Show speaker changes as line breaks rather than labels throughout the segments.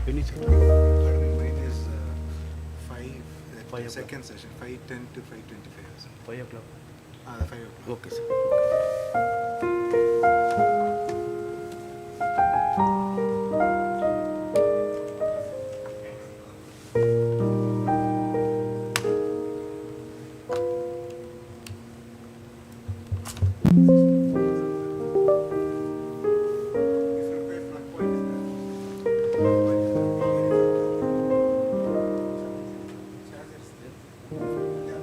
When is it?
Pardon me, mine is 5,
Five
second session, 5:10 to 5:25.
5 o'clock.
5 o'clock.
Okay, sir.
If you pay flat point is there. Flat point is there. Charger is there. Yeah.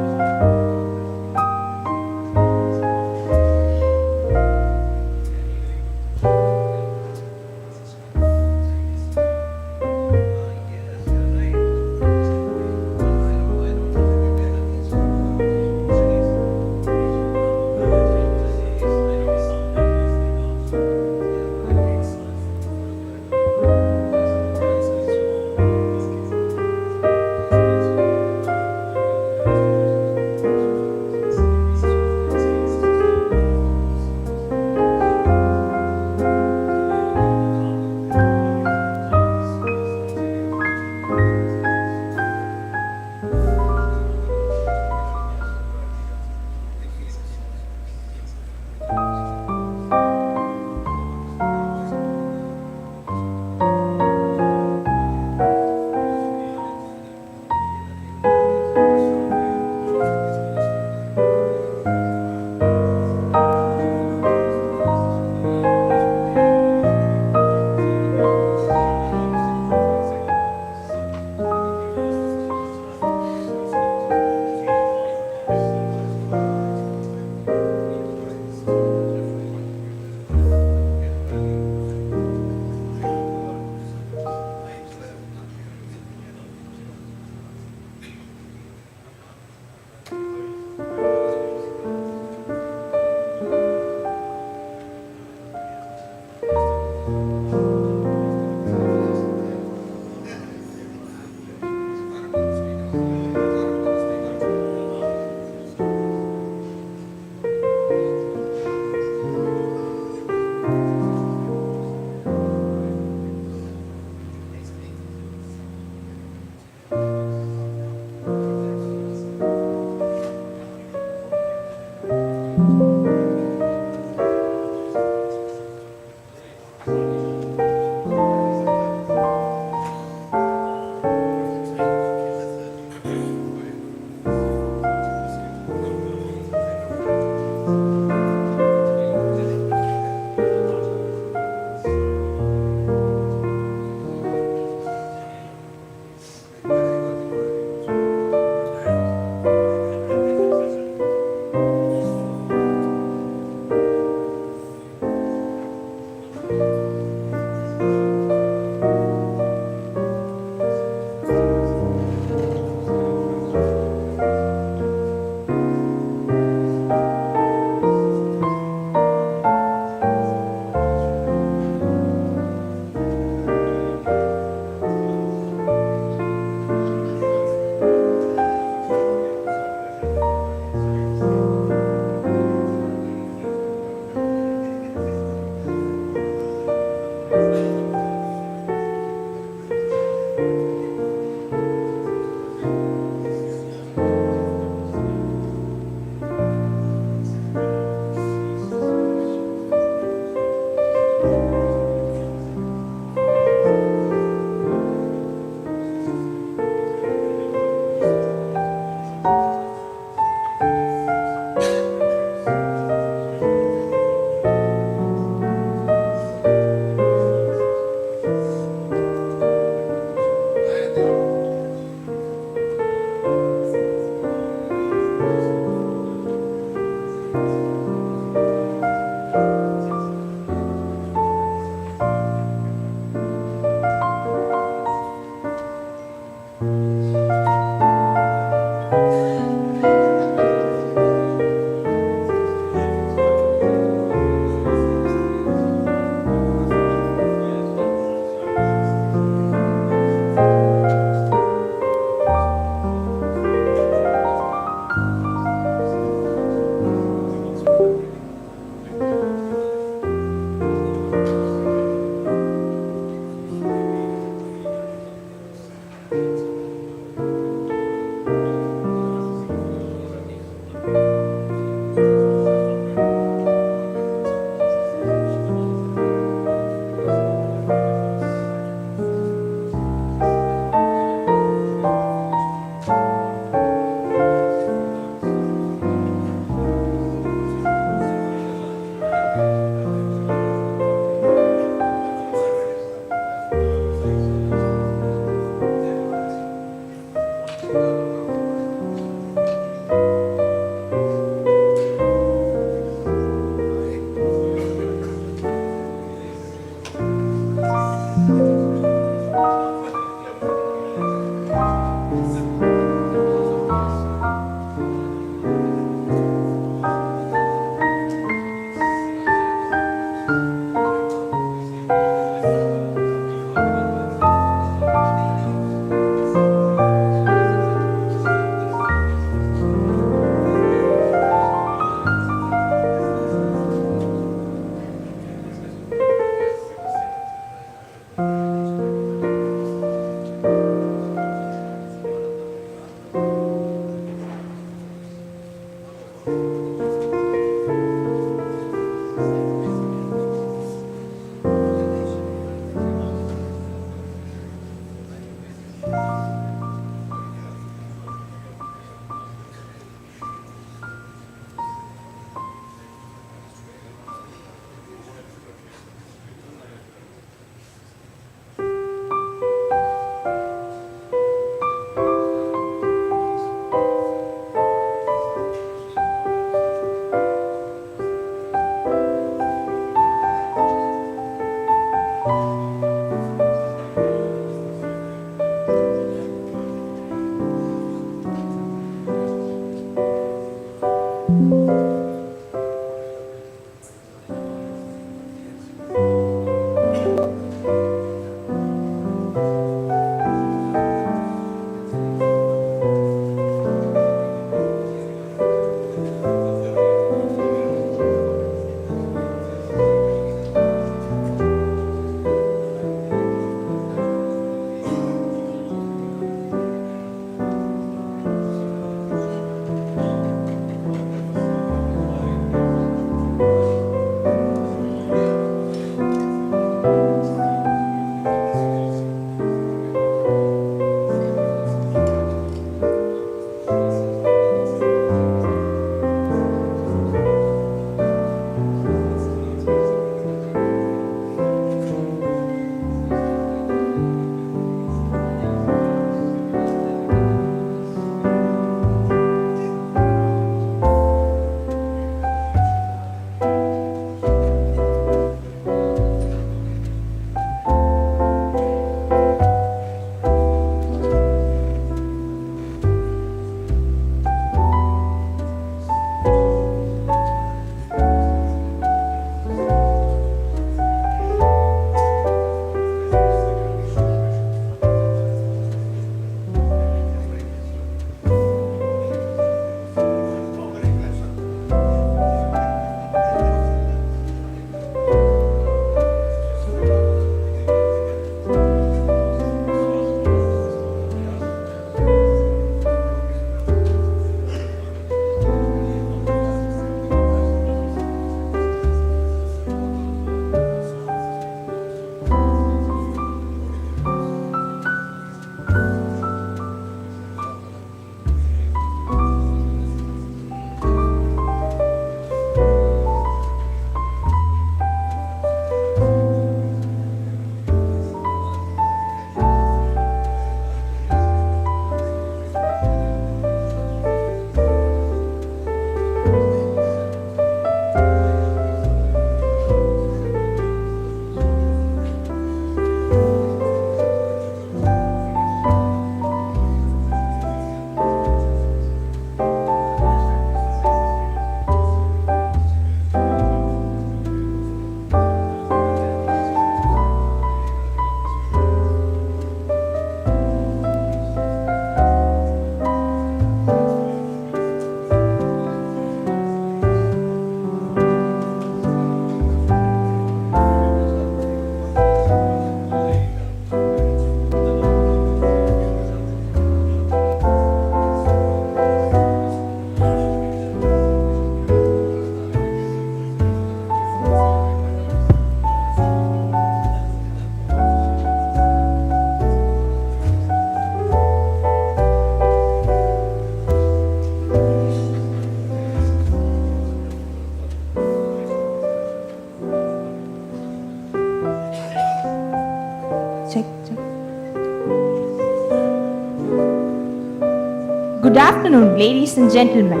Good afternoon, ladies and gentlemen.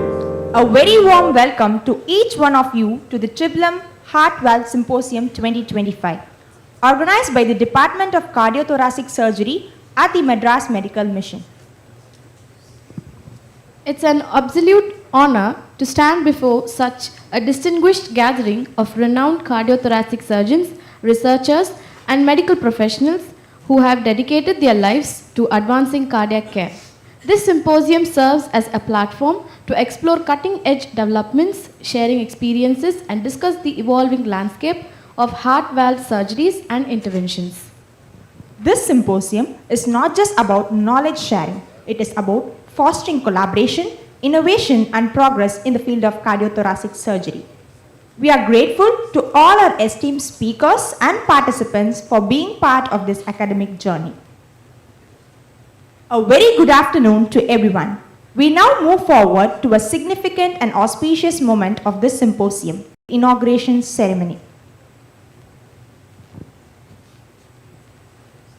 A very warm welcome to each one of you to the Tribulum Heart Valve Symposium 2025, organized by the Department of Cardiothoracic Surgery at the Madras Medical Mission.
It's an absolute honor to stand before such a distinguished gathering of renowned cardiothoracic surgeons, researchers, and medical professionals who have dedicated their lives to advancing cardiac care. This symposium serves as a platform to explore cutting-edge developments, sharing experiences, and discuss the evolving landscape of heart valve surgeries and interventions.
This symposium is not just about knowledge sharing, it is about fostering collaboration, innovation, and progress in the field of cardiothoracic surgery. We are grateful to all our esteemed speakers and participants for being part of this academic journey. A very good afternoon to everyone. We now move forward to a significant and auspicious moment of this symposium, the inauguration ceremony.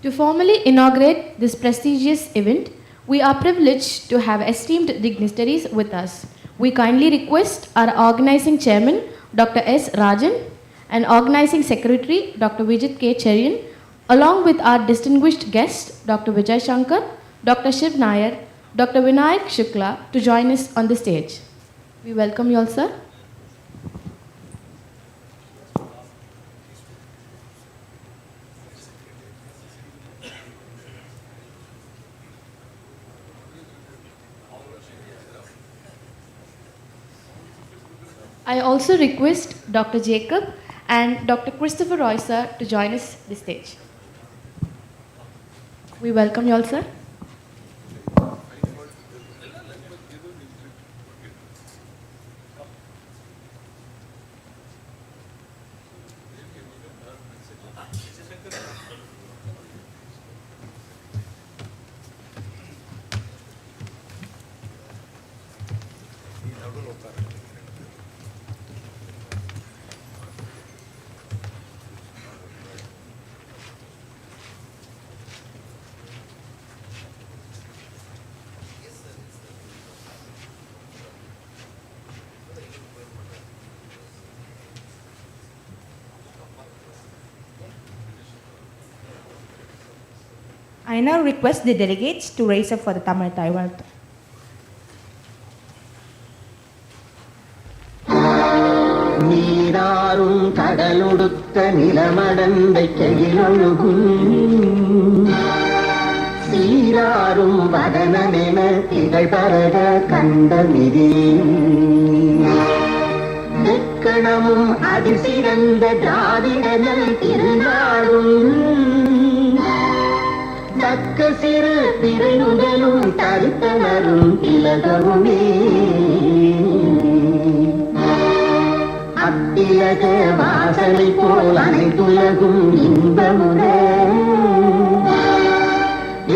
To formally inaugurate this prestigious event, we are privileged to have esteemed dignitaries with us. We kindly request our organizing chairman, Dr. S. Rajan, and organizing secretary, Dr. Vijit K. Cherian, along with our distinguished guests, Dr. Vijay Shankar, Dr. Shiv Nair, Dr. Vinayak Shukla, to join us on the stage. We welcome you all, sir. I also request Dr. Jacob and Dr. Christopher Roy, sir, to join us the stage. We welcome you all, sir.
I now request the delegates to raise up for the Tamil Taivaltu.
நீராறும் கடலொடுத்த நிலமடந்தை கையிலொழுகும் சீராறும் வதனமென திகழ்பரக கண்டமிதி எக்கணமும் அதிசிறந்த திராவிடனல் திருநாடும் தக்க சிறு திருநுதலும் தரித்தனரும் திலகவுமே அத்திலக வாசலை போல் அனைத்துலகும் இன்பமுற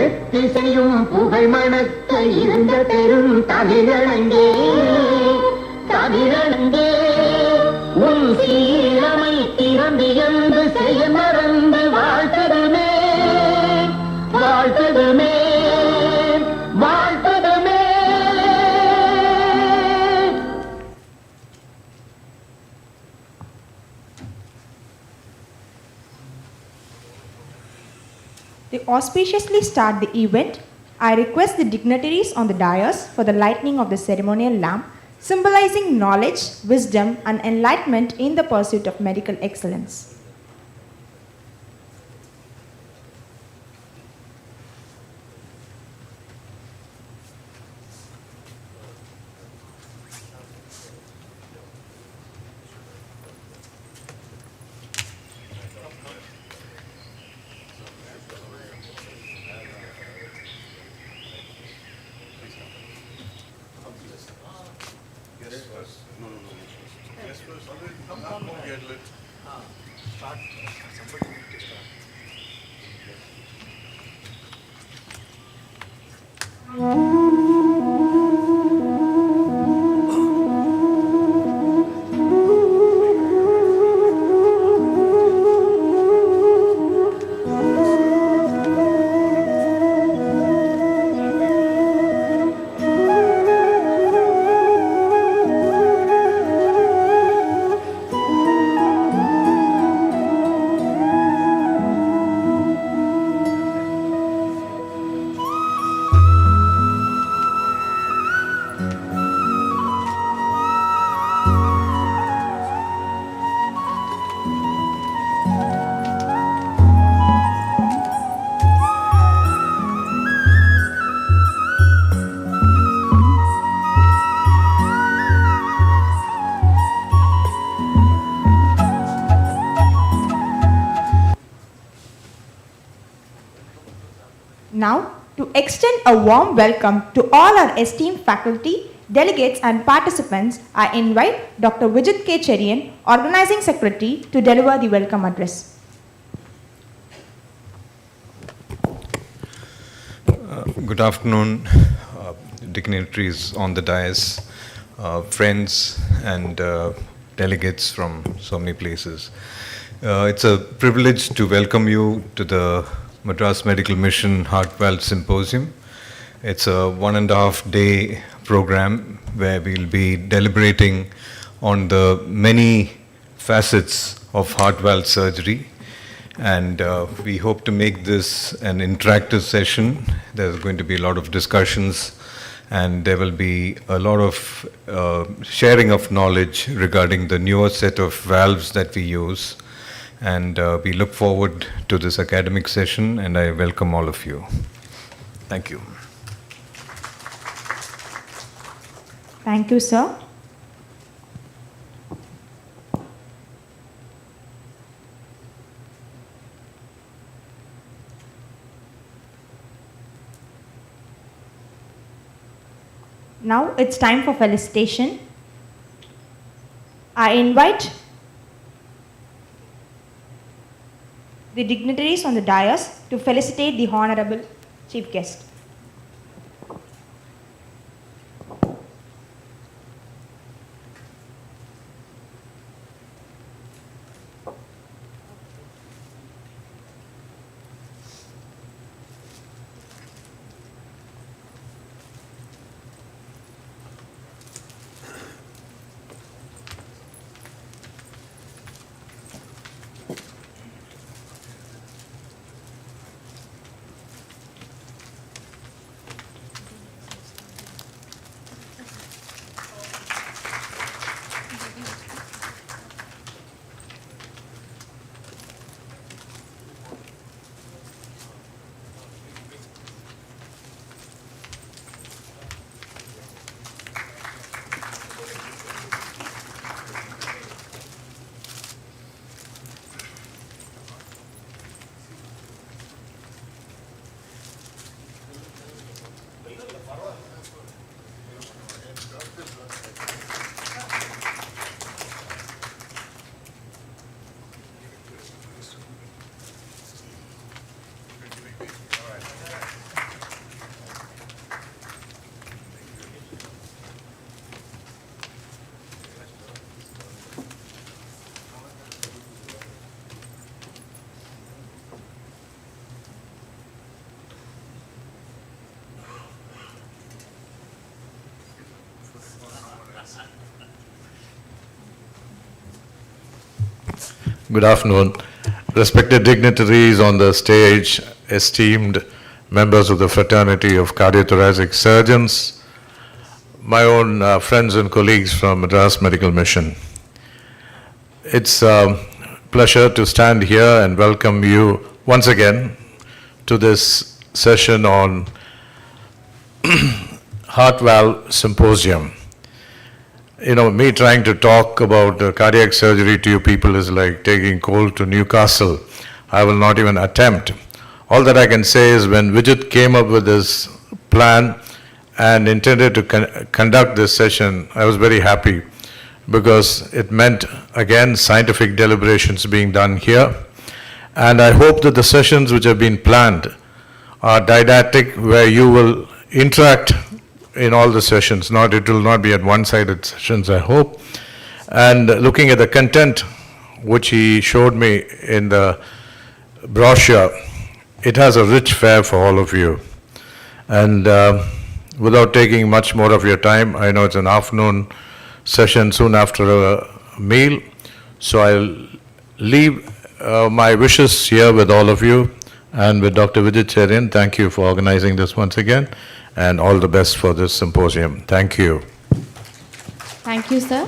எத்திசையும் புகழ் மணக்க இருந்த பெரும் தமிழனங்கே தமிழனங்கே உன் சீரமை திறந்து என்று செய்ய மறந்து வாழ்த்ததுமே வாழ்த்ததுமே வாழ்த்ததுமே.
To auspiciously start the event, I request the dignitaries on the dais for the lighting of the ceremonial lamp, symbolizing knowledge, wisdom, and enlightenment in the pursuit of medical excellence. Now, to extend a warm welcome to all our esteemed faculty, delegates and participants, I invite Dr. Vijit K. Cherian, Organizing Secretary, to deliver the welcome address.
Good afternoon, dignitaries on the dais, friends and delegates from so many places. It's a privilege to welcome you to the Madras Medical Mission Heart Valve Symposium. It's a 1.5 day program where we'll be deliberating on the many facets of heart valve surgery, and we hope to make this an interactive session. There's going to be a lot of discussions and there will be a lot of sharing of knowledge regarding the newer set of valves that we use. And we look forward to this academic session, and I welcome all of you. Thank you.
Thank you, sir. Now it's time for felicitation. I invite the dignitaries on the dais to felicitate the Honorable Chief Guest.
Good afternoon. Respected dignitaries on the stage, esteemed members of the fraternity of cardiothoracic surgeons, my own friends and colleagues from Madras Medical Mission. It's a pleasure to stand here and welcome you once again to this session on Heart Valve Symposium. You know, me trying to talk about cardiac surgery to you people is like taking coal to Newcastle. I will not even attempt. All that I can say is when Vijit came up with this plan and intended to conduct this session, I was very happy because it meant, again, scientific deliberations being done here. And I hope that the sessions which have been planned are didactic, where you will interact in all the sessions. It will not be at one-sided sessions, I hope. And looking at the content which he showed me in the brochure, it has a rich fare for all of you. And without taking much more of your time, I know it's an afternoon session soon after a meal, so I'll leave my wishes here with all of you and with Dr. Vijit Cherian. Thank you for organizing this once again, and all the best for this symposium. Thank you.
Thank you, sir.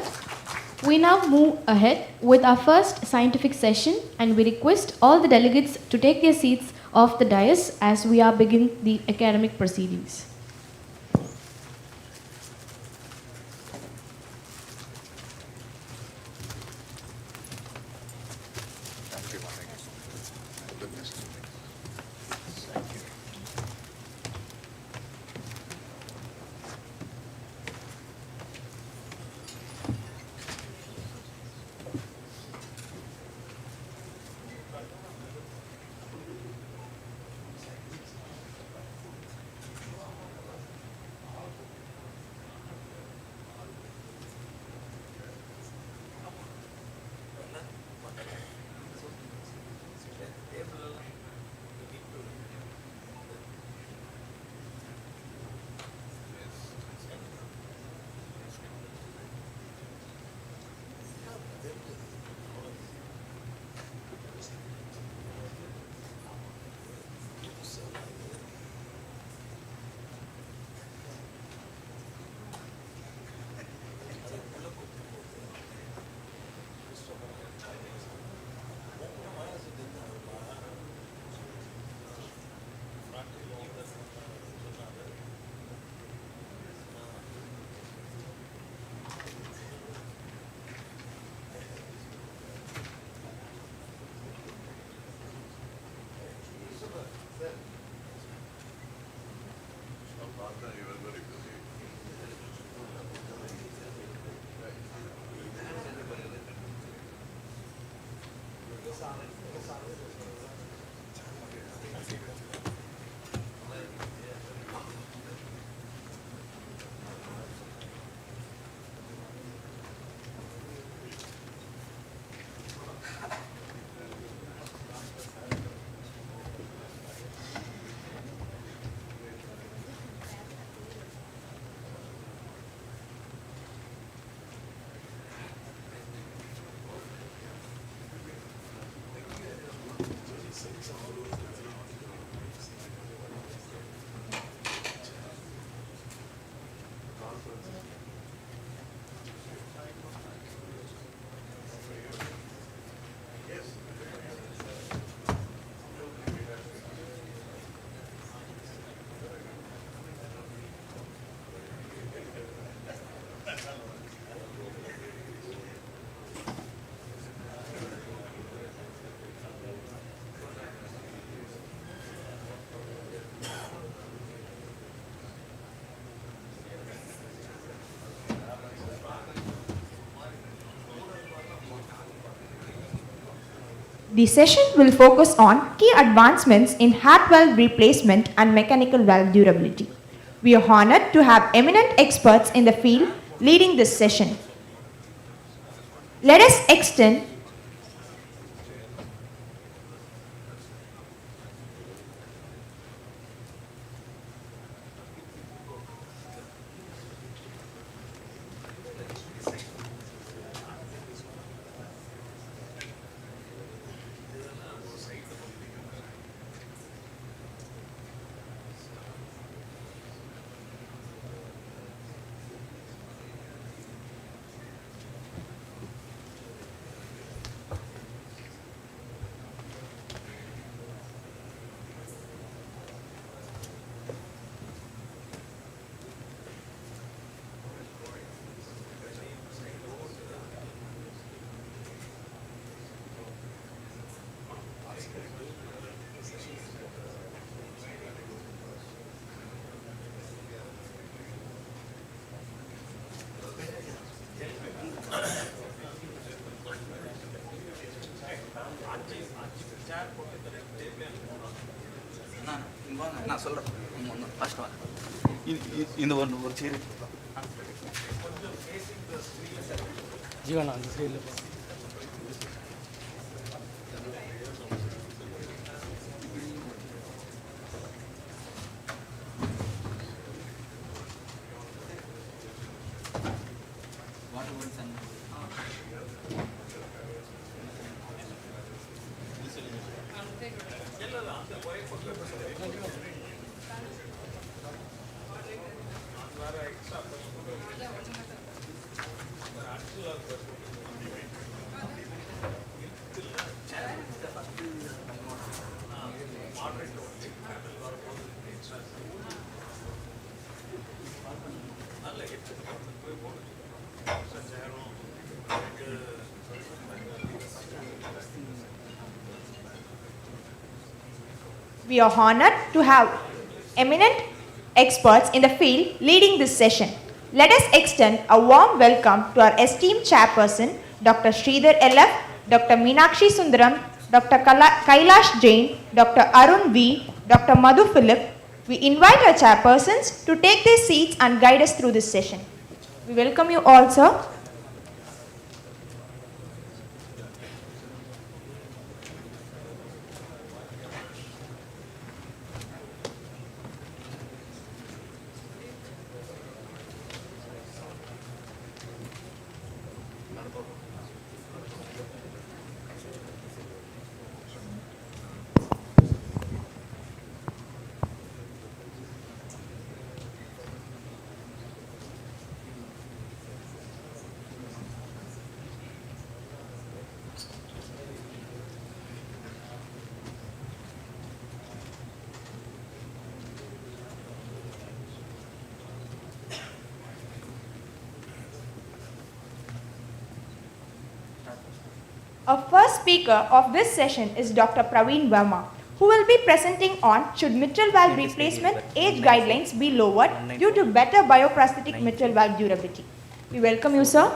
We now move ahead with our first scientific session, and we request all the delegates to take their seats off the dais as we are beginning the academic proceedings.
The session will focus on key advancements in heart valve replacement and mechanical valve durability. We are honored to have eminent experts in the field leading this session. Let us extend
நான் சொல்கிறேன் first வாங்க இந்த ஒரு சீரு ஜீவனா அந்த சைடில்
We are honored to have eminent experts in the field leading this session. Let us extend a warm welcome to our esteemed chairperson, Dr. Sridhar LF, Dr. Meenakshi Sundaram, Dr. Kailash Jain, Dr. Arun V, Dr. Madhu Philip. We invite our chairpersons to take their seats and guide us through this session. We welcome you all, sir. Our first speaker of this session is Dr. Praveen Verma, who will be presenting on should mitral valve replacement age guidelines be lowered due to better bioprosthetic mitral valve durability. We welcome you, sir.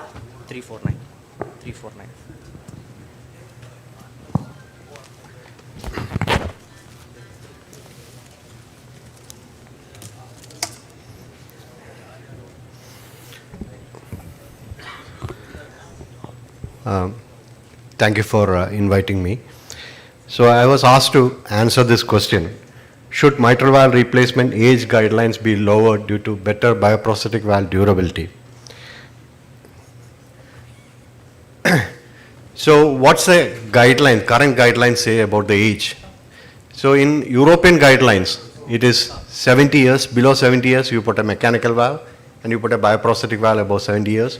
349.
Thank you for inviting me. So I was asked to answer this question. Should mitral valve replacement age guidelines be lowered due to better bioprosthetic valve durability? So what's the current guidelines say about the age? So in European guidelines, it is 70 years, below 70 years you put a mechanical valve and you put a bioprosthetic valve above 70 years.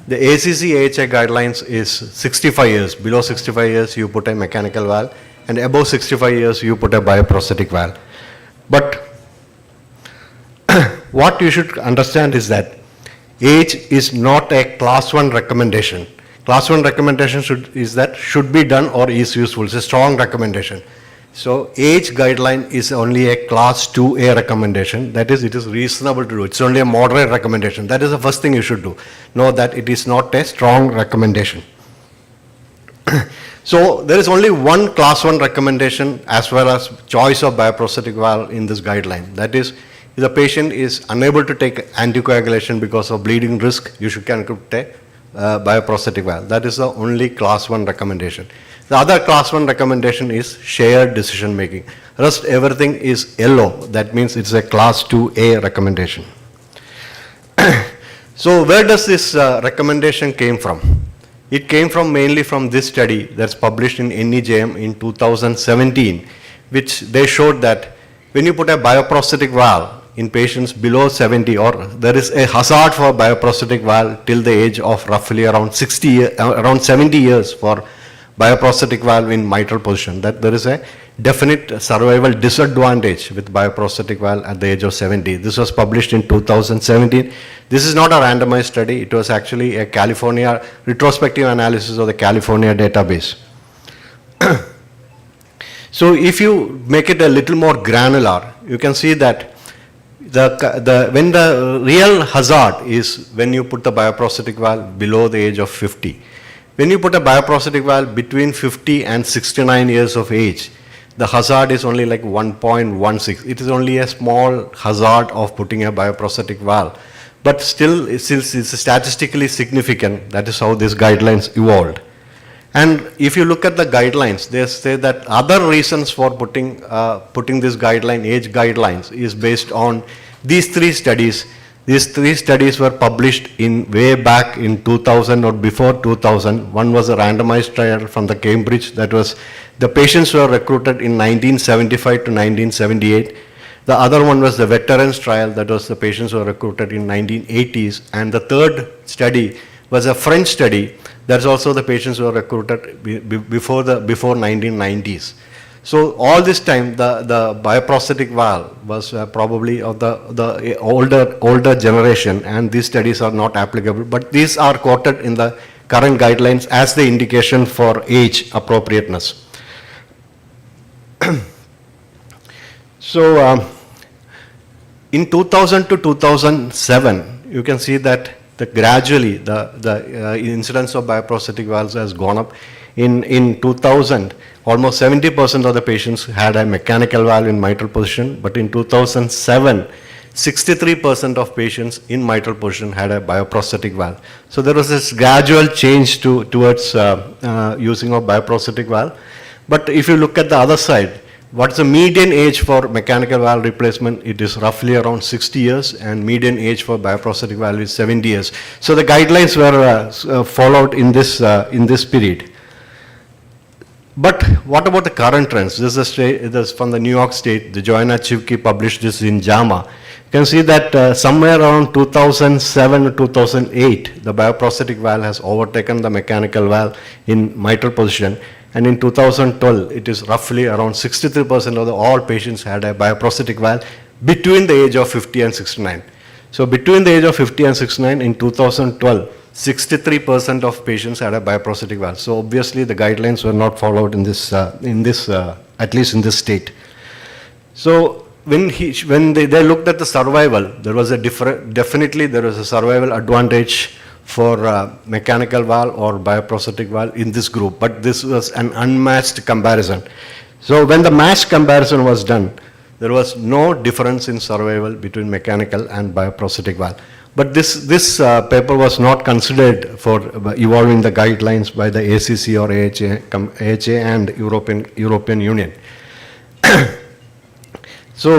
The ACC AHA guidelines is 65 years, below 65 years you put a mechanical valve and above 65 years you put a bioprosthetic valve. But what you should understand is that age is not a class 1 recommendation. Class 1 recommendation should be done or is useful. It's a strong recommendation. So age guideline is only a class 2A recommendation. That is, it is reasonable to do. It's only a moderate recommendation. That is the first thing you should do. Know that it is not a strong recommendation. So there is only one class 1 recommendation as well as choice of bioprosthetic valve in this guideline. That is, if the patient is unable to take anticoagulation because of bleeding risk, you should take bioprosthetic valve. That is the only class 1 recommendation. The other class 1 recommendation is shared decision making. Rest everything is yellow. That means it's a class 2A recommendation. So where does this recommendation came from? It came from mainly from this study that's published in NEJM in 2017, which they showed that when you put a bioprosthetic valve in patients below 70, or there is a hazard for bioprosthetic valve till the age of roughly around 70 years for bioprosthetic valve in mitral position, that there is a definite survival disadvantage with bioprosthetic valve at the age of 70. This was published in 2017. This is not a randomized study. It was actually a California retrospective analysis of the California database. So if you make it a little more granular, you can see that when the real hazard is when you put the bioprosthetic valve below the age of 50. When you put a bioprosthetic valve between 50 and 69 years of age, the hazard is only like 1.16. It is only a small hazard of putting a bioprosthetic valve. But still, it's statistically significant. That is how these guidelines evolved. And if you look at the guidelines, they say that other reasons for putting this guideline, age guidelines, is based on these 3 studies. These 3 studies were published in way back in 2000 or before 2000. One was a randomized trial from the Cambridge. That was the patients were recruited in 1975 to 1978. The other one was the veterans trial. That was the patients were recruited in 1980s. And the third study was a French study. That's also the patients were recruited before 1990s. So all this time, the bioprosthetic valve was probably of the older generation, and these studies are not applicable. But these are quoted in the current guidelines as the indication for age appropriateness. So in 2000 to 2007, you can see that gradually the incidence of bioprosthetic valves has gone up. In 2000, almost 70% of the patients had a mechanical valve in mitral position, but in 2007, 63% of patients in mitral position had a bioprosthetic valve. So there was this gradual change towards using of bioprosthetic valve. But if you look at the other side, what's the median age for mechanical valve replacement? It is roughly around 60 years, and median age for bioprosthetic valve is 70 years. So the guidelines were followed in this period. But what about the current trends? This is from the New York State. The Joanna Chivki published this in JAMA. You can see that somewhere around 2007 or 2008, the bioprosthetic valve has overtaken the mechanical valve in mitral position. And in 2012, it is roughly around 63% of all patients had a bioprosthetic valve between the age of 50 and 69. So between the age of 50 and 69 in 2012, 63% of patients had a bioprosthetic valve. So obviously the guidelines were not followed in this, at least in this state. So when they looked at the survival, there was definitely there was a survival advantage for mechanical valve or bioprosthetic valve in this group, but this was an unmatched comparison. So when the matched comparison was done, there was no difference in survival between mechanical and bioprosthetic valve. But this paper was not considered for evolving the guidelines by the ACC or AHA and European Union. So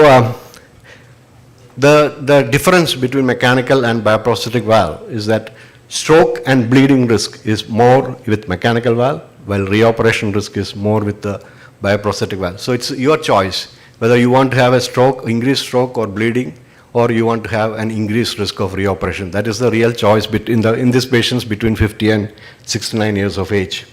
the difference between mechanical and bioprosthetic valve is that stroke and bleeding risk is more with mechanical valve, while reoperation risk is more with the bioprosthetic valve. So it's your choice whether you want to have a stroke, increased stroke or bleeding, or you want to have an increased risk of reoperation. That is the real choice in these patients between 50 and 69 years of age.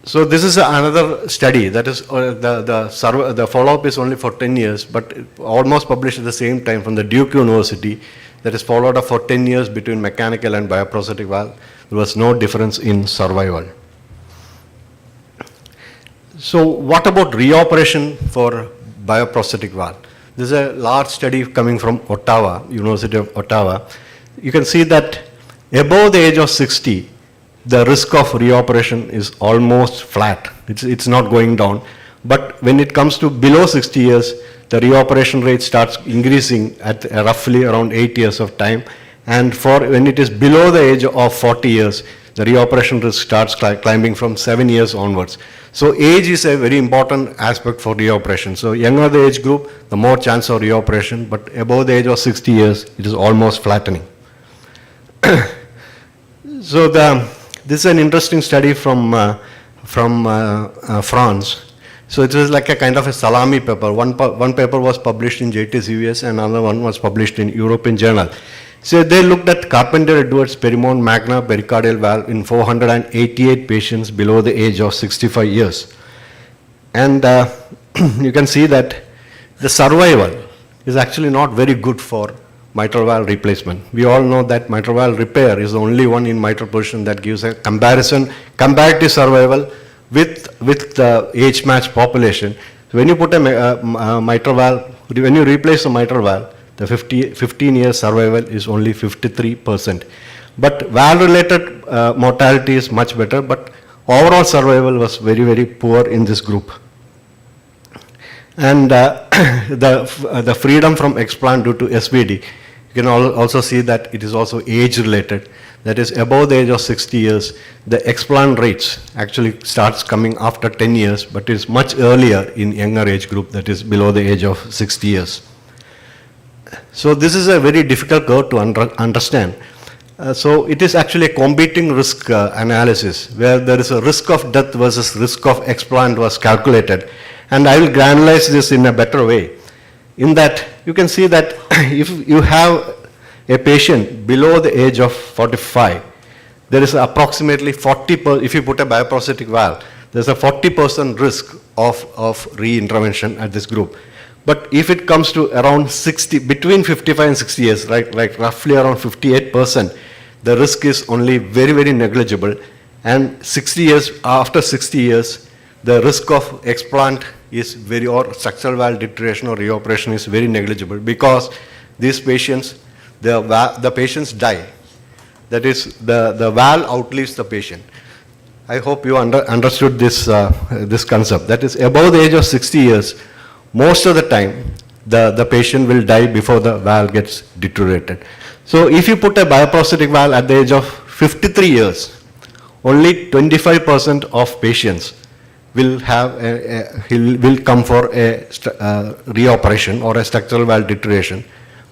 So this is another study, that is the follow-up is only for 10 years, but almost published at the same time from the Duke University, that is followed up for 10 years between mechanical and bioprosthetic valve. There was no difference in survival. So what about reoperation for bioprosthetic valve? This is a large study coming from Ottawa, University of Ottawa. You can see that above the age of 60, the risk of reoperation is almost flat. It's not going down. But when it comes to below 60 years, the reoperation rate starts increasing at roughly around 8 years of time. And when it is below the age of 40 years, the reoperation risk starts climbing from 7 years onwards. So age is a very important aspect for reoperation. So younger the age group, the more chance of reoperation, but above the age of 60 years, it is almost flattening. So this is an interesting study from France. So it was like a kind of a salami paper. One paper was published in JTCVS and another one was published in European Journal. So they looked at Carpenter-Edwards Perimon Magna pericardial valve in 488 patients below the age of 65 years. And you can see that the survival is actually not very good for mitral valve replacement. We all know that mitral valve repair is the only one in mitral position that gives a comparative survival with the age-matched population. So when you put a mitral valve, when you replace a mitral valve, the 15-year survival is only 53%. But valve-related mortality is much better, but overall survival was very, very poor in this group. And the freedom from explant due to SVD, you can also see that it is also age-related. That is, above the age of 60 years, the explant rates actually starts coming after 10 years, but is much earlier in younger age group, that is below the age of 60 years. So this is a very difficult curve to understand. So it is actually a competing risk analysis, where there is a risk of death versus risk of explant was calculated. And I will granularize this in a better way. In that, you can see that if you have a patient below the age of 45, there is approximately 40%, if you put a bioprosthetic valve, there's a 40% risk of re-intervention at this group. But if it comes to around 60, between 55 and 60 years, right, like roughly around 58%, the risk is only very, very negligible. And 60 years, after 60 years, the risk of explant is or structural valve deterioration or reoperation is very negligible, because these patients, the patients die. That is, the valve outlives the patient. I hope you understood this concept. That is, above the age of 60 years, most of the time, the patient will die before the valve gets deteriorated. So if you put a bioprosthetic valve at the age of 53 years, only 25% of patients will come for a reoperation or a structural valve deterioration.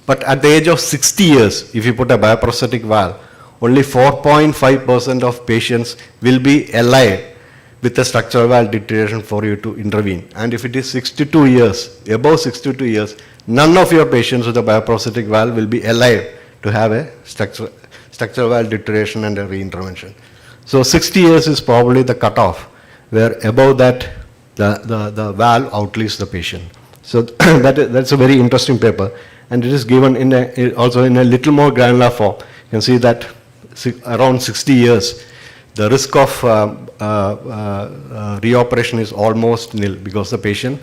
But at the age of 60 years, if you put a bioprosthetic valve, only 4.5% of patients will be alive with a structural valve deterioration for you to intervene. And if it is 62 years, above 62 years, none of your patients with a bioprosthetic valve will be alive to have a structural valve deterioration and a re-intervention. So 60 years is probably the cutoff, where above that, the valve outlives the patient. So that's a very interesting paper. And it is given also in a little more granular form. You can see that around 60 years, the risk of reoperation is almost nil, because the patient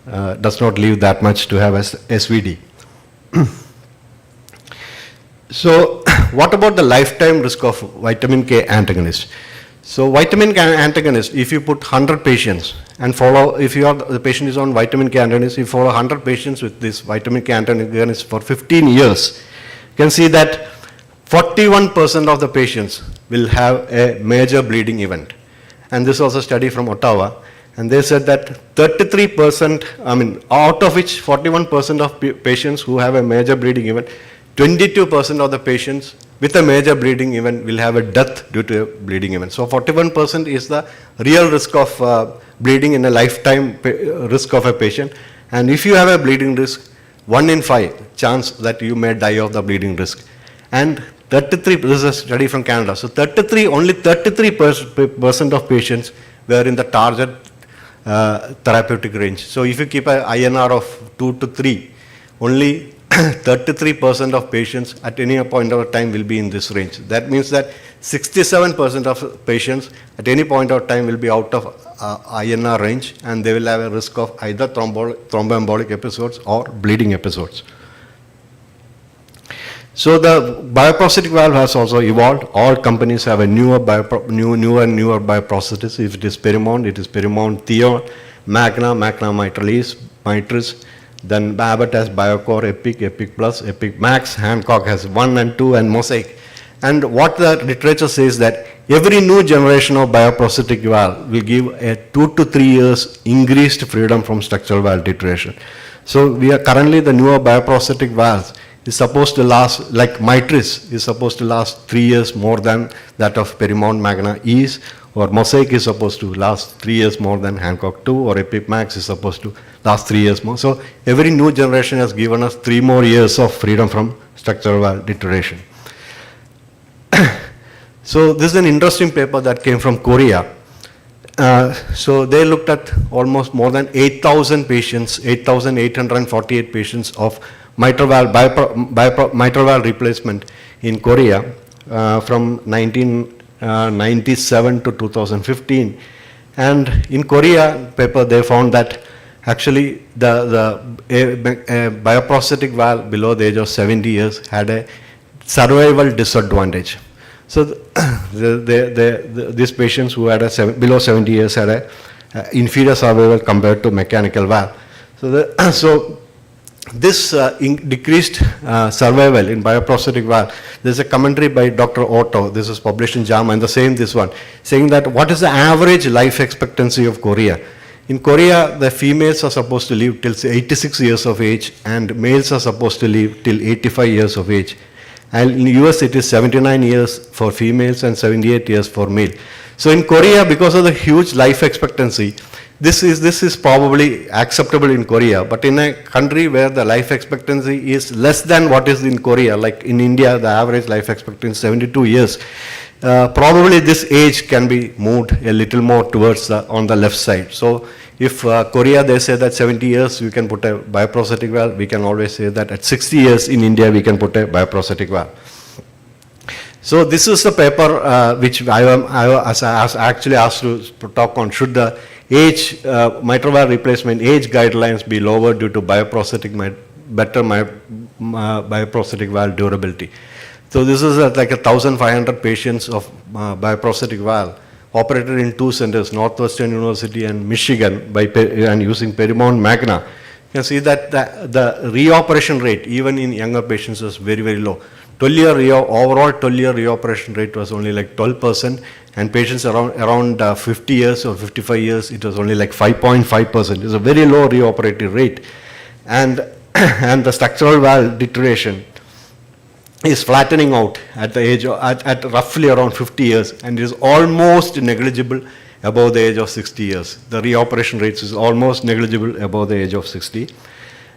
does not live that much to have SVD. So what about the lifetime risk of vitamin K antagonist? So vitamin K antagonist, if you put 100 patients and the patient is on vitamin K antagonist, you follow 100 patients with this vitamin K antagonist for 15 years, you can see that 41% of the patients will have a major bleeding event. And this was a study from Ottawa. And they said that 33%, out of which 41% of patients who have a major bleeding event, 22% of the patients with a major bleeding event will have a death due to a bleeding event. So 41% is the real risk of bleeding in a lifetime risk of a patient. And if you have a bleeding risk, 1 in 5 chance that you may die of the bleeding risk. And 33, this is a study from Canada, so only 33% of patients were in the target therapeutic range. So if you keep an INR of 2 to 3, only 33% of patients at any point of time will be in this range. That means that 67% of patients at any point of time will be out of INR range, and they will have a risk of either thromboembolic episodes or bleeding episodes. So the bioprosthetic valve has also evolved. All companies have a newer bioprosthesis. If it is Perimount, it is Perimount Theo, Magna Mitris. Then Abbott has Biocore, Epic Plus, Epic Max. Hancock has 1 and 2, and Mosaic. And what the literature says that every new generation of bioprosthetic valve will give a 2 to 3 years increased freedom from structural valve deterioration. So we are currently the newer bioprosthetic valves is supposed to last, like Mitris is supposed to last 3 years more than that of Perimount Magna is, or Mosaic is supposed to last 3 years more than Hancock 2, or Epic Max is supposed to last 3 years more. So every new generation has given us 3 more years of freedom from structural valve deterioration. So this is an interesting paper that came from Korea. So they looked at almost more than 8,000 patients, 8,848 patients of mitral valve replacement in Korea from 1997 to 2015. And in Korea paper they found that actually a bioprosthetic valve below the age of 70 years had a survival disadvantage. So these patients who had below 70 years had a inferior survival compared to mechanical valve. So this decreased survival in bioprosthetic valve, there's a commentary by Dr. Otto, this is published in JAMA, and the same this one, saying that what is the average life expectancy of Korea? In Korea, the females are supposed to live till 86 years of age, and males are supposed to live till 85 years of age. And in the US, it is 79 years for females and 78 years for male. So in Korea, because of the huge life expectancy, this is probably acceptable in Korea, but in a country where the life expectancy is less than what is in Korea, like in India, the average life expectancy is 72 years. Probably this age can be moved a little more towards on the left side. So if Korea, they say that 70 years we can put a bioprosthetic valve, we can always say that at 60 years in India we can put a bioprosthetic valve. So this is the paper which I was actually asked to talk on. Should the age mitral valve replacement age guidelines be lower due to bioprosthetic bioprosthetic valve durability? So this is like 1,500 patients of bioprosthetic valve operated in 2 centers, Northwestern University and Michigan, and using Perimount Magna. You can see that the reoperation rate, even in younger patients, was very, very low. Overall 12-year reoperation rate was only like 12%, and patients around 50 years or 55 years, it was only like 5.5%. It's a very low reoperative rate. And the structural valve deterioration is flattening out at the age of, at roughly around 50 years, and is almost negligible above the age of 60 years. The reoperation rates is almost negligible above the age of 60.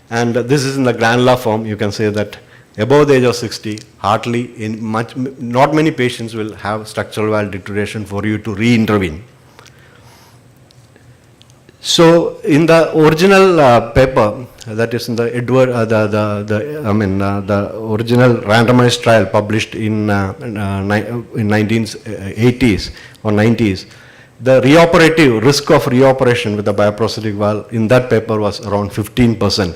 And this is in the granular form. You can say that above the age of 60, not many patients will have structural valve deterioration for you to re-intervene. So in the original paper, that is in the the original randomized trial published in 1980s or 90s, the reoperative risk of reoperation with the bioprosthetic valve in that paper was around 15%.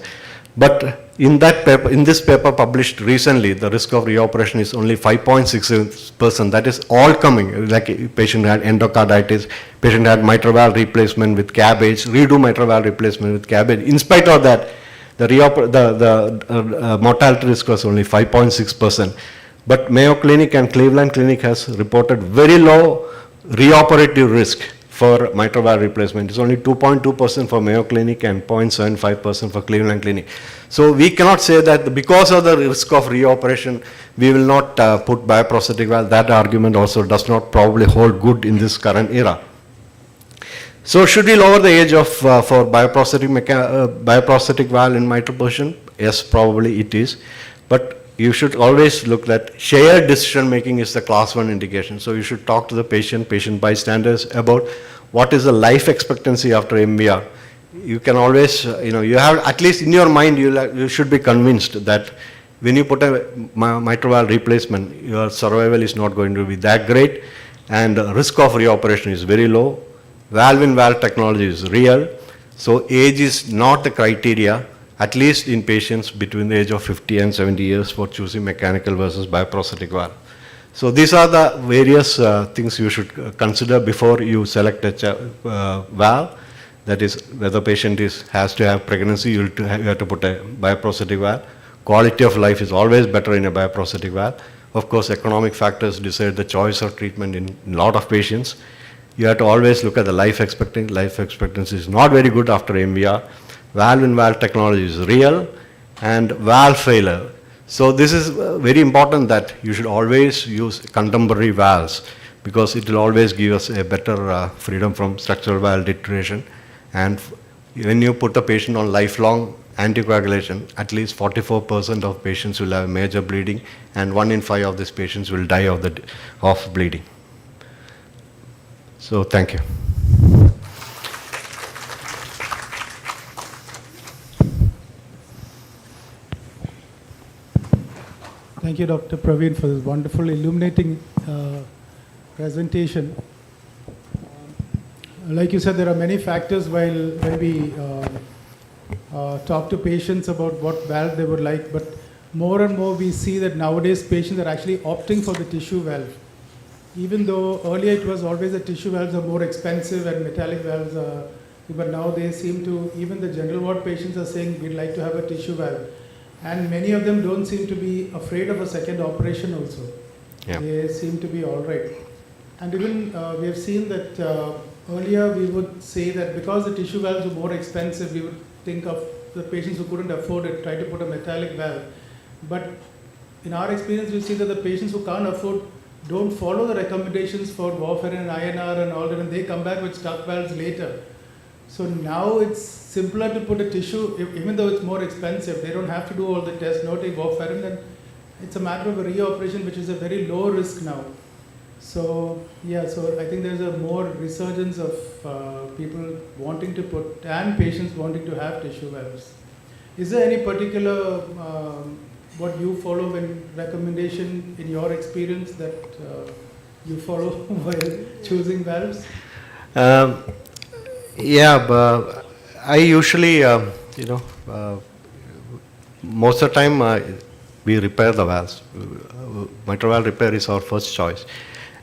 But in this paper published recently, the risk of reoperation is only 5.6%. That is all coming, like a patient had endocarditis, patient had mitral valve replacement with cabbage, redo mitral valve replacement with cabbage. In spite of that, the mortality risk was only 5.6%. But Mayo Clinic and Cleveland Clinic has reported very low reoperative risk for mitral valve replacement. It's only 2.2% for Mayo Clinic and 0.75% for Cleveland Clinic. So we cannot say that because of the risk of reoperation, we will not put bioprosthetic valve. That argument also does not probably hold good in this current era. So should we lower the age of for bioprosthetic valve in mitral perfusion? Yes, probably it is. But you should always look that shared decision making is the class 1 indication. So you should talk to the patient bystanders about what is the life expectancy after MVR. You can always, you have at least in your mind, you should be convinced that when you put a mitral valve replacement, your survival is not going to be that great and the risk of reoperation is very low. Valve-in-valve technology is real. So age is not the criteria, at least in patients between the age of 50 and 70 years for choosing mechanical versus bioprosthetic valve. So these are the various things you should consider before you select a valve. That is, whether patient has to have pregnancy, you have to put a bioprosthetic valve. Quality of life is always better in a bioprosthetic valve. Of course, economic factors decide the choice of treatment in a lot of patients. You have to always look at the life expectancy. Life expectancy is not very good after MVR. Valve-in-valve technology is real, and valve failure. So this is very important that you should always use contemporary valves because it will always give us a better freedom from structural valve deterioration. And when you put the patient on lifelong anticoagulation, at least 44% of patients will have major bleeding, and 1 in 5 of these patients will die of bleeding. So thank you.
Thank you, Dr. Praveen, for this wonderful, illuminating presentation. Like you said, there are many factors when we talk to patients about what valve they would like, but more and more we see that nowadays patients are actually opting for the tissue valve. Even though earlier it was always that tissue valves are more expensive and metallic valves are, but now they seem to, even the general ward patients are saying we'd like to have a tissue valve. And many of them don't seem to be afraid of a second operation also. Yeah. They seem to be all right. And even we have seen that earlier we would say that because the tissue valves were more expensive, we would think of the patients who couldn't afford it, try to put a metallic valve. But in our experience, we see that the patients who can't afford don't follow the recommendations for warfarin and INR and all that, and they come back with stuck valves later. So now it's simpler to put a tissue, even though it's more expensive. They don't have to do all the tests, no take warfarin, and it's a matter of a reoperation, which is a very low risk now. So yeah, so I think there's a more resurgence of people wanting to put, and patients wanting to have tissue valves. Is there any particular what you follow when recommendation in your experience that you follow while choosing valves?
Yeah, but I usually, most of the time we repair the valves. Mitral valve repair is our first choice.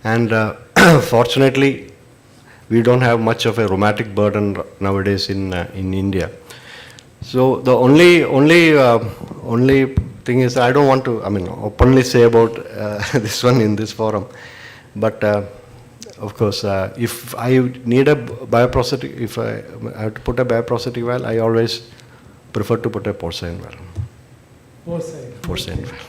And fortunately, we don't have much of a rheumatic burden nowadays in India. So the only thing is, I don't want to, openly say about this one in this forum, but of course, if I need a bioprosthetic, if I have to put a bioprosthetic valve, I always prefer to put a porcine valve. Porcine valve.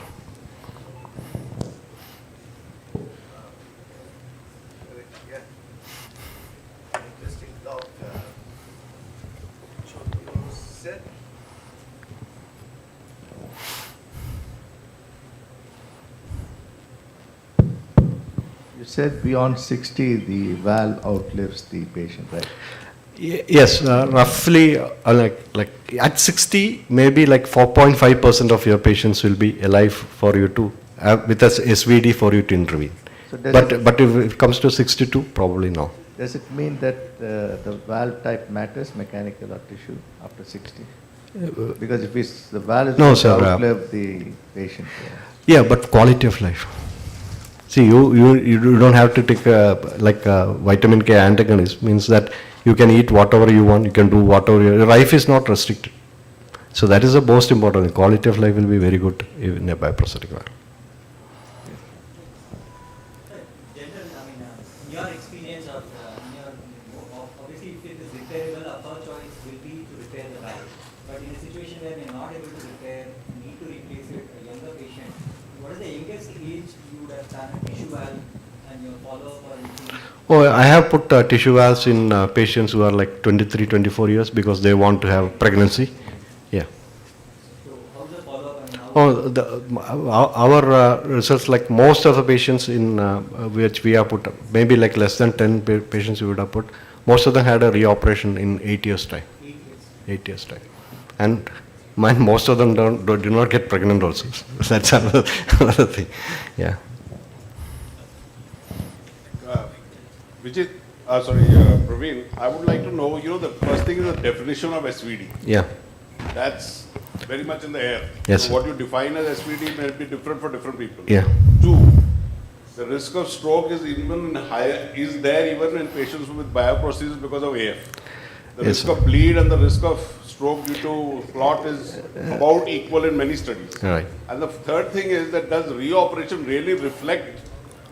You said beyond 60, the valve outlives the patient, right?
Yes, roughly like at 60, maybe like 4.5% of your patients will be alive for you to with us SVD for you to intervene. So but if it comes to 62, probably no.
Does it mean that the valve type matters, mechanical or tissue, after 60? Because if it's the valve is going to outlive the patient.
Yeah, but quality of life. See, you don't have to take vitamin K antagonist, means that you can eat whatever you want, you can do whatever, your life is not restricted. So that is the most important. The quality of life will be very good in a bioprosthetic valve.
In your experience of, obviously if it is repairable, our first choice will be to repair the valve. But in a situation where we are not able to repair, need to replace it, a younger patient, what is the youngest age you would have done a tissue valve and your follow-up or anything?
Oh, I have put tissue valves in patients who are like 23, 24 years because they want to have pregnancy. Yeah.
So how's the follow-up and how?
Our results, like most of the patients in which we have put, maybe like less than 10 patients we would have put, most of them had a reoperation in 8 years' time. 8 years' time. And most of them do not get pregnant also. That's another thing. Yeah.
Vijay, Praveen, I would like to know, the first thing is the definition of SVD.
Yeah.
That's very much in the air.
Yes.
So what you define as SVD may be different for different people.
Yeah.
2, the risk of stroke is there even in patients with bioprosthesis because of AF. The risk of bleed and the risk of stroke due to clot is about equal in many studies.
Right.
And the third thing is that does reoperation really reflect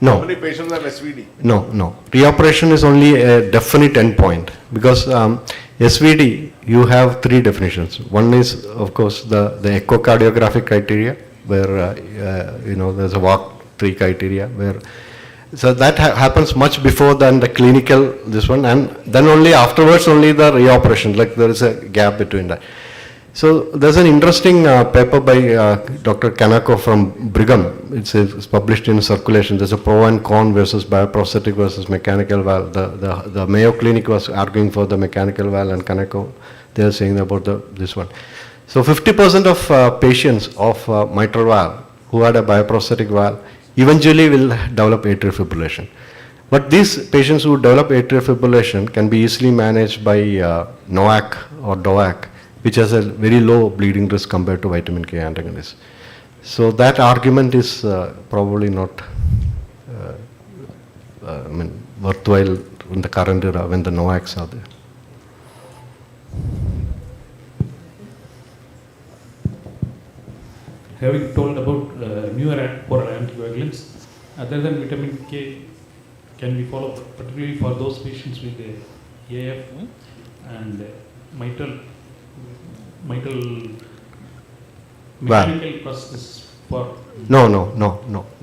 No.
how many patients have SVD?
No. Reoperation is only a definite endpoint because SVD, you have 3 definitions. One is, of course, the echocardiographic criteria where, there's a walk 3 criteria where, so that happens much before than the clinical, this one, and then only afterwards only the reoperation, like there is a gap between that. So there's an interesting paper by Dr. Kanako from Brigham. It's published in Circulation. There's a pro and con versus bioprosthetic versus mechanical valve. The Mayo Clinic was arguing for the mechanical valve, and Kanako, they are saying about this one. So 50% of patients of mitral valve who had a bioprosthetic valve eventually will develop atrial fibrillation. But these patients who develop atrial fibrillation can be easily managed by NOAC or DOAC, which has a very low bleeding risk compared to vitamin K antagonists. So that argument is probably not worthwhile in the current era when the NOACs are there.
Having told about newer oral anticoagulants, other than vitamin K, can we follow particularly for those patients with AF and mitral mechanical prosthesis for?
No.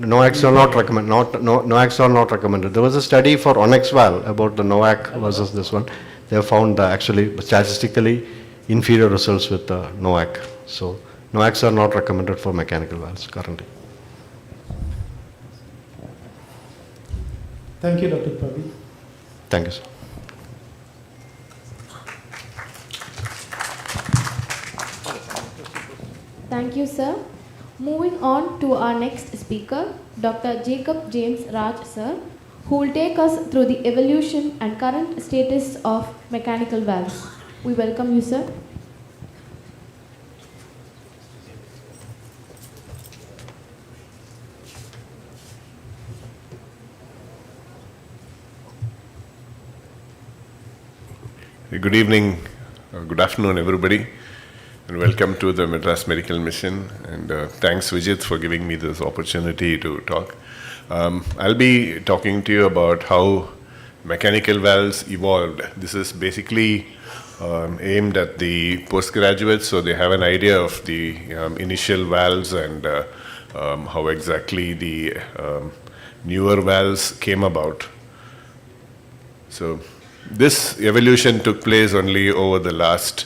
NOACs are not recommended. NOACs are not recommended. There was a study for Onyx valve about the NOAC versus this one. They have found actually statistically inferior results with the NOAC. So NOACs are not recommended for mechanical valves currently.
Thank you, Dr. Praveen.
Thank you, sir.
Thank you, sir. Moving on to our next speaker, Dr. Jacob James Raj, sir, who will take us through the evolution and current status of mechanical valves. We welcome you, sir.
Good evening, good afternoon, everybody, and welcome to the Madras Medical Mission. And thanks, Vijit, for giving me this opportunity to talk. I'll be talking to you about how mechanical valves evolved. This is basically aimed at the postgraduates, so they have an idea of the initial valves and how exactly the newer valves came about. So this evolution took place only over the last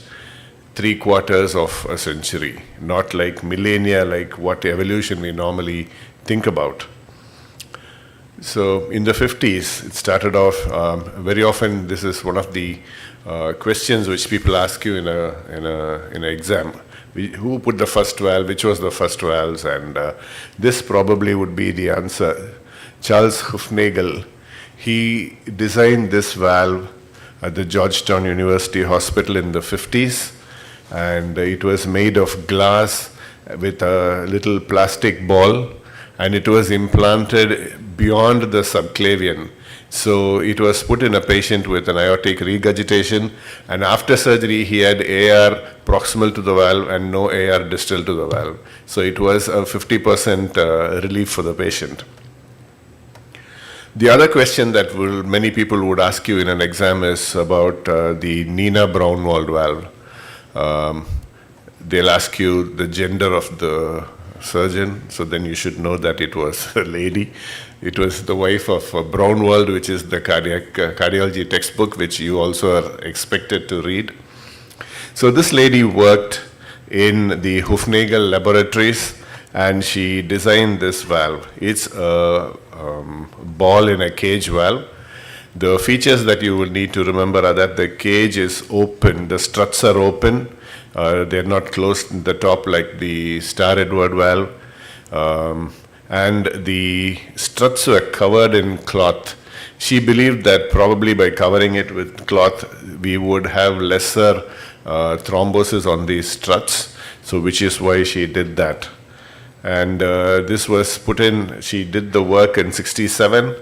3/4 of a century, not like millennia, like what evolution we normally think about. So in the 50s, it started off, very often this is one of the questions which people ask you in an exam. Who put the first valve, which was the first valves, and this probably would be the answer. Charles Hufnagel, he designed this valve at the Georgetown University Hospital in the 50s, and it was made of glass with a little plastic ball, and it was implanted beyond the subclavian. So it was put in a patient with an aortic regurgitation, and after surgery he had AR proximal to the valve and no AR distal to the valve. So it was a 50% relief for the patient. The other question that many people would ask you in an exam is about the Nina Braunwald valve. They'll ask you the gender of the surgeon, so then you should know that it was a lady. It was the wife of Braunwald, which is the cardiology textbook, which you also are expected to read. So this lady worked in the Hufnagel laboratories, and she designed this valve. It's a ball in a cage valve. The features that you will need to remember are that the cage is open, the struts are open, they're not closed in the top like the Star Edward valve, and the struts were covered in cloth. She believed that probably by covering it with cloth, we would have lesser thrombosis on these struts, so which is why she did that. And this was put in, she did the work in 67,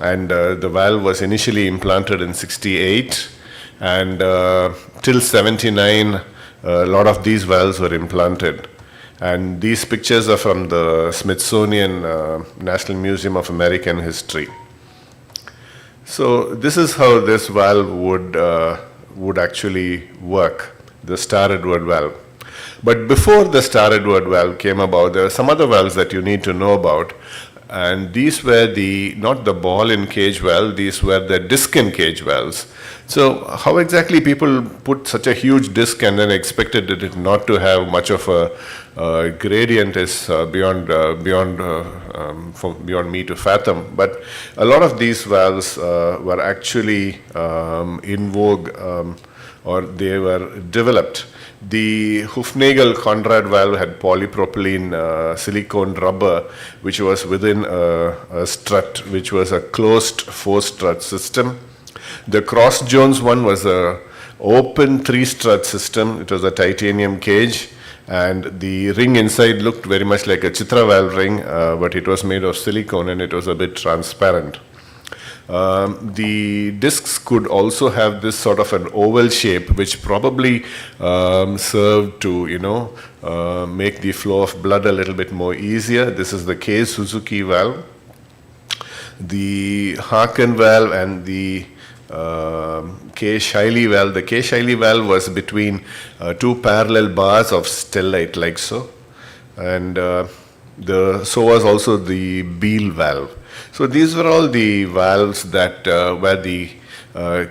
and the valve was initially implanted in 68, and till 79, a lot of these valves were implanted. And these pictures are from the Smithsonian National Museum of American History. So this is how this valve would actually work, the Star Edward valve. But before the Star Edward valve came about, there are some other valves that you need to know about. And these were not the ball in cage valve, these were the disc in cage valves. So how exactly people put such a huge disc and then expected it not to have much of a gradient is beyond me to fathom. But a lot of these valves were actually in vogue, or they were developed. The Hufnagel Conrad valve had polypropylene silicone rubber, which was within a strut, which was a closed 4-strut system. The Cross-Jones one was a open 3-strut system. It was a titanium cage, and the ring inside looked very much like a Chitra valve ring, but it was made of silicone and it was a bit transparent. The discs could also have this sort of an oval shape, which probably served to, make the flow of blood a little bit more easier. This is the Kei Suzuki valve. The Haken valve and the Kei Shiley valve. The Kei Shiley valve was between two parallel bars of stellite, like so. And so was also the Beale valve. So these were all the valves that were the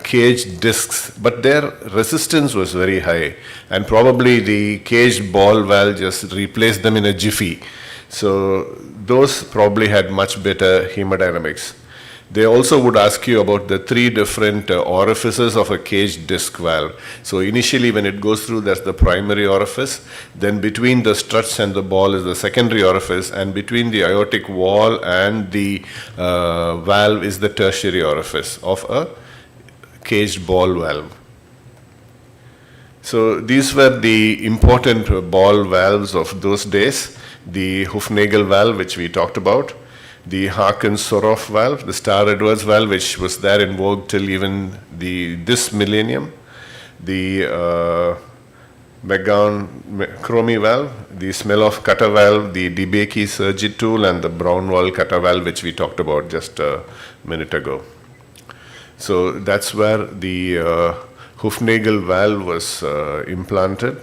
cage discs, but their resistance was very high, and probably the caged ball valve just replaced them in a jiffy. So those probably had much better hemodynamics. They also would ask you about the 3 different orifices of a caged disc valve. So initially when it goes through, that's the primary orifice. Then between the struts and the ball is the secondary orifice, and between the aortic wall and the valve is the tertiary orifice of a caged ball valve. So these were the important ball valves of those days. The Hufnagel valve, which we talked about. The Haken-Soroff valve, the Star Edwards valve, which was there in vogue till even this millennium. The McGowan-Cromie valve, the Smirnoff cutter valve, the DeBakey Surgery tool, and the Braunwald cutter valve, which we talked about just a minute ago. So that's where the Hufnagel valve was implanted.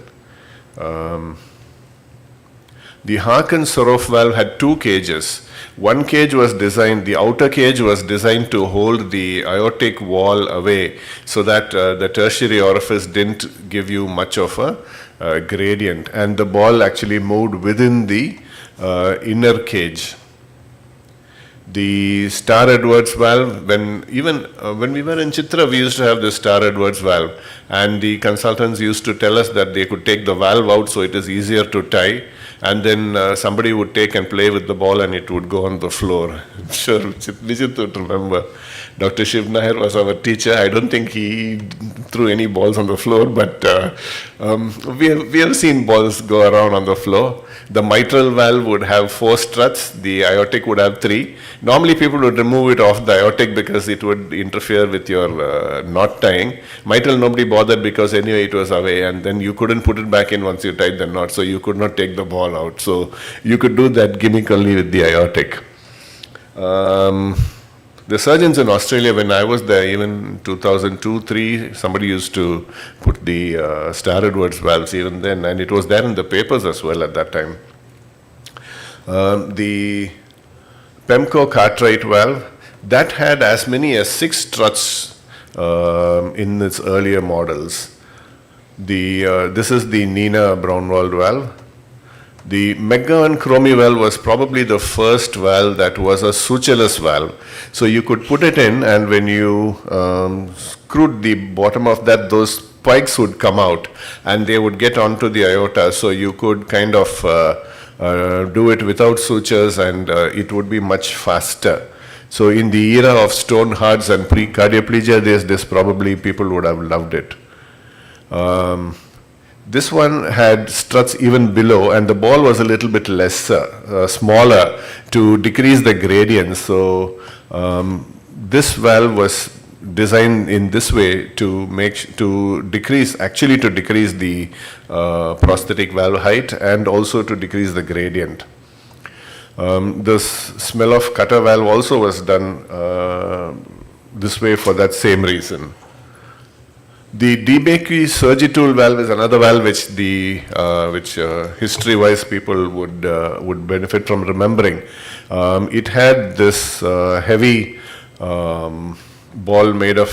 The Haken-Soroff valve had 2 cages. One cage was designed, the outer cage was designed to hold the aortic wall away so that the tertiary orifice didn't give you much of a gradient, and the ball actually moved within the inner cage. The Star Edwards valve, when we were in Chitra, we used to have the Star Edwards valve, and the consultants used to tell us that they could take the valve out so it is easier to tie, and then somebody would take and play with the ball and it would go on the floor. I'm sure Vijit would remember. Dr. Shiv Nair was our teacher. I don't think he threw any balls on the floor, but We have seen balls go around on the floor. The mitral valve would have 4 struts, the aortic would have 3. Normally people would remove it off the aortic because it would interfere with your knot tying. Mitral nobody bothered because anyway it was away, and then you couldn't put it back in once you tied the knot, so you could not take the ball out. So you could do that gimmick only with the aortic. The surgeons in Australia, when I was there, even 2002-03, somebody used to put the Star Edwards valves even then, and it was there in the papers as well at that time. The Pemco Cartwright valve, that had as many as 6 struts in its earlier models. This is the Nina Brownwald valve. The McGovern Cromie valve was probably the first valve that was a sutureless valve. So you could put it in, and when you screwed the bottom of that, those spikes would come out and they would get onto the aorta. So you could kind of do it without sutures, and it would be much faster. So in the era of stone hearts and pre-cardioplegia, this probably people would have loved it. This one had struts even below, and the ball was a little bit lesser, smaller, to decrease the gradient. So this valve was designed in this way to decrease the prosthetic valve height and also to decrease the gradient. This smell of cutter valve also was done this way for that same reason. The DeBakey Surgitool valve is another valve which history-wise people would benefit from remembering. It had this heavy ball made of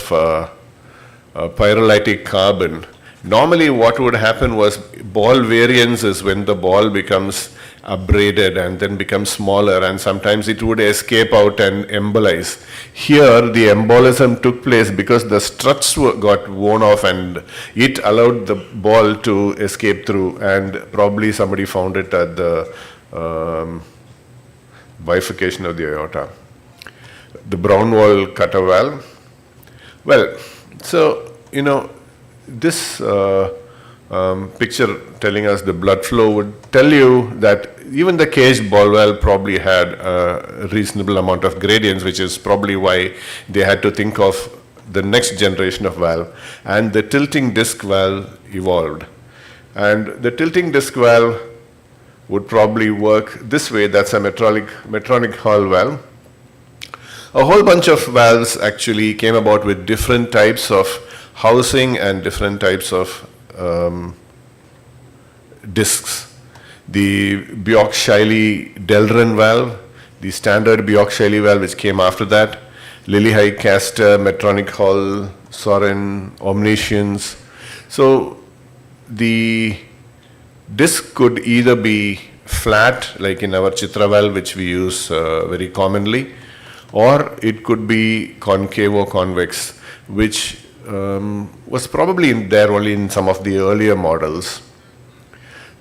pyrolytic carbon. Normally what would happen was ball variance is when the ball becomes abraded and then becomes smaller, and sometimes it would escape out and embolize. Here the embolism took place because the struts got worn off and it allowed the ball to escape through, and probably somebody found it at the bifurcation of the aorta. The Brownwald cutter valve. Well, so this picture telling us the blood flow would tell you that even the caged ball valve probably had a reasonable amount of gradients, which is probably why they had to think of the next generation of valve. And the tilting disc valve evolved. And the tilting disc valve would probably work this way. That's a Medtronic Hall valve. A whole bunch of valves actually came about with different types of housing and different types of discs. The Bjork-Shiley-Delrin valve, the standard Bjork-Shiley valve which came after that, Lillehei, Castor, Medtronic Hall, Sorin, Omniscience. So the disc could either be flat, like in our Chitra valve, which we use very commonly, or it could be concave or convex, which was probably there only in some of the earlier models.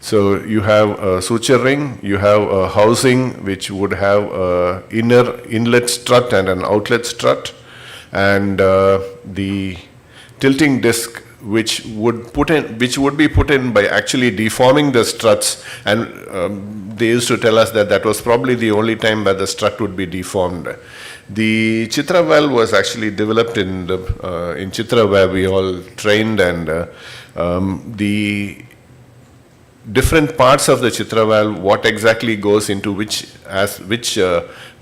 So you have a suture ring, you have a housing which would have an inner inlet strut and an outlet strut, and the tilting disc which would be put in by actually deforming the struts, and they used to tell us that that was probably the only time where the strut would be deformed. The Chitra valve was actually developed in Chitra, where we all trained, and the different parts of the Chitra valve, what exactly goes into which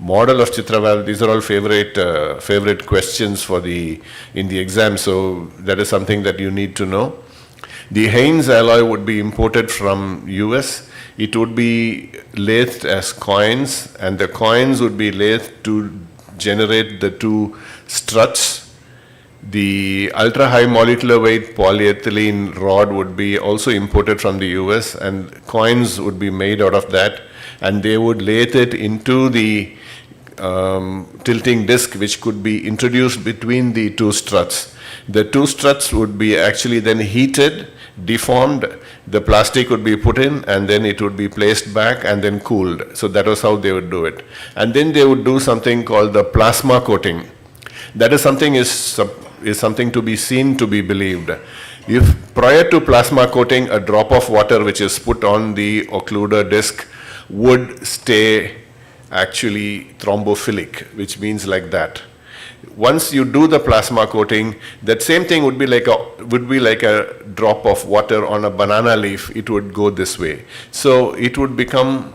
model of Chitra valve, these are all favorite questions for in the exam, so that is something that you need to know. The Haynes alloy would be imported from US. It would be lathed as coins, and the coins would be lathed to generate the 2 struts. The ultra-high molecular weight polyethylene rod would be also imported from the US, and coins would be made out of that, and they would lathe it into the tilting disc, which could be introduced between the 2 struts. The 2 struts would be actually then heated, deformed, the plastic would be put in, and then it would be placed back and then cooled. So that was how they would do it. And then they would do something called the plasma coating. That is something to be seen, to be believed. If prior to plasma coating, a drop of water which is put on the occluder disc would stay actually thrombophilic, which means like that. Once you do the plasma coating, that same thing would be like a drop of water on a banana leaf. It would go this way. So it would become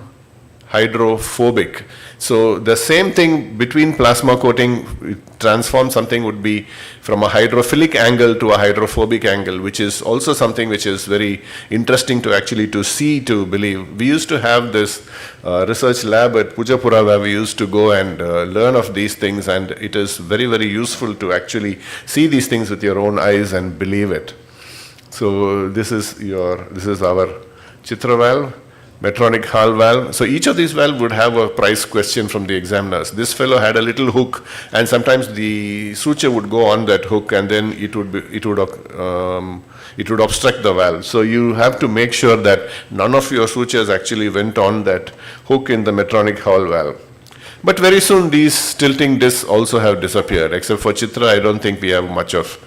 hydrophobic. So the same thing between plasma coating, transform something would be from a hydrophilic angle to a hydrophobic angle, which is also something which is very interesting to actually to see, to believe. We used to have this research lab at Pujapura where we used to go and learn of these things, and it is very, very useful to actually see these things with your own eyes and believe it. So this is our Chitra valve, Medtronic Hall valve. So each of these valves would have a price question from the examiners. This fellow had a little hook, and sometimes the suture would go on that hook, and then it would obstruct the valve. So you have to make sure that none of your sutures actually went on that hook in the Medtronic Hall valve. But very soon these tilting discs also have disappeared. Except for Chitra, I don't think we have much of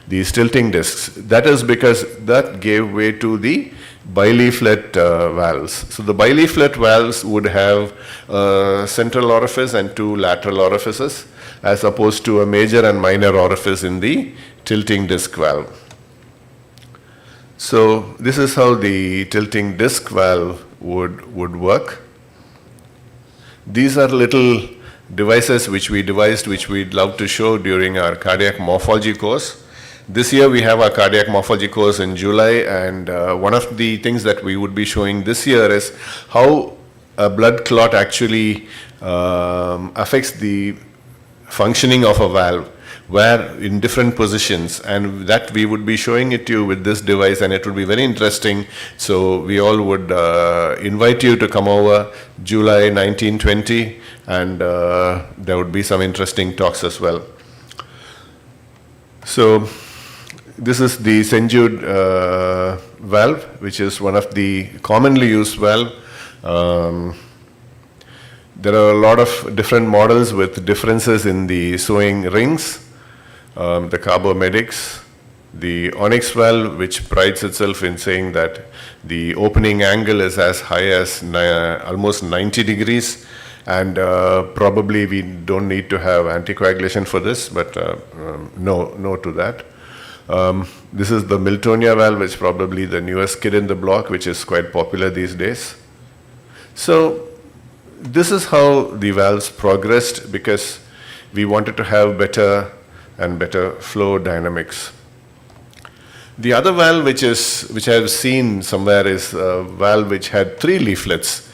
these tilting discs. That is because that gave way to the bileaflet valves. So the bileaflet valves would have a central orifice and two lateral orifices, as opposed to a major and minor orifice in the tilting disc valve. So this is how the tilting disc valve would work. These are little devices which we devised, which we'd love to show during our cardiac morphology course. This year we have our cardiac morphology course in July, and one of the things that we would be showing this year is how a blood clot actually affects the functioning of a valve, where in different positions, and that we would be showing it to you with this device, and it would be very interesting. So we all would invite you to come over July 1920, and there would be some interesting talks as well. So this is the St. Jude valve, which is one of the commonly used valve. There are a lot of different models with differences in the sewing rings. The Carbomedics, the Onyx valve, which prides itself in saying that the opening angle is as high as almost 90 degrees, and probably we don't need to have anticoagulation for this, but no to that. This is the Miltonia valve, which is probably the newest kid in the block, which is quite popular these days. So this is how the valves progressed, because we wanted to have better and better flow dynamics. The other valve which I have seen somewhere is a valve which had 3 leaflets,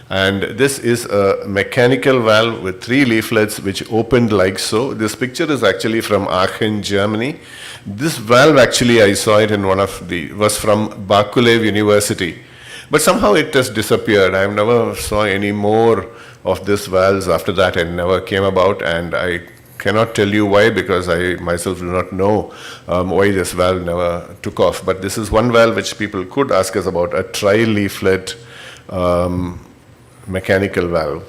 and this is a mechanical valve with 3 leaflets which opened like so. This picture is actually from Aachen, Germany. This valve actually I saw it in was from Bakulev University, but somehow it has disappeared. I never saw any more of these valves after that, and never came about, and I cannot tell you why, because I myself do not know why this valve never took off. But this is one valve which people could ask us about, a tri-leaflet mechanical valve.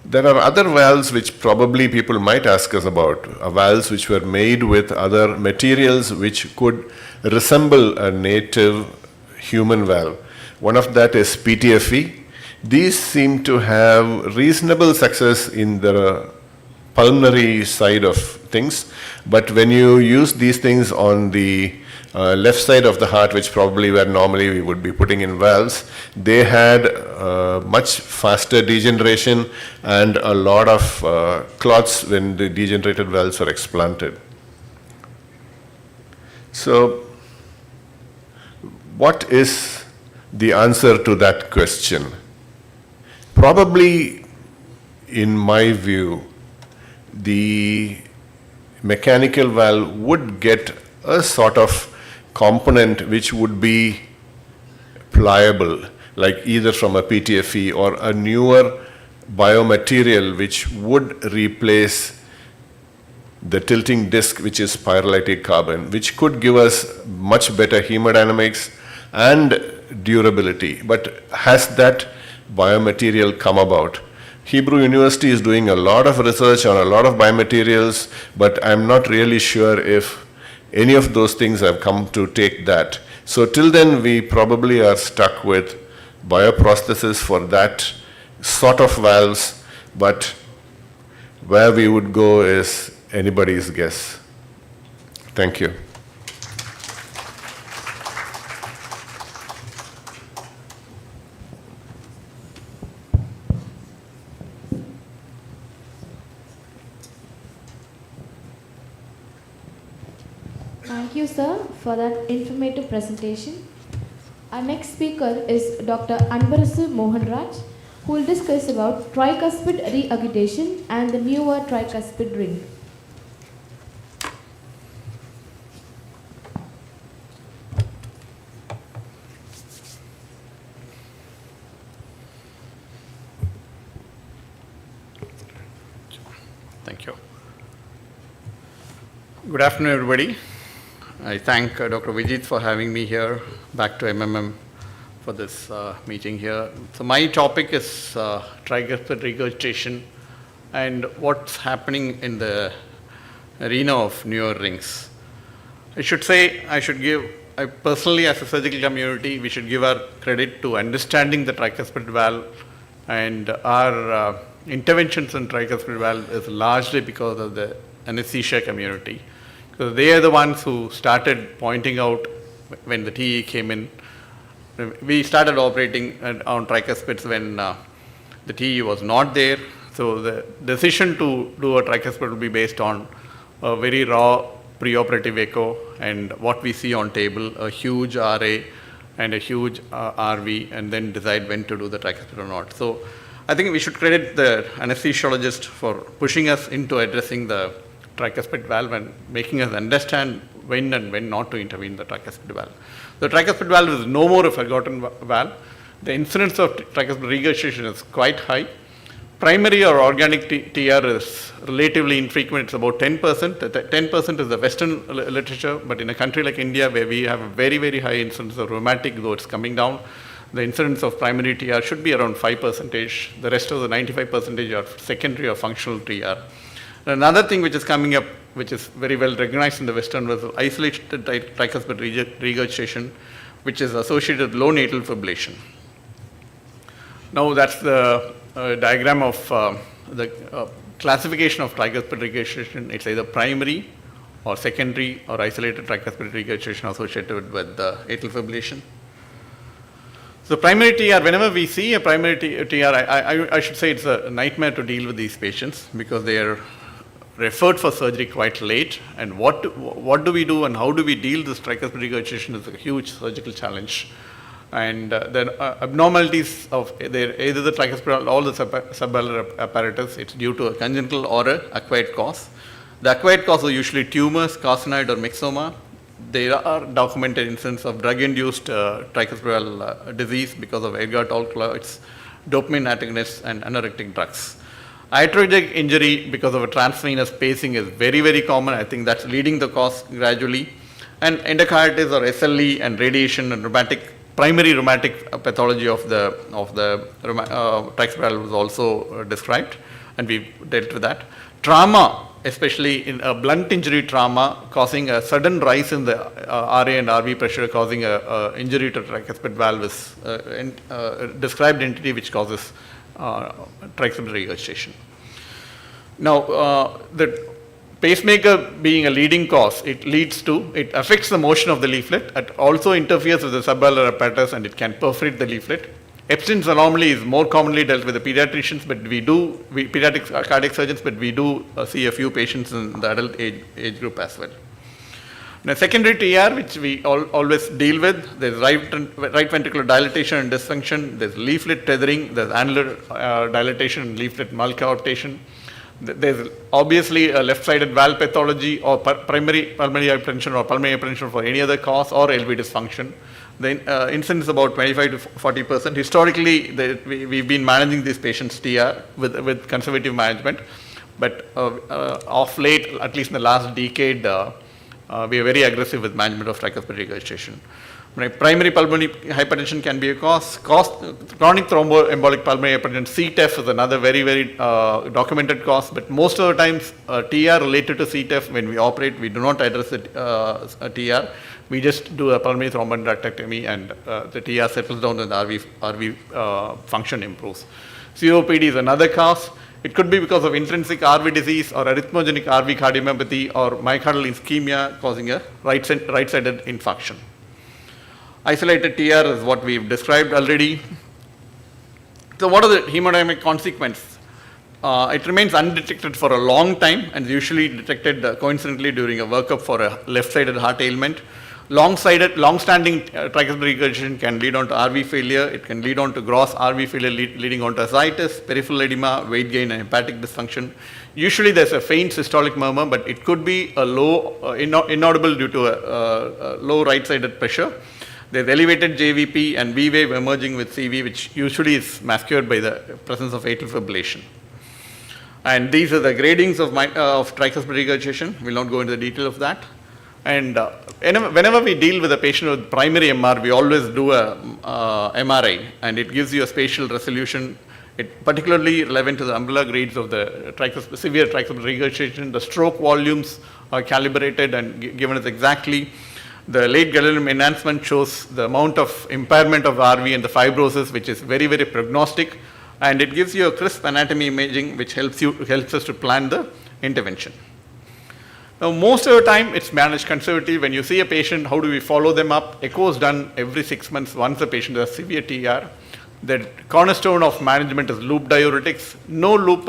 There are other valves which probably people might ask us about, valves which were made with other materials which could resemble a native human valve. One of that is PTFE. These seem to have reasonable success in the pulmonary side of things, but when you use these things on the left side of the heart, which probably where normally we would be putting in valves, they had much faster degeneration and a lot of clots when the degenerated valves are explanted. So what is the answer to that question? Probably, in my view, the mechanical valve would get a sort of component which would be pliable, like either from a PTFE or a newer biomaterial which would replace the tilting disc, which is pyrolytic carbon, which could give us much better hemodynamics and durability. But has that biomaterial come about? Hebrew University is doing a lot of research on a lot of biomaterials, but I'm not really sure if any of those things have come to take that. So till then, we probably are stuck with bioprosthesis for that sort of valves, but where we would go is anybody's guess. Thank you.
Thank you, sir, for that informative presentation. Our next speaker is Dr. Anbarasu Mohanraj, who will discuss about tricuspid reagitation and the newer tricuspid ring.
Thank you. Good afternoon, everybody. I thank Dr. Vijit for having me here, back to MMM for this meeting here. So my topic is tricuspid regurgitation and what's happening in the arena of newer rings. I personally, as a surgical community, we should give our credit to understanding the tricuspid valve, and our interventions in tricuspid valve is largely because of the anesthesia community. So they are the ones who started pointing out when the TE came in. We started operating on tricuspids when the TE was not there. So the decision to do a tricuspid will be based on a very raw preoperative echo and what we see on table, a huge RA and a huge RV, and then decide when to do the tricuspid or not. So I think we should credit the anesthesiologist for pushing us into addressing the tricuspid valve and making us understand when and when not to intervene the tricuspid valve. The tricuspid valve is no more a forgotten valve. The incidence of tricuspid regurgitation is quite high. Primary or organic TR is relatively infrequent. It's about 10%. 10% is the Western literature, but in a country like India, where we have a very, very high incidence of rheumatic, though it's coming down, the incidence of primary TR should be around 5%. The rest of the 95% are secondary or functional TR. Another thing which is coming up, which is very well recognized in the Western world, is isolated tricuspid regurgitation, which is associated with low atrial fibrillation. Now that's the diagram of the classification of tricuspid regurgitation. It's either primary or secondary or isolated tricuspid regurgitation associated with atrial fibrillation. So primary TR, whenever we see a primary TR, I should say it's a nightmare to deal with these patients because they are referred for surgery quite late, and what do we do and how do we deal this tricuspid regurgitation is a huge surgical challenge. And the abnormalities of either the tricuspid or the subalveolar apparatus, it's due to a congenital or an acquired cause. The acquired cause are usually tumors, carcinoid or myxoma. There are documented instances of drug-induced tricuspidal disease because of ergot-alkaloids, dopamine antagonists, and anorectic drugs. Iatrogenic injury because of a transvenous pacing is very, very common. I think that's leading the cause gradually. And endocarditis or SLE and radiation and primary rheumatic pathology of the tricuspid valve was also described, and we've dealt with that. Trauma, especially in a blunt injury trauma, causing a sudden rise in the RA and RV pressure, causing a injury to tricuspid valve is a described entity which causes tricuspid regurgitation. Now, the pacemaker being a leading cause, it affects the motion of the leaflet. It also interferes with the subalveolar apparatus and it can perforate the leaflet. Epstein's anomaly is more commonly dealt with the pediatricians, but pediatric cardiac surgeons, but we do see a few patients in the adult age group as well. Now, secondary TR, which we always deal with, there's right ventricular dilatation and dysfunction, there's leaflet tethering, there's annular dilatation and leaflet malcoaptation. There's obviously a left-sided valve pathology or primary pulmonary hypertension or pulmonary hypertension for any other cause or LV dysfunction. The incidence is about 25 to 40%. Historically, we've been managing these patients TR with conservative management, but of late, at least in the last decade, we are very aggressive with management of tricuspid regurgitation. Primary pulmonary hypertension can be a cause. Chronic thromboembolic pulmonary hypertension, CTEPH, is another very, very documented cause. But most of the times, TR related to CTEPH, when we operate, we do not address the TR. We just do a pulmonary thrombectomy, and the TR settles down and the RV function improves. COPD is another cause. It could be because of intrinsic RV disease or arrhythmogenic RV cardiomyopathy or myocardial ischemia causing a right-sided infarction. Isolated TR is what we've described already. So what are the hemodynamic consequences? It remains undetected for a long time and is usually detected coincidentally during a workup for a left-sided heart ailment. Long-standing tricuspid regurgitation can lead on to RV failure. It can lead on to gross RV failure leading on to ascites, peripheral edema, weight gain, and hepatic dysfunction. Usually there's a faint systolic murmur, but it could be a low, inaudible due to a low right-sided pressure. There's elevated JVP and V wave emerging with CV, which usually is masked by the presence of atrial fibrillation. And these are the gradings of tricuspid regurgitation. We'll not go into the detail of that. And whenever we deal with a patient with primary MR, we always do a MRI, and it gives you a spatial resolution. It particularly relevant to the umbrella grades of the severe tricuspid regurgitation. The stroke volumes are calibrated and given as exactly. The late gadolinium enhancement shows the amount of impairment of RV and the fibrosis, which is very, very prognostic, and it gives you a crisp anatomy imaging, which helps us to plan the intervention. Now, most of the time, it's managed conservatively. When you see a patient, how do we follow them up? Echo is done every 6 months once the patient has severe TR. The cornerstone of management is loop diuretics. No loop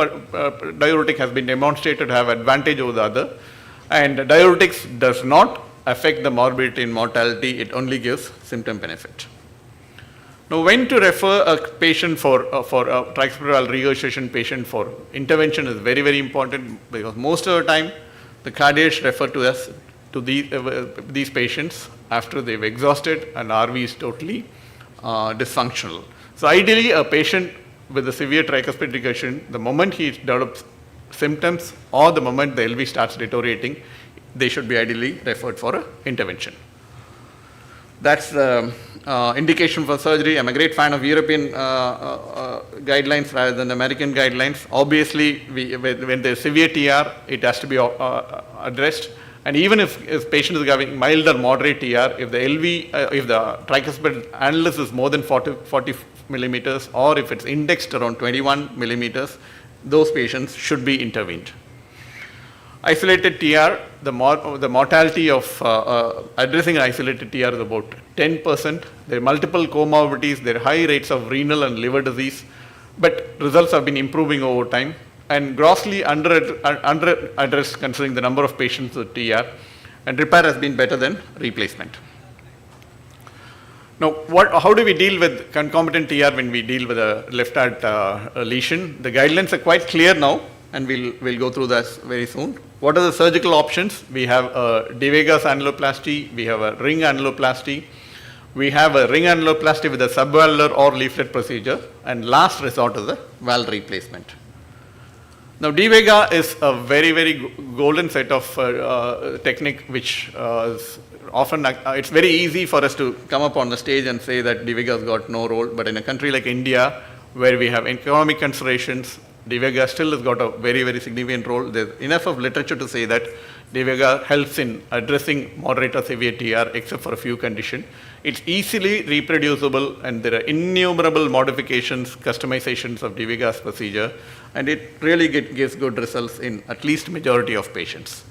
diuretic has been demonstrated to have advantage over the other, and diuretics does not affect the morbidity and mortality. It only gives symptom benefit. Now, when to refer a patient for a tricuspid valve regurgitation patient for intervention is very, very important, because most of the time the cardiologists refer to us to these patients after they've exhausted and RV is totally dysfunctional. So ideally, a patient with a severe tricuspid regurgitation, the moment he develops symptoms or the moment the LV starts deteriorating, they should be ideally referred for intervention. That's the indication for surgery. I'm a great fan of European guidelines rather than American guidelines. Obviously, when there's severe TR, it has to be addressed. And even if patient is having mild or moderate TR, if the LV, if the tricuspid annulus is more than 40 millimeters, or if it's indexed around 21 millimeters, those patients should be intervened. Isolated TR, the mortality of addressing an isolated TR is about 10%. There are multiple comorbidities, there are high rates of renal and liver disease, but results have been improving over time and grossly under addressed considering the number of patients with TR, and repair has been better than replacement. Now, how do we deal with concomitant TR when we deal with a left heart lesion? The guidelines are quite clear now, and we'll go through that very soon. What are the surgical options? We have a de Vegas annuloplasty, we have a ring annuloplasty, we have a ring annuloplasty with a subvalvular or leaflet procedure, and last resort is a valve replacement. Now, de Vega is a very, very golden set of technique which is often, it's very easy for us to come up on the stage and say that de Vega has got no role, but in a country like India, where we have economic considerations, de Vega still has got a very, very significant role. There's enough of literature to say that de Vega helps in addressing moderate or severe TR, except for a few conditions. It's easily reproducible, and there are innumerable modifications, customizations of de Vega's procedure, and it really gives good results in at least majority of patients.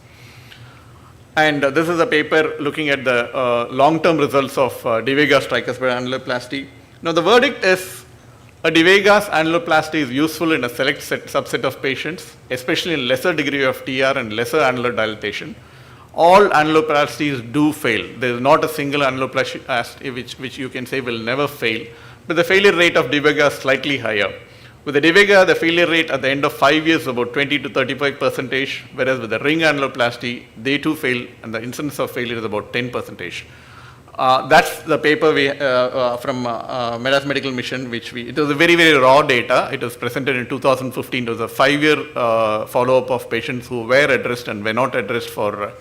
And this is a paper looking at the long-term results of de Vega's tricuspid annuloplasty. Now, the verdict is a de Vega's annuloplasty is useful in a select subset of patients, especially in lesser degree of TR and lesser annular dilatation. All annuloplasties do fail. There is not a single annuloplasty which you can say will never fail, but the failure rate of de Vega is slightly higher. With the de Vega, the failure rate at the end of 5 years is about 20 to 35%, whereas with the ring annuloplasty, they too fail, and the incidence of failure is about 10%. That's the paper from Madras Medical Mission, it was a very, very raw data. It was presented in 2015. It was a 5-year follow-up of patients who were addressed and were not addressed for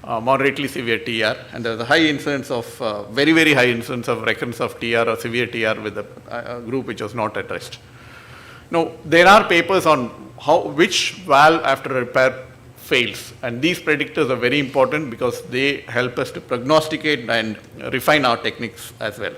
moderately severe TR, and there is a high incidence of, very, very high incidence of recurrence of TR or severe TR with a group which was not at rest. Now, there are papers on which valve after repair fails, and these predictors are very important because they help us to prognosticate and refine our techniques as well.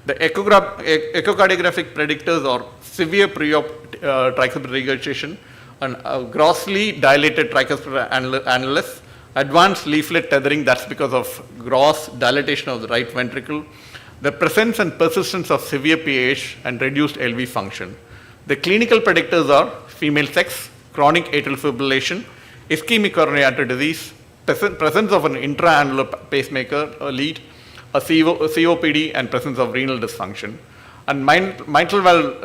The echocardiographic predictors are severe pre-op tricuspid regurgitation and grossly dilated tricuspid annulus, advanced leaflet tethering, that's because of gross dilatation of the right ventricle, the presence and persistence of severe PAH and reduced LV function. The clinical predictors are female sex, chronic atrial fibrillation, ischemic coronary artery disease, presence of an intra-annular pacemaker lead, a COPD, and presence of renal dysfunction. And mitral valve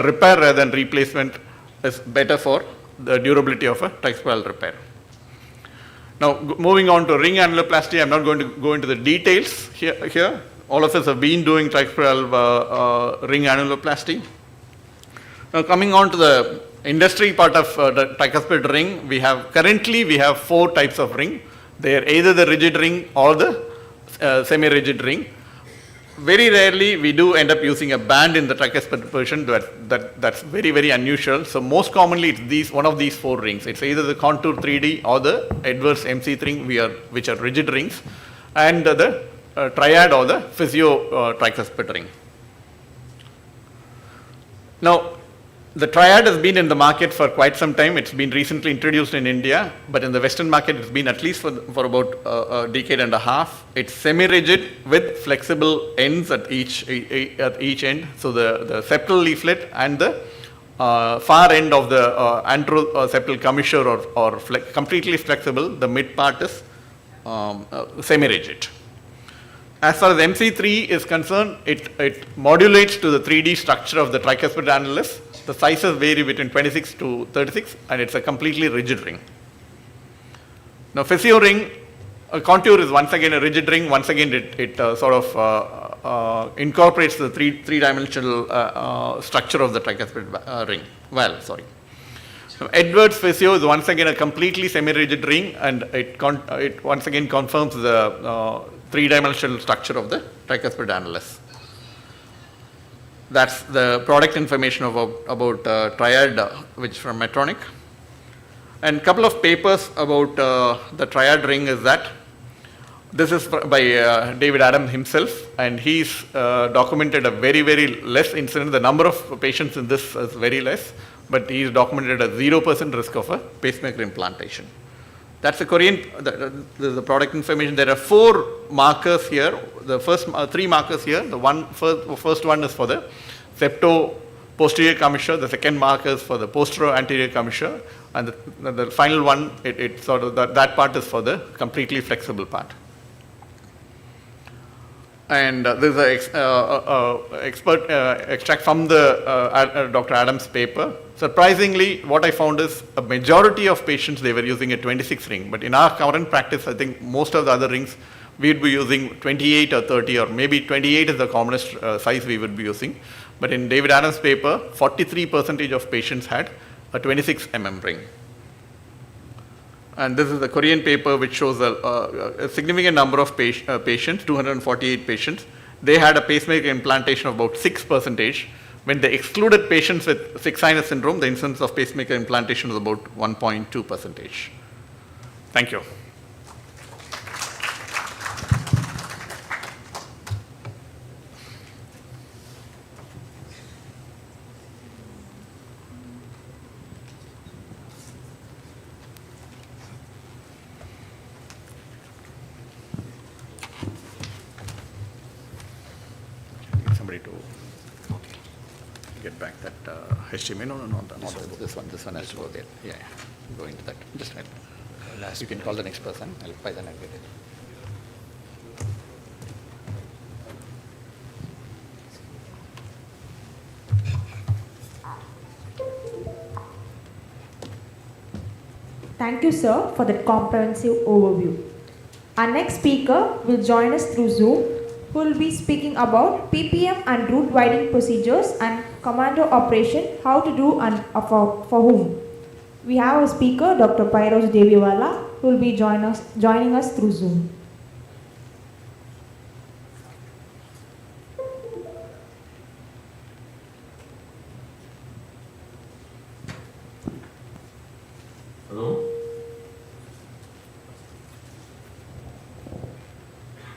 repair rather than replacement is better for the durability of a tricuspid valve repair. Now, moving on to ring annuloplasty, I'm not going to go into the details here. All of us have been doing tricuspid valve ring annuloplasty. Now, coming on to the industry part of the tricuspid ring, currently we have 4 types of ring. They are either the rigid ring or the semi-rigid ring. Very rarely we do end up using a band in the tricuspid portion. That's very, very unusual. So most commonly it's one of these 4 rings. It's either the Contour 3D or the Edwards MC3 ring, which are rigid rings, and the triad or the physio tricuspid ring. Now, the triad has been in the market for quite some time. It's been recently introduced in India, but in the Western market it's been at least for about a decade and a half. It's semi-rigid with flexible ends at each end. So the septal leaflet and the far end of the anteroseptal commissure or completely flexible. The mid part is semi-rigid. As far as MC3 is concerned, it modulates to the 3D structure of the tricuspid annulus. The sizes vary between 26 to 36, and it's a completely rigid ring. Now, physio ring, Contour is once again a rigid ring. Once again, it sort of incorporates the three-dimensional structure of the tricuspid ring. Now, Edwards physio is once again a completely semi-rigid ring, and it once again confirms the three-dimensional structure of the tricuspid annulus. That's the product information about triad, which from Medtronic. And a couple of papers about the triad ring is that this is by David Adams himself, and he's documented a very, very less incidence. The number of patients in this is very less, but he's documented a 0% risk of a pacemaker implantation. That's the Korean, the product information. There are 4 markers here. The first 3 markers here. The first one is for the septo-posterior commissure. The second marker is for the posterior-anterior commissure. And the final one, it sort of that part is for the completely flexible part. And this is an expert extract from the Dr. Adams' paper. Surprisingly, what I found is a majority of patients, they were using a 26 ring. But in our current practice, I think most of the other rings, we'd be using 28 or 30, or maybe 28 is the commonest size we would be using. But in David Adams' paper, 43% of patients had a 26 mm ring. And this is the Korean paper, which shows a significant number of patients, 248 patients. They had a pacemaker implantation of about 6%. When they excluded patients with sick sinus syndrome, the incidence of pacemaker implantation was about 1.2%. Thank you. Somebody to get back that HTML. No, not this one. This one has to go there. Yeah, go into that. Just wait. You can call the next person. By then I'll get it.
Thank you, sir, for that comprehensive overview. Our next speaker will join us through Zoom, who will be speaking about PPM and route widening procedures and commando operation, how to do and for whom. We have a speaker, Dr. Pairoz Deviwala, who will be joining us through Zoom.
Hello?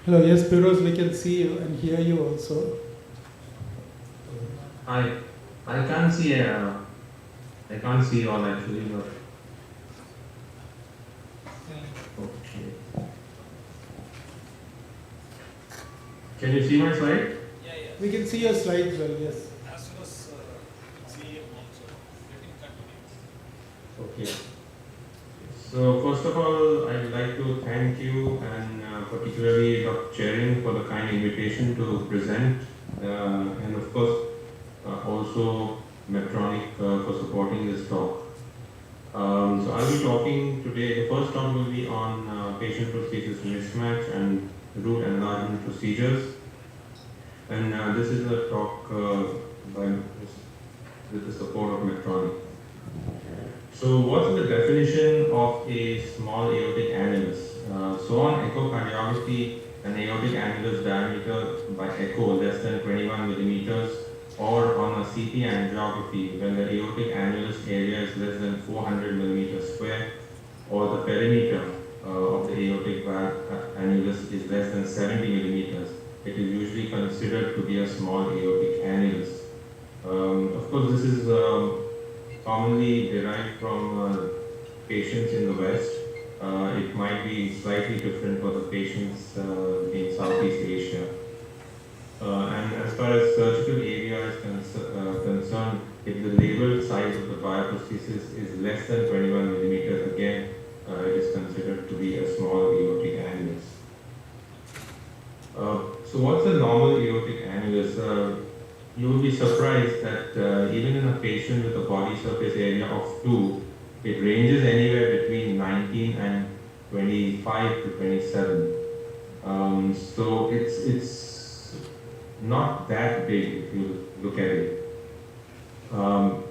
Hello, yes, Pairoz, we can see you and hear you also.
I can't see you all actually, but okay. Can you see my slide?
We can see your slides well, yes.
As soon as CEM also, let him continue.
Okay. So first of all, I'd like to thank you and particularly Dr. Charing for the kind invitation to present, and of course also Medtronic for supporting this talk. So I'll be talking today. The first talk will be on patient prosthesis mismatch and root enlargement procedures. And this is a talk with the support of Medtronic. So what's the definition of a small aortic annulus? So on echocardiography, an aortic annulus diameter by echo less than 21 millimeters, or on a CT angiography when the aortic annulus area is less than 400 millimeters square, or the perimeter of the aortic annulus is less than 70 millimeters, it is usually considered to be a small aortic annulus. Of course, this is commonly derived from patients in the West. It might be slightly different for the patients in Southeast Asia. And as far as surgical area is concerned, if the labeled size of the bioprosthesis is less than 21 millimeters, again, it is considered to be a small aortic annulus. So what's a normal aortic annulus? You will be surprised that even in a patient with a body surface area of 2, it ranges anywhere between 19 and 25 to 27. So it's not that big if you look at it. So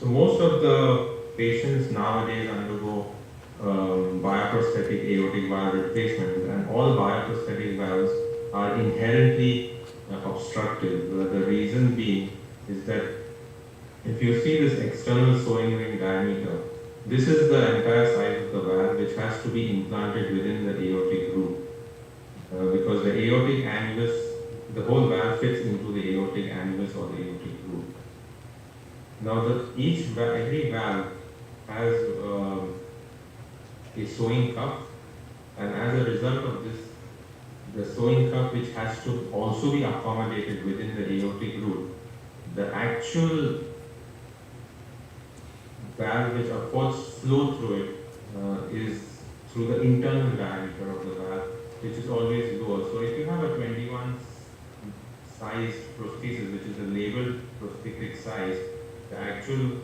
most of the patients nowadays undergo bioprosthetic aortic valve replacement, and all bioprosthetic valves are inherently obstructive. The reason being is that if you see this external sewing ring diameter, this is the entire size of the valve which has to be implanted within the aortic root. Because the aortic annulus, the whole valve fits into the aortic annulus or the aortic root. Now every valve has a sewing cup, and as a result of this, the sewing cup, which has to also be accommodated within the aortic root, the actual valve which affords flow through it is through the internal diameter of the valve, which is always lower. So if you have a 21 size prosthesis, which is a labeled prosthetic size, the actual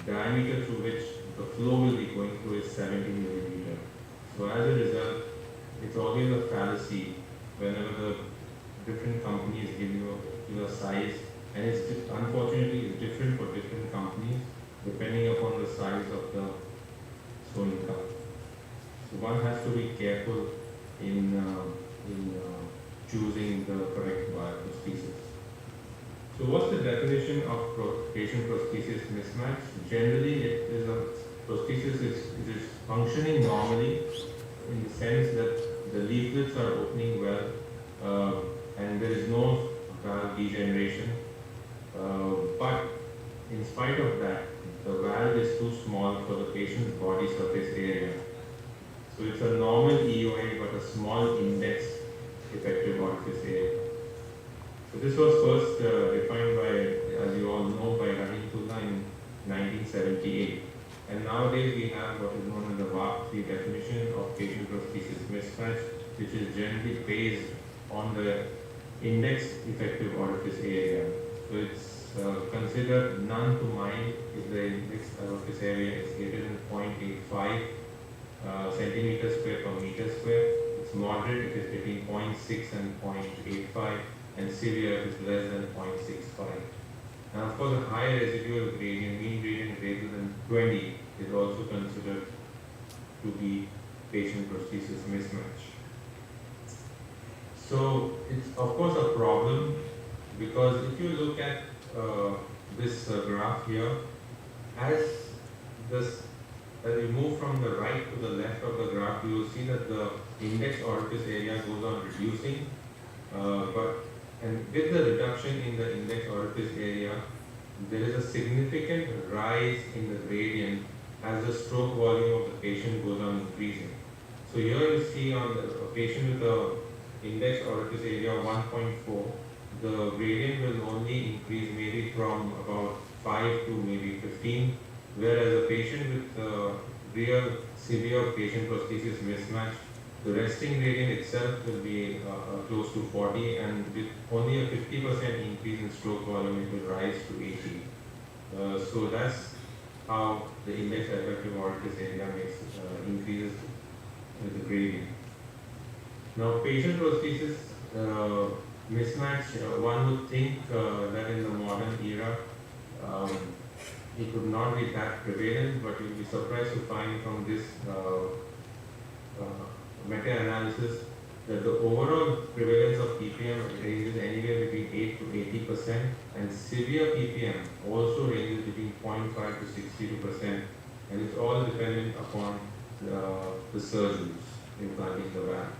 diameter through which the flow will be going through is 70 millimeter. So as a result, it's always a fallacy whenever the different companies give you a size, and unfortunately it's different for different companies depending upon the size of the sewing cup. So one has to be careful in choosing the correct bioprosthesis. So what's the definition of patient prosthesis mismatch? Generally, it is a prosthesis is functioning normally in the sense that the leaflets are opening well and there is no valve degeneration. But in spite of that, the valve is too small for the patient's body surface area. So it's a normal EOA but a small index effective orifice area. So this was first defined by, as you all know, by Rahimullah in 1978. And nowadays we have what is known as the VAP3 definition of patient prosthesis mismatch, which is generally based on the index effective orifice area. So it's considered none to mind if the index orifice area is greater than 0.85 centimeter square per meter square. It's moderate if it's between 0.6 and 0.85, and severe if it's less than 0.65. Now, of course, a high residual gradient, mean gradient greater than 20 is also considered to be patient prosthesis mismatch. So it's of course a problem, because if you look at this graph here, as you move from the right to the left of the graph, you will see that the index orifice area goes on reducing, and with the reduction in the index orifice area, there is a significant rise in the gradient as the stroke volume of the patient goes on increasing. So here you see on a patient with a index orifice area 1.4, the gradient will only increase maybe from about 5 to maybe 15, whereas a patient with real severe patient prosthesis mismatch, the resting gradient itself will be close to 40, and with only a 50% increase in stroke volume, it will rise to 80. So that's how the index effective orifice area increases with the gradient. Now, patient prosthesis mismatch, one would think that in the modern era, it would not be that prevalent, but you'll be surprised to find from this meta-analysis that the overall prevalence of PPM ranges anywhere between 8 to 80%, and severe PPM also ranges between 0.5 to 62%, and it's all dependent upon the surgeons implanting the valve.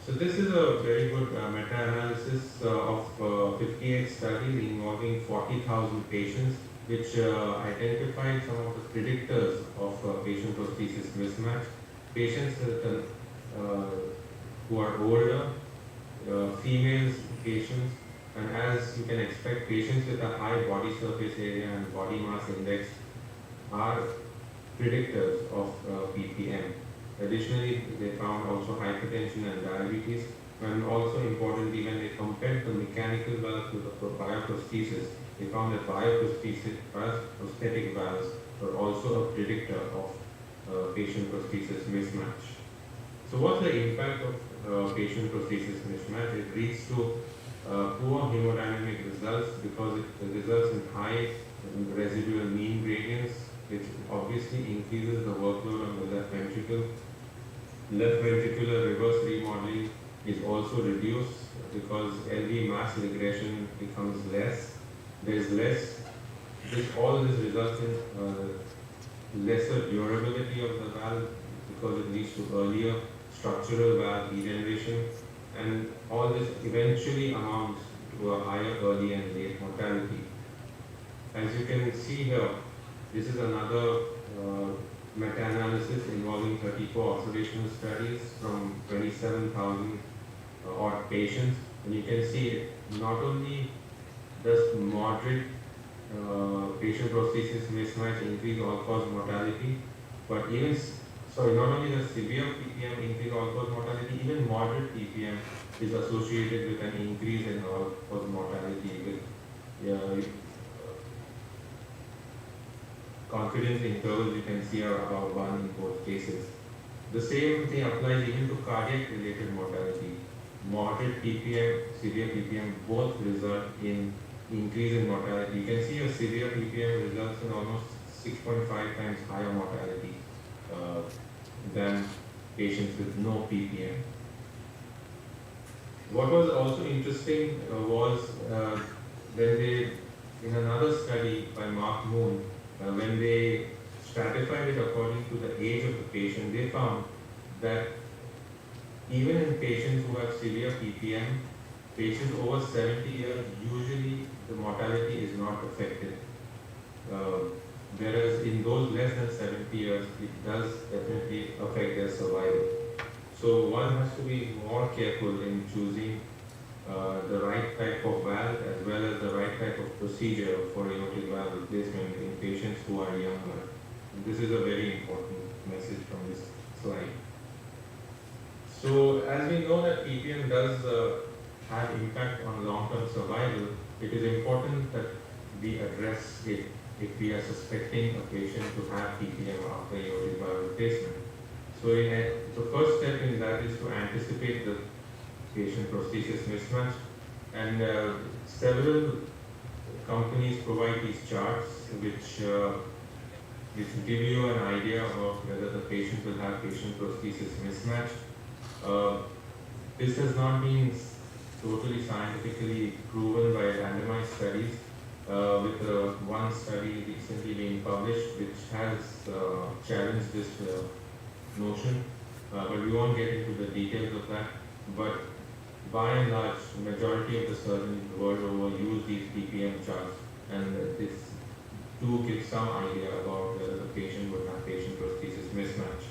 So this is a very good meta-analysis of 58 studies involving 40,000 patients, which identified some of the predictors of patient prosthesis mismatch. Patients who are older, females patients, and as you can expect, patients with a high body surface area and body mass index are predictors of PPM. Additionally, they found also hypertension and diabetes, and also importantly, when they compared the mechanical valve to the bioprosthesis, they found that prosthetic valves were also a predictor of patient prosthesis mismatch. So what's the impact of patient prosthesis mismatch? It leads to poor hemodynamic results because it results in high residual mean gradients, which obviously increases the workload on the left ventricle. Left ventricular reverse remodeling is also reduced because LV mass regression becomes less. There's less. All this results in lesser durability of the valve because it leads to earlier structural valve degeneration, and all this eventually amounts to a higher early and late mortality. As you can see here, this is another meta-analysis involving 34 observational studies from 27,000 odd patients, and you can see not only does moderate patient prosthesis mismatch increase all-cause mortality, but not only does severe PPM increase all-cause mortality, even moderate PPM is associated with an increase in all-cause mortality with confidence intervals you can see are about 1 in both cases. The same thing applies even to cardiac-related mortality. Moderate PPM, severe PPM both result in increase in mortality. You can see a severe PPM results in almost 6.5 times higher mortality than patients with no PPM. What was also interesting was when they, in another study by Mark Moon, when they stratified it according to the age of the patient, they found that even in patients who have severe PPM, patients over 70 years, usually the mortality is not affected. Whereas in those less than 70 years, it does definitely affect their survival. So one has to be more careful in choosing the right type of valve as well as the right type of procedure for aortic valve replacement in patients who are younger. And this is a very important message from this slide. So as we know that PPM does have impact on long-term survival, it is important that we address it if we are suspecting a patient to have PPM after aortic valve replacement. So the first step in that is to anticipate the patient prosthesis mismatch, and several companies provide these charts which give you an idea of whether the patient will have patient prosthesis mismatch. This has not been totally scientifically proven by randomized studies, with one study recently being published which has challenged this notion, but we won't get into the details of that. But by and large, the majority of the surgeons the world over use these PPM charts, and this do give some idea about whether the patient would have patient prosthesis mismatch.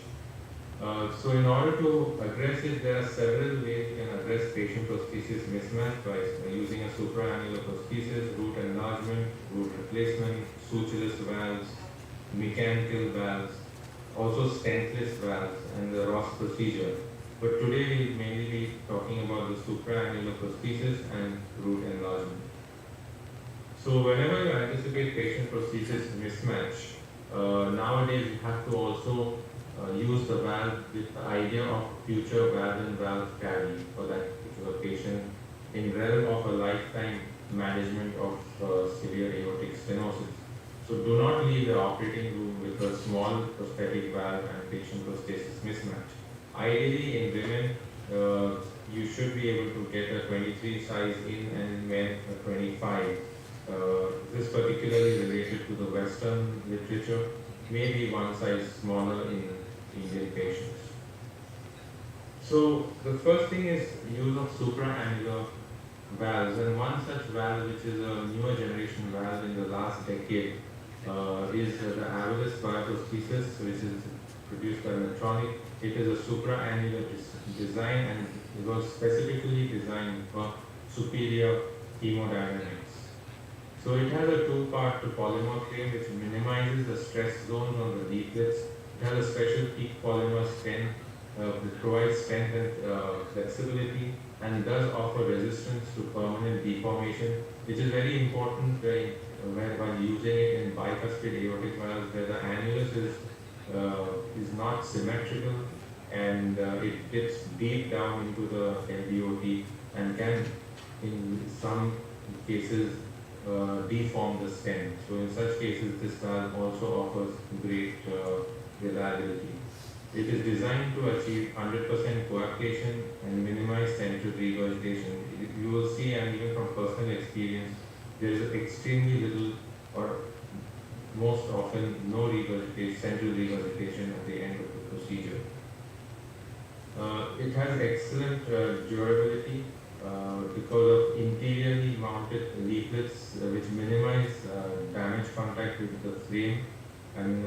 So in order to address it, there are several ways you can address patient prosthesis mismatch by using a supraannular prosthesis, root enlargement, root replacement, sutureless valves, mechanical valves, also stentless valves, and the Ross procedure. But today we'll mainly be talking about the supraannular prosthesis and root enlargement. So whenever you anticipate patient prosthesis mismatch, nowadays you have to also use the valve with the idea of future valve carry for that particular patient in realm of a lifetime management of severe aortic stenosis. So do not leave the operating room with a small prosthetic valve and patient prosthesis mismatch. Ideally in women, you should be able to get a 23 size in, and in men a 25. This particularly related to the Western literature, maybe one size smaller in Indian patients. So the first thing is use of supraannular valves, and one such valve which is a newer generation valve in the last decade is the Avalus bioprosthesis, which is produced by Medtronic. It is a supraannular design, and it was specifically designed for superior hemodynamics. So it has a two-part polymer frame which minimizes the stress zones on the leaflets. It has a special peak polymer stent that provides strength and flexibility, and does offer resistance to permanent deformation, which is very important while using it in bicuspid aortic valves where the annulus is not symmetrical, and it gets deep down into the LVOT and can, in some cases, deform the stent. So in such cases, this valve also offers great reliability. It is designed to achieve 100% coaptation and minimize central regurgitation. You will see, and even from personal experience, there is extremely little, or most often no regurgitation, central regurgitation at the end of the procedure. It has excellent durability because of interiorly mounted leaflets which minimize damage contact with the frame, and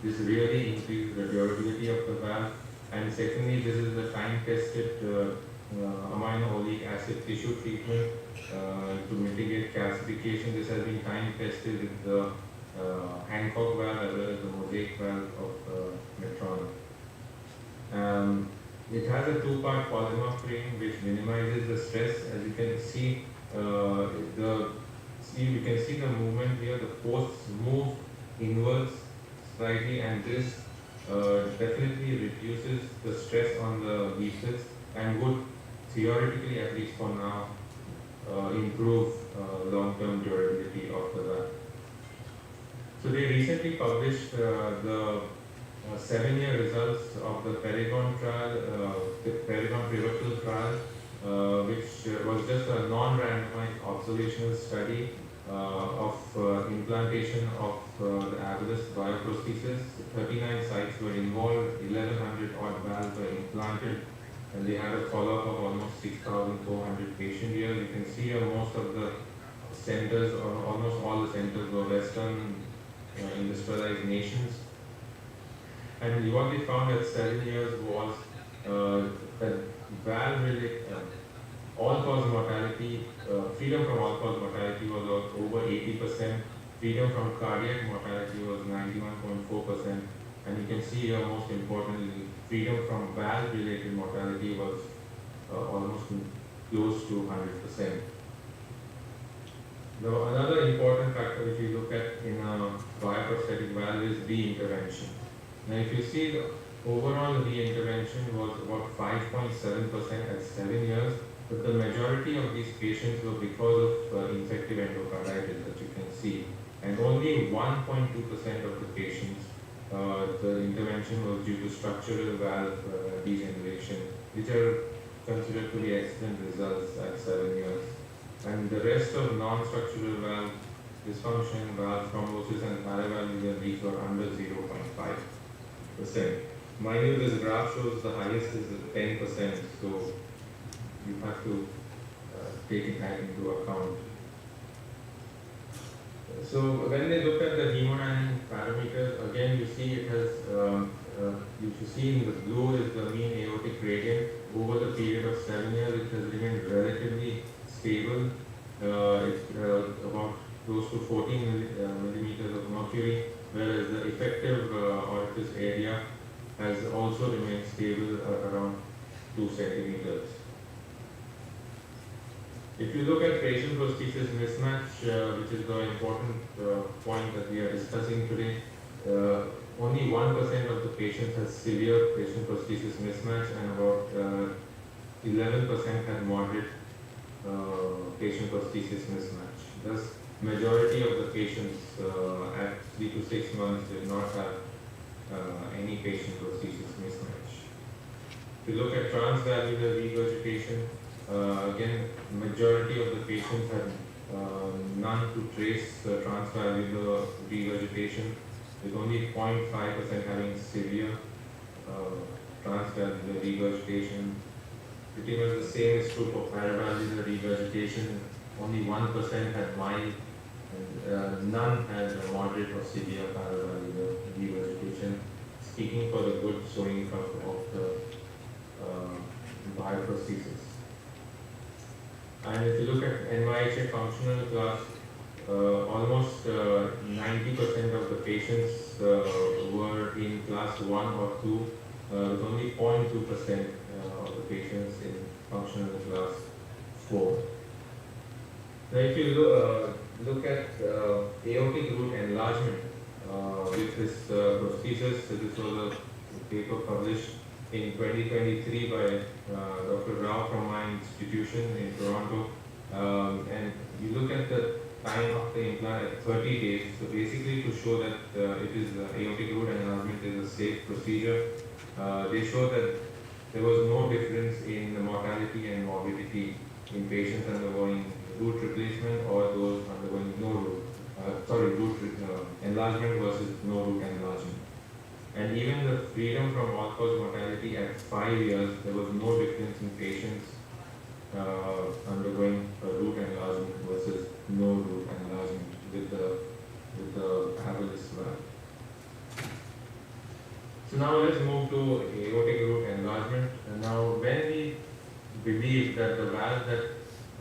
this really increases the durability of the valve. And secondly, this is a time-tested amino oleic acid tissue treatment to mitigate calcification. This has been time-tested with the Hancock valve as well as the mosaic valve of Medtronic. It has a two-part polymer frame which minimizes the stress. As you can see, you can see the movement here. The posts move inwards slightly, and this definitely reduces the stress on the leaflets and would theoretically, at least for now, improve long-term durability of the valve. So they recently published the 7-year results of the Paragon trial, the Paragon pivotal trial, which was just a non-randomized observational study of implantation of the Avalus bioprosthesis. 39 sites were involved, 1,100 odd valves were implanted, and they had a follow-up of almost 6,400 patient years. You can see most of the centers, or almost all the centers, were Western industrialized nations. And what we found at 7 years was that valve-related all-cause mortality, freedom from all-cause mortality was over 80%, freedom from cardiac mortality was 91.4%, and you can see here, most importantly, freedom from valve-related mortality was almost close to 100%. Now, another important factor which we look at in a bioprosthetic valve is reintervention. Now, if you see, the overall reintervention was about 5.7% at 7 years, but the majority of these patients were because of infective endocarditis, that you can see, and only 1.2% of the patients, the intervention was due to structural valve degeneration, which are considered to be excellent results at 7 years. And the rest of non-structural valve dysfunction, valve thrombosis and paravalvular leaks were under 0.5%. Mind you, this graph shows the highest is 10%, so you have to take that into account. So when they look at the hemodynamic parameters, again you see it has, you see in the blue is the mean aortic gradient. Over the period of 7 years, it has remained relatively stable. It's about close to 14 millimeters of mercury, whereas the effective orifice area has also remained stable around 2 centimeters. If you look at patient prosthesis mismatch, which is the important point that we are discussing today, only 1% of the patients has severe patient prosthesis mismatch and about 11% had moderate patient prosthesis mismatch. Thus, majority of the patients at 3 to 6 months did not have any patient prosthesis mismatch. If you look at transvalvular regurgitation, again, majority of the patients had none to trace transvalvular regurgitation, with only 0.5% having severe transvalvular regurgitation. Pretty much the same is true for paravalvular regurgitation. Only 1% had mild, and none had moderate or severe paravalvular regurgitation, speaking for the good showing of the bioprosthesis. And if you look at NYHA functional class, almost 90% of the patients were in class 1 or 2, with only 0.2% of the patients in functional class 4. Now if you look at aortic root enlargement with this prosthesis, so this was a paper published in 2023 by Dr. Rao from my institution in Toronto, and you look at the time of the implant at 30 days, so basically to show that it is aortic root enlargement is a safe procedure, they show that there was no difference in the mortality and morbidity in patients undergoing root replacement or those undergoing no root, root enlargement versus no root enlargement. And even the freedom from all-cause mortality at 5 years, there was no difference in patients undergoing a root enlargement versus no root enlargement with the Havelis valve. So now let's move to aortic root enlargement. And now when we believe that the valve that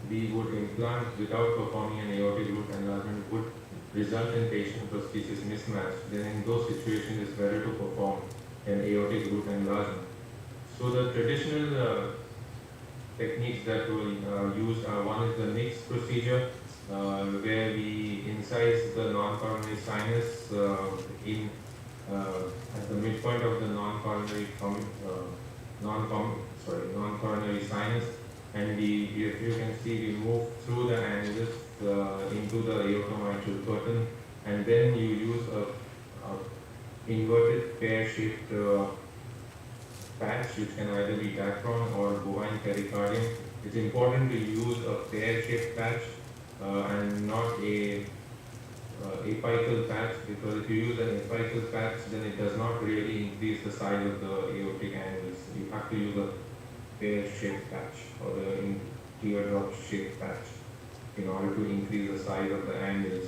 we would implant without performing an aortic root enlargement would result in patient prosthesis mismatch, then in those situations it's better to perform an aortic root enlargement. So the traditional techniques that were used are, one is the Nix procedure, where we incise the non-coronary sinus at the midpoint of the non-coronary sinus, and if you can see, we move through the annulus into the aortomitral curtain, and then you use a inverted pear-shaped patch, which can either be Dacron or bovine pericardium. It's important to use a pear-shaped patch and not a apical patch, because if you use an apical patch, then it does not really increase the size of the aortic annulus. You have to use a pear-shaped patch or the teardrop-shaped patch in order to increase the size of the annulus.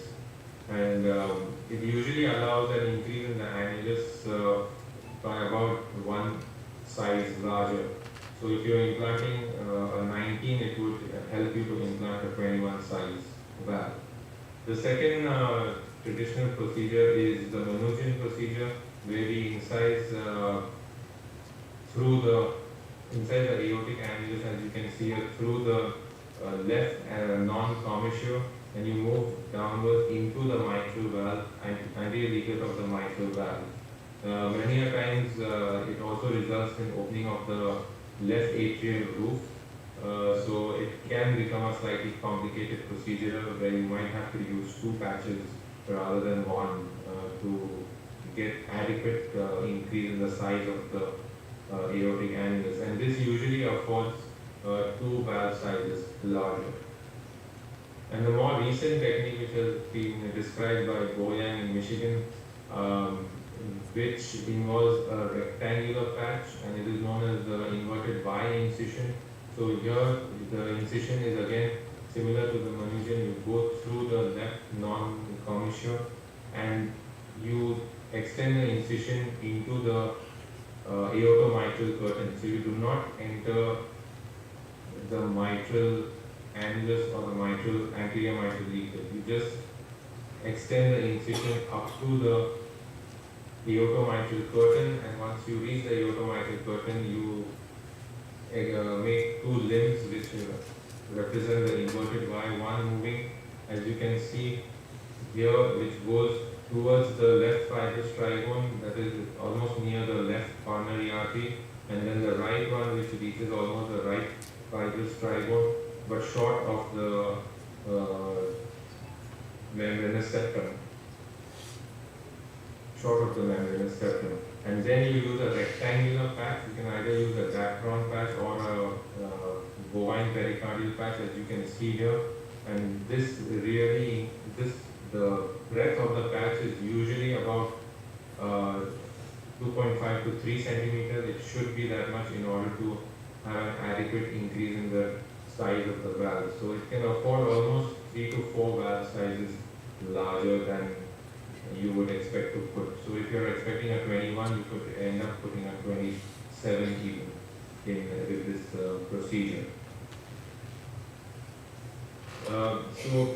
And it usually allows an increase in the annulus by about one size larger. So if you're implanting a 19, it would help you to implant a 21 size valve. The second traditional procedure is the Manoogian procedure, where we incise inside the aortic annulus, as you can see here, through the left non-commissure, and you move downwards into the mitral valve, anterior ligament of the mitral valve. Many a times it also results in opening of the left atrial roof, So it can become a slightly complicated procedure where you might have to use 2 patches rather than 1 to get adequate increase in the size of the aortic annulus, and this usually affords 2 valve sizes larger. And the more recent technique which has been described by Boyang in Michigan, which involves a rectangular patch, and it is known as the inverted Y incision. So here the incision is again similar to the Manusian. You go through the left non-commissure and you extend the incision into the aortomitral curtain. So you do not enter the mitral annulus or the anterior mitral leaflet. You just extend the incision up to the aortomitral curtain, and once you reach the aortomitral curtain, you make 2 limbs which represent the inverted Y, one moving, as you can see here, which goes towards the left fibrous trigone, that is almost near the left coronary artery, and then the right one which reaches almost the right fibrous trigone, but short of the membranous septum. Short of the membranous septum. And then you use a rectangular patch. You can either use a Dacron patch or a bovine pericardial patch, as you can see here. And this really, the breadth of the patch is usually about 2.5 to 3 centimeters. It should be that much in order to have an adequate increase in the size of the valve. So it can afford almost 3 to 4 valve sizes larger than you would expect to put. So if you're expecting a 21, you could end up putting a 27 even with this procedure. So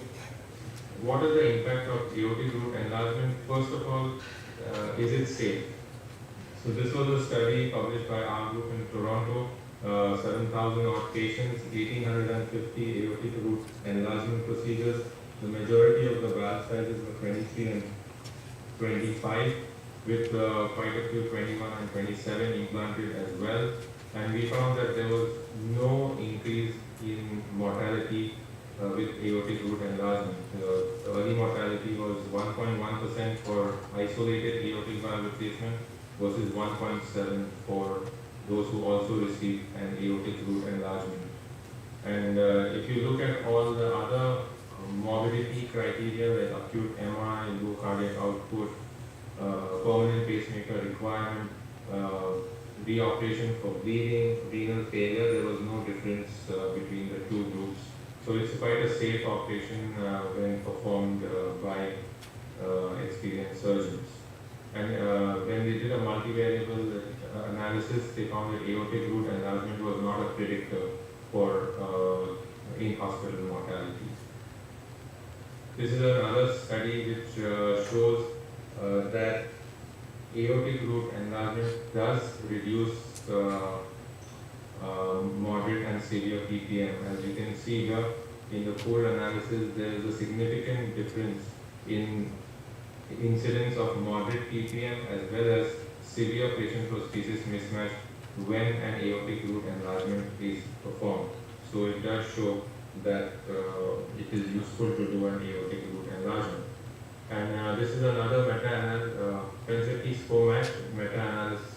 what is the impact of aortic root enlargement? First of all, is it safe? So this was a study published by our group in Toronto, 7,000 odd patients, 1,850 aortic root enlargement procedures. The majority of the valve sizes were 23 and 25, with quite a few 21 and 27 implanted as well. And we found that there was no increase in mortality with aortic root enlargement. The early mortality was 1.1% for isolated aortic valve replacement versus 1.7 for those who also received an aortic root enlargement. And if you look at all the other morbidity criteria like acute MI, low cardiac output, permanent pacemaker requirement, reoperation for bleeding, renal failure, there was no difference between the 2 groups. So it's quite a safe operation when performed by experienced surgeons. And when they did a multivariable analysis, they found that aortic root enlargement was not a predictor for in-hospital mortality. This is another study which shows that aortic root enlargement does reduce moderate and severe PPM. As you can see here in the pooled analysis, there is a significant difference in incidence of moderate PPM as well as severe patient prosthesis mismatch when an aortic root enlargement is performed. So it does show that it is useful to do an aortic root enlargement. And this is another meta-analysis, meta-analysis,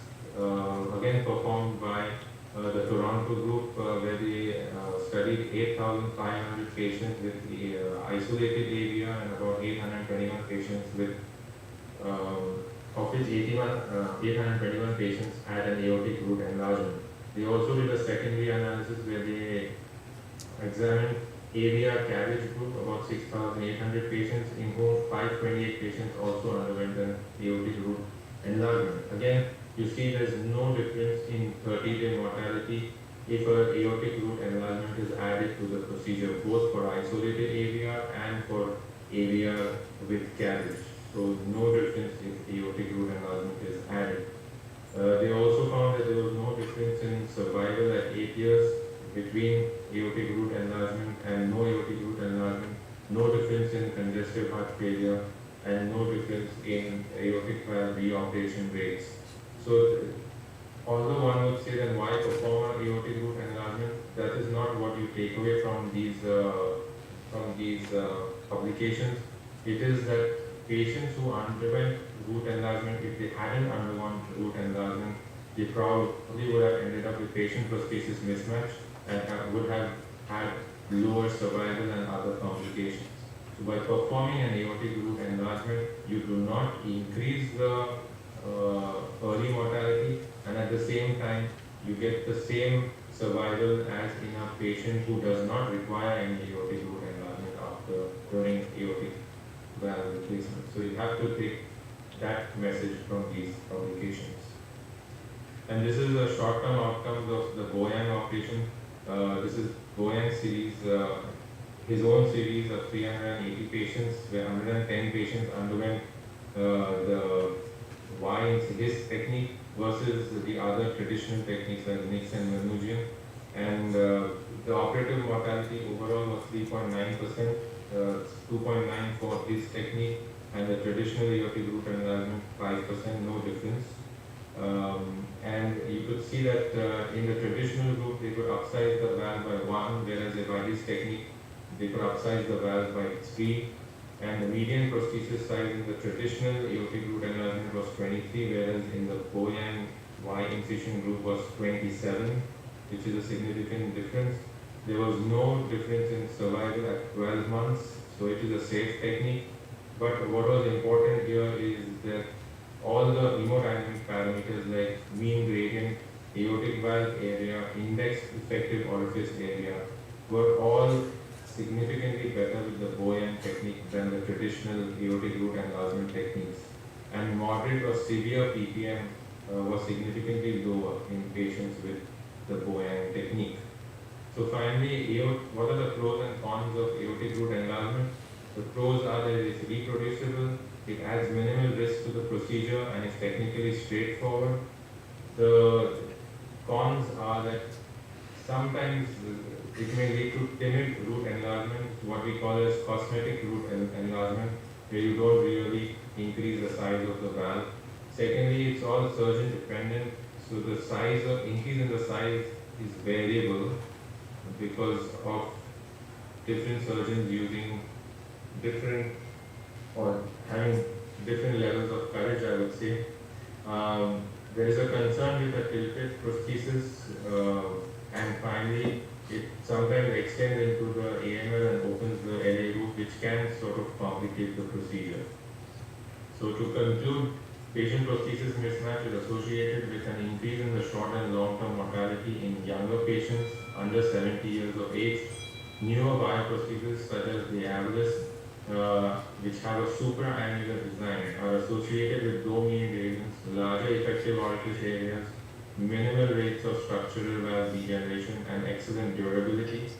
again performed by the Toronto group, where they studied 8,500 patients with isolated AVR and about 821 patients with, of which 821 patients had an aortic root enlargement. They also did a secondary analysis where they examined AVR carriage group, about 6,800 patients, in whom 528 patients also underwent an aortic root enlargement. Again, you see there's no difference in 30-day mortality if an aortic root enlargement is added to the procedure, both for isolated AVR and for AVR with carriage. So no difference if aortic root enlargement is added. They also found that there was no difference in survival at 8 years between aortic root enlargement and no aortic root enlargement, no difference in congestive heart failure, and no difference in aortic valve reoperation rates. So although one would say that why perform an aortic root enlargement, that is not what you take away from these publications. It is that patients who underwent root enlargement, if they hadn't undergone root enlargement, they probably would have ended up with patient prosthesis mismatch and would have had lower survival and other complications. So by performing an aortic root enlargement, you do not increase the early mortality, and at the same time you get the same survival as in a patient who does not require any aortic root enlargement during aortic valve replacement. So you have to take that message from these publications. And this is a short-term outcomes of the Boyan operation. This is Boyan's series, his own series of 380 patients, where 110 patients underwent the his technique versus the other traditional techniques like Nix and Manoogian. And the operative mortality overall was 3.9%, 2.9 for his technique, and the traditional aortic root enlargement 5%, no difference. And you could see that in the traditional group they could upsize the valve by 1, whereas by his technique they could upsize the valve by 3. And the median prosthesis size in the traditional aortic root enlargement was 23, whereas in the Boyan Y incision group was 27, which is a significant difference. There was no difference in survival at 12 months, so it is a safe technique. But what was important here is that all the hemodynamic parameters like mean gradient, aortic valve area, index effective orifice area were all significantly better with the Boyan technique than the traditional aortic root enlargement techniques. And moderate or severe PPM was significantly lower in patients with the Boyan technique. So finally, what are the pros and cons of aortic root enlargement? The pros are that it is reproducible, it adds minimal risk to the procedure, and is technically straightforward. The cons are that sometimes it may lead to timid root enlargement, what we call as cosmetic root enlargement, where you don't really increase the size of the valve. Secondly, it's all surgeon dependent, so the increase in the size is variable because of different surgeons using different or having different levels of courage, I would say. There is a concern with the tilted prosthesis, and finally it sometimes extends into the AML and opens the LA root, which can sort of complicate the procedure. So to conclude, patient prosthesis mismatch is associated with an increase in the short and long-term mortality in younger patients under 70 years of age. Newer bioprostheses such as the Avalis, which have a supraannular design, are associated with low mean gradients, larger effective orifice areas, minimal rates of structural valve degeneration, and excellent durability.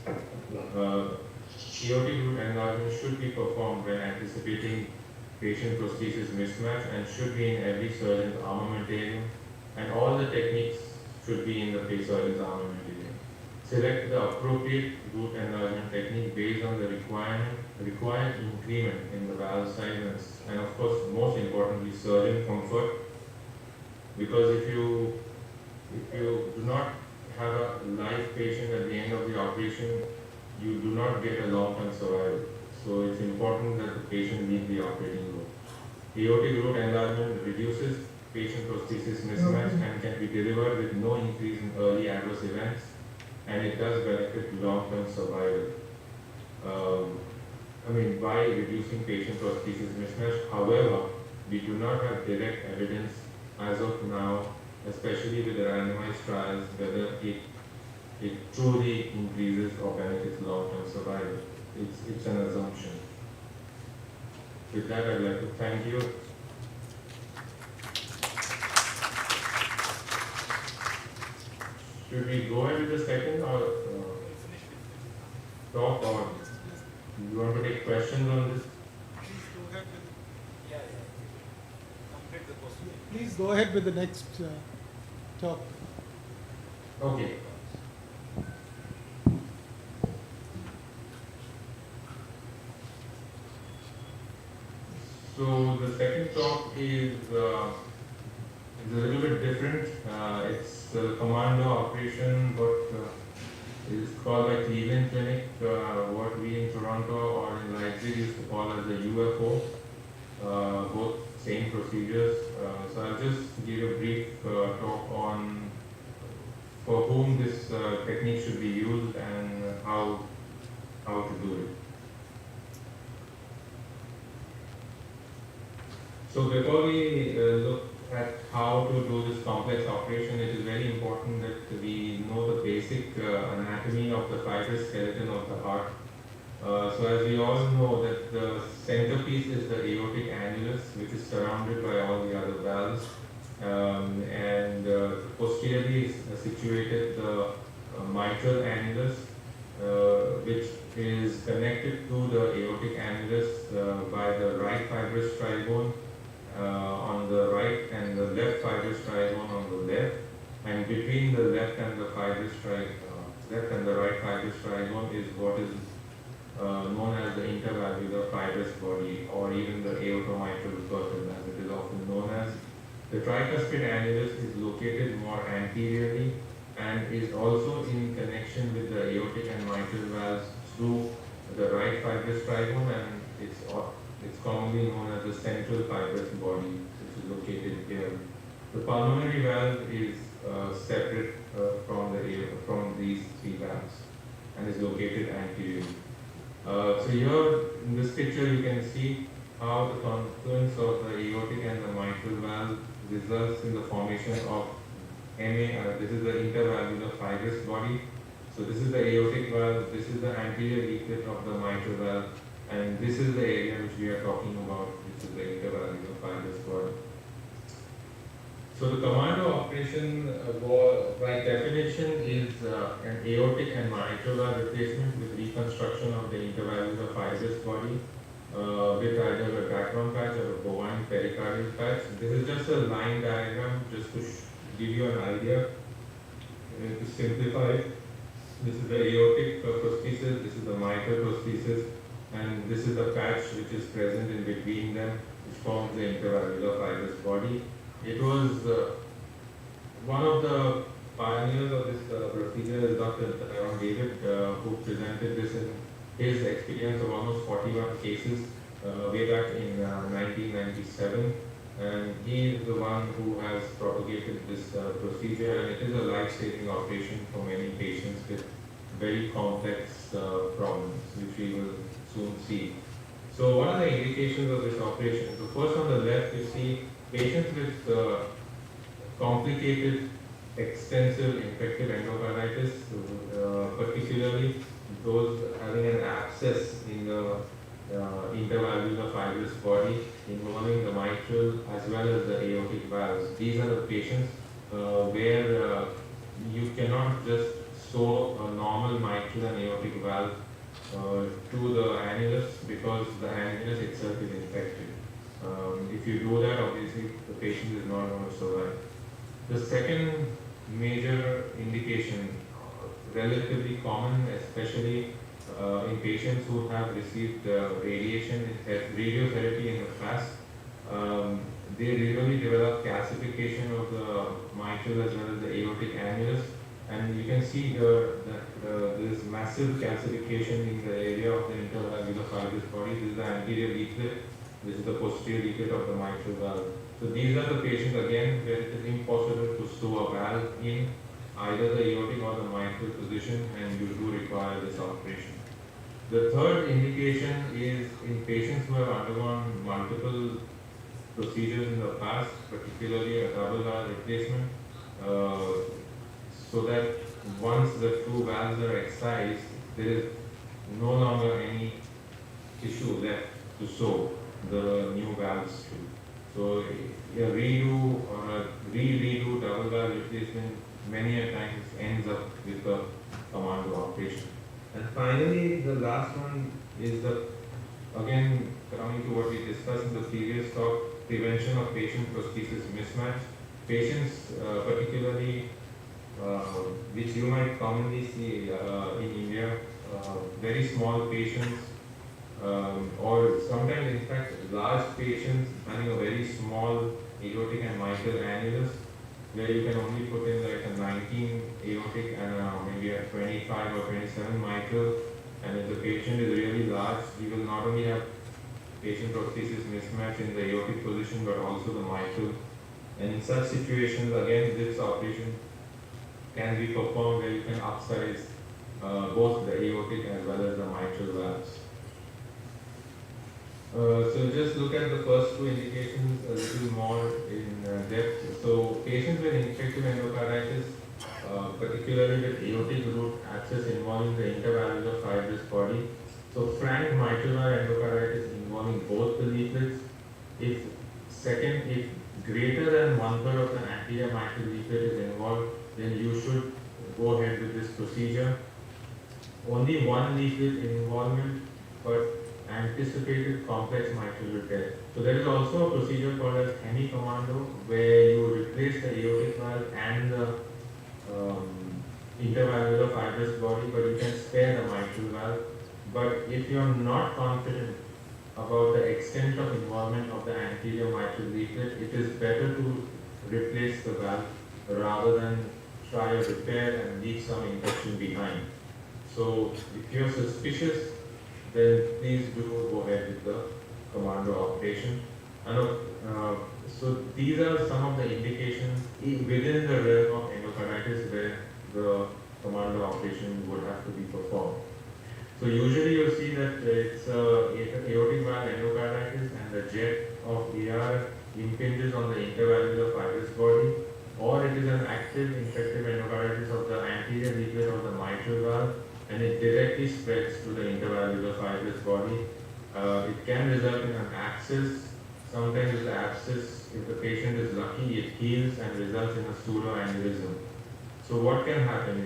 Aortic root enlargement should be performed when anticipating patient prosthesis mismatch and should be in every surgeon's armamentarium, and all the techniques should be in the surgeon's armamentarium. Select the appropriate root enlargement technique based on the required increment in the valve size and of course most importantly surgeon comfort, because if you do not have a live patient at the end of the operation, you do not get a long-term survival. So it's important that the patient leave the operating room. Aortic root enlargement reduces patient prosthesis mismatch and can be delivered with no increase in early adverse events, and it does benefit long-term survival. By reducing patient prosthesis mismatch. However, we do not have direct evidence as of now, especially with the randomized trials, whether it truly increases or benefits long-term survival. It's an assumption. With that, I'd like to thank you. Should we go ahead with the second or talk, or you want to take questions on this?
Please go ahead with the next talk.
Okay. So the second talk is is a little bit different. It's a commando operation, what is called by Cleveland Clinic, what we in Toronto or in Leipzig used to call as the UFO. Both same procedures. So I'll just give a brief talk on for whom this technique should be used and how to do it. So before we look at how to do this complex operation, it is very important that we know the basic anatomy of the fibrous skeleton of the heart. So as we all know that the centerpiece is the aortic annulus, which is surrounded by all the other valves, and posteriorly is situated the mitral annulus, which is connected to the aortic annulus by the right fibrous tribone on the right and the left fibrous tribone on the left, and between the left and the left and the right fibrous tribone is what is known as the intervalvular fibrous body, or even the aortomitral curtain as it is often known as. The tricuspid annulus is located more anteriorly and is also in connection with the aortic and mitral valves through the right fibrous tribone, and it's commonly known as the central fibrous body, which is located here. The pulmonary valve is separate from these three valves and is located anteriorly. So here in this picture you can see how the confluence of the aortic and the mitral valve results in the formation of MA. This is the intervalvular fibrous body. So this is the aortic valve, this is the anterior leaflet of the mitral valve, and this is the area which we are talking about, which is the intervalvular fibrous body. So the commando operation by definition is an aortic and mitral valve replacement with reconstruction of the intervalvular fibrous body with either a background patch or a bovine pericardial patch. This is just a line diagram just to give you an idea. To simplify, this is the aortic prosthesis, this is the mitral prosthesis, and this is the patch which is present in between them, which forms the intervalvular fibrous body. It was one of the pioneers of this procedure is Dr. David, who presented this in his experience of almost 41 cases way back in 1997. And he is the one who has propagated this procedure, and it is a life-saving operation for many patients with very complex problems, which we will soon see. So what are the indications of this operation? So first on the left you see patients with complicated extensive infective endocarditis, particularly those having an abscess in the intervalvular fibrous body involving the mitral as well as the aortic valves. These are the patients where you cannot just sew a normal mitral and aortic valve to the annulus because the annulus itself is infected. If you do that, obviously the patient is not going to survive. The second major indication, relatively common, especially in patients who have received radiotherapy in the past, they really develop calcification of the mitral as well as the aortic annulus. And you can see here that there is massive calcification in the area of the intervalvular fibrous body. This is the anterior leaflet. This is the posterior leaflet of the mitral valve. So these are the patients again where it is impossible to sew a valve in either the aortic or the mitral position, and you do require this operation. The third indication is in patients who have undergone multiple procedures in the past, particularly a double valve replacement, so that once the two valves are excised, there is no longer any tissue left to sew the new valves to. So a redo or a redo double valve replacement many a times ends up with a commando operation. And finally, the last one is again coming to what we discussed in the previous talk, prevention of patient prosthesis mismatch. Patients, particularly which you might commonly see in India, very small patients or sometimes in fact large patients having a very small aortic and mitral annulus, where you can only put in like a 19 aortic and maybe a 25 or 27 mitral, and if the patient is really large, you will not only have patient prosthesis mismatch in the aortic position but also the mitral. And in such situations, again, this operation can be performed where you can upsize both the aortic as well as the mitral valves. So just look at the first two indications a little more in depth. So patients with infective endocarditis, particularly with aortic root abscess involving the intervalvular fibrous body. So frank mitral endocarditis involving both the leaflets. If greater than 1/3 of the anterior mitral leaflet is involved, then you should go ahead with this procedure. Only one leaflet involvement, but anticipated complex mitral repair. So there is also a procedure called as hemi-commando, where you replace the aortic valve and the intervalvular fibrous body, but you can spare the mitral valve. But if you are not confident about the extent of involvement of the anterior mitral leaflet, it is better to replace the valve rather than try a repair and leave some infection behind. So if you are suspicious, then please do go ahead with the commando operation. And so these are some of the indications within the realm of endocarditis where the commando operation would have to be performed. So usually you'll see that it's aortic valve endocarditis and the jet of AR impinges on the intervalvular fibrous body, or it is an active infective endocarditis of the anterior leaflet of the mitral valve, and it directly spreads to the intervalvular fibrous body. It can result in an abscess. Sometimes the abscess, if the patient is lucky, it heals and results in a pseudoaneurysm. So what can happen?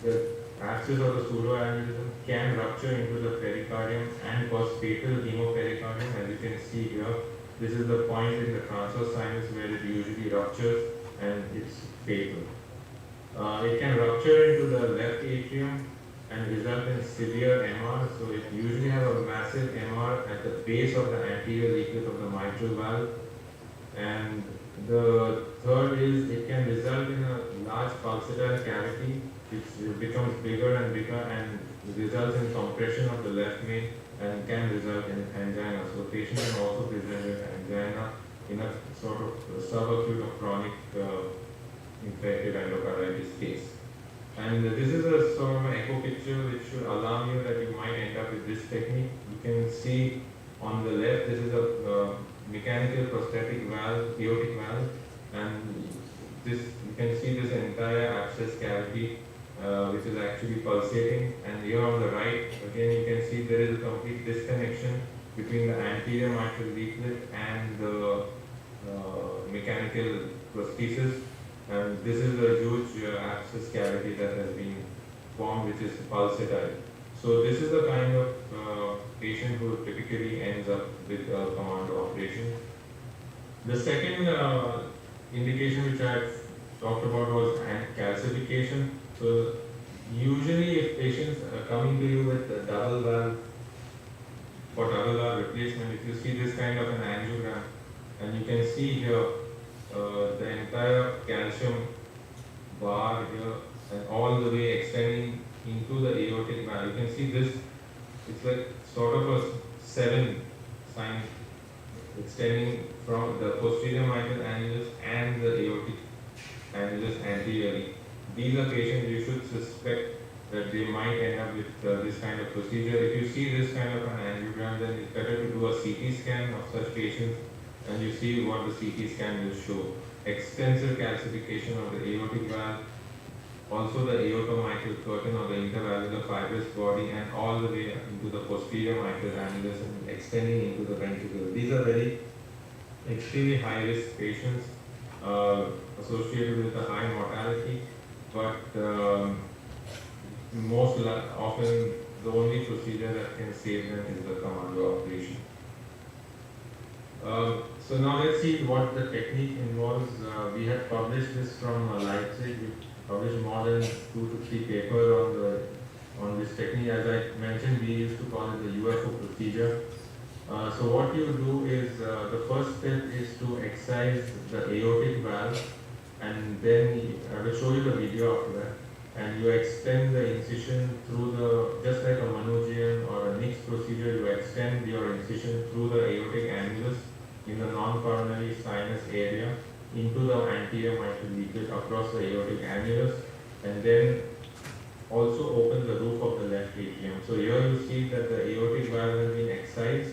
The abscess of the pseudoaneurysm can rupture into the pericardium and cause fatal hemopericardium, as you can see here. This is the point in the transverse sinus where it usually ruptures and it's fatal. It can rupture into the left atrium and result in severe MR. So it usually has a massive MR at the base of the anterior leaflet of the mitral valve. And the third is it can result in a large pulsatile cavity which becomes bigger and bigger and results in compression of the left main and can result in angina. So patient can also present with angina in a sort of subacute or chronic infective endocarditis case. And this is a sort of an echo picture which should alarm you that you might end up with this technique. You can see on the left, this is a mechanical prosthetic valve, aortic valve, and this you can see this entire abscess cavity which is actually pulsating. And here on the right, again you can see there is a complete disconnection between the anterior mitral leaflet and the mechanical prosthesis. And this is a huge abscess cavity that has been formed, which is pulsatile. So this is the kind of patient who typically ends up with a commando operation. The second indication which I have talked about was calcification. So usually if patients are coming to you with a double valve for double valve replacement, if you see this kind of an angiogram, and you can see here the entire calcium bar here and all the way extending into the aortic valve. You can see this, it's like sort of a 7 sign extending from the posterior mitral annulus and the aortic annulus anteriorly. These are patients you should suspect that they might end up with this kind of procedure. If you see this kind of an angiogram, then it's better to do a CT scan of such patients, and you see what the CT scan will show. Extensive calcification of the aortic valve, also the aortomitral curtain or the intervalvular fibrous body, and all the way into the posterior mitral annulus and extending into the ventricle. These are very extremely high risk patients associated with a high mortality, but most often the only procedure that can save them is the commando operation. So now let's see what the technique involves. We have published this from Leipzig. We published more than 2 to 3 papers on the on this technique. As I mentioned, we used to call it the UFO procedure. So what you do is, the first step is to excise the aortic valve, and then I will show you the video after that. And you extend the incision through the, just like a Manujian or a Nix procedure, you extend your incision through the aortic annulus in the non-coronary sinus area into the anterior mitral leaflet across the aortic annulus, and then also open the roof of the left atrium. So here you see that the aortic valve has been excised.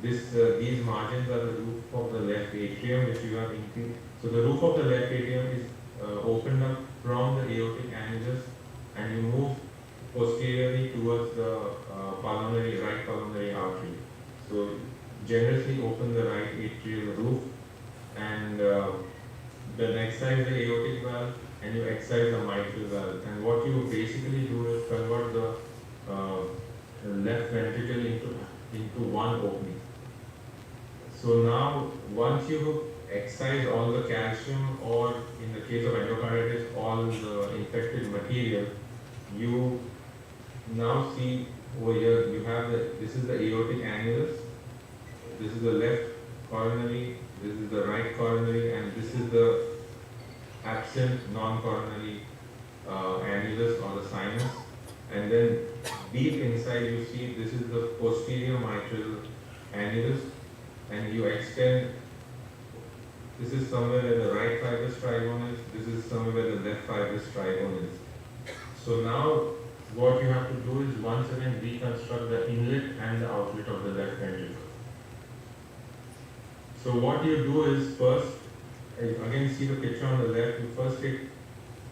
These margins are the roof of the left atrium which you have increased. So the roof of the left atrium is opened up from the aortic annulus, and you move posteriorly towards the right pulmonary artery. So generously open the right atrial roof, and then excise the aortic valve, and you excise the mitral valve. And what you basically do is convert the left ventricle into one opening. So now, once you excise all the calcium, or in the case of endocarditis, all the infected material, you now see over here, you have this is the aortic annulus, this is the left coronary, this is the right coronary, and this is the absent non-coronary annulus or the sinus. And then deep inside you see this is the posterior mitral annulus, and you extend. This is somewhere where the right fibrous trigone is, this is somewhere where the left fibrous trigone is. So now what you have to do is once again reconstruct the inlet and the outlet of the left ventricle. So what you do is first, again see the picture on the left, you first take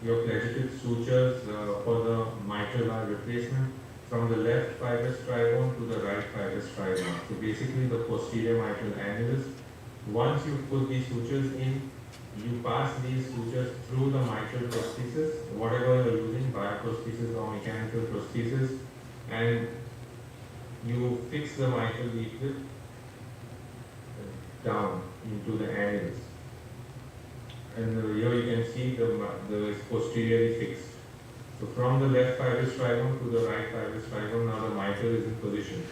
your pledgetic sutures for the mitral valve replacement from the left fibrous trigone to the right fibrous trigone. So basically the posterior mitral annulus. Once you put these sutures in, you pass these sutures through the mitral prosthesis, whatever you're using, bioprosthesis or mechanical prosthesis, and you fix the mitral leaflet down into the annulus. And here you can see the is posteriorly fixed. So from the left fibrous trigone to the right fibrous trigone, now the mitral is in position.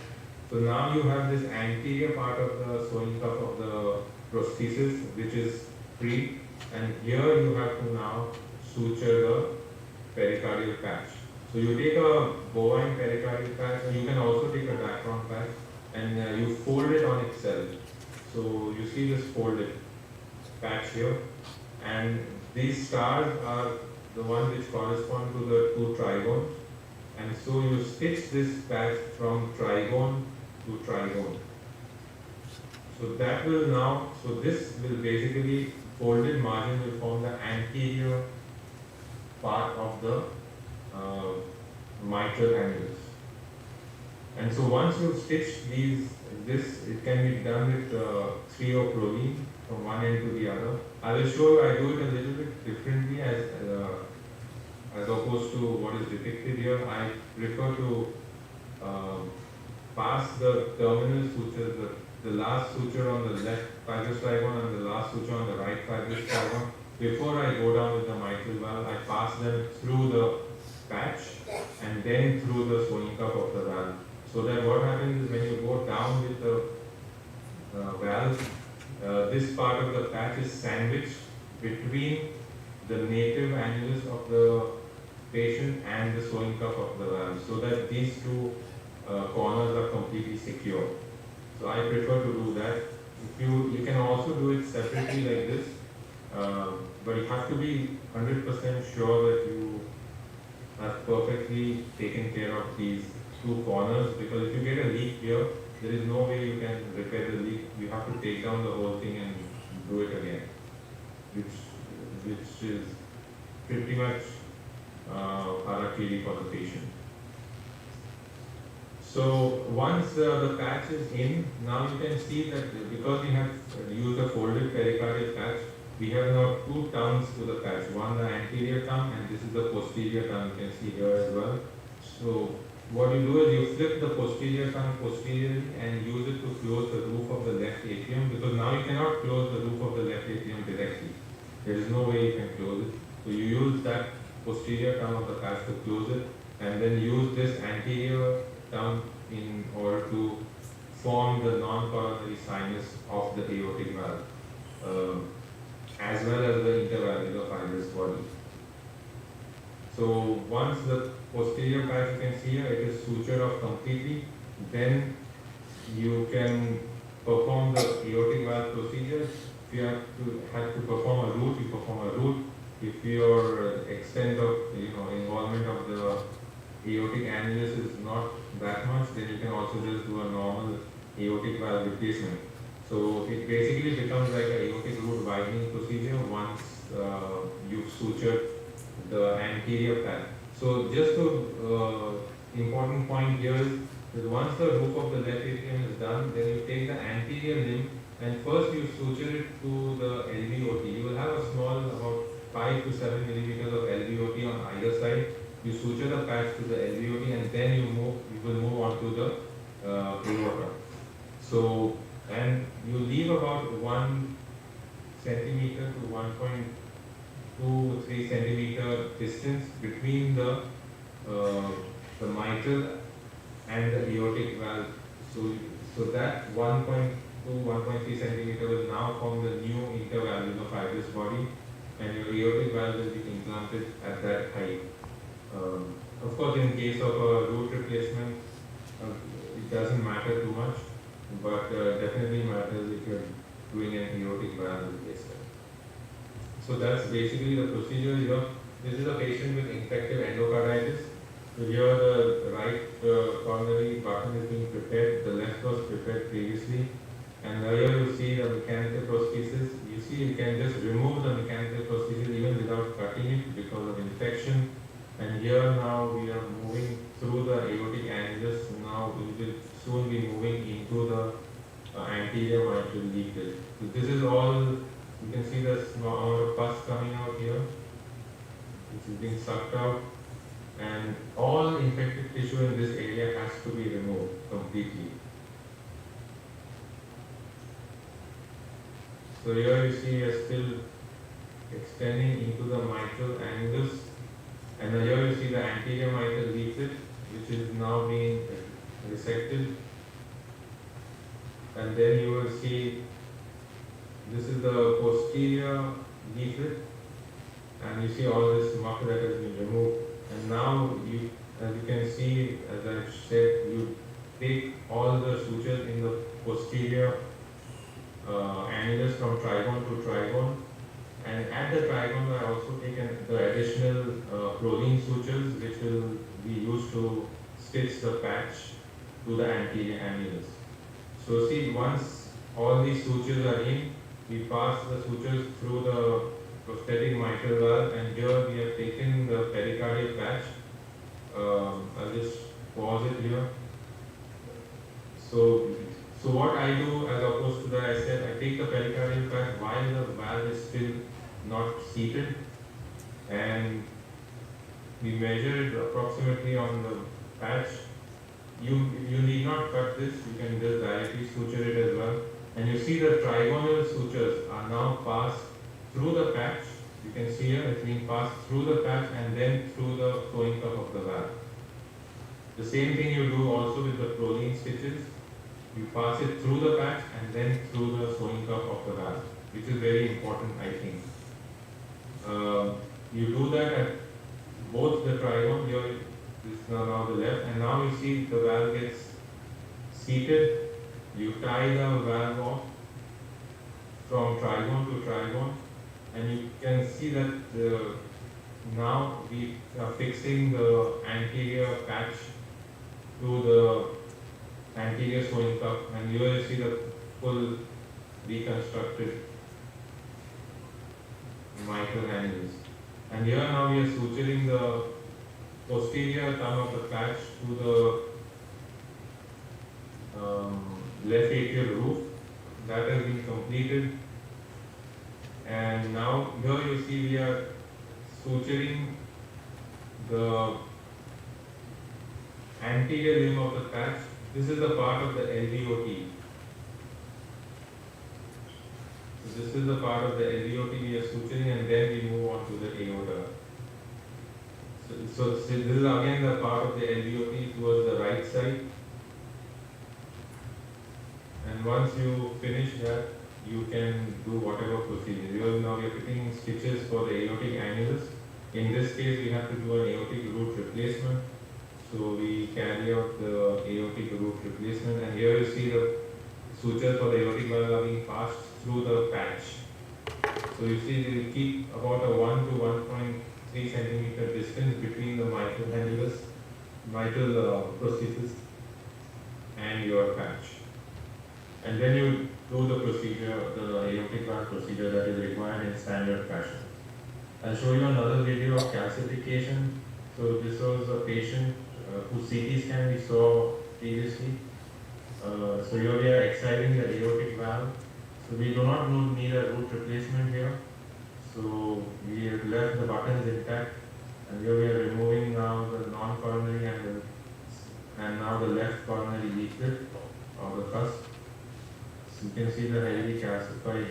So now you have this anterior part of the sewing cup of the prosthesis which is free, and here you have to now suture the pericardial patch. So you take a bovine pericardial patch, and you can also take a Dacron patch, and you fold it on itself. So you see this folded patch here, and these stars are the ones which correspond to the two trigones, and so you stitch this patch from trigone to trigone. So that will now, so this will basically, folded margin will form the anterior part of the mitral annulus. And so once you stitch this, it can be done with 3-O-proline from one end to the other. I will show you, I do it a little bit differently as opposed to what is depicted here. I prefer to pass the terminal sutures, the last suture on the left fibrous trigone and the last suture on the right fibrous trigone. Before I go down with the mitral valve, I pass them through the patch and then through the sewing cup of the valve. So that what happens is when you go down with the valve, this part of the patch is sandwiched between the native annulus of the patient and the sewing cup of the valve, so that these two corners are completely secure. So I prefer to do that. You can also do it separately like this, but you have to be 100% sure that you have perfectly taken care of these two corners, because if you get a leak here, there is no way you can repair the leak. You have to take down the whole thing and do it again, which is pretty much harakiri for the patient. So once the patch is in, now you can see that because we have used a folded pericardial patch, we have now two tongues to the patch. One the anterior tongue, and this is the posterior tongue, you can see here as well. So what you do is you flip the posterior tongue posteriorly and use it to close the roof of the left atrium, because now you cannot close the roof of the left atrium directly. There is no way you can close it. So you use that posterior tongue of the patch to close it, and then use this anterior tongue in order to form the non-coronary sinus of the aortic valve, as well as the intervalvular fibrous body. So once the posterior patch, you can see here, it is sutured off completely, then you can perform the aortic valve procedure. If you have to perform a root, you perform a root. If your extent of involvement of the aortic annulus is not that much, then you can also just do a normal aortic valve replacement. So it basically becomes like an aortic root widening procedure once you've sutured the anterior patch. So just the important point here is that once the roof of the left atrium is done, then you take the anterior limb and first you suture it to the LVOT. You will have a small, about 5 to 7 millimeters of LVOT on either side. You suture the patch to the LVOT and then you will move on to the aorta. So, and you leave about 1 centimeter to 1.2 3 centimeter distance between the mitral and the aortic valve. So that 1.2 1.3 centimeter will now form the new intervalvular fibrous body, and your aortic valve will be implanted at that height. Of course, in case of a root replacement, it doesn't matter too much, but definitely matters if you're doing an aortic valve replacement. So that's basically the procedure here. This is a patient with infective endocarditis. So here the right coronary button is being prepared, the left was prepared previously. And here you see the mechanical prosthesis. You see you can just remove the mechanical prosthesis even without cutting it because of infection. And here now we are moving through the aortic annulus. Now we will soon be moving into the anterior mitral leaflet. So this is all, you can see the small amount of pus coming out here, which is being sucked out. And all infected tissue in this area has to be removed completely. So here you see we are still extending into the mitral annulus, and here you see the anterior mitral leaflet, which is now being resected. And then you will see this is the posterior leaflet, and you see all this muck that has been removed. And now you, as you can see, as I said, you take all the sutures in the posterior annulus from trigone to trigone, and at the trigone I also take the additional proline sutures which will be used to stitch the patch to the anterior annulus. So see, once all these sutures are in, we pass the sutures through the prosthetic mitral valve, and here we have taken the pericardial patch. I'll just pause it here. So what I do, as opposed to that, I said I take the pericardial patch while the valve is still not seated, and we measure it approximately on the patch. You need not cut this, you can just directly suture it as well. And you see the trigonal sutures are now passed through the patch. You can see here it's being passed through the patch and then through the flowing cuff of the valve. The same thing you do also with the proline stitches. You pass it through the patch and then through the sewing cuff of the valve, which is very important, I think. You do that at both the trigone, here this is now the left, and now you see the valve gets seated. You tie the valve off from trigone to trigone, and you can see that now we are fixing the anterior patch to the anterior sewing cuff, and here you see the full reconstructed mitral annulus. And here now we are suturing the posterior tongue of the patch to the left atrial roof. That has been completed. And now here you see we are suturing the anterior limb of the patch. This is the part of the LVOT. So this is the part of the LVOT we are suturing, and then we move on to the aorta. So this is again the part of the LVOT towards the right side. And once you finish that, you can do whatever procedure. Now we are putting stitches for the aortic annulus. In this case, we have to do an aortic root replacement. So we carry out the aortic root replacement, and here you see the sutures for the aortic valve are being passed through the patch. So you see they will keep about a 1 to 1.3 centimeter distance between the mitral annulus, mitral prosthesis and your patch. And then you do the procedure, the aortic valve procedure that is required in standard fashion. I'll show you another video of calcification. So this was a patient whose CT scan we saw previously. So here we are exciting the aortic valve. So we do not need a root replacement here. So we have left the buttons intact, and here we are removing now the non-coronary and now the left coronary leaflet of the cusp. So you can see the heavily calcified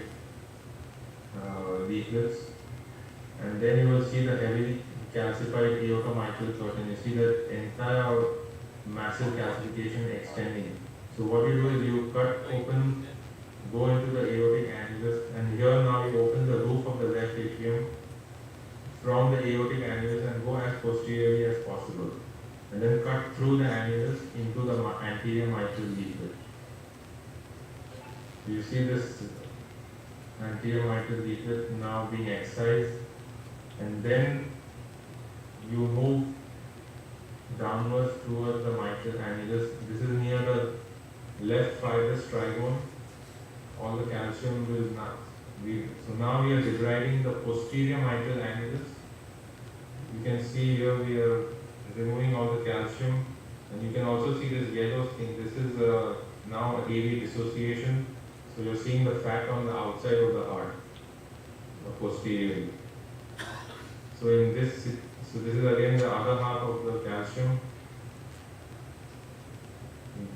leaflets, and then you will see the heavily calcified aortomitral curtain. You see the entire massive calcification extending. So what you do is you cut open, go into the aortic annulus, and here now you open the roof of the left atrium from the aortic annulus and go as posteriorly as possible, and then cut through the annulus into the anterior mitral leaflet. You see this anterior mitral leaflet now being excised, and then you move downwards towards the mitral annulus. This is near the left fibrous trigone. All the calcium will not be. So now we are debriding the posterior mitral annulus. You can see here we are removing all the calcium, and you can also see this yellow thing. This is now a AV dissociation. So you're seeing the fat on the outside of the heart, posteriorly. So in this, so this is again the other half of the calcium.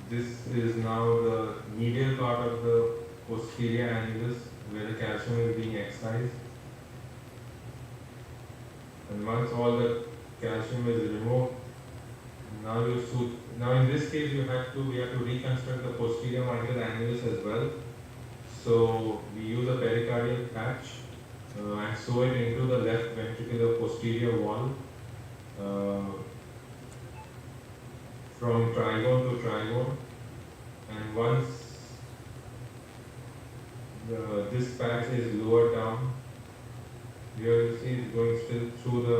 This is now the medial part of the posterior annulus where the calcium is being excised. And once all the calcium is removed, now in this case we have to reconstruct the posterior mitral annulus as well. So we use a pericardial patch and sew it into the left ventricular posterior wall from trigone to trigone. And once this patch is lowered down, here you see it's going still through the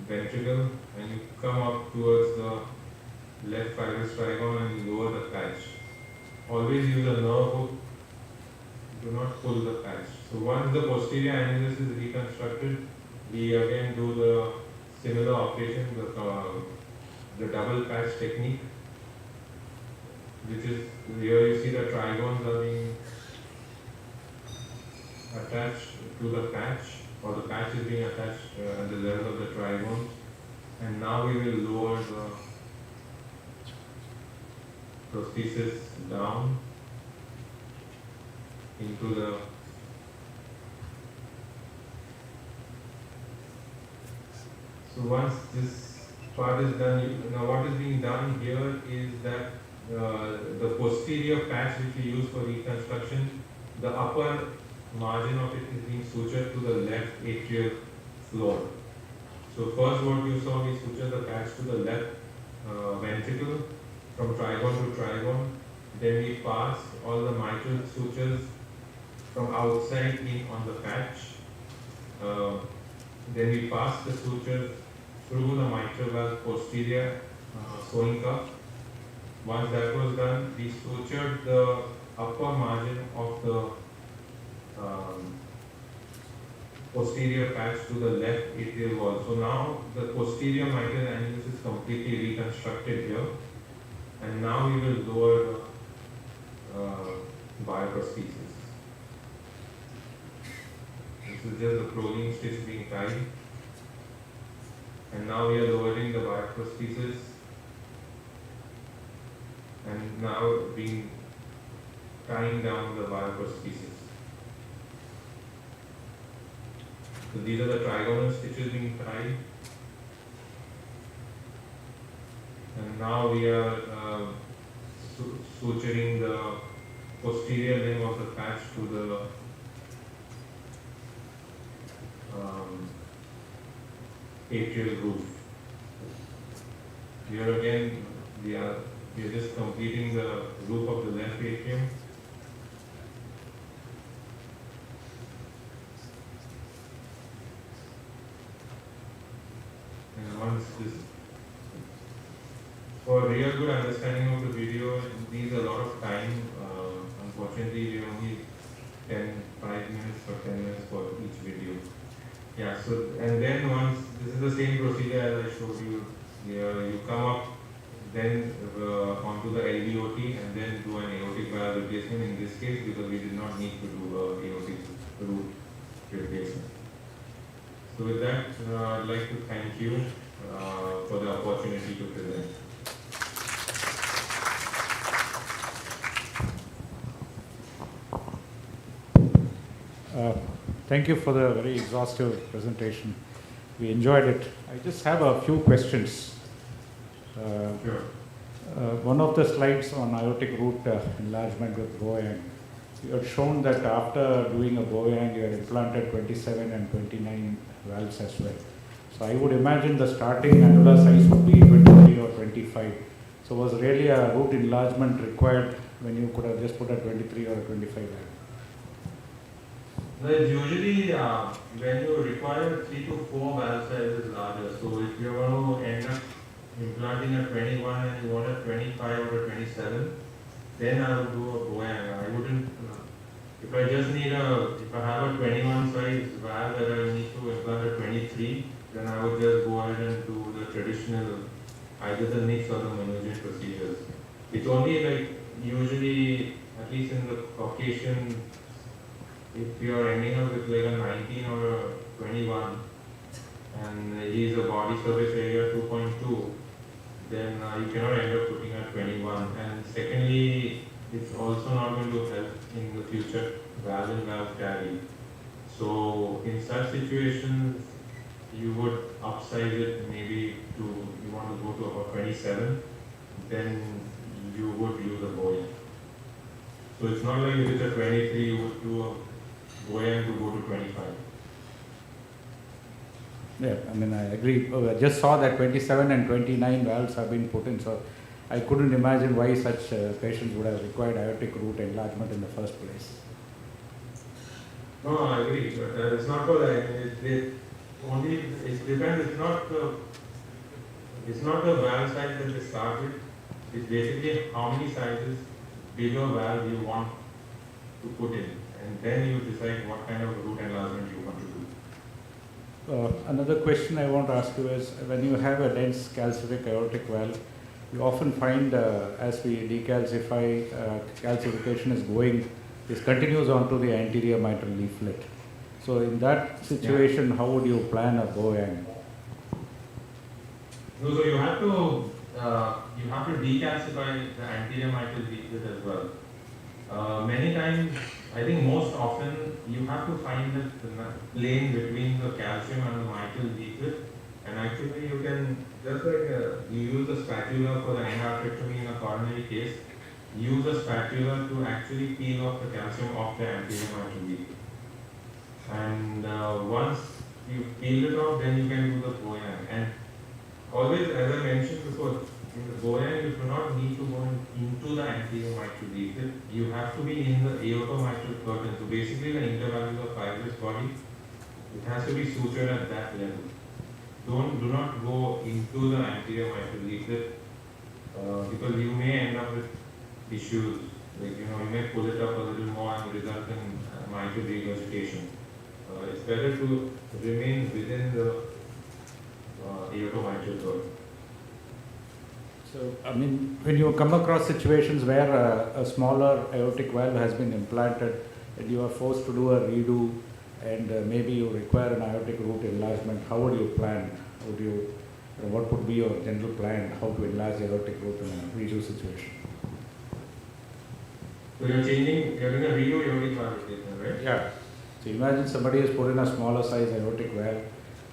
ventricle, and you come up towards the left fibrous trigone and you lower the patch. Always use a nerve hook. Do not pull the patch. So once the posterior annulus is reconstructed, we again do the similar operation, the double patch technique, which is here you see the trigones are being attached to the patch, or the patch is being attached at the level of the trigones, and now we will lower the prosthesis down into the so once this part is done, now what is being done here is that the posterior patch which we use for reconstruction, the upper margin of it is being sutured to the left atrial floor. So first what you saw, we sutured the patch to the left ventricle from trigone to trigone. Then we pass all the mitral sutures from outside in on the patch. Then we pass the sutures through the mitral valve posterior sewing cuff. Once that was done, we sutured the upper margin of the posterior patch to the left atrial wall. So now the posterior mitral annulus is completely reconstructed here, and now we will lower the bioprosthesis. This is just the proline stitch being tied, and now we are lowering the bioprosthesis, and now being tying down the bioprosthesis. So these are the trigonal stitches being tied. now we are suturing the posterior limb of the patch to the atrial roof. Here again, we are just completing the roof of the left atrium. And once this, for real good understanding of the video, it needs a lot of time. Unfortunately, we only 5 minutes or 10 minutes for each video. Yeah, so, and then once, this is the same procedure as I showed you. You come up, then onto the LVOT and then do an aortic valve replacement in this case, because we did not need to do aortic root replacement. So with that, I'd like to thank you for the opportunity to present.
Thank you for the very exhaustive presentation. We enjoyed it. I just have a few questions.
Sure.
One of the slides on aortic root enlargement with Boyang, you had shown that after doing a Boyang, you had implanted 27 and 29 valves as well. So I would imagine the starting annular size would be 23 or 25. So was really a root enlargement required when you could have just put a 23 or a 25 valve?
Well, usually when you require 3 to 4 valve sizes larger, so if you want to end up implanting a 21 and you want a 25 or a 27, then I would do a Boyang. I wouldn't, if I just need if I have a 21 size valve that I need to implant a 23, then I would just go ahead and do the traditional, either the mix or the Manusian procedures. It's only like, usually, at least in the Caucasian, if you are ending up with like a 19 or a 21 and he is a body surface area 2.2, then you cannot end up putting a 21. And secondly, it's also not going to help in the future valve and valve carry. So in such situations, you would upsize it maybe to, you want to go to about 27, then you would use a Boyang. So it's not like if it's a 23, you would do a Boyang to go to 25.
Yeah, I mean, I agree. I just saw that 27 and 29 valves have been put in, so I couldn't imagine why such patients would have required aortic root enlargement in the first place.
No, I agree, but it's not for that. It depends. It's not the valve size that they start with. It's basically how many sizes bigger valve you want to put in, and then you decide what kind of root enlargement you want to do.
Another question I want to ask you is, when you have a dense calcific aortic valve, you often find as we decalcify, calcification is going, this continues onto the anterior mitral leaflet. So in that situation, how would you plan a Boyang?
No, so you have to decalcify the anterior mitral leaflet as well. Many times, I think most often, you have to find the plane between the calcium and the mitral leaflet, and actually you can, just like you use a spatula for the endarterectomy in a coronary case, use a spatula to actually peel off the calcium off the anterior mitral leaflet. And once you peel it off, then you can do the Boyang. And always, as I mentioned before, in the Boyang, you do not need to go into the anterior mitral leaflet. You have to be in the aortomitral curtain. So basically, the intervalvular fibrous body, it has to be sutured at that level. Do not go into the anterior mitral leaflet because you may end up with issues. Like, you may pull it up a little more and result in mitral regurgitation. It's better to remain within the aortomitral curtain.
So, I mean, when you come across situations where a smaller aortic valve has been implanted and you are forced to do a redo and maybe you require an aortic root enlargement, how would you plan? What would be your general plan, how to enlarge the aortic root in a redo situation?
So you're doing a redo aortic valve replacement, right?
Yeah. So imagine somebody has put in a smaller size aortic valve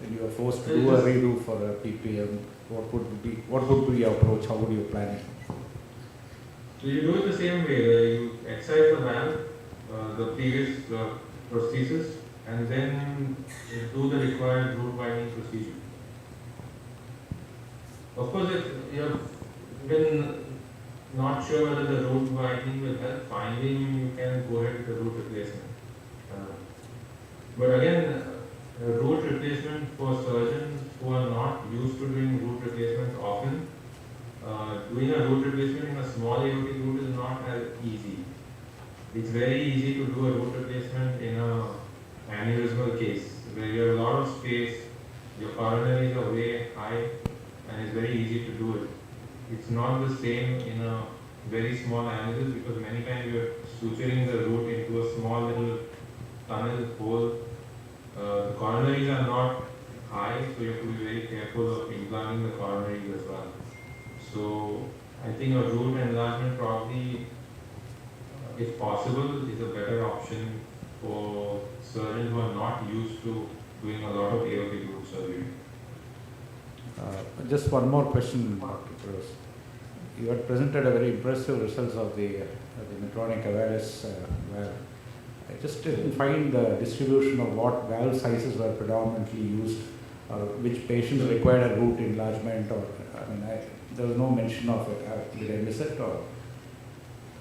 and you are forced to do a redo for a PPM. what would be your approach? How would you plan it?
So you do it the same way. You excise the valve, the previous prosthesis, and then you do the required root widening procedure. Of course, if you have been not sure whether the root widening will help, finally you can go ahead with the root replacement. But again, root replacement for surgeons who are not used to doing root replacements often, doing a root replacement in a small aortic root is not as easy. It's very easy to do a root replacement in an aneurysmal case where you have a lot of space, your coronaries are way high, and it's very easy to do it. It's not the same in a very small aneurysm because many times you're suturing the root into a small little tunnel hole. The coronaries are not high, so you have to be very careful of implanting the coronaries as well. So I think a root enlargement probably, if possible, is a better option for surgeons who are not used to doing a lot of aortic root surgery.
Just one more question, Dr. Cruz. You had presented a very impressive results of the Medtronic Avalis valve. I just didn't find the distribution of what valve sizes were predominantly used, or which patients required a root enlargement, or there was no mention of it. Did I miss it? Or?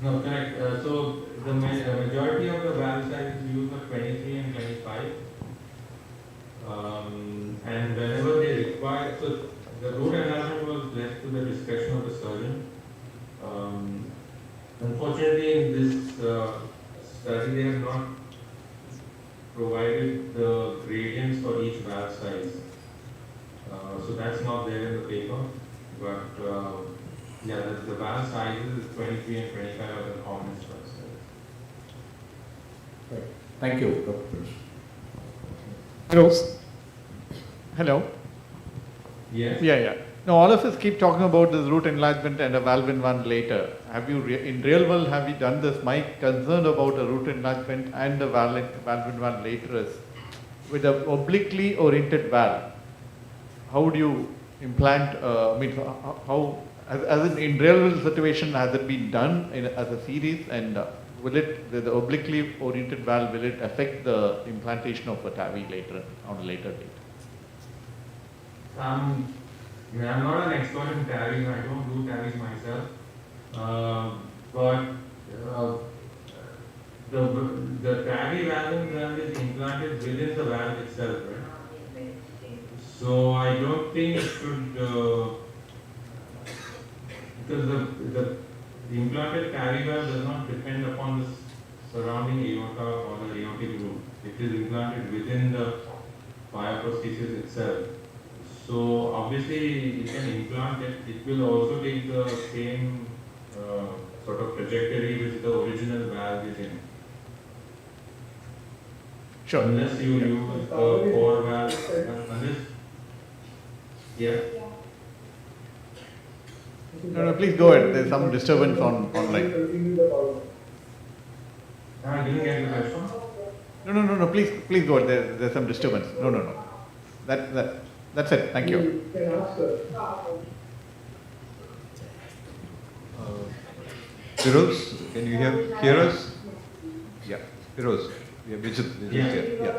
No, correct. So the majority of the valve sizes used are 23 and 25. And whenever they require, so the root enlargement was left to the discretion of the surgeon. Unfortunately, in this study, they have not provided the gradients for each valve size. So that's not there in the paper. But yeah, the valve sizes 23 and 25 are the common valve sizes.
Right. Thank you, Dr. Cruz.
Hello. Hello.
Yes.
Yeah. Now, all of us keep talking about this root enlargement and a valve in one later. Have you, in real world, have you done this? My concern about a root enlargement and a valve in one later is with an obliquely oriented valve. How would you implant? How, as in real world situation, has it been done as a series? And will it, the obliquely oriented valve, will it affect the implantation of a TAVI later on a later date?
I'm not an expert in TAVIs, I don't do TAVIs myself, but the TAVI valve is implanted within the valve itself, right? So I don't think it should, because the implanted TAVI valve does not depend upon the surrounding aorta or the aortic root. It is implanted within the bioprosthesis itself. So obviously you can implant it. It will also take the same sort of trajectory which the original valve is in.
Sure.
Unless you use a core valve, unless, yeah.
No, please go ahead. There's some disturbance online.
I didn't get the question.
No. Please go ahead. There's some disturbance. No. That's it. Thank you.
Firoz, can you hear us? Yeah, Firoz. Yeah, Vijit here. Yeah.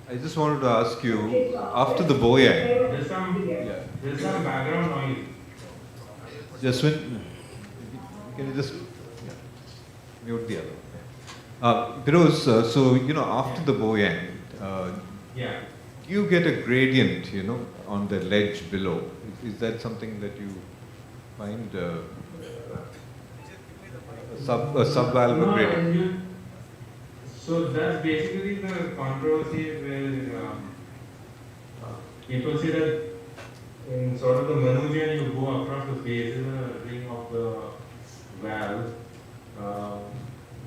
I just wanted to ask you, after the Boyang.
There's some background noise.
Jaswin, can you just mute the other? Firoz, so after the Boyang, you get a gradient, on the ledge below. Is that something that you find a subvalvular gradient?
So that's basically the controversy where people say that in sort of the Manusian you go across the basilar ring of the valve,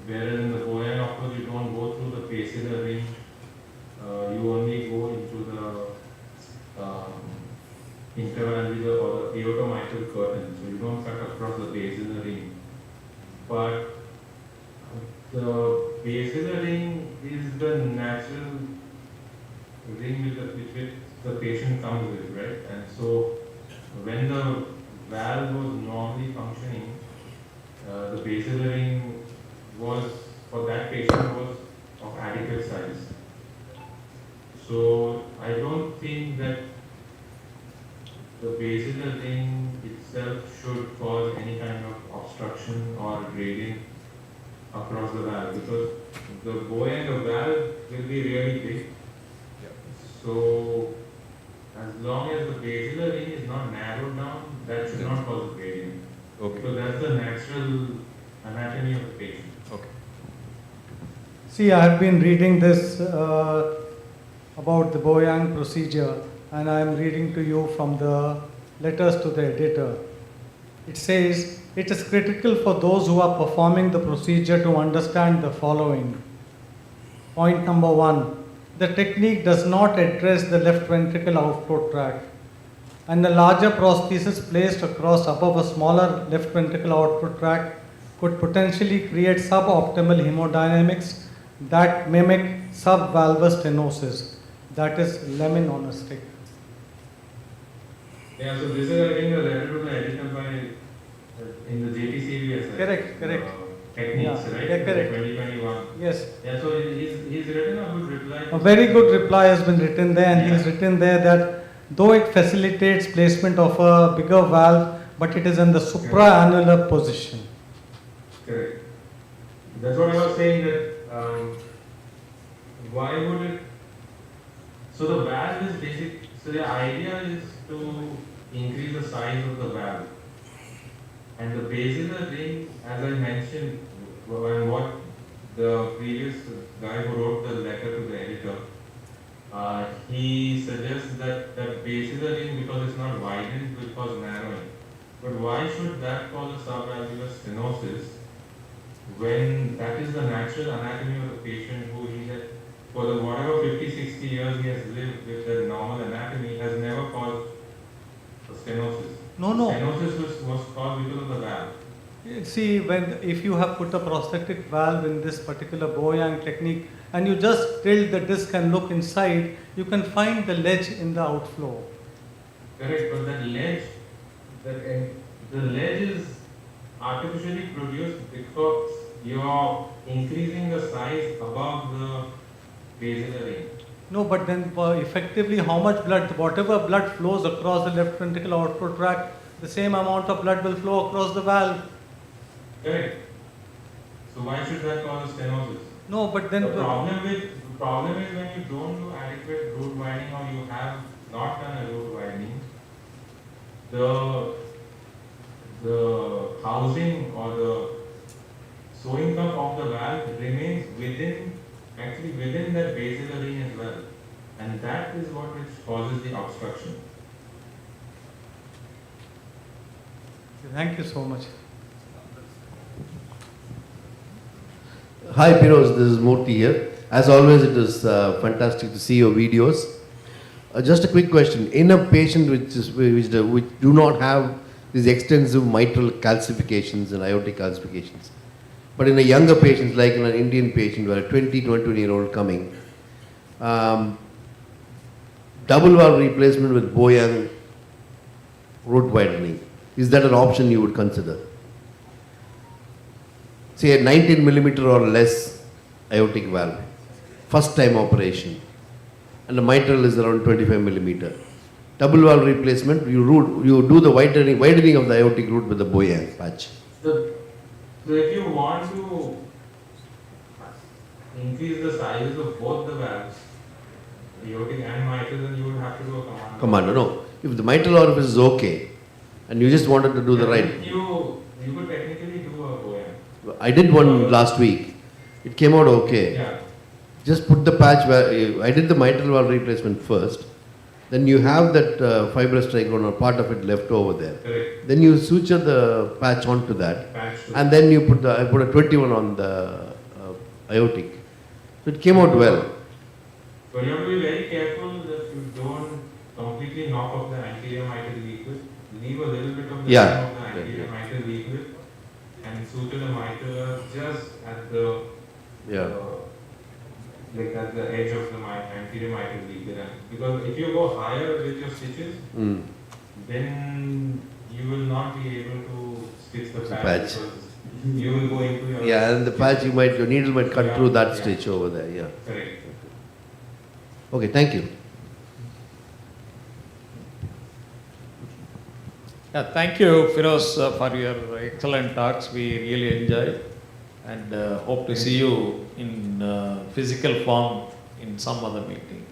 whereas in the Boyan, of course, you don't go through the basilar ring. You only go into the intervalvular or the aortomitral curtain, so you don't cut across the basilar ring. But the basilar ring is the natural ring which the patient comes with, right? And so when the valve was normally functioning, the basilar was, for that patient, was of adequate size. So I don't think that the basilar ring itself should cause any kind of obstruction or gradient across the valve, because the buoyant valve will be really big. So as long as the basilar ring is not narrowed down, that should not cause a gradient.
Okay.
So that's the natural anatomy of the patient.
Okay.
See, I have been reading this about the Boyang procedure, and I am reading to you from the letters to the editor. It says, it is critical for those who are performing the procedure to understand the following. Point number 1, the technique does not address the left ventricle outflow tract, and the larger prosthesis placed across above a smaller left ventricle outflow tract could potentially create suboptimal hemodynamics that mimic subvalvous stenosis, that is lemon on a stick.
Yeah, so this is, I think, the letter to the editor by in the JTCVS.
Correct.
Techniques,
Yeah,
right?
yeah, correct.
2021.
Yes.
Yeah, so he's written a good reply.
A very good reply has been written there, and he's written there that though it facilitates placement of a bigger valve, but it is in the supraannular position.
Correct. That's what I was saying, that why would it, so the valve is basic, so the idea is to increase the size of the valve. And the basilar ring, as I mentioned, and what the previous guy who wrote the letter to the editor, he suggests that the basilar ring, because it's not widened, will cause narrowing. But why should that cause a subvalvular stenosis when that is the natural anatomy of the patient, who he had, for the whatever 50-60 years he has lived with the normal anatomy, has never caused a stenosis?
No.
Stenosis was caused because of the valve.
See, if you have put a prosthetic valve in this particular Boyang technique, and you just tilt the disc and look inside, you can find the ledge in the outflow.
Correct, but that ledge, the ledge is artificially produced because you're increasing the size above the basilar ring.
No, but then effectively how much blood, whatever blood flows across the left ventricle outflow tract, the same amount of blood will flow across the valve.
Correct. So why should that cause a stenosis?
No, but then
the problem is when you don't do adequate root widening, or you have not done a root widening, the housing or the sewing cup of the valve remains within that basilar ring as well, and that is what causes the obstruction.
Thank you so much.
Hi Piroz, this is Murthy here. As always, it is fantastic to see your videos. Just a quick question. In a patient which do not have these extensive mitral calcifications and aortic calcifications, but in a younger patient, like in an Indian patient where a 21-year-old coming, double valve replacement with Boyang root widening, is that an option you would consider? Say a 19 millimeter or less aortic valve, first time operation, and the mitral is around 25 millimeter. Double valve replacement, you do the widening of the aortic root with the Boyang patch.
So if you want to increase the sizes of both the valves, aortic and mitral, then you would have to do a commando.
No. If the mitral orifice is okay, and you just wanted to do the right.
You could technically do a Boyang.
I did one last week. It came out okay.
Yeah.
Just put the patch where I did the mitral valve replacement first. Then you have that fibrous trichome or part of it left over there.
Correct.
Then you suture the patch onto that, and then you I put a 21 on the aortic. So it came out well.
So you have to be very careful that you don't completely knock off the anterior mitral liquid. Leave a little bit of the
Yeah.
of the anterior mitral liquid and suture the mitral just at the like at the edge of the anterior mitral ligament. Because if you go higher with your stitches, then you will not be able to stitch the patch. You will go into your...
Yeah, and the patch, your needle might cut through that stitch over there, yeah.
Correct.
Okay, thank you.
Yeah, thank you, Firoz, for your excellent talks. We really enjoyed and hope to see you in physical form in some other meeting.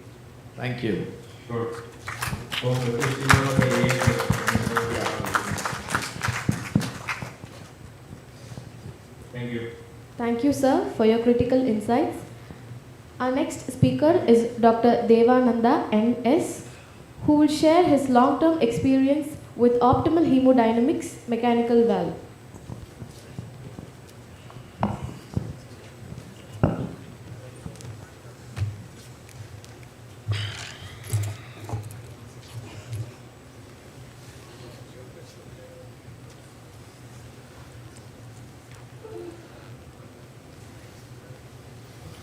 Thank you.
Sure. Thank you.
Thank you, sir, for your critical insights. Our next speaker is Dr. Devananda N.S., who will share his long-term experience with optimal hemodynamics mechanical valve.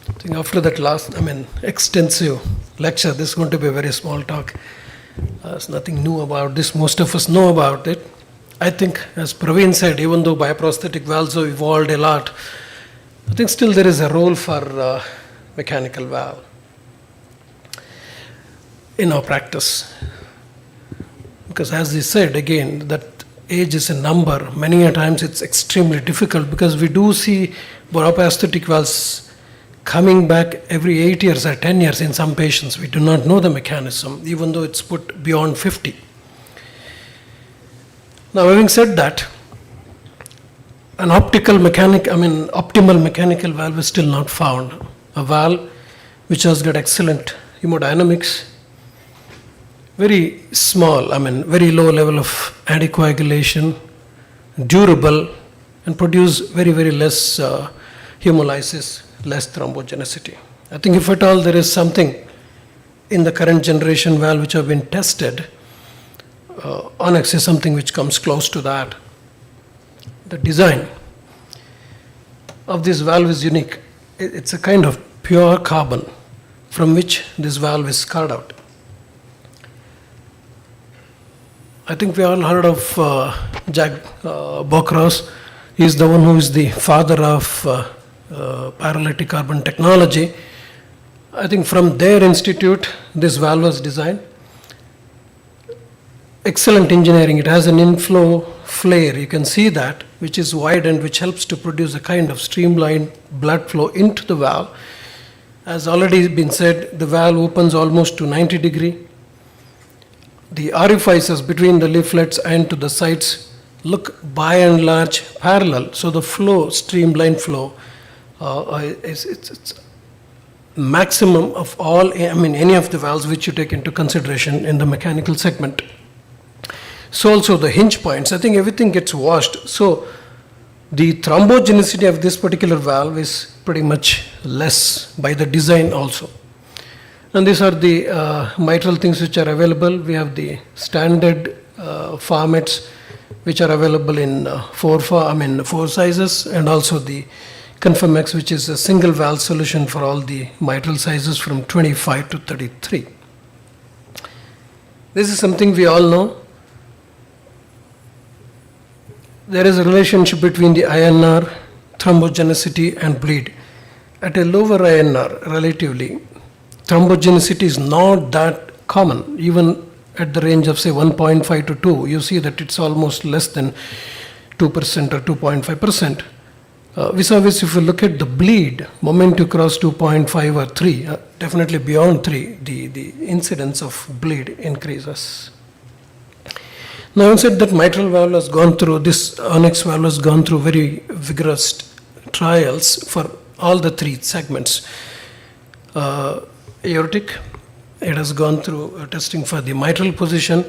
I think after that last, extensive lecture, this is going to be a very small talk. There's nothing new about this. Most of us know about it. I think, as Praveen said, even though bioprosthetic valves have evolved a lot, I think still there is a role for mechanical valve in our practice. Because as he said, again, that age is a number. Many a times it's extremely difficult because we do see bioprosthetic valves coming back every 8 years or 10 years in some patients. We do not know the mechanism, even though it's put beyond 50. Now, having said that, an optimal mechanical valve is still not found. A valve which has got excellent hemodynamics, very small, very low level of anticoagulation, durable, and produce very, very less hemolysis, less thrombogenicity. I think if at all there is something in the current generation valve which have been tested, Onyx is something which comes close to that. The design of this valve is unique. It's a kind of pure carbon from which this valve is carved out. I think we all heard of Jack Bokros. He's the one who is the father of paralytic carbon technology. I think from their institute, this valve was designed. Excellent engineering. It has an inflow flare. You can see that, which is wide and which helps to produce a kind of streamlined blood flow into the valve. As already been said, the valve opens almost to 90 degrees. The orifices between the leaflets and to the sides look by and large parallel. So the flow, streamlined flow, it's maximum of all, any of the valves which you take into consideration in the mechanical segment. So also the hinge points, I think everything gets washed. So the thrombogenicity of this particular valve is pretty much less by the design also. And these are the mitral things which are available. We have the standard formats which are available in four sizes, and also the Conformex, which is a single valve solution for all the mitral sizes from 25 to 33. This is something we all know. There is a relationship between the INR, thrombogenicity, and bleed. At a lower INR, relatively, thrombogenicity is not that common. Even at the range of say 1.5 to 2, you see that it's almost less than 2% or 2.5%. Vis-a-vis, if you look at the bleed, moment you cross 2.5 or 3, definitely beyond 3, the incidence of bleed increases. Now, I said that mitral valve has gone through, this Onyx valve has gone through very vigorous trials for all the three segments. Aortic, it has gone through testing for the mitral position.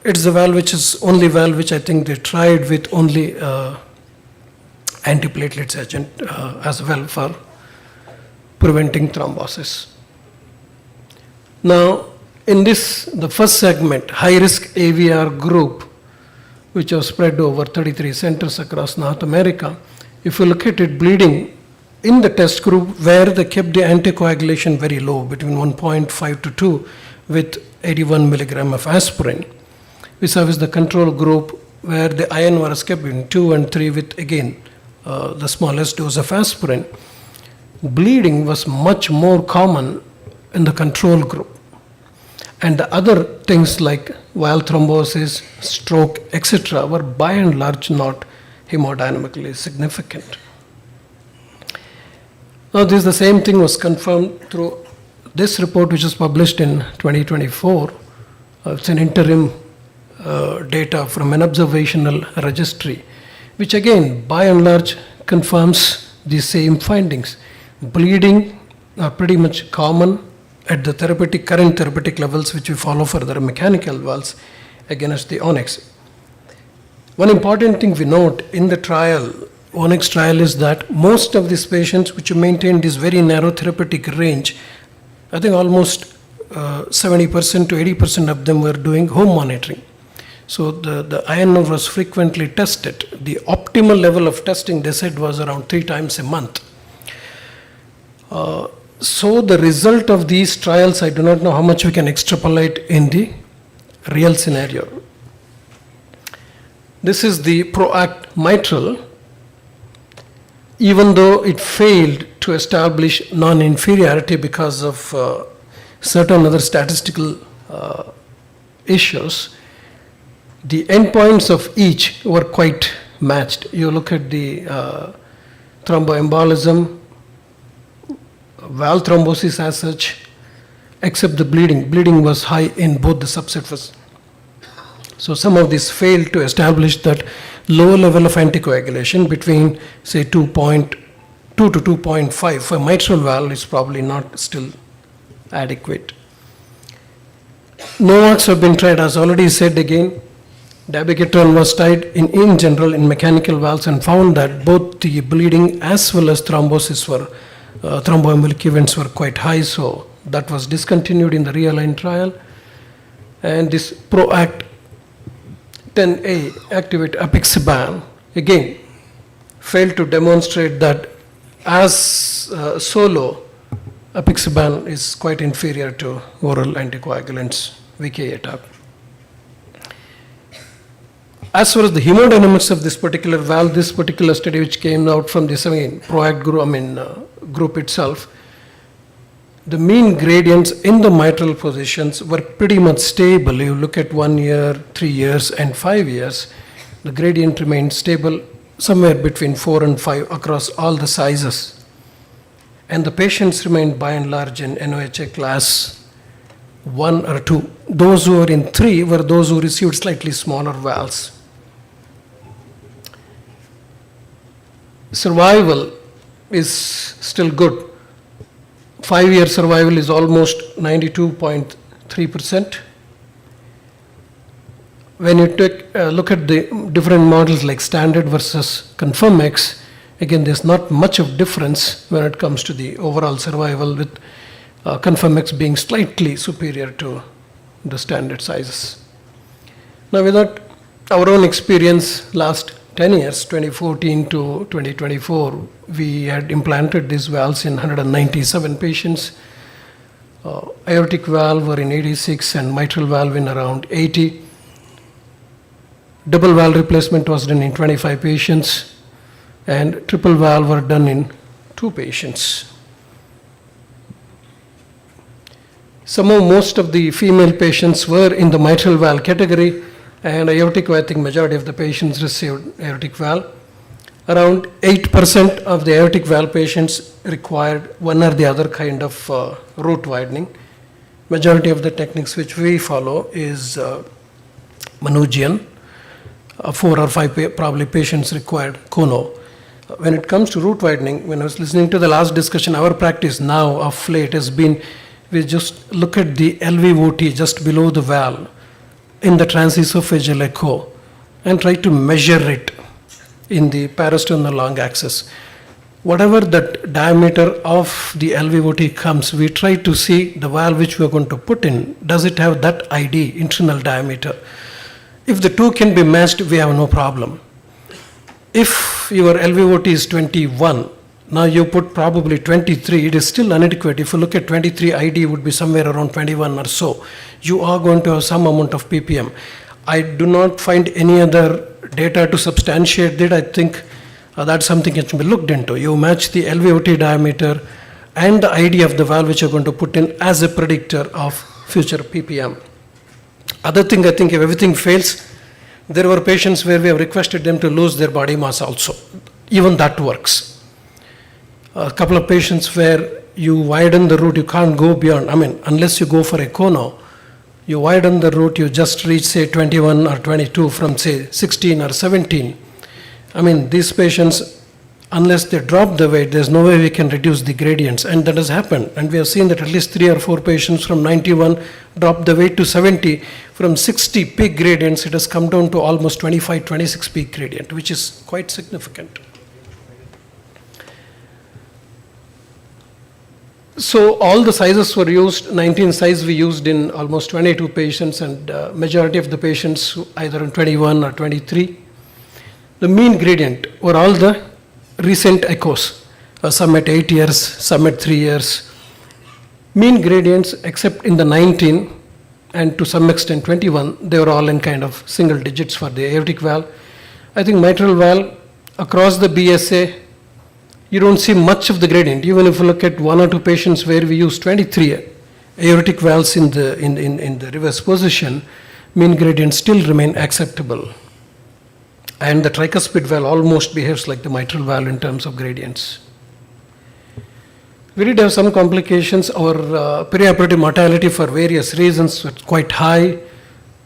It's the valve which is only valve which I think they tried with only antiplatelets agent as well for preventing thrombosis. Now, in this, the first segment, high-risk AVR group, which was spread over 33 centers across North America, if you look at it, bleeding in the test group where they kept the anticoagulation very low, between 1.5 to 2, with 81 milligram of aspirin, vis-a-vis the control group where the iron was kept in 2 and 3 with, again, the smallest dose of aspirin. Bleeding was much more common in the control group. And the other things like valve thrombosis, stroke, etc. were by and large not hemodynamically significant. Now the same thing was confirmed through this report, which was published in 2024. It's an interim data from an observational registry, which again by and large confirms the same findings. Bleeding are pretty much common at the current therapeutic levels which we follow for the mechanical valves against the Onyx. One important thing we note in the trial, Onyx trial, is that most of these patients which maintained this very narrow therapeutic range, I think almost 70% to 80% of them were doing home monitoring. So the iron was frequently tested. The optimal level of testing, they said, was around 3 times a month. So the result of these trials, I do not know how much we can extrapolate in the real scenario. This is the PROACT mitral. Even though it failed to establish non-inferiority because of certain other statistical issues, the endpoints of each were quite matched. You look at the thromboembolism, valve thrombosis as such, except the bleeding. Bleeding was high in both the subsurface. So some of these failed to establish that low level of anticoagulation between, say, 2.2 to 2.5 for mitral valve is probably not still adequate. NOACs have been tried, as already said again. Dabigatran was tried in general in mechanical valves and found that both the bleeding as well as thrombosis were thromboembolic events were quite high, so that was discontinued in the Realign trial. And this PROACT 10A activate apixaban again failed to demonstrate that as solo apixaban is quite inferior to oral anticoagulants, VK ATAP. As far as the hemodynamics of this particular valve, this particular study which came out from this PROACT group itself, the mean gradients in the mitral positions were pretty much stable. You look at 1 year, 3 years, and 5 years, the gradient remained stable somewhere between 4 and 5 across all the sizes. And the patients remained by and large in NOHA class 1 or 2. Those who were in 3 were those who received slightly smaller valves. Survival is still good. 5-year survival is almost 92.3%. When you take a look at the different models like standard versus ConfirmX, again there's not much of difference when it comes to the overall survival, with ConfirmX being slightly superior to the standard sizes. Now with that, our own experience last 10 years, 2014 to 2024, we had implanted these valves in 197 patients. Aortic valve were in 86 and mitral valve in around 80. Double valve replacement was done in 25 patients and triple valve were done in 2 patients. Most of the female patients were in the mitral valve category, and aortic, I think majority of the patients received aortic valve. Around 8% of the aortic valve patients required one or the other kind of root widening. Majority of the techniques which we follow is Manugian. 4 or 5 probably patients required Kono. When it comes to root widening, when I was listening to the last discussion, our practice now of late has been, we just look at the LVOT just below the valve in the transesophageal echo and try to measure it in the parasternal long axis. Whatever that diameter of the LVOT comes, we try to see the valve which we are going to put in, does it have that ID, internal diameter? If the two can be matched, we have no problem. If your LVOT is 21, Now you put probably 23, it is still inadequate. If you look at 23 ID, would be somewhere around 21 or so. You are going to have some amount of ppm. I do not find any other data to substantiate that. I think that's something that can be looked into. You match the LVOT diameter and the ID of the valve which you're going to put in as a predictor of future ppm. Other thing, I think if everything fails, there were patients where we have requested them to lose their body mass also. Even that works. A couple of patients where you widen the route, you can't go beyond, unless you go for a cono, you widen the route, you just reach say 21 or 22 from say 16 or 17. These patients, unless they drop the weight, there's no way we can reduce the gradients, and that has happened. And we have seen that at least 3 or 4 patients from 91 dropped the weight to 70. From 60 peak gradients, it has come down to almost 25, 26 peak gradient, which is quite significant. So all the sizes were used, 19 size we used in almost 22 patients, and majority of the patients either in 21 or 23. The mean gradient were all the recent echoes, some at 8 years, some at 3 years. Mean gradients, except in the 19 and to some extent 21, they were all in kind of single digits for the aortic valve. I think mitral valve, across the BSA, you don't see much of the gradient. Even if you look at 1 or 2 patients where we use 23 aortic valves in the reverse position, mean gradients still remain acceptable. And the tricuspid valve almost behaves like the mitral valve in terms of gradients. We did have some complications. Our perioperative mortality for various reasons was quite high.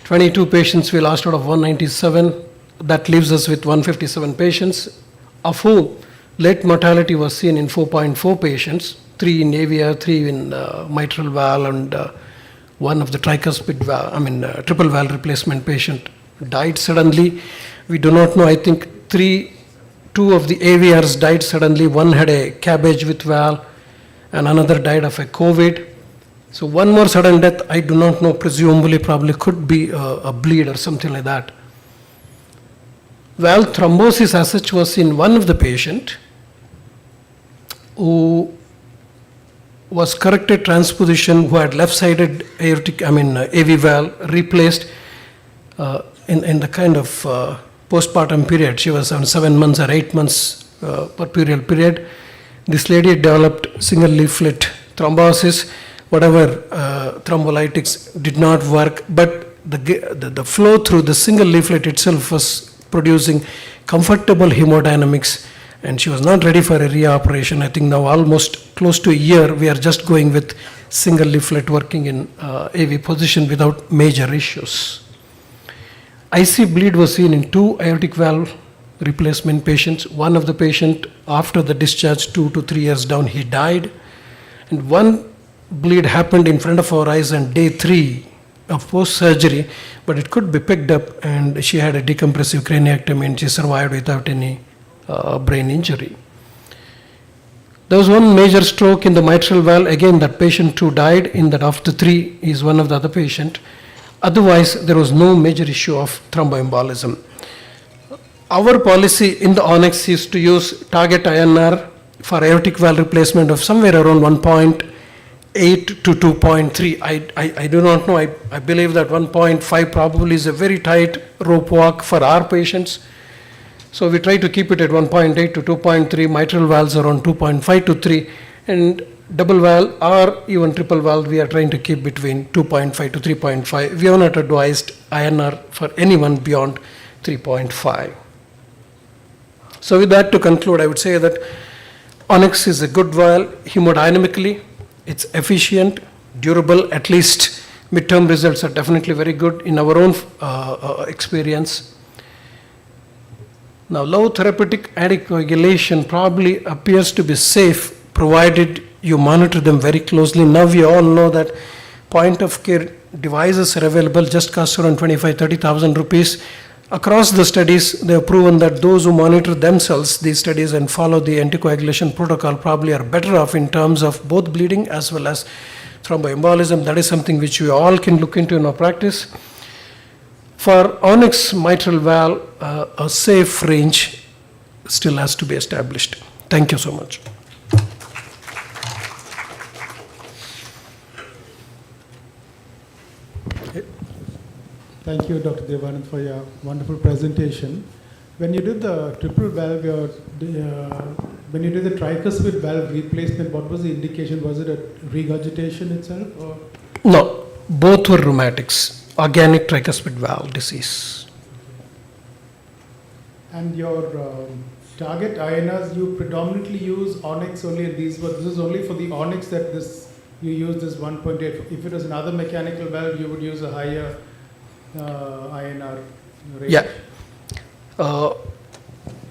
22 patients we lost out of 197. That leaves us with 157 patients, of whom late mortality was seen in 4.4 patients, 3 in AVR, 3 in mitral valve, and 1 of the tricuspid valve, triple valve replacement patient died suddenly. We do not know, I think 2 of the AVRs died suddenly. 1 had a cabbage with valve and another died of a COVID. So 1 more sudden death, I do not know, presumably probably could be a bleed or something like that. Valve thrombosis as such was in 1 of the patient who was corrected transposition, who had left-sided aortic, AV valve replaced in the kind of postpartum period. She was on 7 months or 8 months puerperal period. This lady developed single leaflet thrombosis. Whatever thrombolytics did not work, but the flow through the single leaflet itself was producing comfortable hemodynamics, and she was not ready for a reoperation. I think now almost close to a year we are just going with single leaflet working in AV position without major issues. IC bleed was seen in 2 aortic valve replacement patients. 1 of the patient after the discharge 2 to 3 years down, he died, and 1 bleed happened in front of our eyes on day 3 of post-surgery, but it could be picked up, and she had a decompressive craniectomy and she survived without any brain injury. There was 1 major stroke in the mitral valve. Again, that patient who died in that after 3 is one of the other patient. Otherwise, there was no major issue of thromboembolism. Our policy in the Onyx is to use target INR for aortic valve replacement of somewhere around 1.8 to 2.3. I do not know. I believe that 1.5 probably is a very tight rope walk for our patients. So we try to keep it at 1.8 to 2.3, mitral valves around 2.5 to 3, and double valve or even triple valve we are trying to keep between 2.5 to 3.5. We have not advised INR for anyone beyond 3.5. So with that, to conclude, I would say that Onyx is a good valve hemodynamically. It's efficient, durable, at least midterm results are definitely very good in our own experience. Now, low therapeutic anticoagulation probably appears to be safe provided you monitor them very closely. Now we all know that point of care devices are available, just cost around 25,000-30,000 rupees. Across the studies, they have proven that those who monitor themselves, these studies, and follow the anticoagulation protocol probably are better off in terms of both bleeding as well as thromboembolism. That is something which we all can look into in our practice. For Onyx mitral valve, a safe range still has to be established. Thank you so much.
Thank you, Dr. Devanand, for your wonderful presentation. When you did the triple valve, when you did the tricuspid valve replacement, what was the indication? Was it a regurgitation itself? Or?
No, both were rheumatics, organic tricuspid valve disease.
And your target INRs, you predominantly use onyx only, and this is only for the onyx that you use this 1.8. If it was another mechanical valve, you would use a higher INR rate.
Yeah.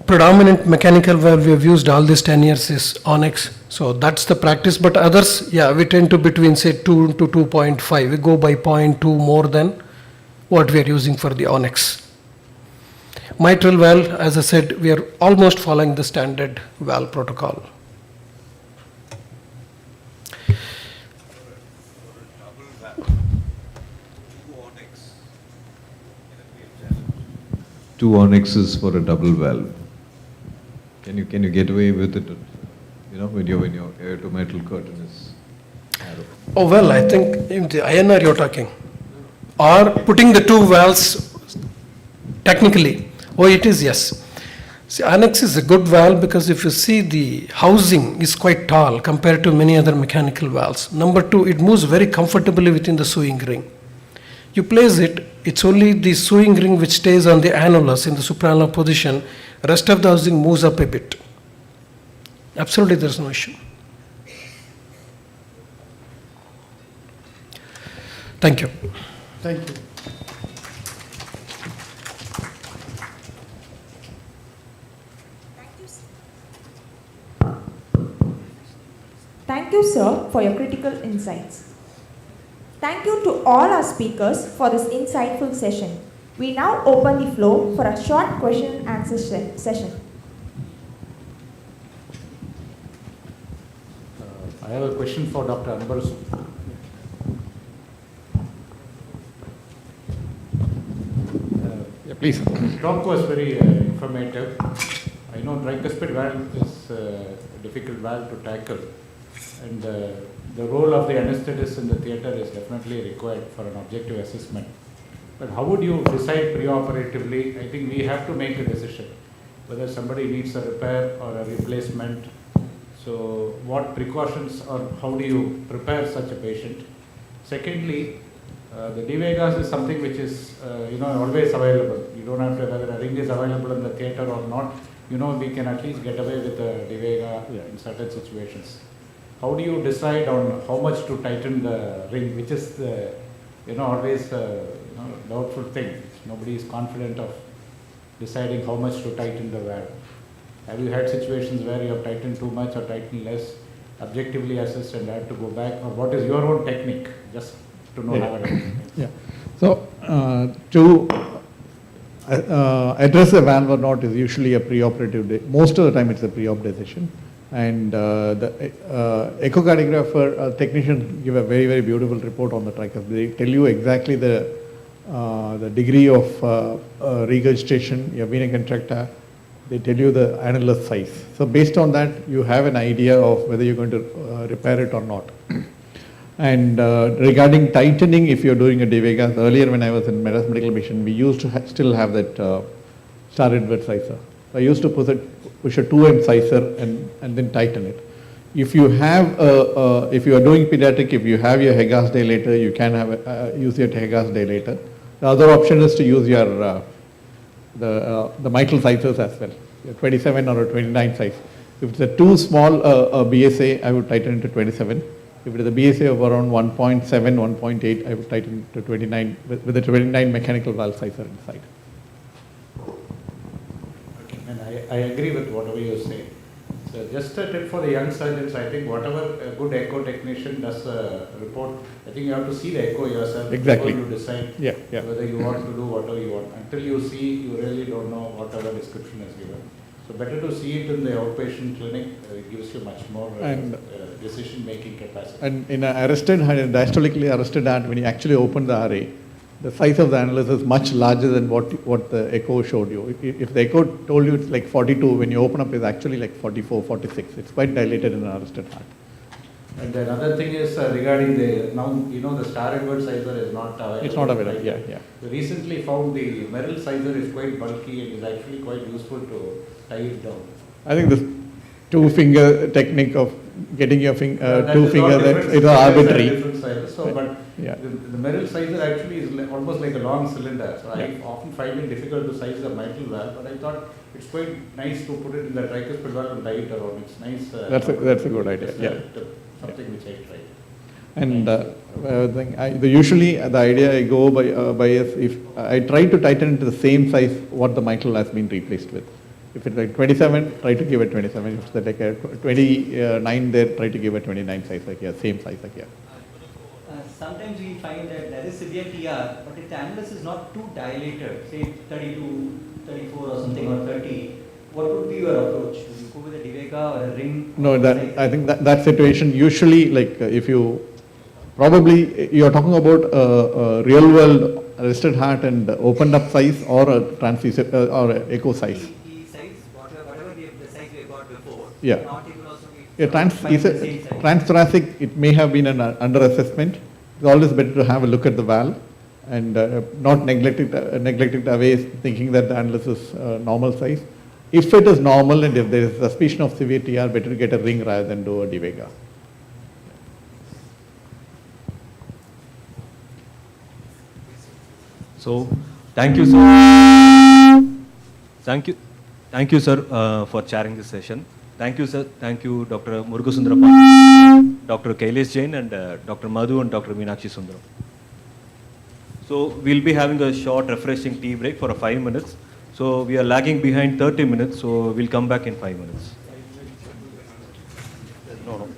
Predominant mechanical valve we have used all these 10 years is onyx. So that's the practice. But others, yeah, we tend to between say 2 to 2.5. We go by 0.2 more than what we are using for the onyx. Mitral valve, as I said, we are almost following the standard valve protocol.
Two onyxes for a double valve. Can you get away with it? You know, when your air to metal curtain is narrow.
Oh well, I think in the INR you're talking, or putting the two valves technically. Oh, it is, yes. See, onyx is a good valve because if you see the housing is quite tall compared to many other mechanical valves. Number two, it moves very comfortably within the sewing ring. You place it, it's only the sewing ring which stays on the annulus in the supraannular position. Rest of the housing moves up a bit. Absolutely, there's no issue. Thank you.
Thank you.
Thank you, sir, for your critical insights. Thank you to all our speakers for this insightful session. We now open the floor for a short question and answer session.
I have a question for Dr. Anbarasu. Please. The talk was very informative. I know tricuspid valve is a difficult valve to tackle, and the role of the anesthetist in the theatre is definitely required for an objective assessment. But how would you decide preoperatively? I think we have to make a decision whether somebody needs a repair or a replacement. So what precautions or how do you prepare such a patient? Secondly, the D-Vegas is something which is always available. You don't have to, whether a ring is available in the theatre or not, we can at least get away with the D-Vega in certain situations. How do you decide on how much to tighten the ring, which is the, always doubtful thing. Nobody is confident of deciding how much to tighten the valve. Have you had situations where you have tightened too much or tightened less, objectively assessed and had to go back, or what is your own technique, just to know how it is?
Yeah. So to address a valve or not is usually a preoperative, most of the time it's a pre-op decision. And the echocardiographer technicians give a very, very beautiful report on the tricuspid. They tell you exactly the degree of regurgitation, your vena contracta. They tell you the annulus size. So based on that, you have an idea of whether you're going to repair it or not. And regarding tightening, if you're doing a D-Vegas, earlier when I was in Madras Medical Mission, we used to still have that star Edward sizer. So I used to push a 2M sizer and then tighten it. If you have, if you are doing pediatric, if you have your Hegas dilator, you can have use your Hegas dilator. The other option is to use your the mitral sizers as well, a 27 or a 29 size. If it's a too small BSA, I would tighten it to 27. If it is a BSA of around 1.7, 1.8, I would tighten to 29 with a 29 mechanical valve sizer inside.
And I agree with whatever you say. So just a tip for the young surgeons, I think whatever a good echo technician does a report, I think you have to see the echo yourself
Exactly.
before you decide whether you want to do whatever you want. Until you see, you really don't know whatever description is given. So better to see it in the outpatient clinic, it gives you much more decision-making capacity.
And in an arrested heart, diastolically arrested heart, when you actually open the RA, the size of the annulus is much larger than what the echo showed you. If the echo told you it's like 42, when you open up it's actually like 44, 46. It's quite dilated in an arrested heart.
And another thing is regarding the, now you know the star Edward sizer is not available.
It's not available,
right?
yeah, yeah.
We recently found the Merrill sizer is quite bulky and is actually quite useful to tie it down.
I think this two-finger technique of getting your two fingers, it's
Different
arbitrary.
sizes. So, but
Yeah.
the Merrill sizer actually is almost like a long cylinder. So I often find it difficult to size the mitral valve, but I thought it's quite nice to put it in the tricuspid valve and tie it around. It's nice.
That's a good idea. Yeah.
Something which I tried.
And usually the idea I go by is if I try to tighten it to the same size what the mitral has been replaced with. If it's like 27, try to give it 27. If it's like a 29 there, try to give it 29 size like here, same size like here.
Sometimes we find that there is severe TR, but if the annulus is not too dilated, say 32, 34 or something or 30, what would be your approach? Would you go with a Divega or a ring?
No, I think that situation usually like if you probably you're talking about a real world arrested heart and opened up size or a transfusive or a echo size.
Whatever the size we got before.
Yeah.
Not even also
transthoracic, it may have been an underassessment. It's always better to have a look at the valve and not neglect it away thinking that the annulus is normal size. If it is normal and if there is suspicion of severe TR, better to get a ring rather than do a Divega.
So, thank you, sir. Thank you, sir, for chairing this session. Thank you, sir. Thank you, Dr. Murugasundarappan, Dr. Kailesh Jain, and Dr. Madhu and Dr. Meenakshi Sundaram. So, we'll be having a short, refreshing tea break for 5 minutes. So, we are lagging behind 30 minutes, so we'll come back in 5 minutes. No.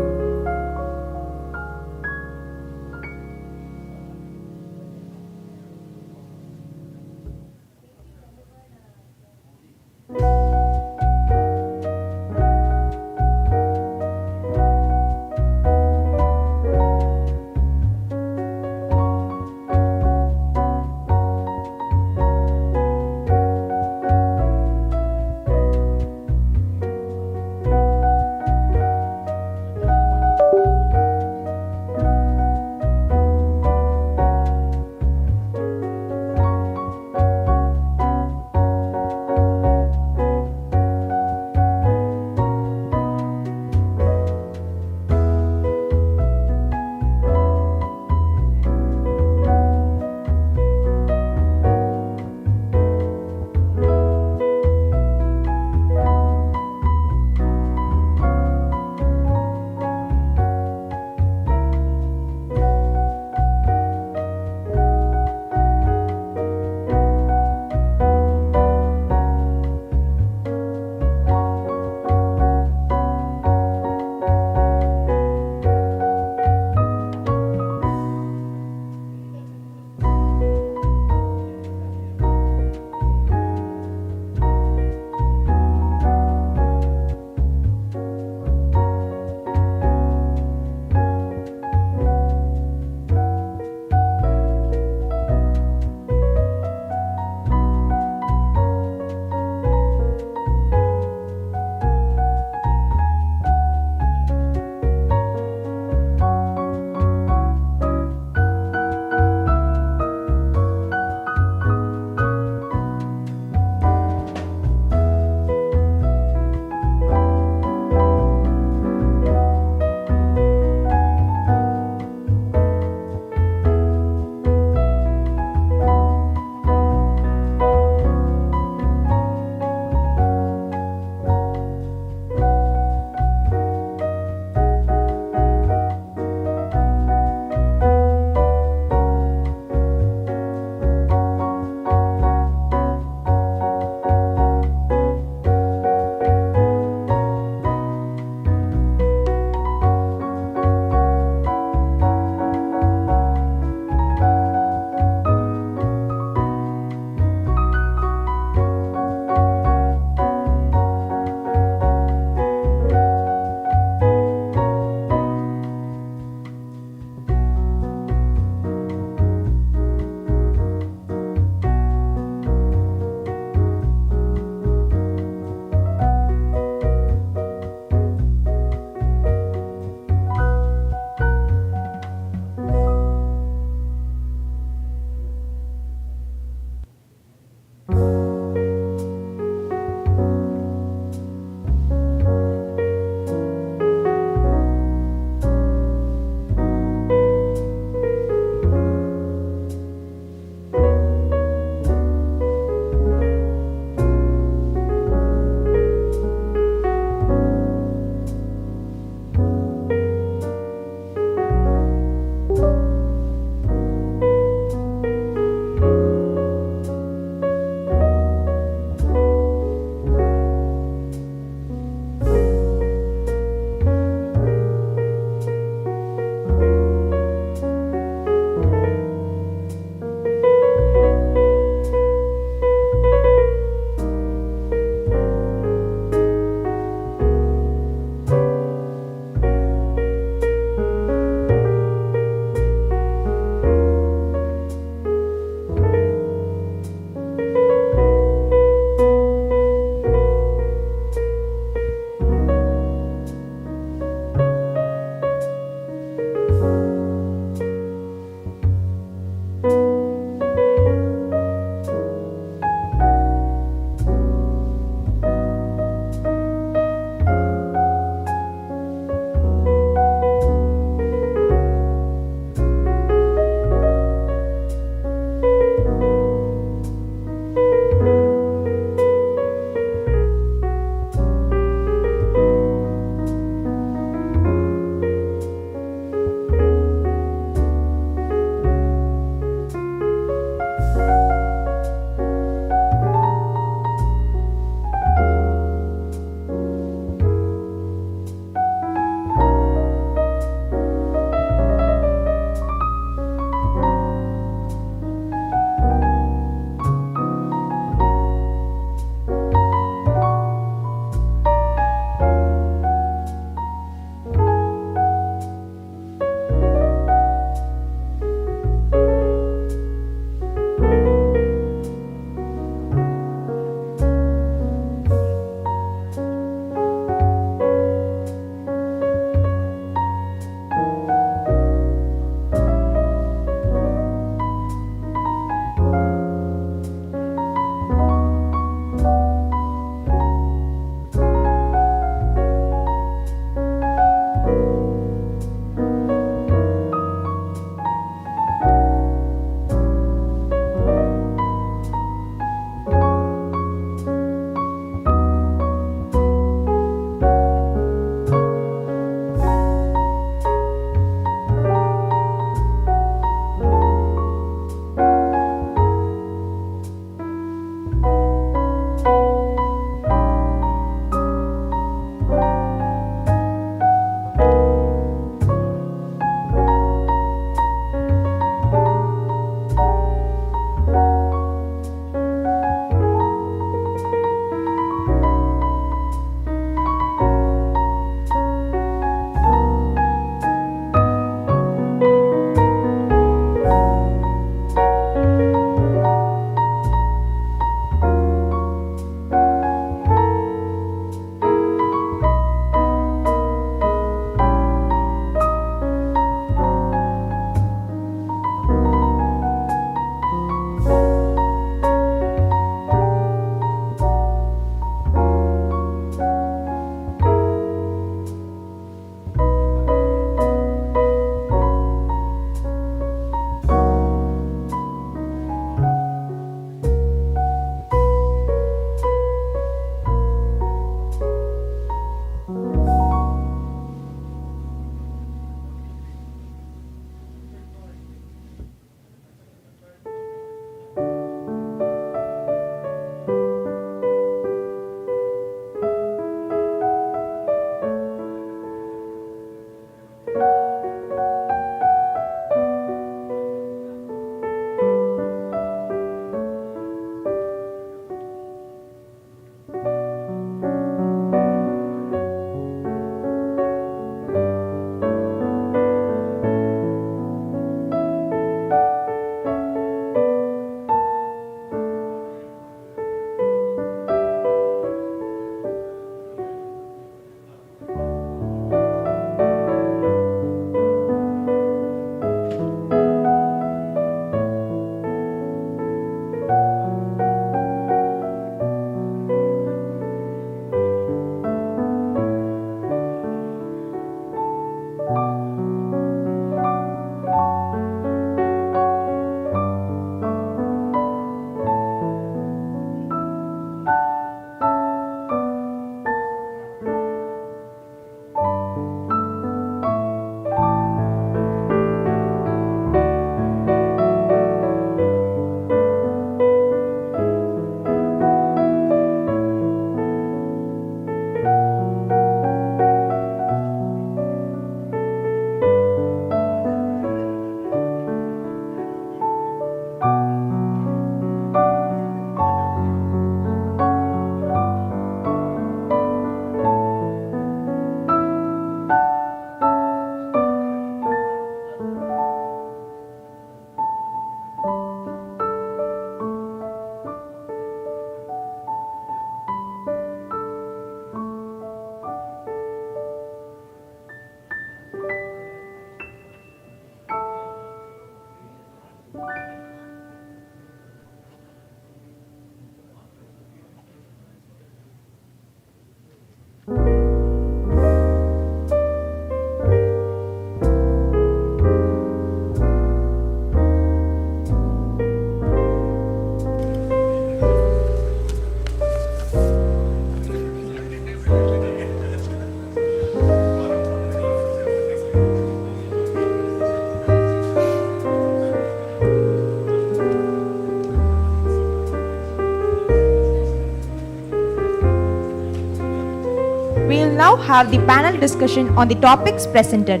We'll now have the panel discussion on the topics presented.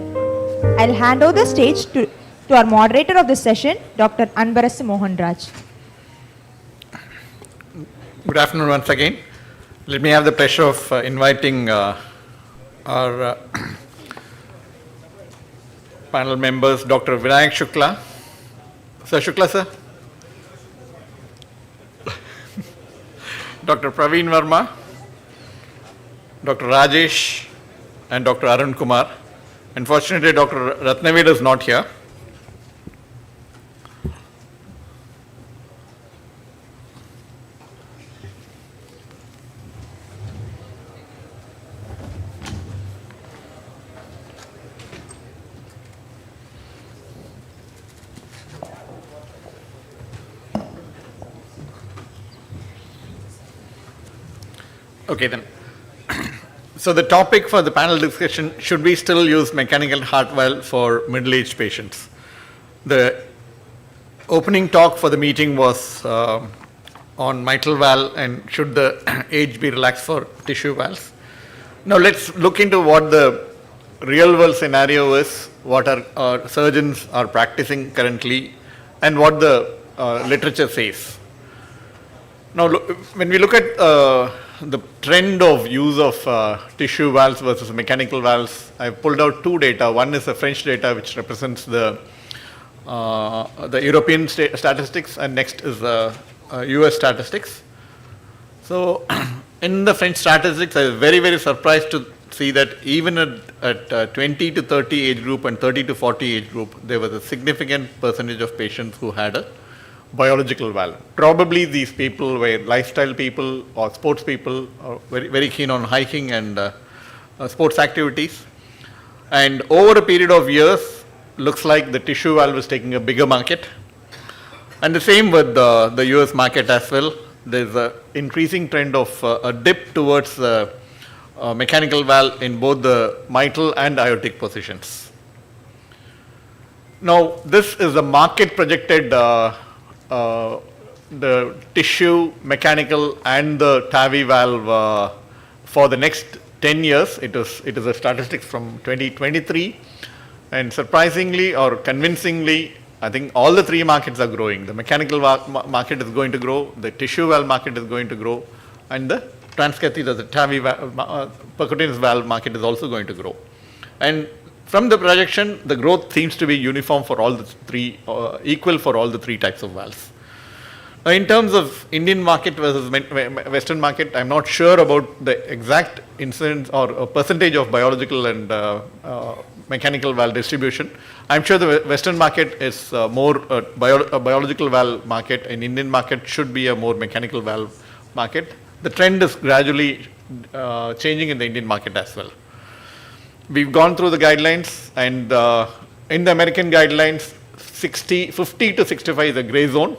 I'll hand over the stage to our moderator of the session, Dr. Anbarasu Mohanraj.
Good afternoon once again. Let me have the pleasure of inviting our panel members, Dr. Vinayak Shukla. Sir Shukla, sir. Dr. Praveen Verma, Dr. Rajesh, and Dr. Arun Kumar. Unfortunately, Dr. Ratnaved is not here. Okay then. So the topic for the panel discussion, should we still use mechanical heart valve for middle-aged patients? The opening talk for the meeting was on mitral valve and should the age be relaxed for tissue valves. Now let's look into what the real world scenario is, what our surgeons are practicing currently, and what the literature says. Now when we look at the trend of use of tissue valves versus mechanical valves, I've pulled out two data. One is the French data, which represents the European statistics, and next is the US statistics. So in the French statistics, I was very, very surprised to see that even at 20 to 30 age group and 30 to 40 age group, there was a significant percentage of patients who had a biological valve. Probably these people were lifestyle people or sports people, or very, very keen on hiking and sports activities. And over a period of years, looks like the tissue valve is taking a bigger market. And the same with the US market as well. There's an increasing trend of a dip towards the mechanical valve in both the mitral and aortic positions. Now, this is the market projected the tissue, mechanical, and the TAVI valve for the next 10 years. It is a statistics from 2023, and surprisingly or convincingly, I think all the three markets are growing. The mechanical market is going to grow, the tissue valve market is going to grow, and the transcatheter, the TAVI percutaneous valve market is also going to grow. And from the projection, the growth seems to be uniform for all the three, equal for all the three types of valves. Now, in terms of Indian market versus Western market, I'm not sure about the exact incidence or percentage of biological and mechanical valve distribution. I'm sure the Western market is more a biological valve market, and Indian market should be a more mechanical valve market. The trend is gradually changing in the Indian market as well. we've gone through the guidelines, and in the American guidelines, 50 to 65 is a gray zone.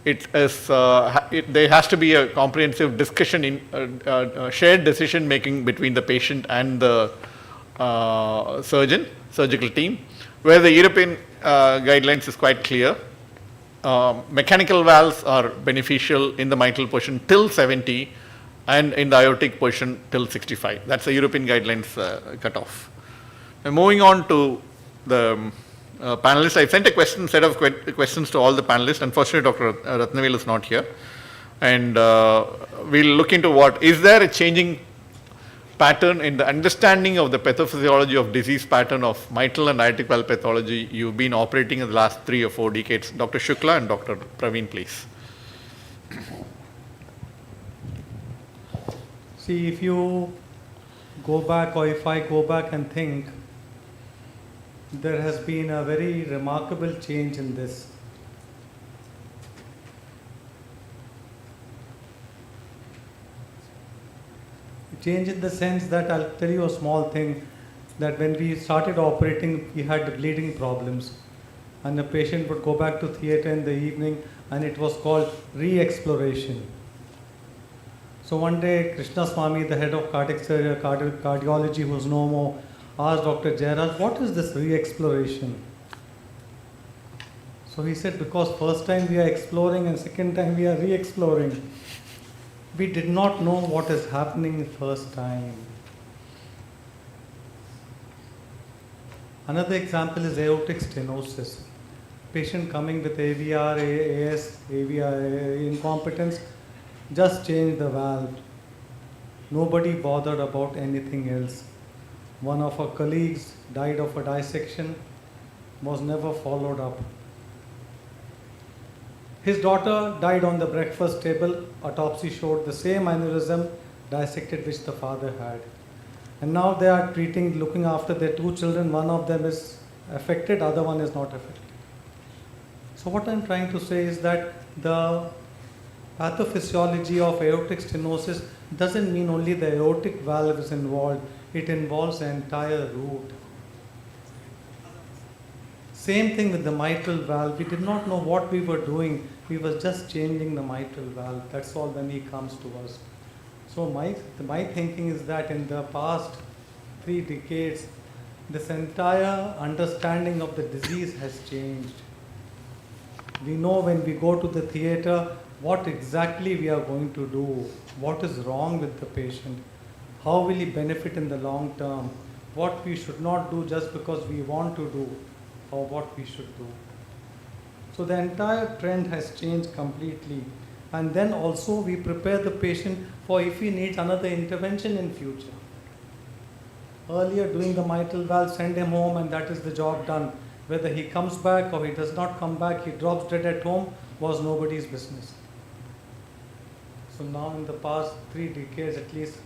It is, there has to be a comprehensive discussion in shared decision making between the patient and the surgical team, where the European guidelines is quite clear. Mechanical valves are beneficial in the mitral portion till 70 and in the aortic portion till 65. That's the European guidelines cutoff. Now moving on to the panelists, I sent a set of questions to all the panelists. Unfortunately, Dr. Ratnavel is not here. And we'll look into is there a changing pattern in the understanding of the pathophysiology of disease pattern of mitral and aortic valve pathology you've been operating in the last 3 or 4 decades? Dr. Shukla and Dr. Praveen, please.
See, if you go back, or if I go back and think, there has been a very remarkable change in this. Change in the sense that I'll tell you a small thing, that when we started operating, we had bleeding problems. And the patient would go back to theatre in the evening, and it was called re-exploration. So one day, Krishna Swami, the head of cardiology, who was no more, asked Dr. Jairaj, what is this re-exploration? So he said, because first time we are exploring and second time we are re-exploring. We did not know what is happening first time. Another example is aortic stenosis. Patient coming with AVR, AS, AVR incompetence, just change the valve. Nobody bothered about anything else. One of our colleagues died of a dissection, was never followed up. His daughter died on the breakfast table. Autopsy showed the same aneurysm dissected which the father had. And now they are looking after their 2 children. One of them is affected, other one is not affected. So what I'm trying to say is that the pathophysiology of aortic stenosis doesn't mean only the aortic valve is involved. It involves the entire root. Same thing with the mitral valve. We did not know what we were doing. We were just changing the mitral valve. That's all when he comes to us. So my thinking is that in the past 3 decades, this entire understanding of the disease has changed. We know when we go to the theatre what exactly we are going to do, what is wrong with the patient, how will he benefit in the long term, what we should not do just because we want to do, or what we should do. So the entire trend has changed completely. And then also we prepare the patient for if he needs another intervention in future. Earlier doing the mitral valve, send him home and that is the job done. Whether he comes back or he does not come back, he drops dead at home, was nobody's business. So now in the past 3 decades, at least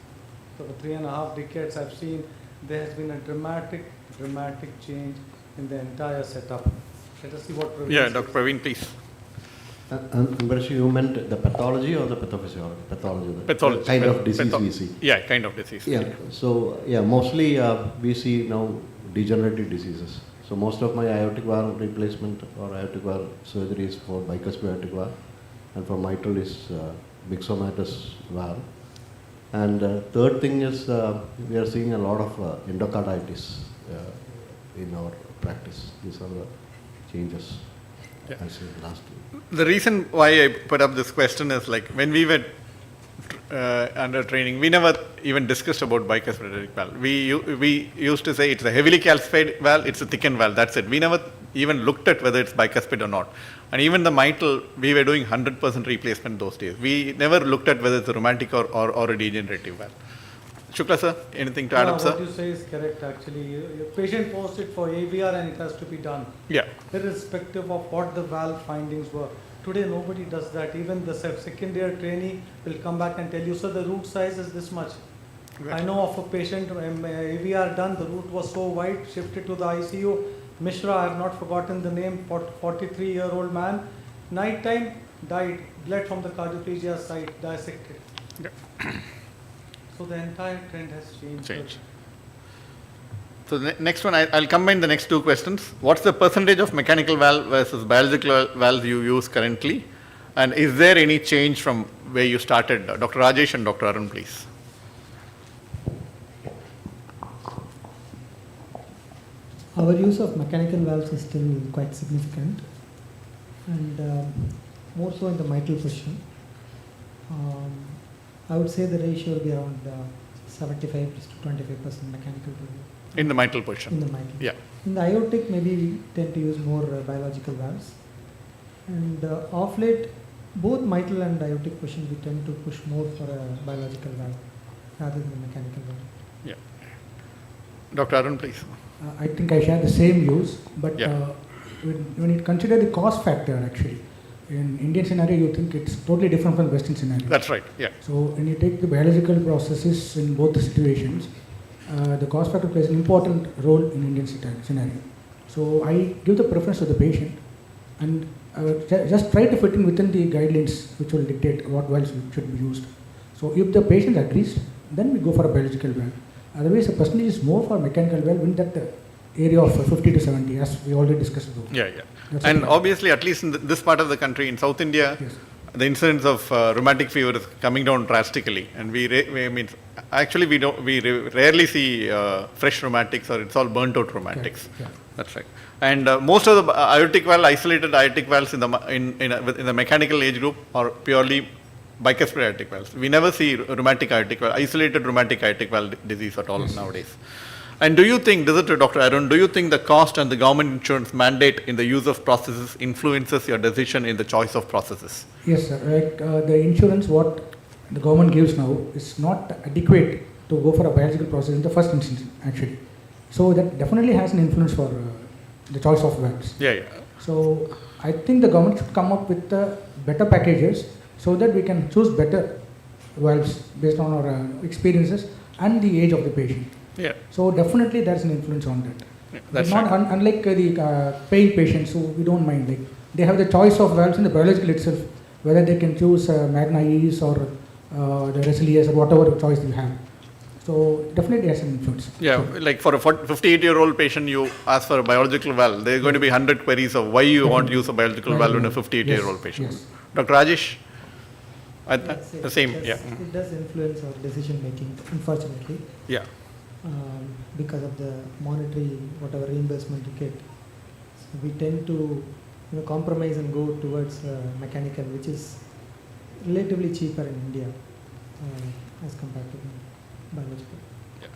3.5 decades, I've seen there has been a dramatic change in the entire setup. Let us see what Praveen says.
Dr. Praveen, please.
But you meant the pathology or the pathophysiology? Pathology.
Pathology.
Kind of disease we see.
Yeah, kind of disease.
Yeah. So mostly we see now degenerative diseases. So most of my aortic valve replacement or aortic valve surgery is for bicuspid aortic valve, and for mitral is myxomatous valve. And third thing is we are seeing a lot of endocarditis in our practice. These are the changes.
Yeah.
I see last week.
The reason why I put up this question is like when we were under training, we never even discussed about bicuspid aortic valve. We used to say it's a heavily calcified valve, it's a thickened valve, that's it. We never even looked at whether it's bicuspid or not. And even the mitral, we were doing 100% replacement those days. We never looked at whether it's a rheumatic or a degenerative valve. Shukla sir, anything to add up, sir?
What you say is correct actually. Your patient posts it for AVR and it has to be done.
Yeah.
Irrespective of what the valve findings were. Today nobody does that. Even the second year trainee will come back and tell you, sir, the root size is this much. Right. I know of a patient, AVR done, the root was so wide, shifted to the ICU. Mishra, I have not forgotten the name, 43-year-old man. Night time, died, bled from the cardioplegia site, dissected. Yeah. So the entire trend has changed.
So the next one, I'll combine the next two questions. What's the percentage of mechanical valve versus biological valve you use currently? And is there any change from where you started? Dr. Rajesh and Dr. Arun, please.
Our use of mechanical valves is still quite significant, and more so in the mitral position. I would say the ratio will be around 75 to 25% mechanical to
In the mitral position?
In the mitral.
Yeah.
In the aortic, maybe we tend to use more biological valves. And of late, both mitral and aortic position, we tend to push more for a biological valve rather than a mechanical valve.
Yeah. Dr. Arun, please.
I think I share the same views, but
Yeah.
when you consider the cost factor, actually, in Indian scenario, you think it's totally different from Western scenario.
That's right, yeah.
So when you take the biological processes in both the situations, the cost factor plays an important role in Indian scenario. So I give the preference to the patient and just try to fit in within the guidelines which will dictate what valves should be used. So if the patient agrees, then we go for a biological valve. Otherwise, the percentage is more for mechanical valve in that area of 50 to 70, as we already discussed about.
Yeah, yeah. And obviously, at least in this part of the country, in South India,
yes,
the incidence of rheumatic fever is coming down drastically, and we rarely see fresh rheumatics, or it's all burnt out rheumatics.
Yeah.
That's right. And most of the aortic valve, isolated aortic valves in the mechanical age group are purely bicuspid aortic valves. We never see rheumatic aortic valve, isolated rheumatic aortic valve disease at all nowadays. And do you think, this is to Dr. Arun, do you think the cost and the government insurance mandate in the use of processes influences your decision in the choice of processes?
Yes, sir. Like the insurance what the government gives now is not adequate to go for a biological process in the first instance, actually. So that definitely has an influence for the choice of valves.
Yeah, yeah.
So I think the government should come up with better packages so that we can choose better valves based on our experiences and the age of the patient.
Yeah.
So definitely there's an influence on that.
Yeah, that's
not
right.
Unlike the paying patients, who we don't mind. Like they have the choice of valves in the biological itself, whether they can choose Magna Ease or the Resilius or whatever choice they have. So definitely has an influence.
Yeah, like for a 58-year-old patient, you ask for a biological valve, there are going to be 100 queries of why you want to use a biological valve in a 58-year-old patient.
Yes.
Dr. Rajesh?
The
same,
yeah. It does influence our decision making, unfortunately.
Yeah.
Because of the monetary, whatever reimbursement you get. So we tend to compromise and go towards mechanical, which is relatively cheaper in India as compared to biological.
Yeah.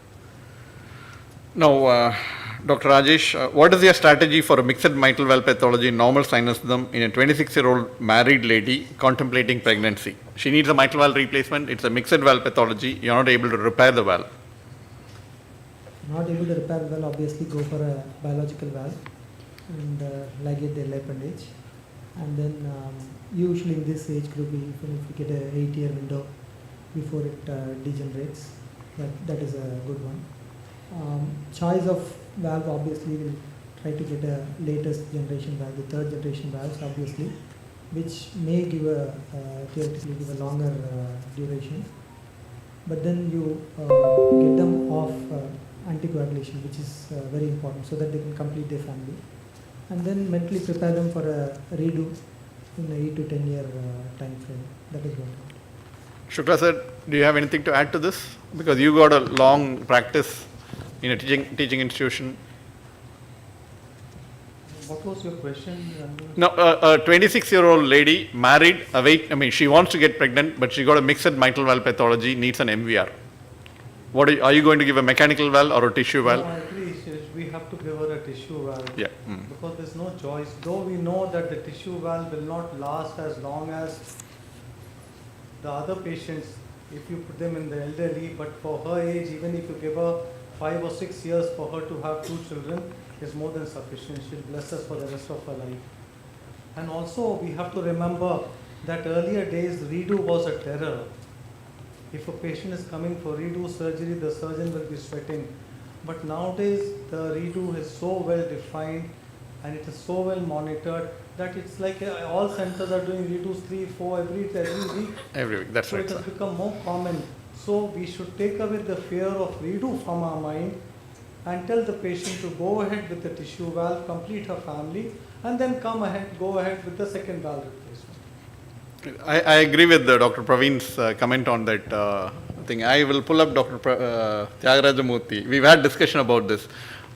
Now, Dr. Rajesh, what is your strategy for a mixed mitral valve pathology in normal sinus rhythm in a 26-year-old married lady contemplating pregnancy? She needs a mitral valve replacement. It's a mixed valve pathology. You're not able to repair the valve.
Not able to repair the valve, obviously go for a biological valve and ligate the appendage. And then usually in this age group, even if we get an 8-year window before it degenerates, that is a good one. Choice of valve, obviously we'll try to get a latest generation valve, the third generation valves obviously, which may give theoretically give a longer duration. But then you get them off anticoagulation, which is very important, so that they can complete their family, and then mentally prepare them for a redo in a 8 to 10 year time frame. That is what.
Shukla sir, do you have anything to add to this? Because you got a long practice in a teaching institution.
What was your question?
No, a 26-year-old lady, married, she wants to get pregnant, but she got a mixed mitral valve pathology, needs an MVR. Are you going to give a mechanical valve or a tissue valve?
No, I agree. We have to give her a tissue valve.
Yeah.
Because there's no choice. Though we know that the tissue valve will not last as long as the other patients if you put them in the elderly, but for her age, even if you give her 5 or 6 years for her to have 2 children, is more than sufficient. She'll bless us for the rest of her life. And also we have to remember that earlier days redo was a terror. If a patient is coming for redo surgery, the surgeon will be sweating. But nowadays the redo is so well defined and it is so well monitored that it's like all centers are doing redos 3, 4 every week.
Every week, that's
so
right.
So it has become more common. So we should take away the fear of redo from our mind and tell the patient to go ahead with the tissue valve, complete her family, and then go ahead with the second valve replacement.
I agree with Dr. Praveen's comment on that thing. I will pull up Dr. Tyagaraja. We've had discussion about this.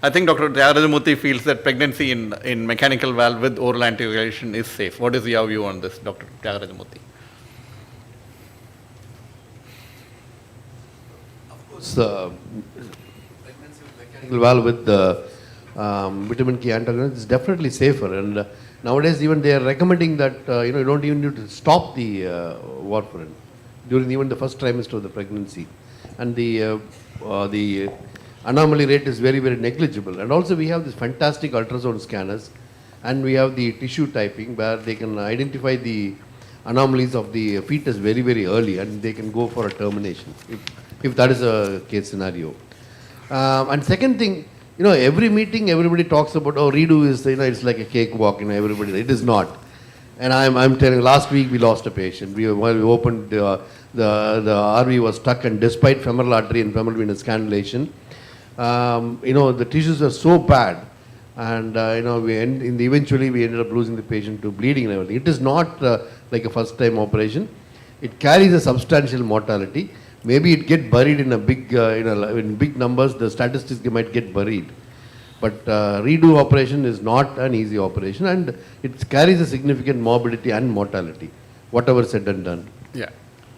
I think Dr. Tyagaraja feels that pregnancy in mechanical valve with oral anticoagulation is safe. What is your view on this, Dr. Tyagaraja?
Of course, pregnancy with mechanical valve with the vitamin K antagonist is definitely safer, and nowadays even they are recommending that you don't even need to stop the warfarin during even the first trimester of the pregnancy, and the anomaly rate is very, very negligible. And also we have these fantastic ultrasound scanners, and we have the tissue typing where they can identify the anomalies of the fetus very, very early, and they can go for a termination if that is a case scenario. And second thing, every meeting everybody talks about, redo is, it's like a cakewalk, everybody, it is not. And I'm telling, last week we lost a patient. While we opened, the RV was stuck, and despite femoral artery and femoral venous cannulation, the tissues are so bad, and eventually we ended up losing the patient to bleeding and everything. It is not like a first time operation. It carries a substantial mortality. Maybe it get buried in a big, in big numbers, the statistics might get buried. But redo operation is not an easy operation, and it carries a significant morbidity and mortality, whatever said and done.
Yeah.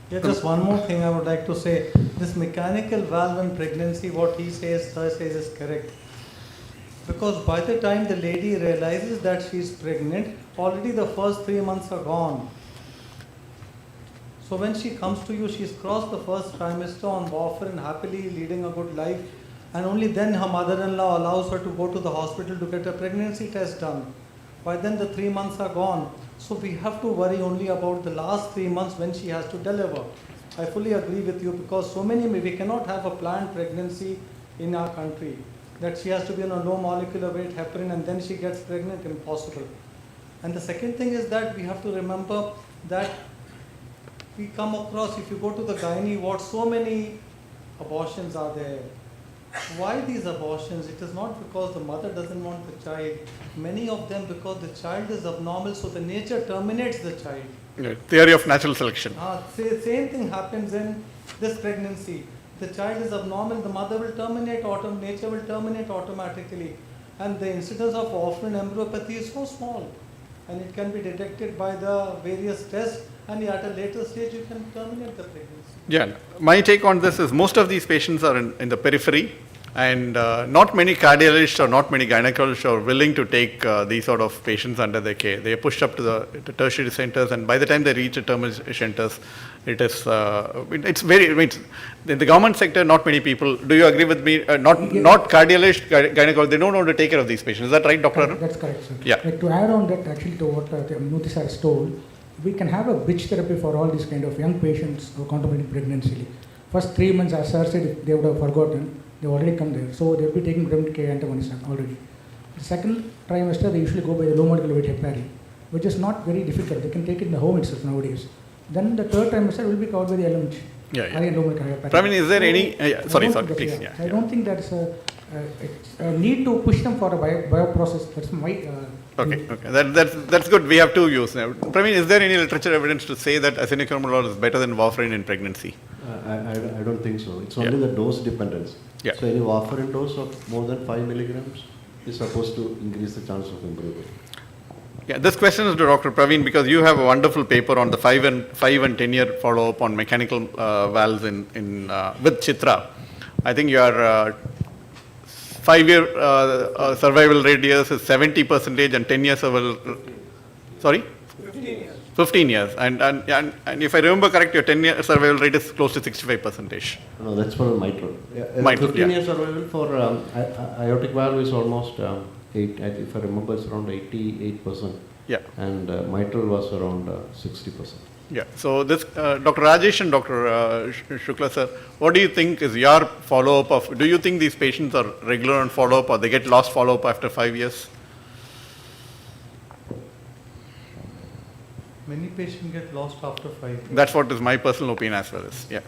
Yeah, just one more thing I would like to say. This mechanical valve in pregnancy, what he says, her says is correct. Because by the time the lady realizes that she is pregnant, already the first 3 months are gone. So when she comes to you, she's crossed the first trimester on warfarin, happily leading a good life, and only then her mother-in-law allows her to go to the hospital to get a pregnancy test done. By then the 3 months are gone. So we have to worry only about the last 3 months when she has to deliver. I fully agree with you, because we cannot have a planned pregnancy in our country. That she has to be on a low molecular weight heparin and then she gets pregnant, impossible. And the second thing is that we have to remember that we come across, if you go to the gynae ward, so many abortions are there. Why these abortions? It is not because the mother doesn't want the child. Many of them because the child is abnormal, so the nature terminates the child.
Yeah, theory of natural selection.
Same thing happens in this pregnancy. The child is abnormal, the mother will terminate, nature will terminate automatically. And the incidence of orphan embryopathy is so small. And it can be detected by the various tests, and at a later stage you can terminate the pregnancy.
Yeah, my take on this is most of these patients are in the periphery, and not many cardiologists or not many gynecologists are willing to take these sort of patients under their care. They are pushed up to the tertiary centers, and by the time they reach the tertiary centers, it's very, in the government sector, not many people, do you agree with me, not cardiologists, gynecologists, they don't know how to take care of these patients. Is that right, Dr. Arun?
That's correct, sir.
Yeah.
Like to add on that, actually, to what Murthy sir has told, we can have a bridge therapy for all these kind of young patients who are contemplating pregnancy. First 3 months, as sir said, if they would have forgotten, they already come there. So they will be taking vitamin K antagonist already. The second trimester, they usually go by the low molecular weight heparin, which is not very difficult. They can take it in the home itself nowadays. Then the third trimester will be covered by the LMH.
Praveen, is there any, sorry, please.
Yeah. I don't think that's a need to push them for a bioprocess. That's my...
Okay. That's good. We have two views now. Praveen, is there any literature evidence to say that aciniculomolol is better than warfarin in pregnancy?
I don't think so. It's only the dose dependence.
Yeah.
So any warfarin dose of more than 5 milligrams is supposed to increase the chance of improvement.
Yeah, this question is to Dr. Praveen, because you have a wonderful paper on the 5 and 10 year follow up on mechanical valves with Chitra. I think your 5-year survival radius is 70% and 10-year survival. Sorry? 15 years. And if I remember correct, your 10-year survival rate is close to 65%.
No, that's for mitral.
Mitral,
15-year survival for aortic valve is almost 8. If I remember, it's around 88%.
Yeah.
And mitral was around 60%.
Yeah. So this, Dr. Rajesh and Dr. Shukla sir, what do you think is your follow-up of? Do you think these patients are regular on follow-up, or they get lost follow-up after 5 years?
Many patients get lost after 5 years.
That's what is my personal opinion as well as, yeah.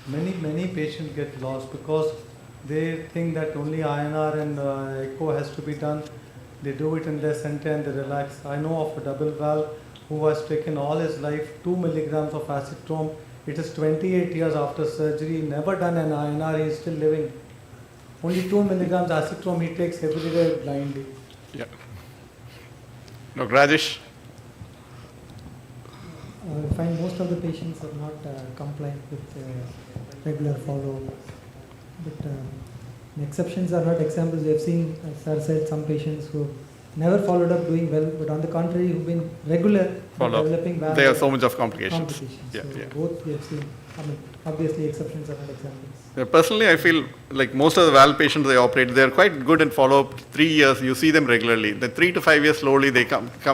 Many patients get lost because They think that only INR and echo has to be done. They do it in their center and they relax. I know of a double valve who has taken all his life 2 milligrams of acetone. It is 28 years after surgery, never done an INR, he is still living. Only 2 milligrams acetone he takes every day blindly.
Yeah. Dr. Rajesh?
I find most of the patients are not compliant with regular follow-up. But exceptions are not examples. We have seen, as Sir said, some patients who never followed up doing well, but on the contrary, who've been regular developing valve.
There are so much of complications.
So both we have seen. I mean, obviously exceptions are not examples.
Personally, I feel like most of the valve patients they operate, they are quite good in follow-up. 3 years, you see them regularly. Then 3 to 5 years, slowly they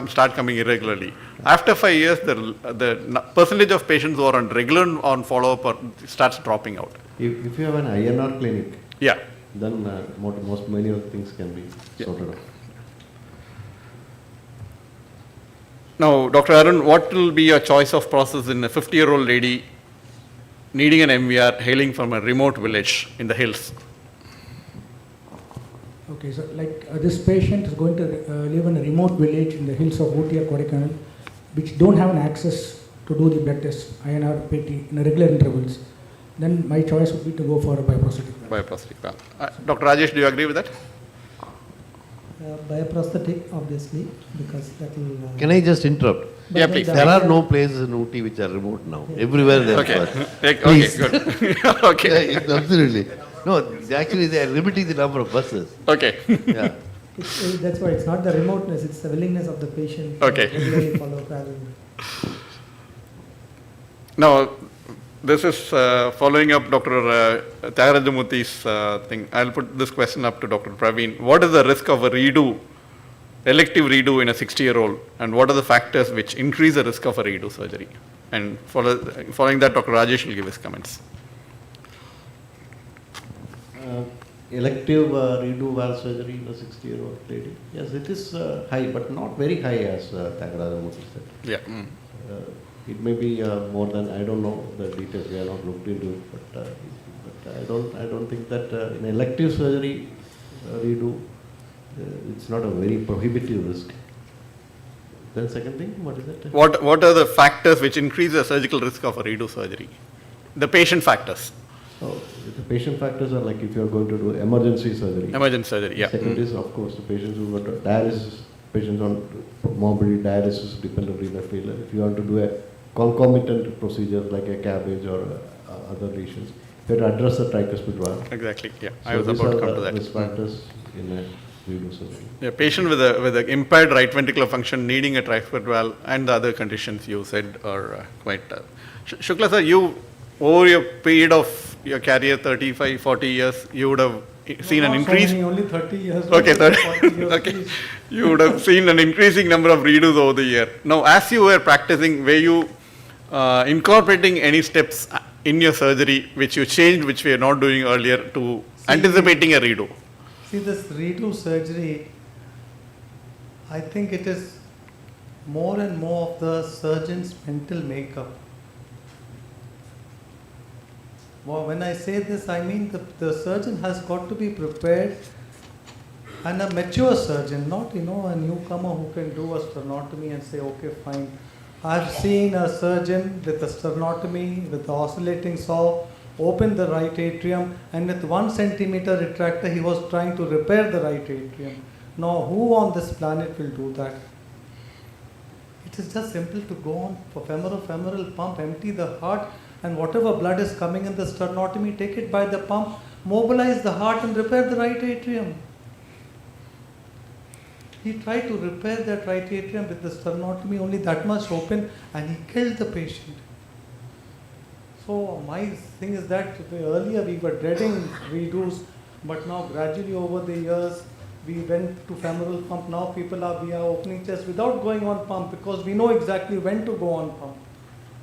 start coming irregularly. After 5 years, the percentage of patients who are on regular on follow-up starts dropping out.
If you have an INR clinic,
yeah,
then many of the things can be sorted out.
Now, Dr. Arun, what will be your choice of process in a 50-year-old lady needing an MVR hailing from a remote village in the hills?
Okay, so like this patient is going to live in a remote village in the hills of Ooty or Kodaikanal, which don't have an access to do the blood test, INR, PT, in regular intervals. Then my choice would be to go for a bioprosthetic valve.
Bioprosthetic valve. Dr. Rajesh, do you agree with that?
Bioprosthetic, obviously, because that will...
Can I just interrupt?
Yeah, please.
There are no places in Ooty which are remote now. Everywhere there
Okay.
are.
Okay, good. Okay.
Yeah, absolutely. No, actually they are limiting the number of buses.
Okay.
Yeah.
That's why it's not the remoteness, it's the willingness of the patient
Okay.
to regularly follow up rather than...
Now, this is following up Dr. Tyagaraja thing. I'll put this question up to Dr. Praveen. What is the risk of a elective redo in a 60-year-old, and what are the factors which increase the risk of a redo surgery? And following that, Dr. Rajesh will give his comments.
Elective redo valve surgery in a 60-year-old lady. Yes, it is high, but not very high as Tyagaraja said.
Yeah.
It may be more than, I don't know the details, we have not looked into it, but I don't think that in elective surgery redo, it's not a very prohibitive risk. Then second thing, what is it?
What are the factors which increase the surgical risk of a redo surgery? The patient factors.
Oh, the patient factors are like if you are going to do emergency surgery.
Emergency surgery, yeah.
Second is, of course, the patients who got dialysis, patients on morbidity, dialysis, dependent renal failure. If you want to do a concomitant procedure like a cabbage or other lesions, you have to address the tricuspid valve.
Exactly, yeah.
So
I was about to come to that.
Risk factors in a redo surgery.
A patient with a impaired right ventricular function needing a tricuspid valve and the other conditions you said are quite... Shukla sir, you, over your period of your career, 35, 40 years, you would have seen an increase...
Only 30 years.
Okay,
40 years,
okay.
please.
You would have seen an increasing number of redos over the year. Now, as you were practicing, were you incorporating any steps in your surgery which you changed, which we are not doing earlier, to anticipating a redo?
See, this redo surgery, I think it is more and more of the surgeon's mental makeup. Well, when I say this, I mean the surgeon has got to be prepared, and a mature surgeon, not a newcomer who can do a sternotomy and say, okay, fine. I've seen a surgeon with a sternotomy, with the oscillating saw, open the right atrium, and with 1 centimeter retractor, he was trying to repair the right atrium. Now, who on this planet will do that? It is just simple to go on for femoral pump, empty the heart, and whatever blood is coming in the sternotomy, take it by the pump, mobilize the heart and repair the right atrium. He tried to repair that right atrium with the sternotomy, only that much open, and he killed the patient. So my thing is that earlier we were dreading redos, but now gradually over the years, we went to femoral pump. Now we are opening chest without going on pump, because we know exactly when to go on pump.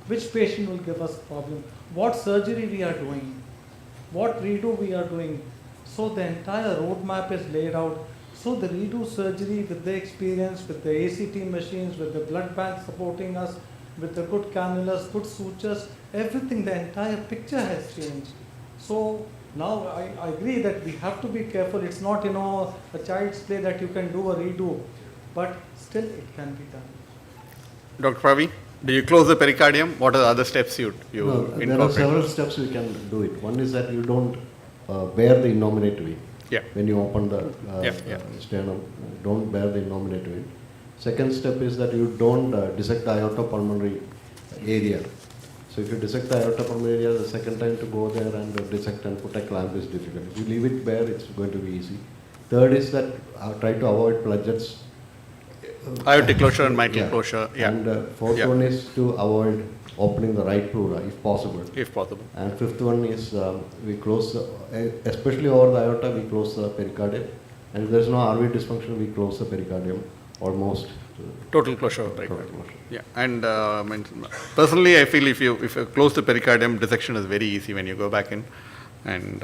Which patient will give us problem? What surgery we are doing? What redo we are doing? So the entire roadmap is laid out. So the redo surgery, with the experience, with the ACT machines, with the blood bank supporting us, with the good cannulas, good sutures, everything, the entire picture has changed. So Now I agree that we have to be careful. It's not, a child's play that you can do or redo, but still it can be done.
Dr. Praveen, do you close the pericardium? What are the other steps you incorporate?
There are several steps we can do it. One is that you don't bear the innominate vein.
Yeah.
When you open the sternum, don't bear the innominate vein. Second step is that you don't dissect the aorta pulmonary area. So if you dissect the aorta pulmonary area, the second time to go there and dissect and put a clamp is difficult. If you leave it bare, it's going to be easy. Third is that try to avoid plugets.
Aortic closure and mitral closure. Yeah.
And fourth one is to avoid opening the right pleura if possible.
If possible.
And fifth one is we close, especially over the aorta, we close the pericardium. And if there is no RV dysfunction, we close the pericardium almost.
Total closure, right? Total closure. Yeah, and personally, I feel if you close the pericardium, dissection is very easy when you go back in. And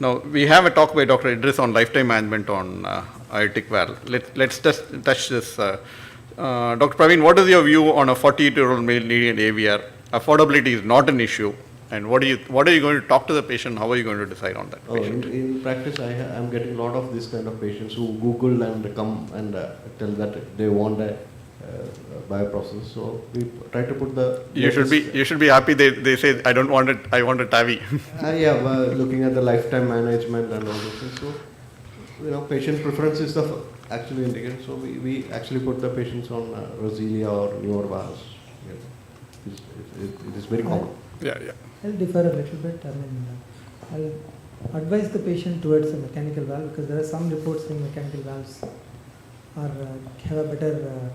now we have a talk by Dr. Idris on lifetime management on aortic valve. Let's just touch this. Dr. Praveen, what is your view on a 48-year-old male needing an AVR? Affordability is not an issue. And what are you going to talk to the patient? How are you going to decide on that patient?
In practice, I am getting a lot of this kind of patients who Google and come and tell that they want a bioprocess. So we try to put the.
You should be happy. They say I don't want it. I want a TAVI.
Looking at the lifetime management and all those things. So patient preference is the actually indicated. So we actually put the patients on Roselia or newer valves. It is very common.
Yeah.
I'll differ a little bit. I'll advise the patient towards a mechanical valve because there are some reports saying mechanical valves have a better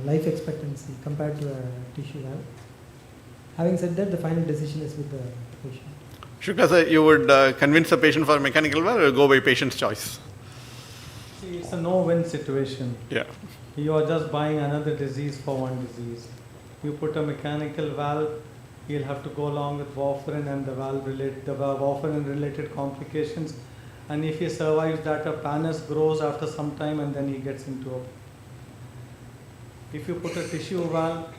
life expectancy compared to a tissue valve. Having said that, the final decision is with the patient.
Shukla sir, you would convince the patient for a mechanical valve or go by patient's choice?
See, it's a no-win situation.
Yeah.
You are just buying another disease for one disease. You put a mechanical valve, he'll have to go along with warfarin and the warfarin related complications. And if he survives that, a panus grows after some time and then he gets into a. If you put a tissue valve,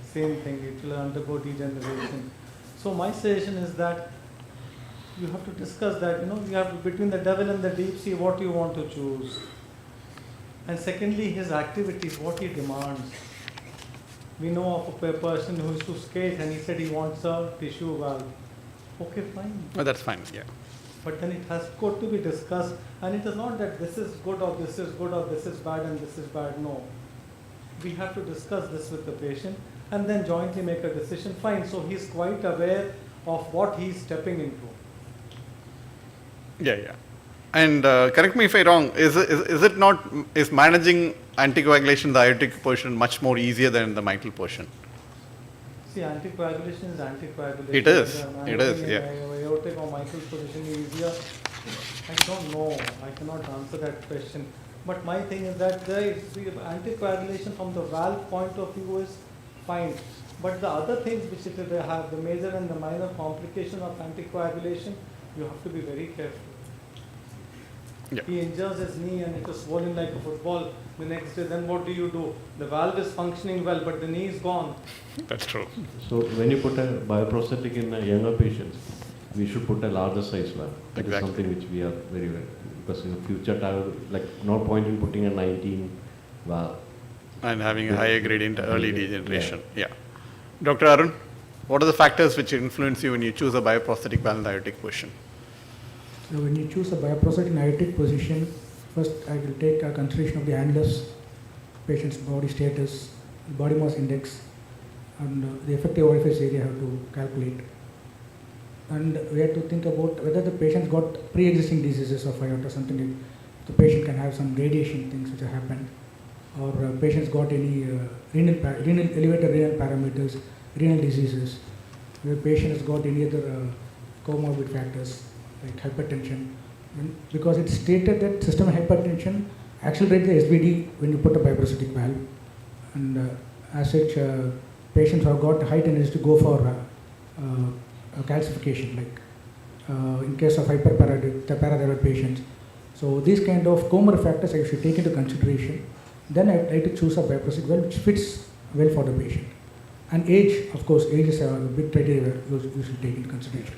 same thing, it will undergo degeneration. So my suggestion is that you have to discuss that, you have between the devil and the deep sea, what you want to choose. And secondly, his activities, what he demands. We know of a person who used to skate and he said he wants a tissue valve. Okay, fine.
Oh, that's fine, yeah.
But then it has got to be discussed, and it is not that this is good or this is good or this is bad and this is bad. No. We have to discuss this with the patient and then jointly make a decision. Fine, so he's quite aware of what he's stepping into.
Yeah. And correct me if I'm wrong, is managing anticoagulation in the aortic portion much more easier than the mitral portion?
See, anticoagulation is anticoagulation.
It is, yeah.
Aortic or mitral position is easier. I don't know. I cannot answer that question. But my thing is that the anticoagulation from the valve point of view is fine. But the other things which they have, the major and the minor complication of anticoagulation, you have to be very careful.
Yeah.
He injures his knee and it is swollen like a football the next day. Then what do? The valve is functioning well, but the knee is gone.
That's true.
So when you put a bioprosthetic in a younger patients, we should put a larger size valve. That is something which we are very because in the future, no point in putting a 19 valve.
And having a higher gradient early degeneration. Yeah. Dr. Arun, what are the factors which influence you when you choose a bioprosthetic valve in the aortic position?
So when you choose a bioprosthetic in aortic position, first I will take a consideration of the annulus, patient's body status, body mass index, and the effective orifice area I have to calculate. And we have to think about whether the patient got pre-existing diseases of aorta, something like the patient can have some radiation things which have happened, or patient's got any elevated renal parameters, renal diseases, the patient has got any other comorbid factors like hypertension, because it's stated that systemic hypertension accelerates the SVD when you put a bioprosthetic valve, and as such patients have got high tendency to go for calcification, like in case of parathyroid patients. So these kind of comorbid factors I should take into consideration. Then I try to choose a bioprosthetic valve which fits well for the patient. And age, of course, age is a big criteria you should take into consideration.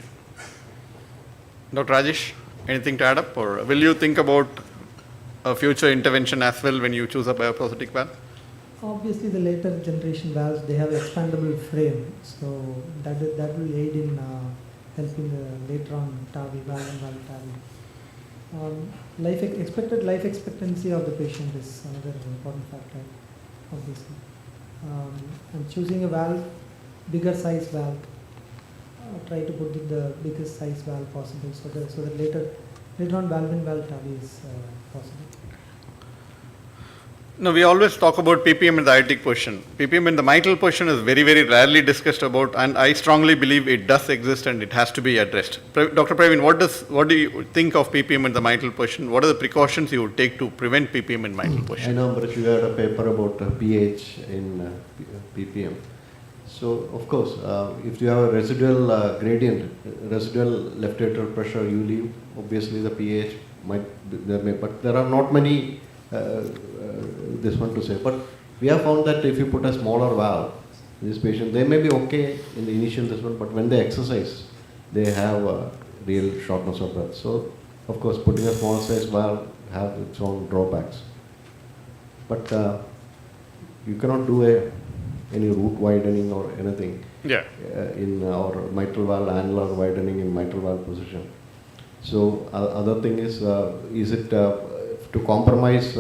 Dr. Rajesh, anything to add up, or will you think about a future intervention as well when you choose a bioprosthetic valve?
Obviously, the later generation valves, they have expandable frame, so that will aid in helping later on TAVI, valve and valve TAVI. Expected life expectancy of the patient is another important factor, obviously. And choosing a valve, bigger size valve, try to put in the biggest size valve possible, so that later on valve and valve TAVI is possible.
No, we always talk about PPM in the aortic position. PPM in the mitral position is very, very rarely discussed about, and I strongly believe it does exist and it has to be addressed. Dr. Praveen, what do you think of PPM in the mitral position? What are the precautions you would take to prevent PPM in mitral position?
I know, but you had a paper about pH in PPM. So, of course, if you have a residual gradient, residual left atrial pressure, you leave, obviously the pH but there are not many this one to say, but we have found that if you put a smaller valve, this patient, they may be okay in the initial this one, but when they exercise, they have real shortness of breath. So, of course, putting a small size valve have its own drawbacks. But you cannot do any root widening or anything in our mitral valve, annular widening in mitral valve position. So, other thing is it to compromise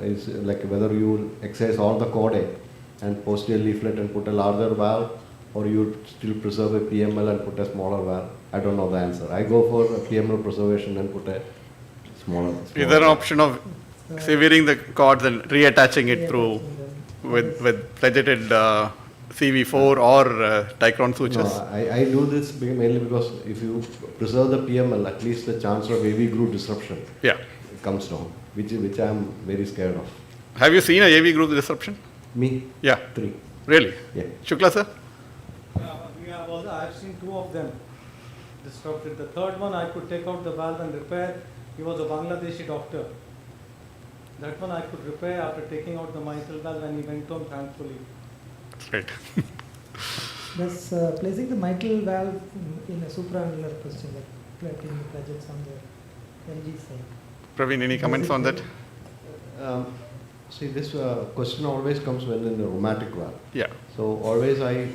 is like whether you exercise all the chordae and posterior leaflet and put a larger valve, or you still preserve a PML and put a smaller valve. I don't know the answer. I go for a PML preservation and put a smaller
Is there an option of severing the cords and reattaching it through with pledgeted CV4 or Dicron sutures?
No, I do this mainly because if you preserve the PML, at least the chance of AV groove disruption comes down, which I am very scared of.
Have you seen a AV groove disruption?
Me?
Yeah.
3.
Really?
Yeah.
Shukla sir?
I've seen 2 of them disrupted. The third one I could take out the valve and repair. He was a Bangladeshi doctor. That one I could repair after taking out the mitral valve, and he went home thankfully.
That's right.
Thus, placing the mitral valve in a supraannular position, like placing the pledgets on the LG side.
Praveen, any comments on that?
See, this question always comes when in the rheumatic valve.
Yeah.
So always I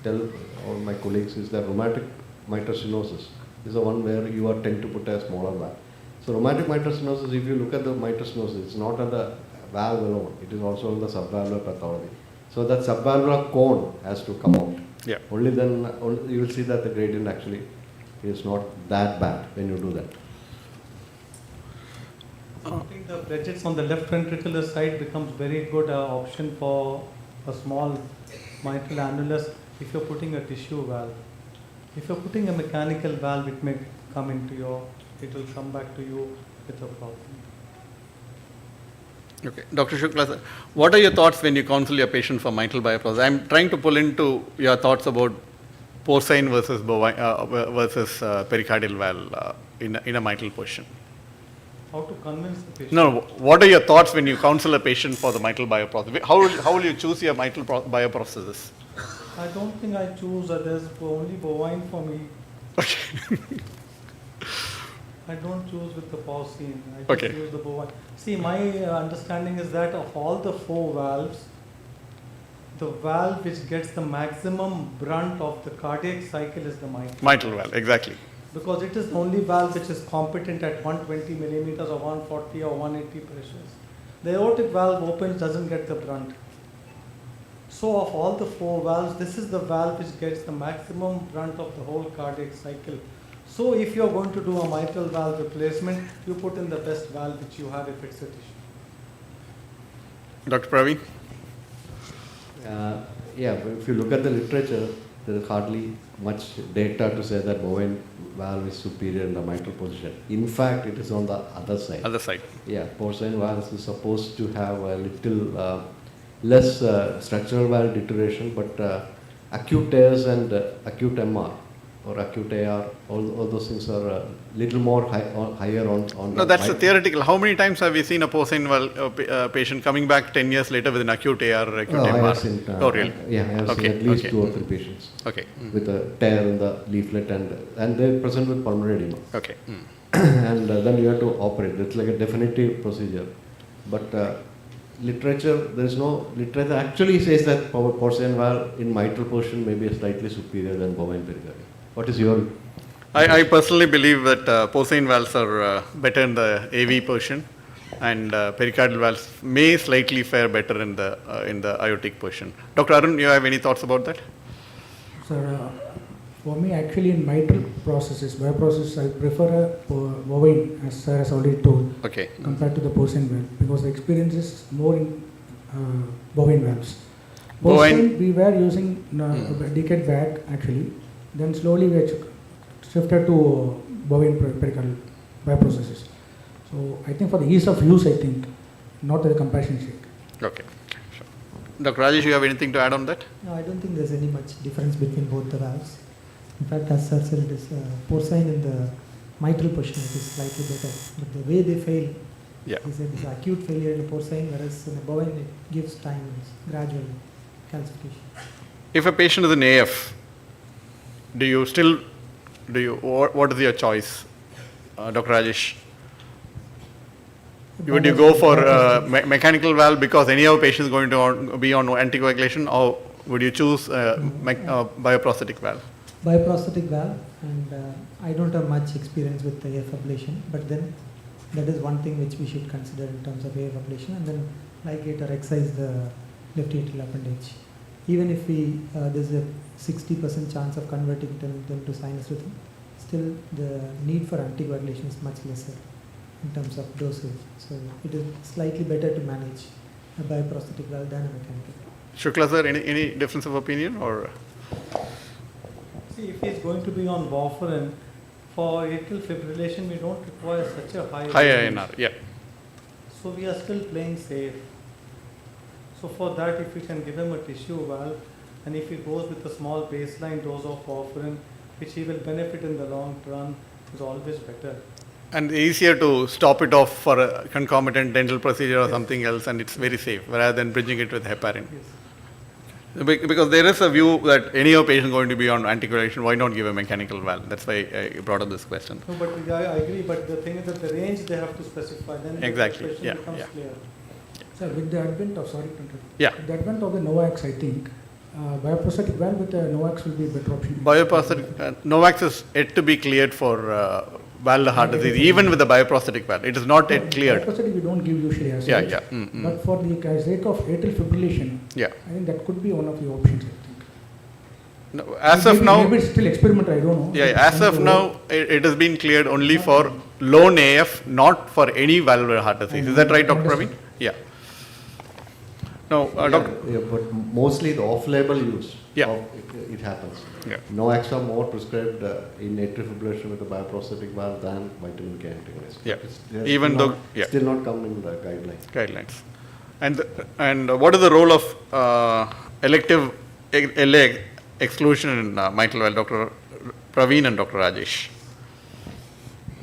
tell all my colleagues is that rheumatic mitral stenosis is the one where you are tend to put a smaller valve. So rheumatic mitral stenosis, if you look at the mitral stenosis, it's not at the valve alone, it is also on the subvalvular pathology. So that subvalvular cone has to come out.
Yeah.
Only then you will see that the gradient actually is not that bad when you do that.
Putting the pledgets on the left ventricular side becomes very good option for a small mitral annulus if you're putting a tissue valve. If you're putting a mechanical valve, it may come into it will come back to you with a problem.
Okay. Dr. Shukla sir, what are your thoughts when you counsel your patient for mitral bioprosthesis? I'm trying to pull into your thoughts about porcine versus pericardial valve in a mitral position.
How to convince the patient?
No, what are your thoughts when you counsel a patient for the mitral bioprosthesis? How will you choose your mitral bioprosthesis?
I don't think I choose. There's only bovine for me.
Okay.
I don't choose with the porcine. I just use the bovine. See, my understanding is that of all the 4 valves, the valve which gets the maximum brunt of the cardiac cycle is the
mitral valve, exactly.
Because it is the only valve which is competent at 120 millimeters or 140 or 180 pressures. The aortic valve opens, doesn't get the brunt. So of all the 4 valves, this is the valve which gets the maximum brunt of the whole cardiac cycle. So if you are going to do a mitral valve replacement, you put in the best valve which you have if it's a tissue.
Dr. Praveen?
Yeah, but if you look at the literature, there is hardly much data to say that bovine valve is superior in the mitral position. In fact, it is on the other side.
Other side.
Yeah, porcine valve is supposed to have a little less structural valve deterioration, but acute tears and acute MR or acute AR, all those things are little more higher on.
No, that's a theoretical. How many times have we seen a porcine valve patient coming back 10 years later with an acute AR or acute
I
MR?
have seen,
Oh, really?
Yeah, I have seen at least 2 or 3 patients.
Okay.
With a tear in the leaflet and they present with pulmonary edema.
Okay.
And then you have to operate. It's like a definitive procedure. But literature, there is no literature actually says that porcine valve in mitral portion may be slightly superior than bovine pericardium. What is your?
I personally believe that porcine valves are better in the AV portion, and pericardial valves may slightly fare better in the aortic portion. Dr. Arun, you have any thoughts about that?
Sir, for me, actually, in mitral processes, bioprocess, I prefer a bovine, as sir has already told,
okay,
compared to the porcine valve, because the experience is more in bovine valves. Porcine, we were using a decade back, actually. Then slowly we shifted to bovine pericardial bioprocesses. So I think for the ease of use, I think, not the compassion sake.
Okay. Sure. Dr. Rajesh, you have anything to add on that?
No, I don't think there's any much difference between both the valves. In fact, as sir said, it is porcine in the mitral portion, it is slightly better. But the way they fail, he said it's acute failure in the porcine, whereas in the bovine it gives time, gradual calcification.
If a patient is an AF, what is your choice, Dr. Rajesh? Would you go for mechanical valve because any of patient is going to be on anticoagulation, or would you choose bioprosthetic valve?
Bioprosthetic valve, and I don't have much experience with the AF ablation, but then that is one thing which we should consider in terms of AF ablation, and then ligate or excise the left atrial appendage. Even if there's a 60% chance of converting them to sinus rhythm, still the need for anticoagulation is much lesser in terms of dosage. So it is slightly better to manage a bioprosthetic valve than a mechanical.
Shukla sir, any difference of opinion or?
See, if he is going to be on warfarin, for atrial fibrillation, we don't require such a high
INR, yeah.
So we are still playing safe. So for that, if we can give him a tissue valve, and if he goes with a small baseline dose of warfarin, which he will benefit in the long run, is always better.
And easier to stop it off for a concomitant dental procedure or something else, and it's very safe rather than bridging it with heparin. Because there is a view that any of patient going to be on anticoagulation, why not give a mechanical valve? That's why I brought up this question.
No, but I agree. But the thing is that the range they have to specify. Then
exactly.
the question becomes clear.
Sir, with the advent of with the advent of the NOACs, I think bioprosthetic valve with the NOACs will be a better option.
Bioprosthetic NOACs is yet to be cleared for valvular heart disease, even with the bioprosthetic valve. It is not yet cleared.
Bioprosthetic we don't give usually as such. But for the sake of atrial fibrillation, I think that could be one of the options, I think.
No, as of now,
maybe it's still experimental, I don't know.
As of now, it has been cleared only for lone AF, not for any valvular heart disease. Is that right, Dr. Praveen? Yeah. No,
but mostly the off-label use. It happens. NOACs are more prescribed in atrial fibrillation with a bioprosthetic valve than vitamin K antagonist.
Even though
still not come in the guidelines.
And what is the role of elective LA exclusion in mitral valve, Dr. Praveen and Dr. Rajesh?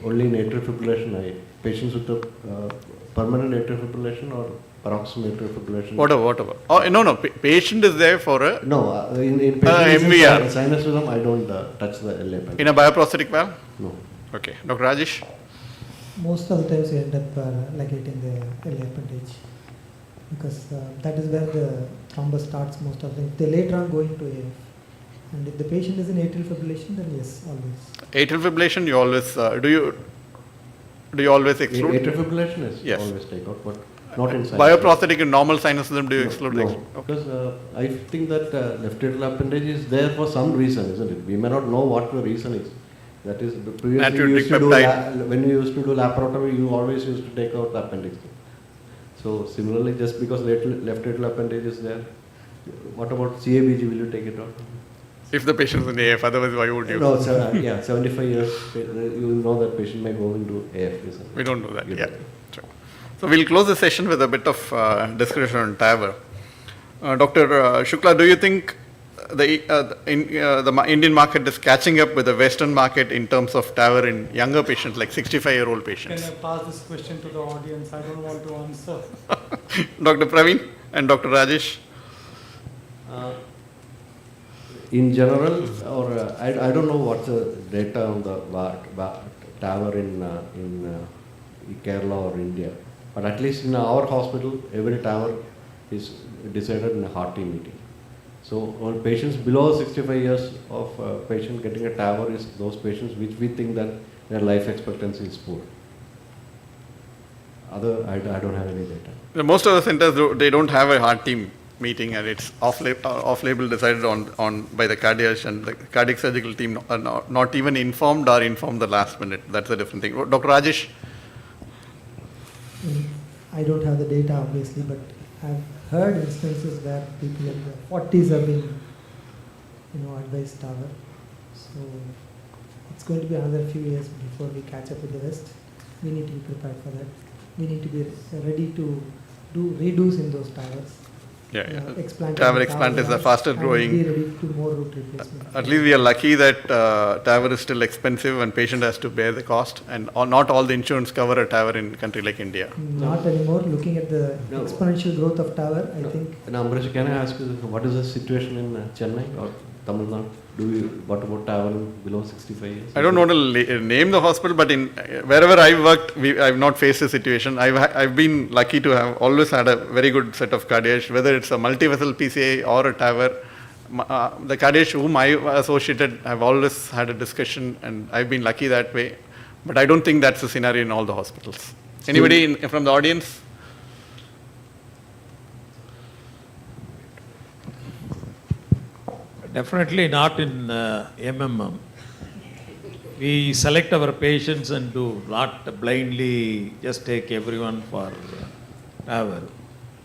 Only in atrial fibrillation, patients with a permanent atrial fibrillation or paroxysmal atrial fibrillation.
Whatever. Oh, no. Patient is there for a
in
MVR.
Sinus rhythm, I don't touch the LA appendage.
In a bioprosthetic valve?
No.
Okay. Dr. Rajesh?
Most of the times we end up ligating the LA appendage because that is where the thrombus starts most of the time. They later on go into AF. And if the patient is in atrial fibrillation, then yes, always.
Atrial fibrillation, you always do you always exclude?
Atrial fibrillation is always take out, but not in sinus.
Bioprosthetic and normal sinus rhythm, do you exclude?
No, because I think that left atrial appendage is there for some reason, isn't it? We may not know what the reason is. That is, previously you used to do when you used to do laparotomy, you always used to take out the appendix. So similarly, just because left atrial appendage is there, what about CABG? Will you take it out?
If the patient is in AF, otherwise why would you?
No, 75 years, you know that patient may go into AF. Isn't it?
We don't do that. Sure. So we'll close the session with a bit of discussion on TAVR. Dr. Shukla, do you think the Indian market is catching up with the Western market in terms of TAVR in younger patients, like 65-year-old patients.
Can I pass this question to the audience? I don't want to answer.
Dr. Praveen and Dr. Rajesh.
In general, or I don't know what's the data on the TAVR in Kerala or India, but at least in our hospital, every TAVR is decided in a heart team meeting. So on patients below 65 years of patient getting a TAVR is those patients which we think that their life expectancy is poor. I don't have any data.
Most of the centers, they don't have a heart team meeting, and it's off-label decided on by the cardiac, and the cardiac surgical team are not even informed or informed the last minute. That's a different thing. Dr. Rajesh?
I don't have the data obviously, but I've heard instances where people in their 40s have been, advised TAVR. So it's going to be another few years before we catch up with the rest. We need to be prepared for that. We need to be ready to do redos in those TAVRs. TAVR explant is the faster growing. Be ready to more root replacement.
At least we are lucky that TAVR is still expensive and patient has to bear the cost, and not all the insurance cover a TAVR in a country like India.
Not anymore. Looking at the exponential growth of TAVR, I think.
Ambrish, can I ask you, what is the situation in Chennai or Tamil Nadu? What about TAVR below 65 years?
I don't want to name the hospital, but in wherever I've worked, I've not faced a situation. I've been lucky to have always had a very good set of cardiacs, whether it's a multi-vessel PCI or a TAVR. The cardiacs whom I associated have always had a discussion, and I've been lucky that way. But I don't think that's the scenario in all the hospitals. Anybody from the audience?
Definitely not in MMM. We select our patients and do not blindly just take everyone for TAVR.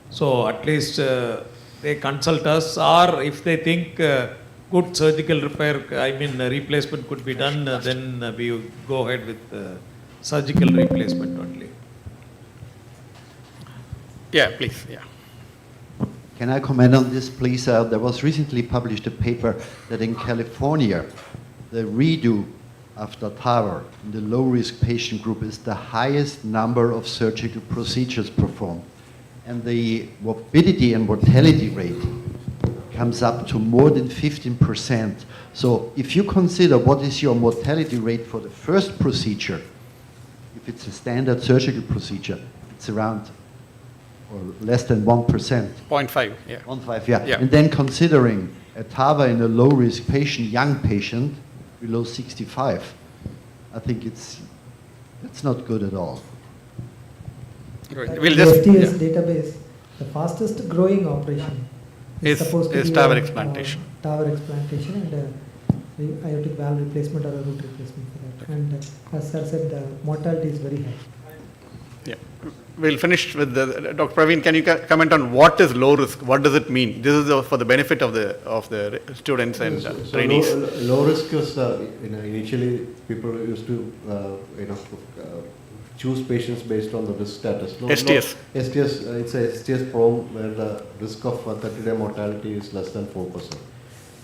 So at least they consult us, or if they think good surgical replacement could be done, then we go ahead with surgical replacement only.
Yeah, please. Yeah.
Can I comment on this, please? There was recently published a paper that in California, the redo after TAVR in the low-risk patient group is the highest number of surgical procedures performed. And the morbidity and mortality rate comes up to more than 15%. So if you consider what is your mortality rate for the first procedure, if it's a standard surgical procedure, it's around or less than 1%.
0.5, yeah.
1.5, yeah. And then considering a TAVR in a low-risk patient, young patient, below 65, I think it's not good at all.
Right.
We'll just, STS database, the fastest growing operation is supposed to be
TAVR explantation.
TAVR explantation and aortic valve replacement or a root replacement for that. And as sir said, the mortality is very high.
Yeah. We'll finish with Dr. Praveen. Can you comment on what is low risk? What does it mean? This is for the benefit of the students and trainees.
Low risk is initially people used to choose patients based on the risk status.
STS.
STS. It's a STS problem where the risk of 30-day mortality is less than 4%.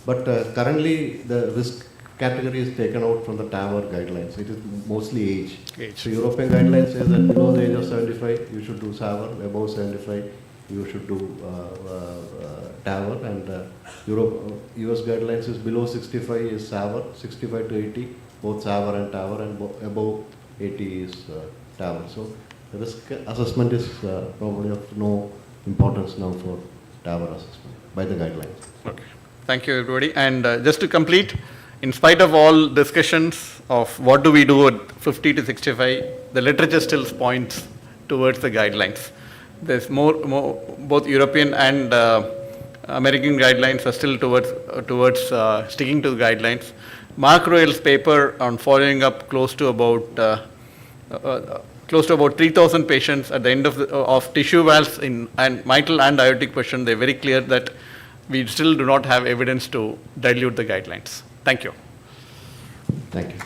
But currently the risk category is taken out from the TAVR guidelines. It is mostly age. So European guidelines say that below the age of 75 you should do TAVR, above 75 you should do TAVR, and US guidelines is below 65 is TAVR, 65 to 80 both TAVR and TAVR, and above 80 is TAVR. So the risk assessment is probably of no importance now for TAVR assessment by the guidelines.
Okay. Thank you, everybody. And just to complete, in spite of all discussions of what do we do at 50 to 65, the literature still points towards the guidelines. There's more both European and American guidelines are still towards sticking to the guidelines. Mark Royal's paper on following up close to about 3,000 patients at the end of tissue valves and mitral and aortic perfusion, they're very clear that we still do not have evidence to dilute the guidelines. Thank you.
Thank you.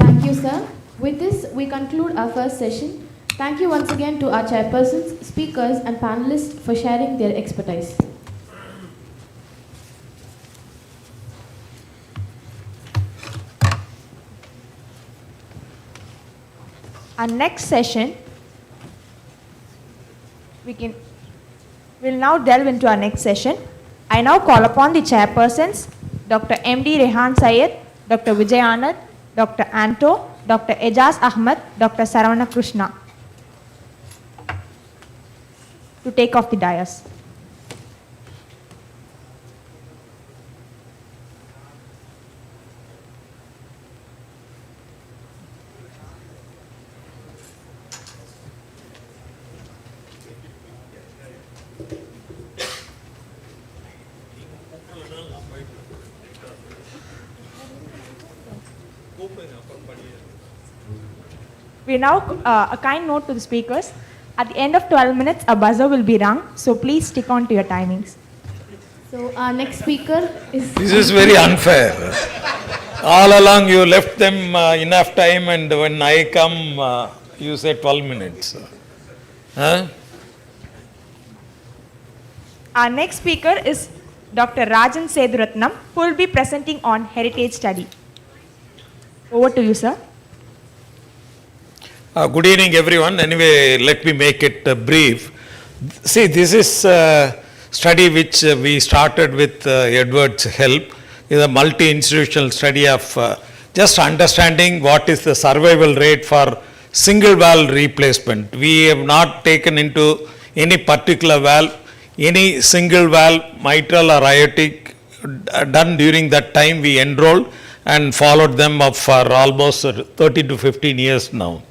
Thank you, sir. With this, we conclude our first session. Thank you once again to our chairpersons, speakers, and panelists for sharing their expertise.
Our next session, we'll now delve into our next session. I now call upon the chairpersons, Dr. M.D. Rehan Syed, Dr. Vijay Anand, Dr. Anto, Dr. Ejaz Ahmed, Dr. Saravana Krishna, to take off the dais. We now, a kind note to the speakers, at the end of 12 minutes, a buzzer will be rung, so please stick on to your timings.
So our next speaker is...
This is very unfair. All along you left them enough time, and when I come, you say 12 minutes. Huh?
Our next speaker is Dr. Rajan Seduratnam, who will be presenting on heritage study. Over to you, sir.
Good evening, everyone. Anyway, let me make it brief. See, this is a study which we started with Edward's help. It's a multi-institutional study of just understanding what is the survival rate for single valve replacement. We have not taken into any particular valve, any single valve, mitral or aortic, done during that time. We enrolled and followed them up for almost 30 to 15 years now.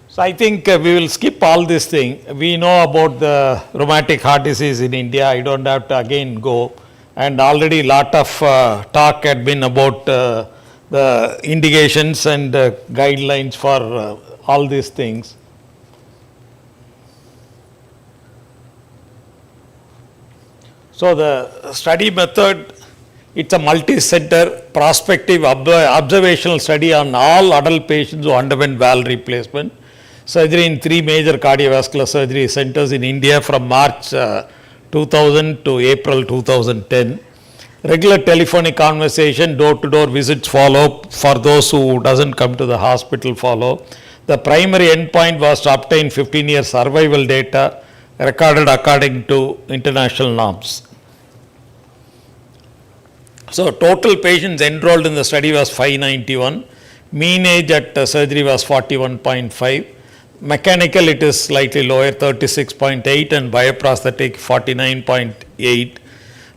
So I think we will skip all this thing. We know about the rheumatic heart disease in India. I don't have to again go. And already lot of talk had been about the indications and guidelines for all these things. So the study method, it's a multi-center prospective observational study on all adult patients who underwent valve replacement. Surgery in 3 major cardiovascular surgery centers in India from March 2000 to April 2010. Regular telephonic conversation, door-to-door visits follow for those who doesn't come to the hospital follow. The primary endpoint was to obtain 15-year survival data recorded according to international norms. So total patients enrolled in the study was 591. Mean age at surgery was 41.5. Mechanical, it is slightly lower, 36.8, and bioprosthetic 49.8.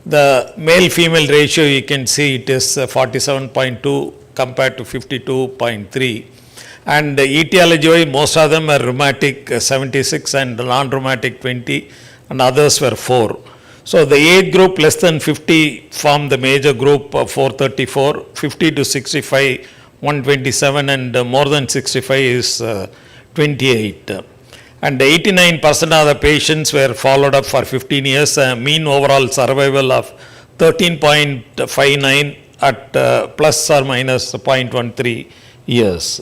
The male-female ratio, you can see it is 47.2 compared to 52.3. And etiology, most of them are rheumatic 76 and non-rheumatic 20, and others were 4. So the age group less than 50 formed the major group of 434, 50 to 65, 127, and more than 65 is 28. And 89% of the patients were followed up for 15 years, mean overall survival of 13.59 at plus or minus 0.13 years.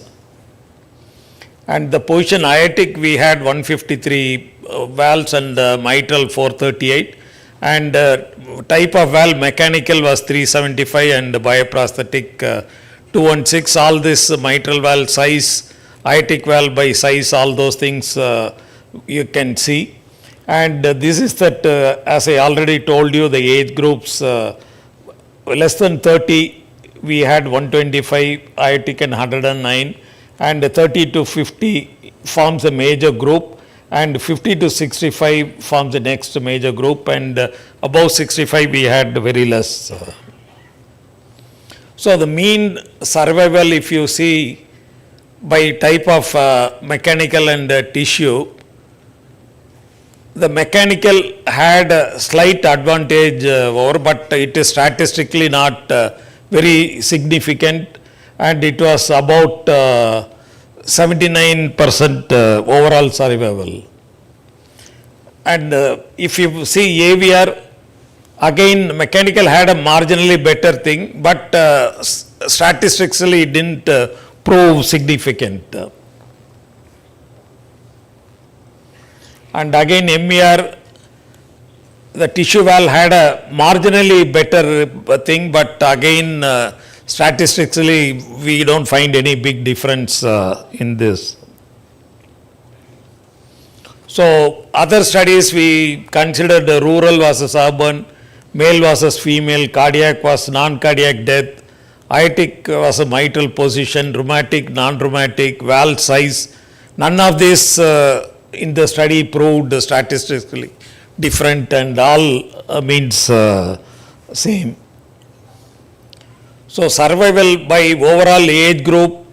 And the position aortic, we had 153 valves and mitral 438. And type of valve, mechanical was 375 and bioprosthetic 216. All this mitral valve size, aortic valve by size, all those things you can see. And this is that, as I already told you, the age groups less than 30, we had 125 aortic and 109, and 30 to 50 forms a major group, and 50 to 65 forms the next major group, and above 65 we had very less. So the mean survival, if you see by type of mechanical and tissue, the mechanical had a slight advantage over, but it is statistically not very significant, and it was about 79% overall survival. And if you see AVR, again mechanical had a marginally better thing, but statistically it didn't prove significant. And again MER, the tissue valve had a marginally better thing, but again
statistically we don't find any big difference in this. So other studies we considered the rural versus urban, male versus female, cardiac versus non-cardiac death, aortic versus mitral position, rheumatic, non-rheumatic, valve size. None of this in the study proved statistically different, and all means same. So survival by overall age group,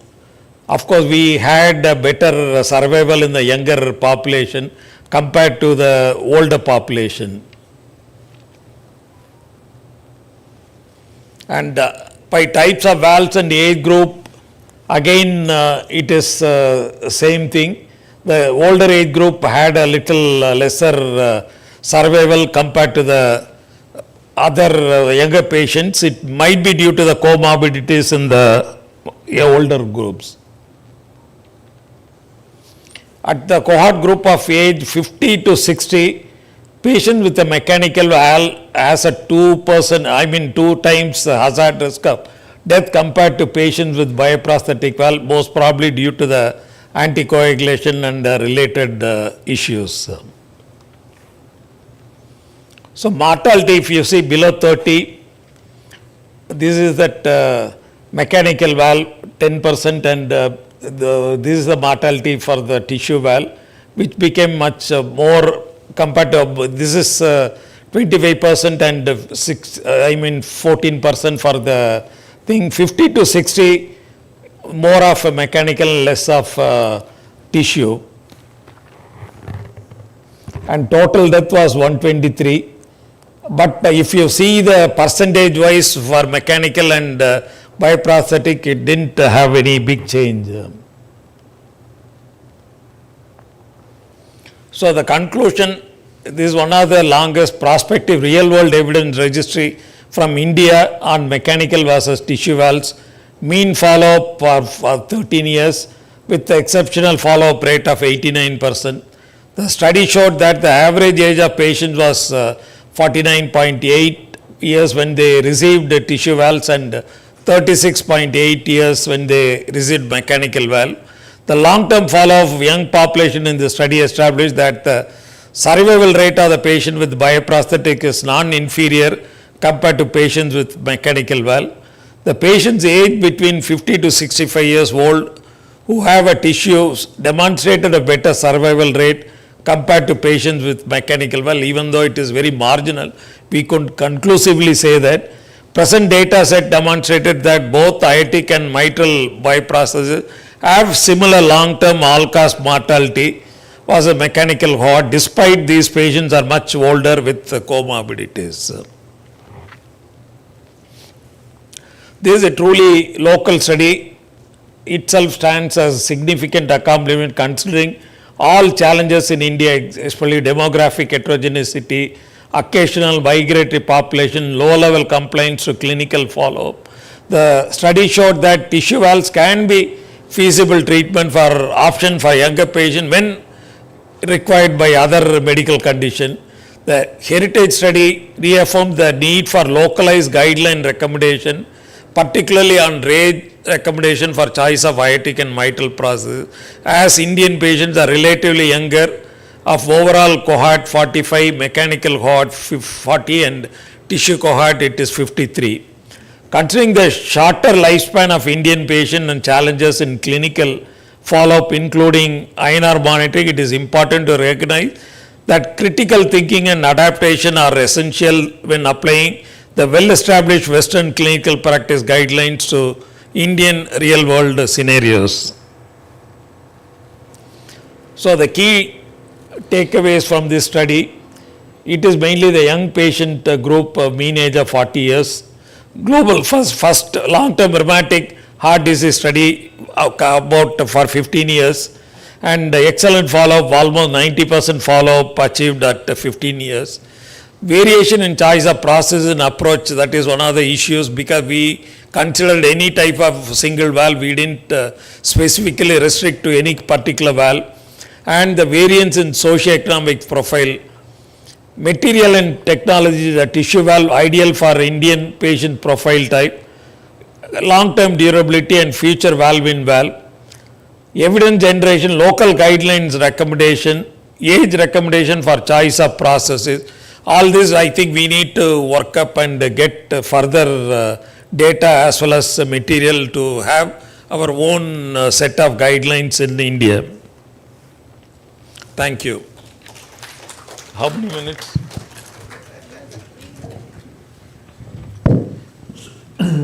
of course we had a better survival in the younger population compared to the older population. And by types of valves and age group, again it is same thing. The older age group had a little lesser survival compared to the other younger patients. It might be due to the comorbidities in the older groups. At the cohort group of age 50 to 60, patient with a mechanical valve has a 2 times hazard risk of death compared to patients with bioprosthetic valve, most probably due to the anticoagulation and related issues. So mortality, if you see below 30, this is that mechanical valve 10%, and this is the mortality for the tissue valve, which became much more compared to this is 25% and 14% for the thing. 50 to 60, more of a mechanical, less of tissue, and total death was 123. But if you see the percentage wise for mechanical and bioprosthetic, it didn't have any big change. So the conclusion, this is one of the longest prospective real world evidence registry from India on mechanical versus tissue valves. Mean follow up for 13 years with the exceptional follow up rate of 89%. The study showed that the average age of patients was 49.8 years when they received the tissue valves and 36.8 years when they received mechanical valve. The long-term follow-up of young population in the study established that the survival rate of the patient with bioprosthetic is non-inferior compared to patients with mechanical valve. The patients aged between 50 to 65 years old who have a tissue demonstrated a better survival rate compared to patients with mechanical valve, even though it is very marginal. We could conclusively say that present data set demonstrated that both aortic and mitral bioprosthesis have similar long-term all-cause mortality was a mechanical cohort, despite these patients are much older with comorbidities. This is a truly local study. Itself stands as a significant accomplishment considering all challenges in India, especially demographic heterogeneity, occasional migratory population, low-level compliance to clinical follow-up. The study showed that tissue valves can be feasible treatment for option for younger patients when required by other medical condition. The heritage study reaffirmed the need for localized guideline recommendation, particularly on range recommendation for choice of aortic and mitral process, as Indian patients are relatively younger, of overall cohort 45, mechanical cohort 40, and tissue cohort it is 53. Considering the shorter lifespan of Indian patient and challenges in clinical follow-up including INR monitoring, it is important to recognize that critical thinking and adaptation are essential when applying the well-established Western clinical practice guidelines to Indian real-world scenarios. So the key takeaways from this study, it is mainly the young patient group of mean age of 40 years. Global first long-term rheumatic heart disease study about for 15 years, and excellent follow-up, almost 90% follow-up achieved at 15 years. Variation in choice of process and approach, that is one of the issues, because we considered any type of single valve, we didn't specifically restrict to any particular valve. And the variance in socioeconomic profile, material and technology, the tissue valve ideal for Indian patient profile type, long-term durability and future valve-in-valve, evidence generation, local guidelines recommendation, age recommendation for choice of processes. All this I think we need to work up and get further data as well as material to have our own set of guidelines in India. Thank you. How many minutes?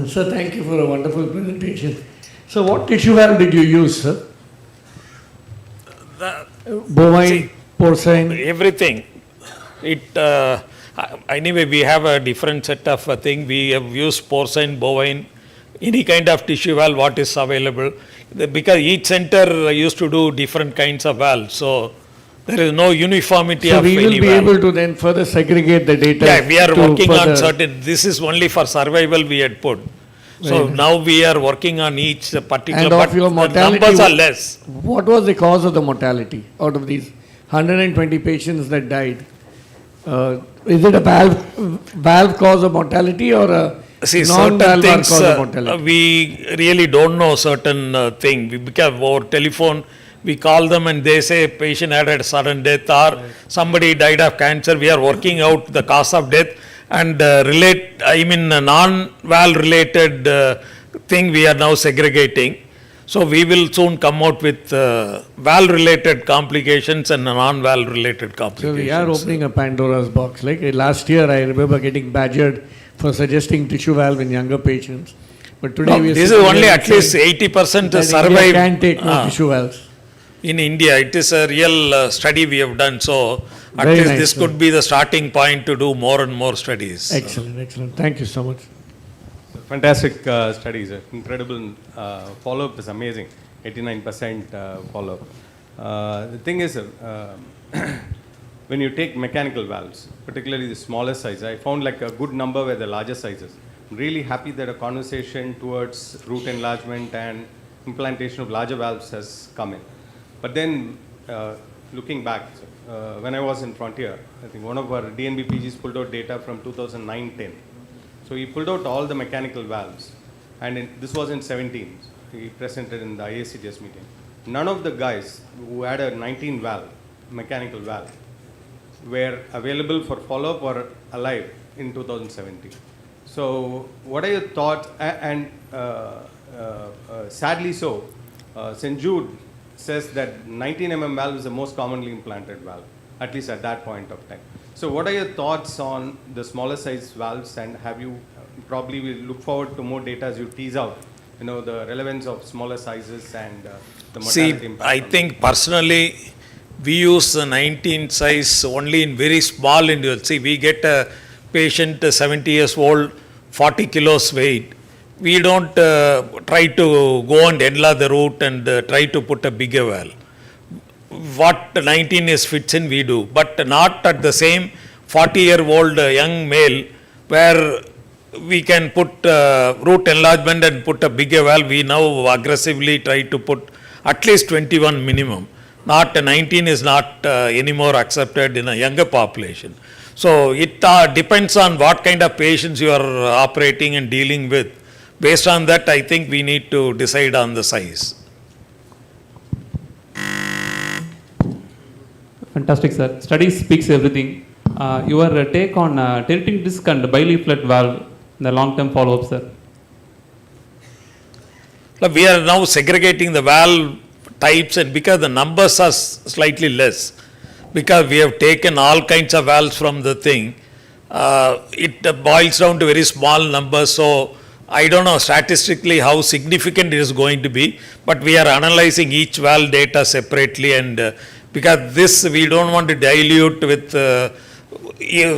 Sir, thank you for a wonderful presentation. So what tissue valve did you use, sir? Bovine, porcine?
Everything. Anyway, we have a different set of thing. We have used porcine, bovine, any kind of tissue valve what is available. Because each center used to do different kinds of valves. So there is no uniformity
so
of any valve.
So we will be able to then further segregate the data.
Yeah, we are working on certain, this is only for survival we had put. So now we are working on each particular,
and
but
your mortality,
the numbers are less.
What was the cause of the mortality out of these 120 patients that died? Is it a valve cause of mortality or a non-valve cause of mortality?
We really don't know certain thing because over telephone we call them and they say patient had a sudden death or somebody died of cancer. We are working out the cause of death and non-valve related thing we are now segregating. So we will soon come out with valve related complications and non-valve related complications.
So we are opening a Pandora's box. Like last year I remember getting badgered for suggesting tissue valve in younger patients. But today we are
this is only at least 80% survive.
India can take no tissue valves.
In India, it is a real study we have done. So at
Very
least
nice,
this
sir.
could be the starting point to do more and more studies.
Excellent, excellent. Thank you so much.
Fantastic studies. Incredible follow-up is amazing. 89% follow-up. The thing is, when you take mechanical valves, particularly the smaller size, I found like a good number were the larger sizes. I'm really happy that a conversation towards root enlargement and implantation of larger valves has come in. But then, looking back, when I was in Frontier, I think one of our DNB PGs pulled out data from 2009-10. So he pulled out all the mechanical valves, and this was in 17. He presented in the IACDS meeting. None of the guys who had a 19 valve, mechanical valve, were available for follow-up or alive in 2017. So what are your thoughts? And sadly so, St. Jude says that 19 mm valve is the most commonly implanted valve, at least at that point of time. So what are your thoughts on the smaller size valves, and have you probably will look forward to more data as you tease out, the relevance of smaller sizes and the mortality impact?
I think personally we use the 19 size only in very small individuals. See, we get a patient 70 years old, 40 kilos weight. We don't try to go and enlarge the root and try to put a bigger valve. What 19 is fits in, we do, but not at the same 40-year-old young male where we can put root enlargement and put a bigger valve. We now aggressively try to put at least 21 minimum. Not 19 is not anymore accepted in a younger population. So it depends on what kind of patients you are operating and dealing with. Based on that, I think we need to decide on the size.
Fantastic, sir. Study speaks everything. Your take on tilting disc and bileaflet valve in the long-term follow-up, sir?
We are now segregating the valve types, and because the numbers are slightly less, because we have taken all kinds of valves from the thing, it boils down to very small numbers. So I don't know statistically how significant it is going to be, but we are analyzing each valve data separately, and because this we don't want to dilute with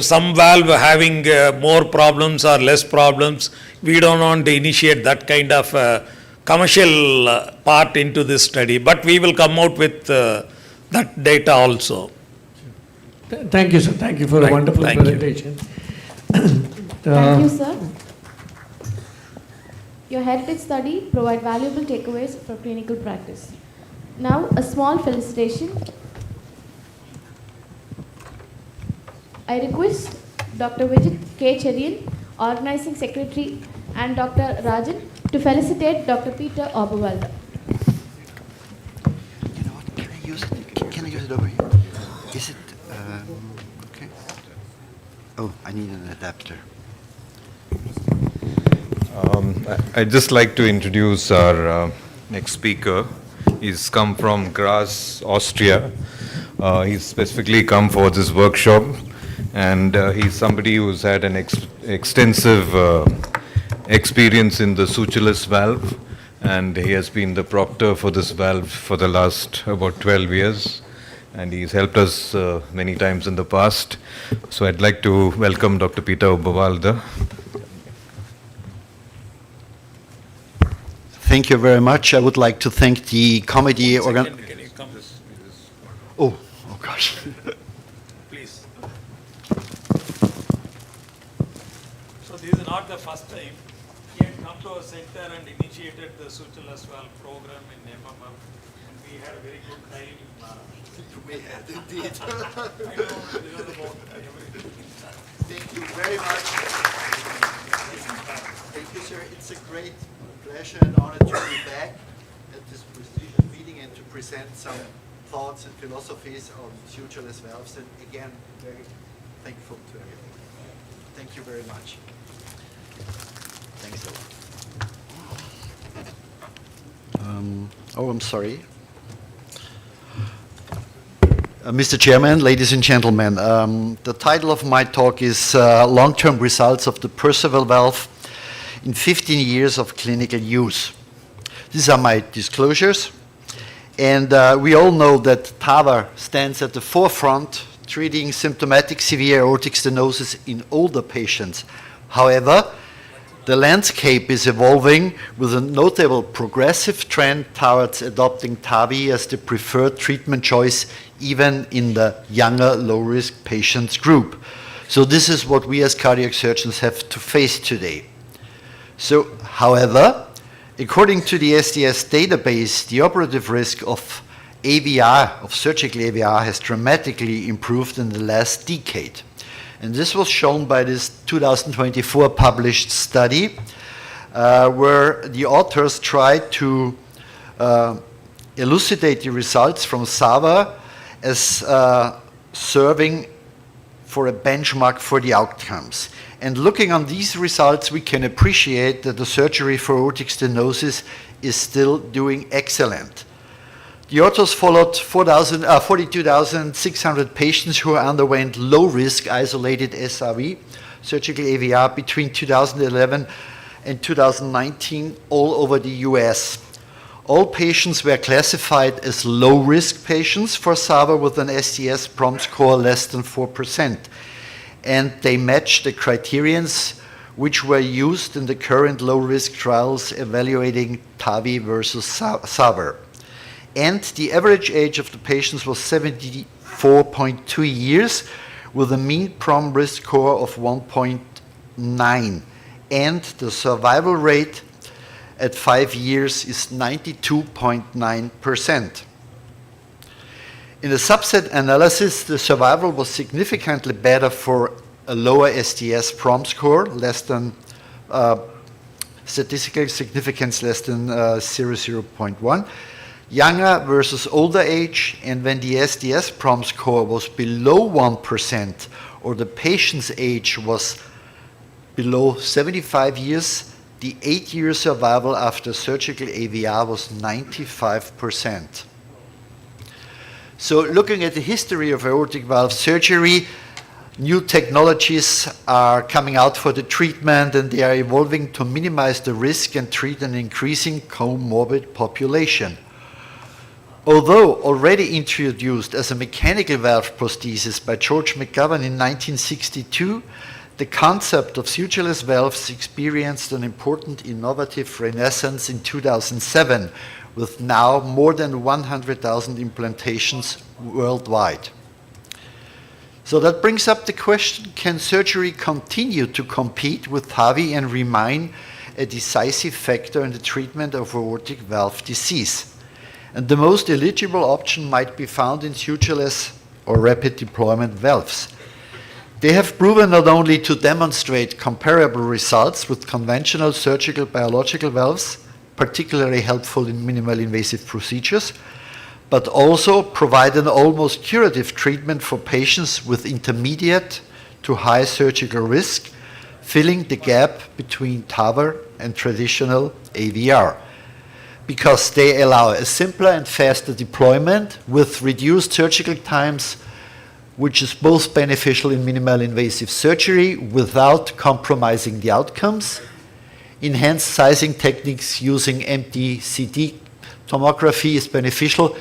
some valve having more problems or less problems. We don't want to initiate that kind of commercial part into this study, but we will come out with that data also.
Thank you, sir. Thank you for a wonderful presentation.
Thank you, sir. Your heritage study provide valuable takeaways for clinical practice. Now, a small felicitation. I request Dr. Vijit K. Cherian, Organizing Secretary, and Dr. Rajan to felicitate Dr. Peter Oberwalder.
Can I use it over here? Is it, okay? Oh, I need an adapter.
I'd just like to introduce our next speaker. He's come from Graz, Austria. He's specifically come for this workshop, and he's somebody who's had an extensive experience in the sutureless valve, and he has been the proctor for this valve for the last about 12 years, and he's helped us many times in the past. So I'd like to welcome Dr. Peter Oberwalder.
Thank you very much. I would like to thank the committee organ. Oh gosh.
Please. So this is not the first time. He had come to our center and initiated the sutureless valve program in MMF, and we had a very good time.
We had indeed.
I know about everything.
Thank you very much. Thank you, sir. It's a great pleasure and honor to be back at this prestigious meeting and to present some thoughts and philosophies on sutureless valves. And again, very thankful to everything. Thank you very much. Thanks a lot. I'm sorry. Mr. Chairman, ladies and gentlemen, the title of my talk is Long-Term Results of the Perceval Valve in 15 years of clinical use. These are my disclosures. And we all know that TAVR stands at the forefront treating symptomatic severe aortic stenosis in older patients. However, the landscape is evolving with a notable progressive trend towards adopting TAVI as the preferred treatment choice even in the younger low-risk patients group. So this is what we as cardiac surgeons have to face today. So, however, according to the SDS database, the operative risk of AVR, of surgical AVR, has dramatically improved in the last decade. And this was shown by this 2024 published study, where the authors tried to elucidate the results from SAVA as serving for a benchmark for the outcomes. And looking on these results, we can appreciate that the surgery for aortic stenosis is still doing excellent. The authors followed 42,600 patients who underwent low-risk isolated SRV, surgical AVR, between 2011 and 2019 all over the US. All patients were classified as low-risk patients for SAVA with an SDS PROM score less than 4%. And they matched the criterions which were used in the current low-risk trials evaluating TAVI versus SAVR. And the average age of the patients was 74.2 years with a mean PROM risk score of 1.9. And the survival rate at 5 years is 92.9%. In a subset analysis, the survival was significantly better for a lower SDS PROM score, less than statistical significance less than 0.1, younger versus older age, and when the SDS PROM score was below 1% or the patient's age was below 75 years, the 8-year survival after surgical AVR was 95%. So looking at the history of aortic valve surgery, new technologies are coming out for the treatment, and they are evolving to minimize the risk and treat an increasing comorbid population. Although already introduced as a mechanical valve prosthesis by George McGovern in 1962, the concept of sutureless valves experienced an important innovative renaissance in 2007, with now more than 100,000 implantations worldwide. So that brings up the question, can surgery continue to compete with TAVI and remain a decisive factor in the treatment of aortic valve disease? And the most eligible option might be found in sutureless or rapid deployment valves. They have proven not only to demonstrate comparable results with conventional surgical biological valves, particularly helpful in minimal invasive procedures, but also provide an almost curative treatment for patients with intermediate to high surgical risk, filling the gap between TAVR and traditional AVR, because they allow a simpler and faster deployment with reduced surgical times, which is both beneficial in minimal invasive surgery without compromising the outcomes. Enhanced sizing techniques using MTCT tomography is beneficial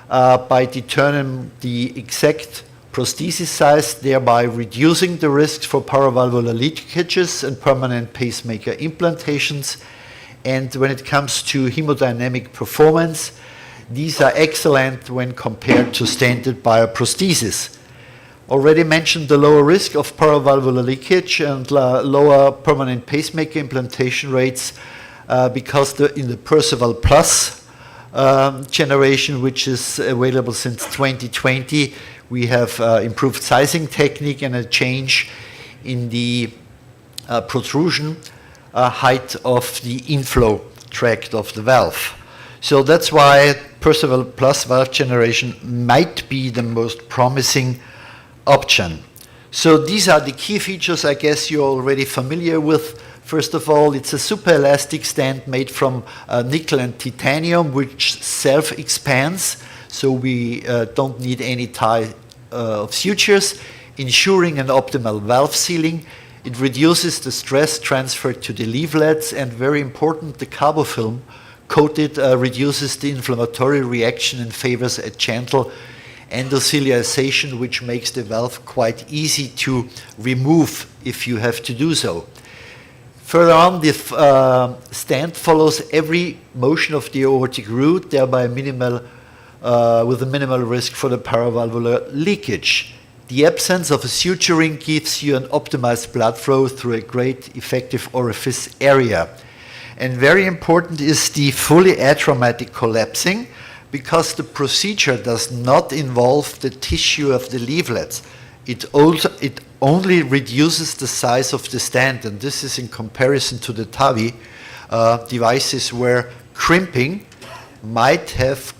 by determining the exact prosthesis size, thereby reducing the risks for paravalvular leakages and permanent pacemaker implantations. And when it comes to hemodynamic performance, these are excellent when compared to standard bioprosthesis. Already mentioned the lower risk of paravalvular leakage and lower permanent pacemaker implantation rates because in the Perceval Plus generation, which is available since 2020, we have improved sizing technique and a change in the protrusion height of the inflow tract of the valve. So that's why Perceval Plus valve generation might be the most promising option. So these are the key features I guess you're already familiar with. First of all, it's a super elastic stent made from nickel and titanium, which self-expands, so we don't need any tie of sutures, ensuring an optimal valve sealing. It reduces the stress transferred to the leaflets, and very important, the carbofilm coated reduces the inflammatory reaction and favors a gentle endothelialization, which makes the valve quite easy to remove if you have to do so. Further on, the stent follows every motion of the aortic root, thereby with a minimal risk for the paravalvular leakage. The absence of a suturing gives you an optimized blood flow through a great effective orifice area. And very important is the fully atraumatic collapsing, because the procedure does not involve the tissue of the leaflets. It only reduces the size of the stent, and this is in comparison to the TAVI devices where crimping might have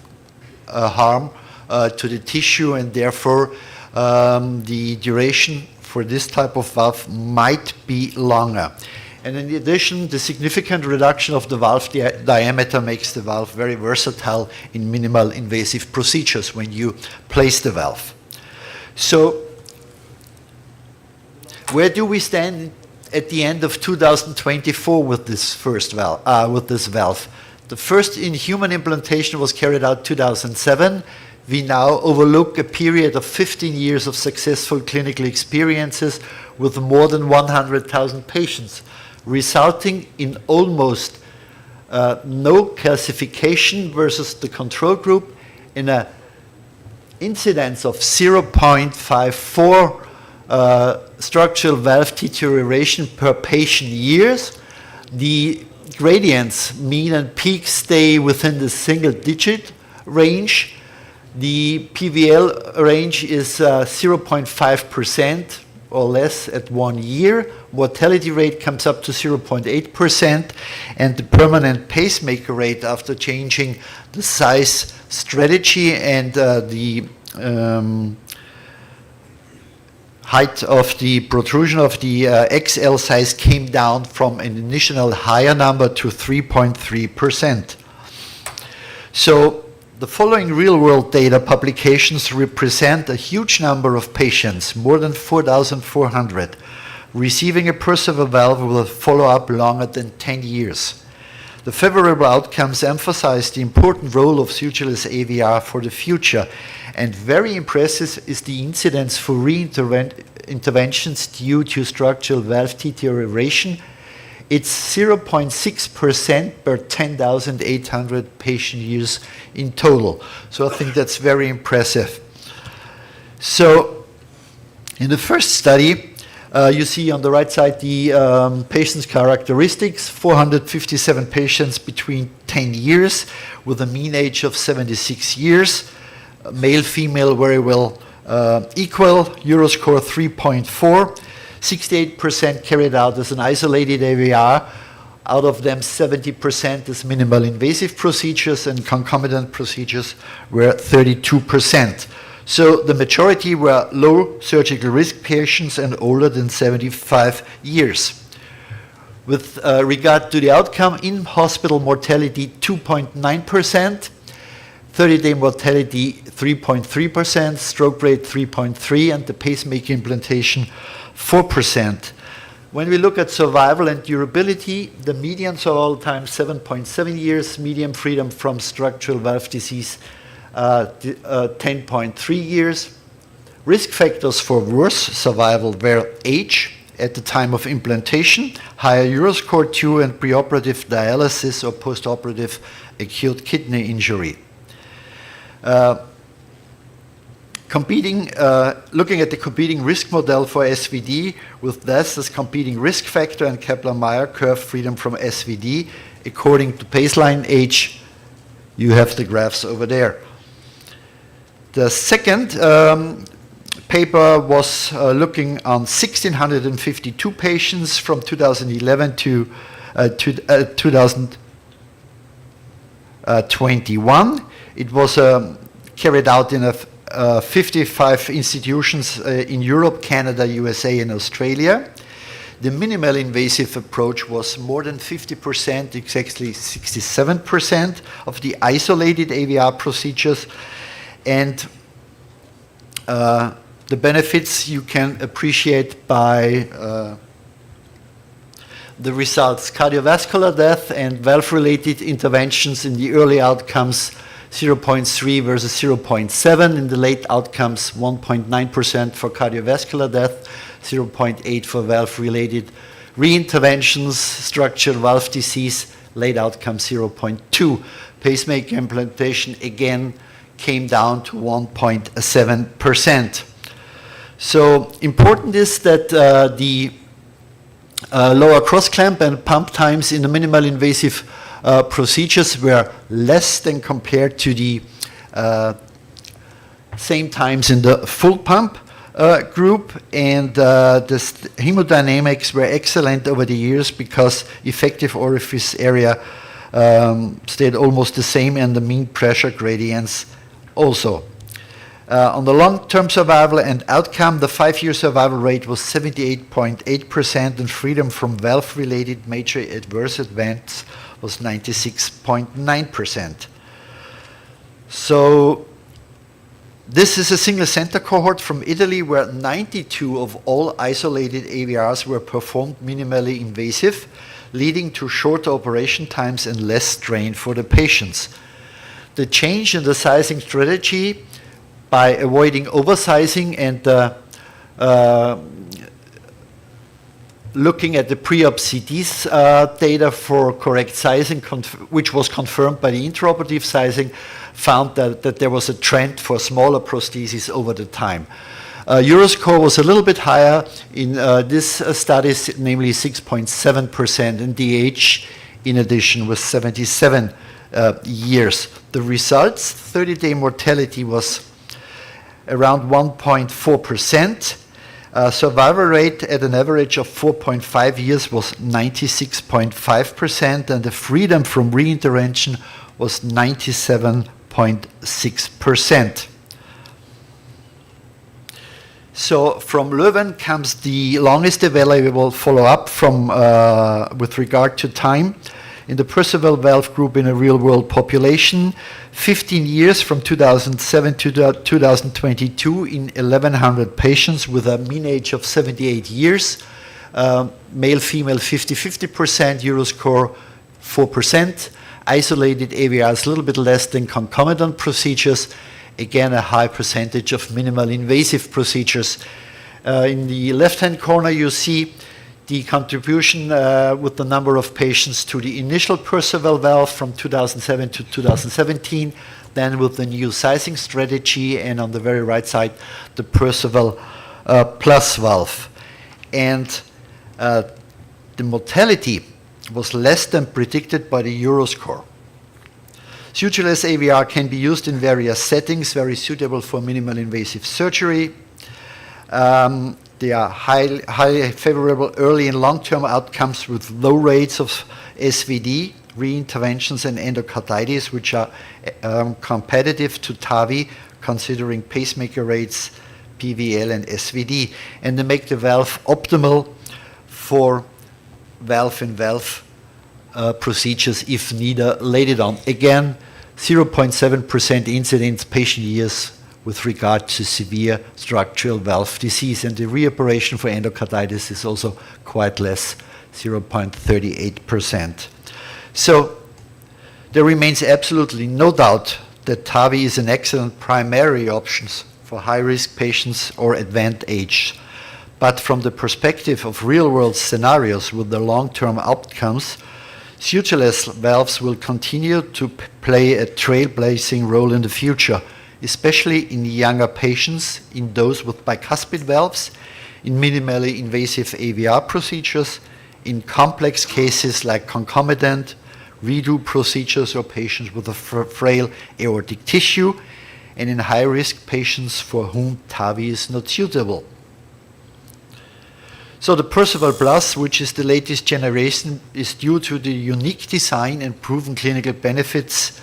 harm to the tissue, and therefore the duration for this type of valve might be longer. And in addition, the significant reduction of the valve diameter makes the valve very versatile in minimal invasive procedures when you place the valve. So, where do we stand at the end of 2024 with this valve? The first in-human implantation was carried out 2007. We now overlook a period of 15 years of successful clinical experiences with more than 100,000 patients, resulting in almost no calcification versus the control group, in an incidence of 0.54 structural valve deterioration per patient years. The gradients, mean and peak, stay within the single-digit range. The PVL range is 0.5% or less at 1 year. Mortality rate comes up to 0.8%, and the permanent pacemaker rate after changing the size strategy and the height of the protrusion of the XL size came down from an initial higher number to 3.3%. So the following real-world data publications represent a huge number of patients, more than 4,400, receiving a Perceval valve with a follow-up longer than 10 years. The favorable outcomes emphasize the important role of sutureless AVR for the future, and very impressive is the incidence for re-interventions due to structural valve deterioration. It's 0.6% per 10,800 patient years in total. So I think that's very impressive. So in the first study, you see on the right side the patient's characteristics, 457 patients between 10 years with a mean age of 76 years, male, female, very well
equal, Euroscore 3.4, 68% carried out as an isolated AVR. Out of them, 70% as minimal invasive procedures, and concomitant procedures were 32%. So the majority were low surgical risk patients and older than 75 years. With regard to the outcome, in-hospital mortality 2.9%, 30-day mortality 3.3%, stroke rate 3.3%, and the pacemaker implantation 4%. When we look at survival and durability, the median survival time 7.7 years, median freedom from structural valve disease 10.3 years. Risk factors for worse survival were age at the time of implantation, higher Euroscore 2, and preoperative dialysis or postoperative acute kidney injury. Looking at the competing risk model for SVD with death as competing risk factor and Kaplan-Meier curve freedom from SVD according to baseline age, you have the graphs over there. The second paper was looking on 1,652 patients from 2011 to 2021. It was carried out in 55 institutions in Europe, Canada, USA, and Australia. The minimal invasive approach was more than 50%, exactly 67% of the isolated AVR procedures. And the benefits you can appreciate by the results. Cardiovascular death and valve-related interventions in the early outcomes 0.3 versus 0.7. In the late outcomes, 1.9% for cardiovascular death, 0.8 for valve-related reinterventions, structural valve disease, late outcome 0.2. Pacemaker implantation again came down to 1.7%. So important is that the lower cross-clamp and pump times in the minimal invasive procedures were less than compared to the same times in the full pump group, and the hemodynamics were excellent over the years because effective orifice area stayed almost the same, and the mean pressure gradients also. On the long-term survival and outcome, the 5-year survival rate was 78.8%, and freedom from valve-related major adverse events was 96.9%. So this is a single center cohort from Italy where 92 of all isolated AVRs were performed minimally invasive, leading to shorter operation times and less strain for the patients. The change in the sizing strategy by avoiding oversizing and looking at the pre-op CTs data for correct sizing, which was confirmed by the intraoperative sizing, found that there was a trend for smaller prostheses over the time. Euroscore was a little bit higher in this studies, namely 6.7%, and the age, in addition, was 77 years. The results, 30-day mortality was around 1.4%. Survival rate at an average of 4.5 years was 96.5%, and the freedom from reintervention was 97.6%. So from Leuven comes the longest available follow-up from with regard to time. In the Perceval valve group in a real-world population, 15 years from 2007 to 2022 in 1,100 patients with a mean age of 78 years, male-female 50-50%, Euroscore 4%, isolated AVRs a little bit less than concomitant procedures, again a high percentage of minimal invasive procedures. In the left-hand corner you see the contribution with the number of patients to the initial Perceval valve from 2007 to 2017, then with the new sizing strategy, and on the very right side, the Perceval Plus valve. And the mortality was less than predicted by the Euroscore. Sutureless AVR can be used in various settings, very suitable for minimal invasive surgery. They are highly favorable early and long-term outcomes with low rates of SVD, reinterventions, and endocarditis, which are competitive to TAVI, considering pacemaker rates, PVL, and SVD. And they make the valve optimal for valve-in-valve procedures if needed on. Again, 0.7% incidence patient years with regard to severe structural valve disease, and the reoperation for endocarditis is also quite less, 0.38%. So there remains absolutely no doubt that TAVI is an excellent primary option for high-risk patients or advanced age. But from the perspective of real-world scenarios with the long-term outcomes, sutureless valves will continue to play a trailblazing role in the future, especially in younger patients, in those with bicuspid valves, in minimally invasive AVR procedures, in complex cases like concomitant redo procedures or patients with a frail aortic tissue, and in high-risk patients for whom TAVI is not suitable. So the Perceval Plus, which is the latest generation, is due to the unique design and proven clinical benefits,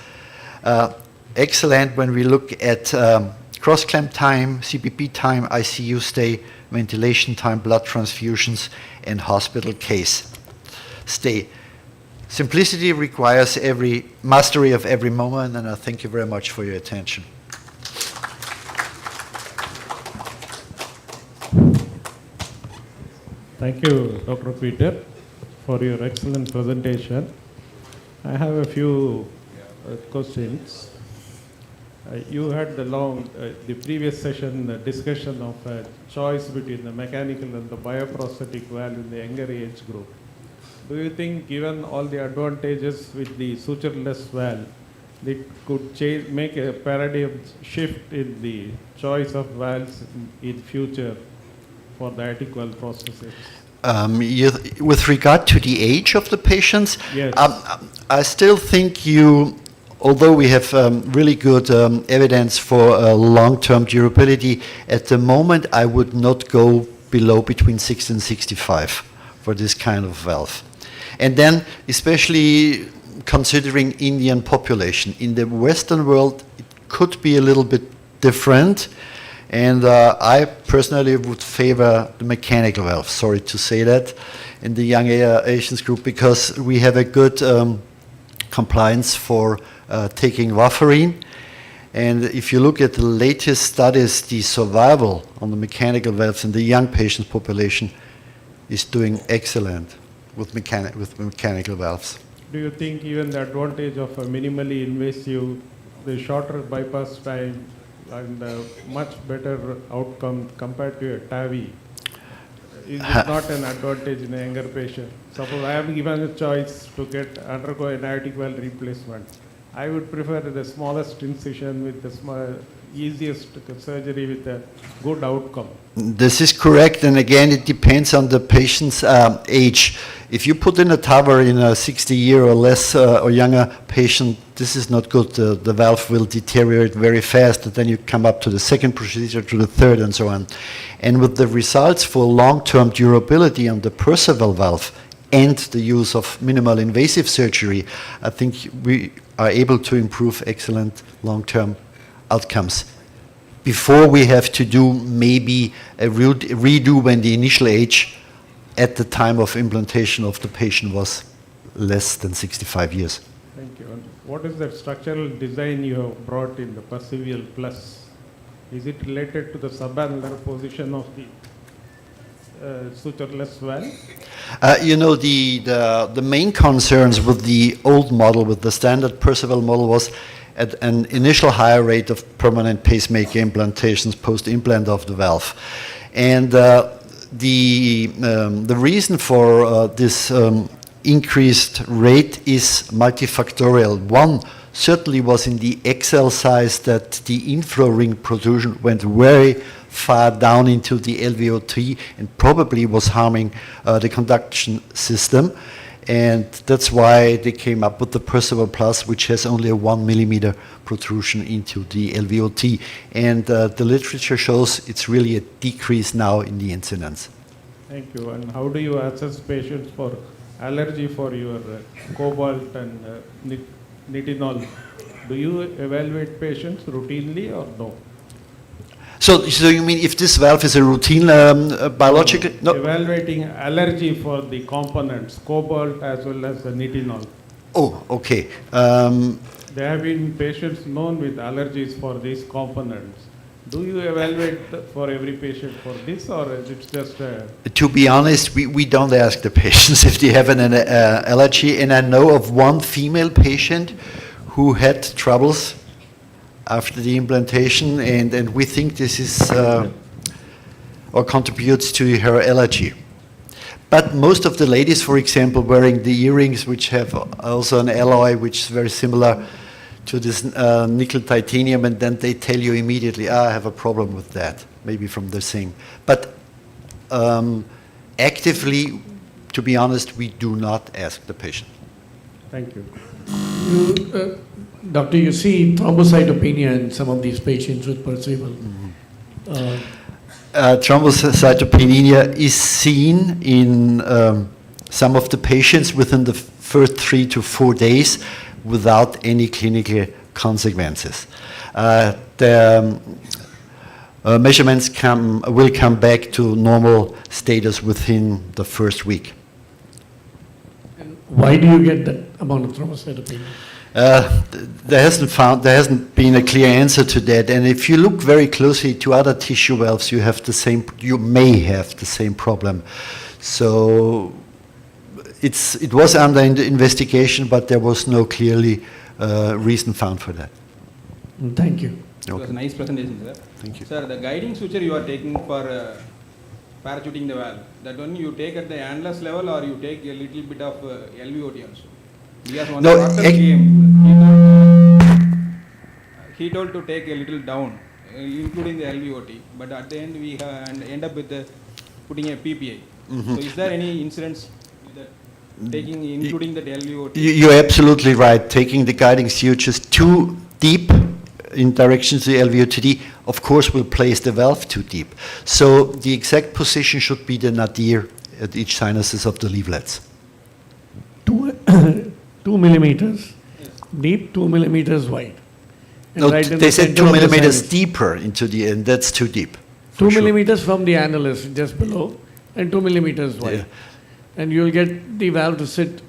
excellent when we look at cross-clamp time, CPP time, ICU stay, ventilation time, blood transfusions, and hospital case stay. Simplicity requires every mastery of every moment, and I thank you very much for your attention.
Thank you, Dr. Peter, for your excellent presentation. I have a few questions. You had the previous session discussion of a choice between the mechanical and the bioprosthetic valve in the younger age group. Do you think, given all the advantages with the sutureless valve, it could make a paradigm shift in the choice of valves in future for the aortic valve prosthesis?
With regard to the age of the patients,
yes.
I still think although we have really good evidence for long-term durability, at the moment I would not go below between 60 and 65 for this kind of valve. And then, especially considering Indian population, in the Western world it could be a little bit different, and I personally would favor the mechanical valve, sorry to say that, in the young Asians group, because we have a good compliance for taking warfarin. And if you look at the latest studies, the survival on the mechanical valves in the young patient population is doing excellent with mechanical valves.
Do you think even the advantage of a minimally invasive, the shorter bypass time and much better outcome compared to a TAVI, is it not an advantage in a younger patient? Suppose I am given a choice to undergo an aortic valve replacement. I would prefer the smallest incision with the easiest surgery with a good outcome.
This is correct, and again, it depends on the patient's age. If you put in a TAVR in a 60-year or less or younger patient, this is not good. The valve will deteriorate very fast, and then you come up to the second procedure, to the third, and so on. And with the results for long-term durability on the Perceval valve and the use of minimal invasive surgery, I think we are able to improve excellent long-term outcomes. Before we have to do maybe a redo when the initial age at the time of implantation of the patient was less than 65 years.
Thank you. And what is the structural design you have brought in the Perceval Plus? Is it related to the subannular position of the sutureless valve?
The main concerns with the old model, with the standard Perceval model, was at an initial higher rate of permanent pacemaker implantations post-implant of the valve. And the reason for this increased rate is multifactorial. One certainly was in the XL size, that the inflow ring protrusion went very far down into the LVOT and probably was harming the conduction system. and that's why they came up with the Percival Plus, which has only a 1 millimeter protrusion into the LVOT. And the literature shows it's really a decrease now in the incidence.
Thank you. And how do you assess patients for allergy for your cobalt and nitinol? Do you evaluate patients routinely or no?
So you mean if this valve is a routine biological? No.
Evaluating allergy for the components, cobalt as well as the nitinol.
Oh, okay.
There have been patients known with allergies for these components. Do you evaluate for every patient for this, or is it just
To be honest, we don't ask the patients if they have an allergy, and I know of one female patient who had troubles after the implantation, and we think this is or contributes to her allergy. But most of the ladies, for example, wearing the earrings, which have also an alloy which is very similar to this nickel titanium, and then they tell you immediately, I have a problem with that, maybe from the same. But actively, to be honest, we do not ask the patient.
Thank you.
Doctor, you see thrombocytopenia in some of these patients with Percival.
Thrombocytopenia is seen in some of the patients within the first 3 to 4 days without any clinical consequences. The measurements will come back to normal status within the first week.
Why do you get that amount of thrombocytopenia?
There hasn't been a clear answer to that. And if you look very closely to other tissue valves, you may have the same problem. So it was under investigation, but there was no clearly reason found for that.
Thank you.
It was a nice presentation, sir.
Thank you.
Sir, the guiding suture you are taking for parachuting the valve, that one you take at the annulus level, or you take a little bit of LVOT also? Because when the doctor came, he told to take a little down, including the LVOT, but at the end we end up with putting a PPI.
Mm-hmm.
So is there any incidents with that, taking including the LVOT?
You're absolutely right. Taking the guiding sutures too deep in direction to the LVOTD, of course, will place the valve too deep. So the exact position should be the nadir at each sinuses of the leaflets.
2 millimeters deep, 2 millimeters wide. And
No,
right in
they
the
said
center
2
of the
millimeters
sinus.
deeper into the end. That's too deep.
2 millimeters from the annulus, just below, and 2 millimeters wide.
Yeah.
And you'll get the valve to sit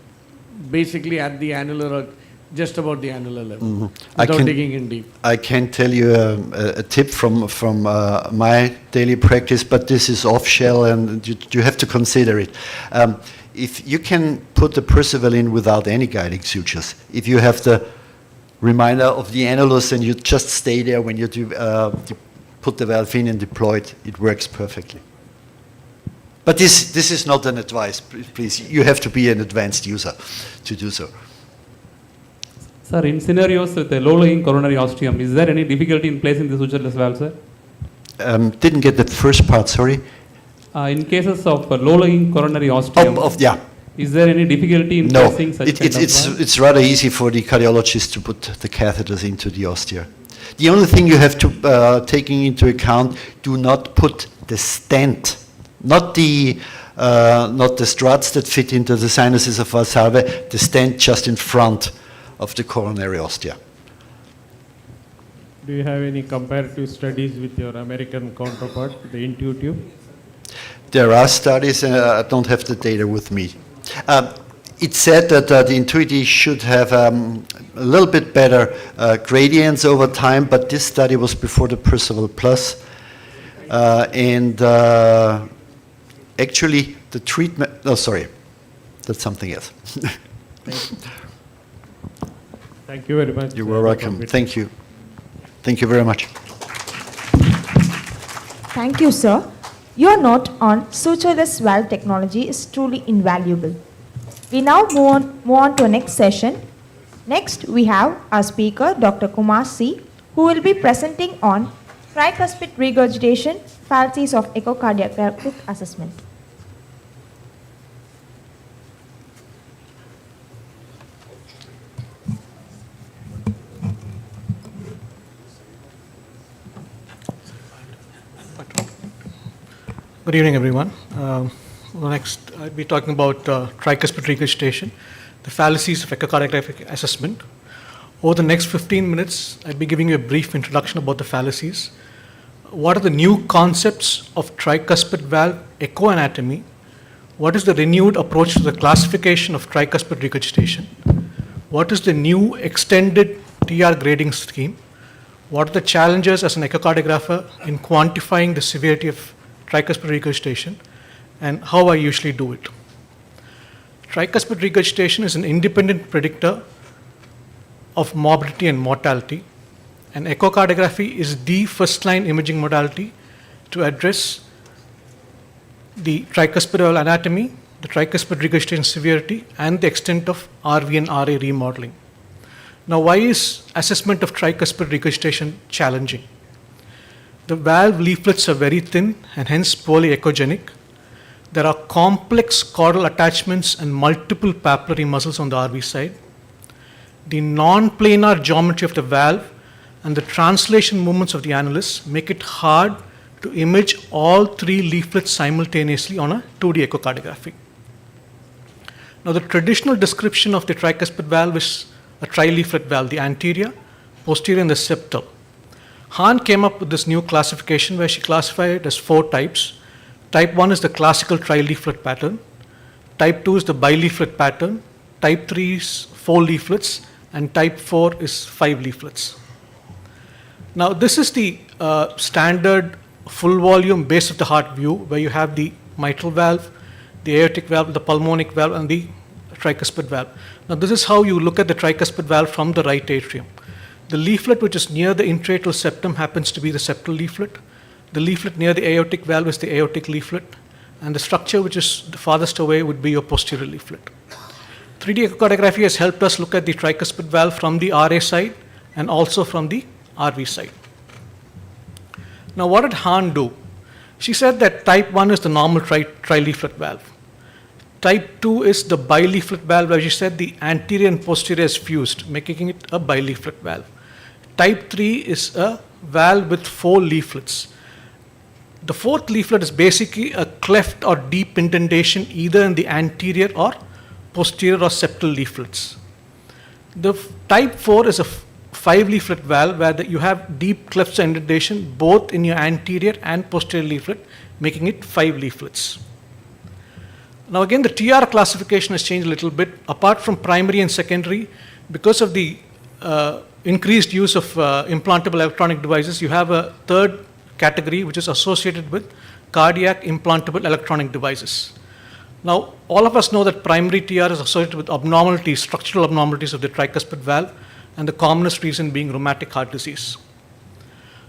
basically at the annular or just about the annular level, without digging in deep.
I can tell you a tip from my daily practice, but this is off shell, and you have to consider it. If you can put the Percival in without any guiding sutures, if you have the reminder of the annulus and you just stay there when you put the valve in and deploy it, it works perfectly. But this is not an advice, please. You have to be an advanced user to do so.
Sir, in scenarios with a low-lying coronary ostium, is there any difficulty in placing the sutureless valve, sir?
Didn't get the first part, sorry.
In cases of low-lying coronary ostium,
Yeah.
is there any difficulty in
No,
placing such kind of valve?
it's rather easy for the cardiologist to put the catheters into the ostia. The only thing you have to taking into account, do not put the stent, not the struts that fit into the sinuses of Valsalva, the stent just in front of the coronary ostia.
Do you have any comparative studies with your American counterpart, the Intuitive?
There are studies, and I don't have the data with me. It's said that the Intuitive should have a little bit better gradients over time, but this study was before the Percival Plus. Actually, the treatment, no, sorry, that's something else.
Thank you. Thank you very much.
You were welcome. Thank you. Thank you very much.
Thank you, sir. Your note on sutureless valve technology is truly invaluable. We now move on to our next session. Next, we have our speaker, Dr. Kumar C., who will be presenting on tricuspid regurgitation, fallacies of echocardiographic assessment.
Good evening, everyone. Next, I'll be talking about tricuspid regurgitation, the fallacies of echocardiographic assessment. Over the next 15 minutes, I'll be giving you a brief introduction about the fallacies. What are the new concepts of tricuspid valve echo anatomy? What is the renewed approach to the classification of tricuspid regurgitation? What is the new extended TR grading scheme? What are the challenges as an echocardiographer in quantifying the severity of tricuspid regurgitation, and how I usually do it? Tricuspid regurgitation is an independent predictor of morbidity and mortality, and echocardiography is the first-line imaging modality to address the tricuspid valve anatomy, the tricuspid regurgitation severity, and the extent of RV and RA remodeling. Now, why is assessment of tricuspid regurgitation challenging? The valve leaflets are very thin and hence poorly echogenic. There are complex caudal attachments and multiple papillary muscles on the RV side. The non-planar geometry of the valve and the translation movements of the annulus make it hard to image all three leaflets simultaneously on a 2D echocardiography. Now, the traditional description of the tricuspid valve is a tri-leaflet valve, the anterior, posterior, and the septal. Hahn came up with this new classification where she classified it as 4 types. Type 1 is the classical tri-leaflet pattern. Type 2 is the bileaflet pattern. Type 3 is 4 leaflets. And type 4 is 5 leaflets. Now, this is the standard full volume base of the heart view where you have the mitral valve, the aortic valve, the pulmonic valve, and the tricuspid valve. Now, this is how you look at the tricuspid valve from the right atrium. The leaflet which is near the intraatrial septum happens to be the septal leaflet. The leaflet near the aortic valve is the aortic leaflet. And the structure which is the farthest away would be your posterior leaflet. 3D echocardiography has helped us look at the tricuspid valve from the RA side and also from the RV side. Now, what did Hahn do? She said that type 1 is the normal tri-leaflet valve. Type 2 is the bileaflet valve, where she said the anterior and posterior is fused, making it a bileaflet valve. Type 3 is a valve with 4 leaflets. The 4th leaflet is basically a cleft or deep indentation either in the anterior or posterior or septal leaflets. The type 4 is a 5 leaflet valve where you have deep clefts and indentation both in your anterior and posterior leaflet, making it 5 leaflets. Now, again, the TR classification has changed a little bit. Apart from primary and secondary, because of the increased use of implantable electronic devices, you have a 3rd category which is associated with cardiac implantable electronic devices. Now, all of us know that primary TR is associated with abnormalities, structural abnormalities of the tricuspid valve, and the commonest reason being rheumatic heart disease.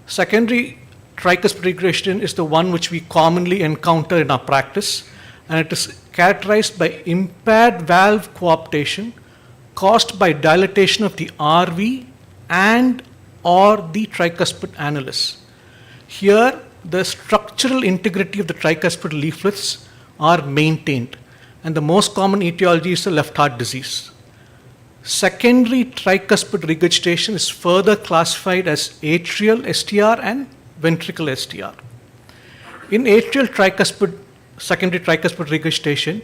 Secondary tricuspid regurgitation is the one which we commonly encounter in our practice, and it is characterized by impaired valve cooptation caused by dilatation of the RV and or the tricuspid annulus. Here, the structural integrity of the tricuspid leaflets are maintained, and the most common etiology is the left heart disease. Secondary tricuspid regurgitation is further classified as atrial STR and ventricular STR. In atrial tricuspid, secondary tricuspid regurgitation,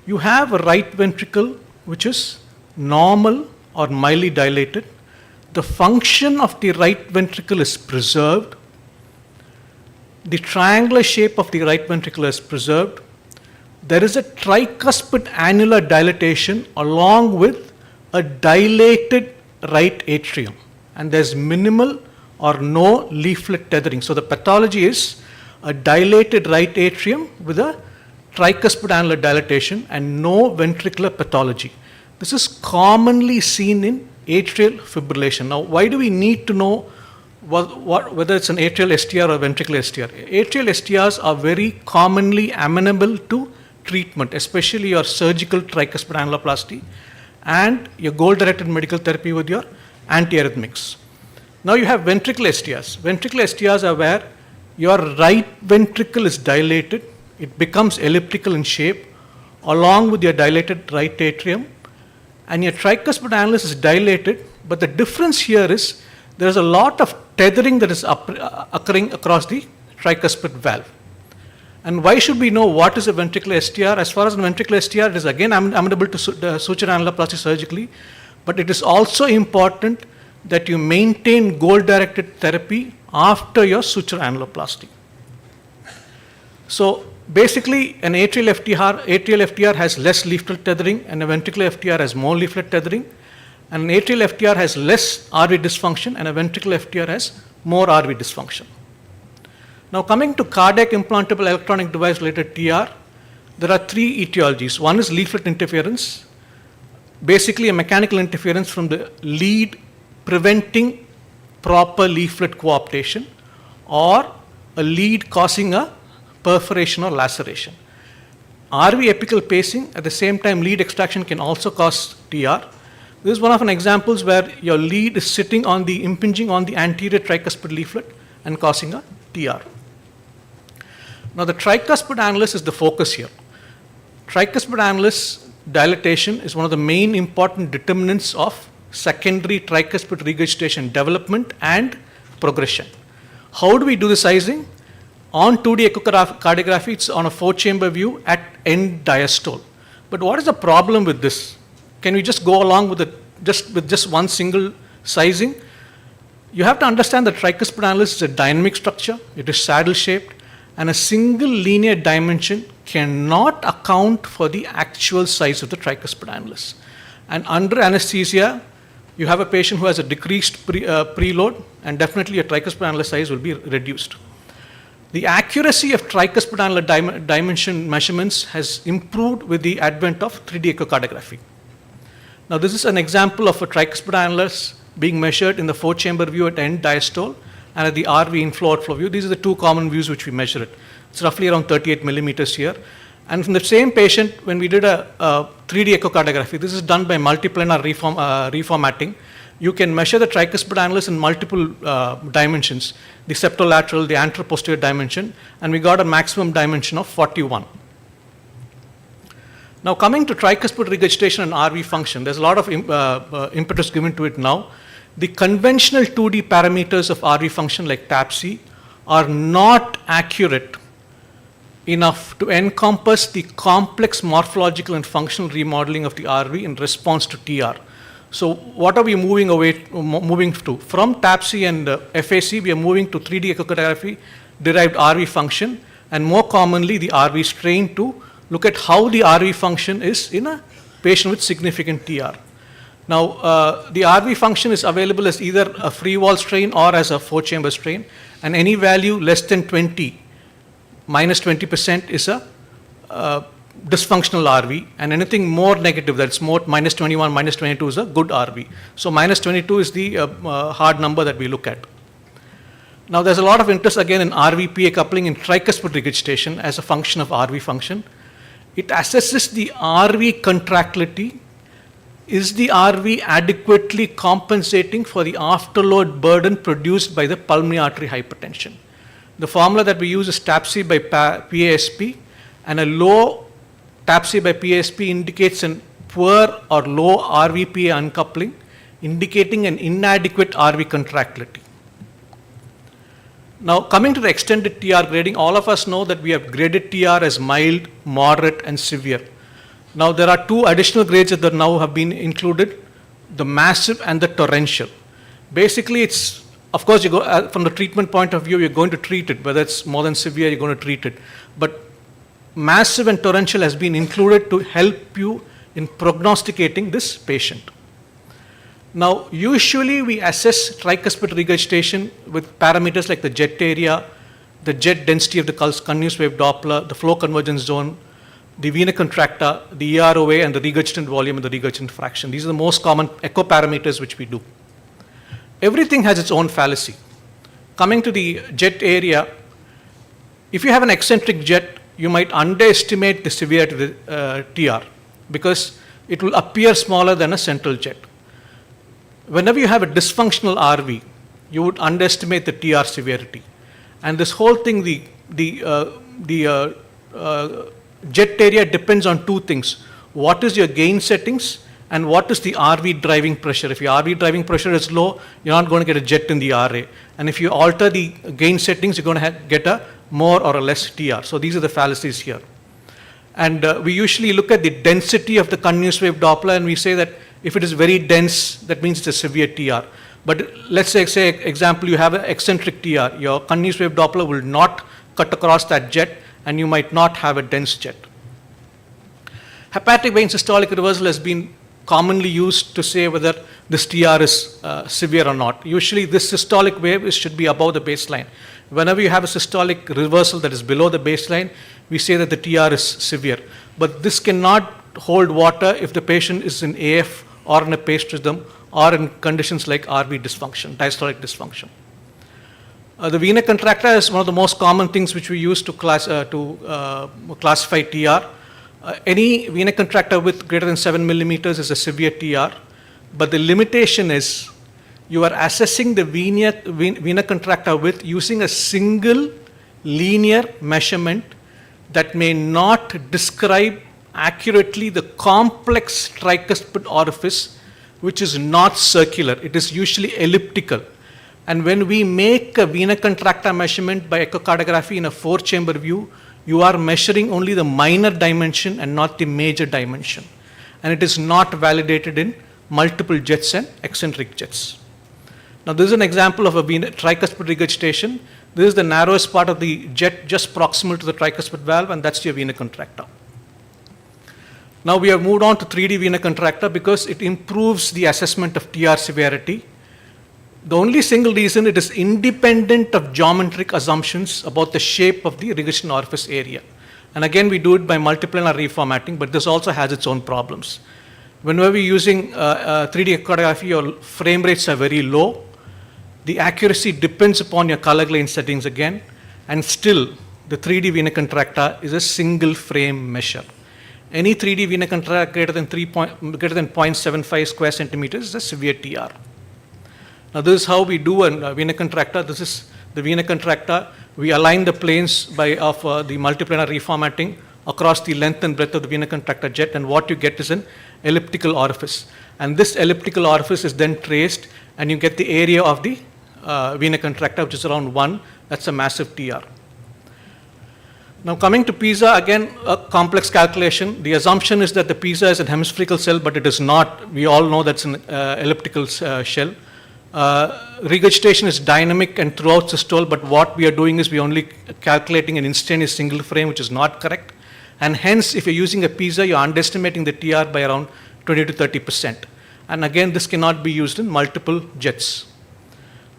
you have a right ventricle which is normal or mildly dilated. The function of the right ventricle is preserved. The triangular shape of the right ventricle is preserved. There is a tricuspid annular dilatation along with a dilated right atrium, and there's minimal or no leaflet tethering. So the pathology is a dilated right atrium with a tricuspid annular dilatation and no ventricular pathology. This is commonly seen in atrial fibrillation. Now, why do we need to know whether it's an atrial STR or ventricular STR? Atrial STRs are very commonly amenable to treatment, especially your surgical tricuspid annuloplasty and your goal-directed medical therapy with your antiarrhythmics. Now you have ventricular STRs. Ventricular STRs are where your right ventricle is dilated, it becomes elliptical in shape along with your dilated right atrium, and your tricuspid annulus is dilated, but the difference here is there is a lot of tethering that is occurring across the tricuspid valve. And why should we know what is a ventricular STR? As far as the ventricular STR, it is again amenable to suture annuloplasty surgically, but it is also important that you maintain goal-directed therapy after your suture annuloplasty. So basically, an atrial FTR has less leaflet tethering, and a ventricular FTR has more leaflet tethering. And an atrial FTR has less RV dysfunction, and a ventricular FTR has more RV dysfunction. Now coming to cardiac implantable electronic device related TR, there are three etiologies. One is leaflet interference, basically a mechanical interference from the lead preventing proper leaflet cooptation, or a lead causing a perforation or laceration. RV apical pacing, at the same time lead extraction can also cause TR. This is one of an examples where your lead is sitting on the, impinging on the anterior tricuspid leaflet and causing a TR. Now the tricuspid annulus is the focus here. Tricuspid annulus dilatation is one of the main important determinants of secondary tricuspid regurgitation development and progression. How do we do the sizing? On 2D echocardiography, it's on a 4-chamber view at end diastole. But what is the problem with this? Can we just go along with just one single sizing? You have to understand that tricuspid annulus is a dynamic structure. It is saddle-shaped, and a single linear dimension cannot account for the actual size of the tricuspid annulus. And under anesthesia, you have a patient who has a decreased preload, and definitely a tricuspid annulus size will be reduced. The accuracy of tricuspid annular dimension measurements has improved with the advent of 3D echocardiography. Now this is an example of a tricuspid annulus being measured in the 4-chamber view at end diastole and at the RV inflow-outflow view. These are the two common views which we measure it. It's roughly around 38 millimeters here. And from the same patient, when we did a 3D echocardiography, this is done by multiplanar reformatting. You can measure the tricuspid annulus in multiple dimensions, the septolateral, the anteroposterior dimension, and we got a maximum dimension of 41. Now coming to tricuspid regurgitation and RV function, there's a lot of impetus given to it now. The conventional 2D parameters of RV function like TAPC are not accurate enough to encompass the complex morphological and functional remodeling of the RV in response to TR. So what are we moving to? From TAPC and FAC, we are moving to 3D echocardiography derived RV function, and more commonly the RV strain to look at how the RV function is in a patient with significant TR. Now, the RV function is available as either a free wall strain or as a 4-chamber strain, and any value less than 20, minus 20% is a dysfunctional RV, and anything more negative, that's more minus 21, minus 22 is a good RV. So minus 22 is the hard number that we look at. Now there's a lot of interest again in RV-PA coupling in tricuspid regurgitation as a function of RV function. It assesses the RV contractility. Is the RV adequately compensating for the afterload burden produced by the pulmonary artery hypertension? The formula that we use is TAPC by PASP, and a low TAPC by PASP indicates a poor or low RV-PA uncoupling, indicating an inadequate RV contractility. Now coming to the extended TR grading, all of us know that we have graded TR as mild, moderate and severe. Now there are two additional grades that now have been included, the massive and the torrential. Basically it's, of course you go, from the treatment point of view, you're going to treat it, whether it's more than severe, you're going to treat it. But massive and torrential has been included to help you in prognosticating this patient. Now, usually we assess tricuspid regurgitation with parameters like the jet area, the jet density of the continuous wave Doppler, the flow convergence zone, the vena contracta, the EROA, and the regurgitant volume and the regurgitant fraction. These are the most common echo parameters which we do. Everything has its own fallacy. Coming to the jet area, if you have an eccentric jet, you might underestimate the severity of the TR because it will appear smaller than a central jet. Whenever you have a dysfunctional RV, you would underestimate the TR severity. And this whole thing, the jet area depends on two things. What is your gain settings and what is the RV driving pressure. If your RV driving pressure is low, you're not going to get a jet in the RA. And if you alter the gain settings, you're going to get a more or a less TR. So these are the fallacies here. And we usually look at the density of the continuous wave Doppler, and we say that if it is very dense, that means it's a severe TR. But let's say example, you have an eccentric TR. Your continuous wave Doppler will not cut across that jet, and you might not have a dense jet. Hepatic vein systolic reversal has been commonly used to say whether this TR is severe or not. Usually this systolic wave should be above the baseline. Whenever you have a systolic reversal that is below the baseline, we say that the TR is severe. But this cannot hold water if the patient is in AF or in a paced rhythm or in conditions like RV dysfunction, diastolic dysfunction. The vena contracta is one of the most common things which we use to classify TR. Any vena contracta with greater than 7 millimeters is a severe TR, but the limitation is you are assessing the vena contracta width using a single linear measurement that may not describe accurately the complex tricuspid orifice, which is not circular. It is usually elliptical. And when we make a vena contracta measurement by echocardiography in a 4-chamber view, you are measuring only the minor dimension and not the major dimension. And it is not validated in multiple jets and eccentric jets. Now this is an example of a tricuspid regurgitation. This is the narrowest part of the jet just proximal to the tricuspid valve, and that's your vena contracta. Now we have moved on to 3D vena contracta because it improves the assessment of TR severity. The only single reason it is independent of geometric assumptions about the shape of the regurgitation orifice area. And again, we do it by multiplanar reformatting, but this also has its own problems. Whenever we're using 3D echocardiography, your frame rates are very low. The accuracy depends upon your color glare settings again, and still the 3D vena contracta is a single frame measure. Any 3D vena contracta greater than 0.75 square centimeters is a severe TR. Now this is how we do a vena contracta. This is the vena contracta. We align the planes of the multiplanar reformatting across the length and breadth of the vena contracta jet, and what you get is an elliptical orifice. And this elliptical orifice is then traced, and you get the area of the vena contracta, which is around 1. That's a massive TR. Now coming to PISA, again a complex calculation. The assumption is that the PISA is a hemispherical cell, but it is not. We all know that's an elliptical shell. Regurgitation is dynamic and throughout systole, but what we are doing is we are only calculating an instantaneous single frame, which is not correct. And hence, if you're using a PISA, you're underestimating the TR by around 20 to 30%. And again, this cannot be used in multiple jets.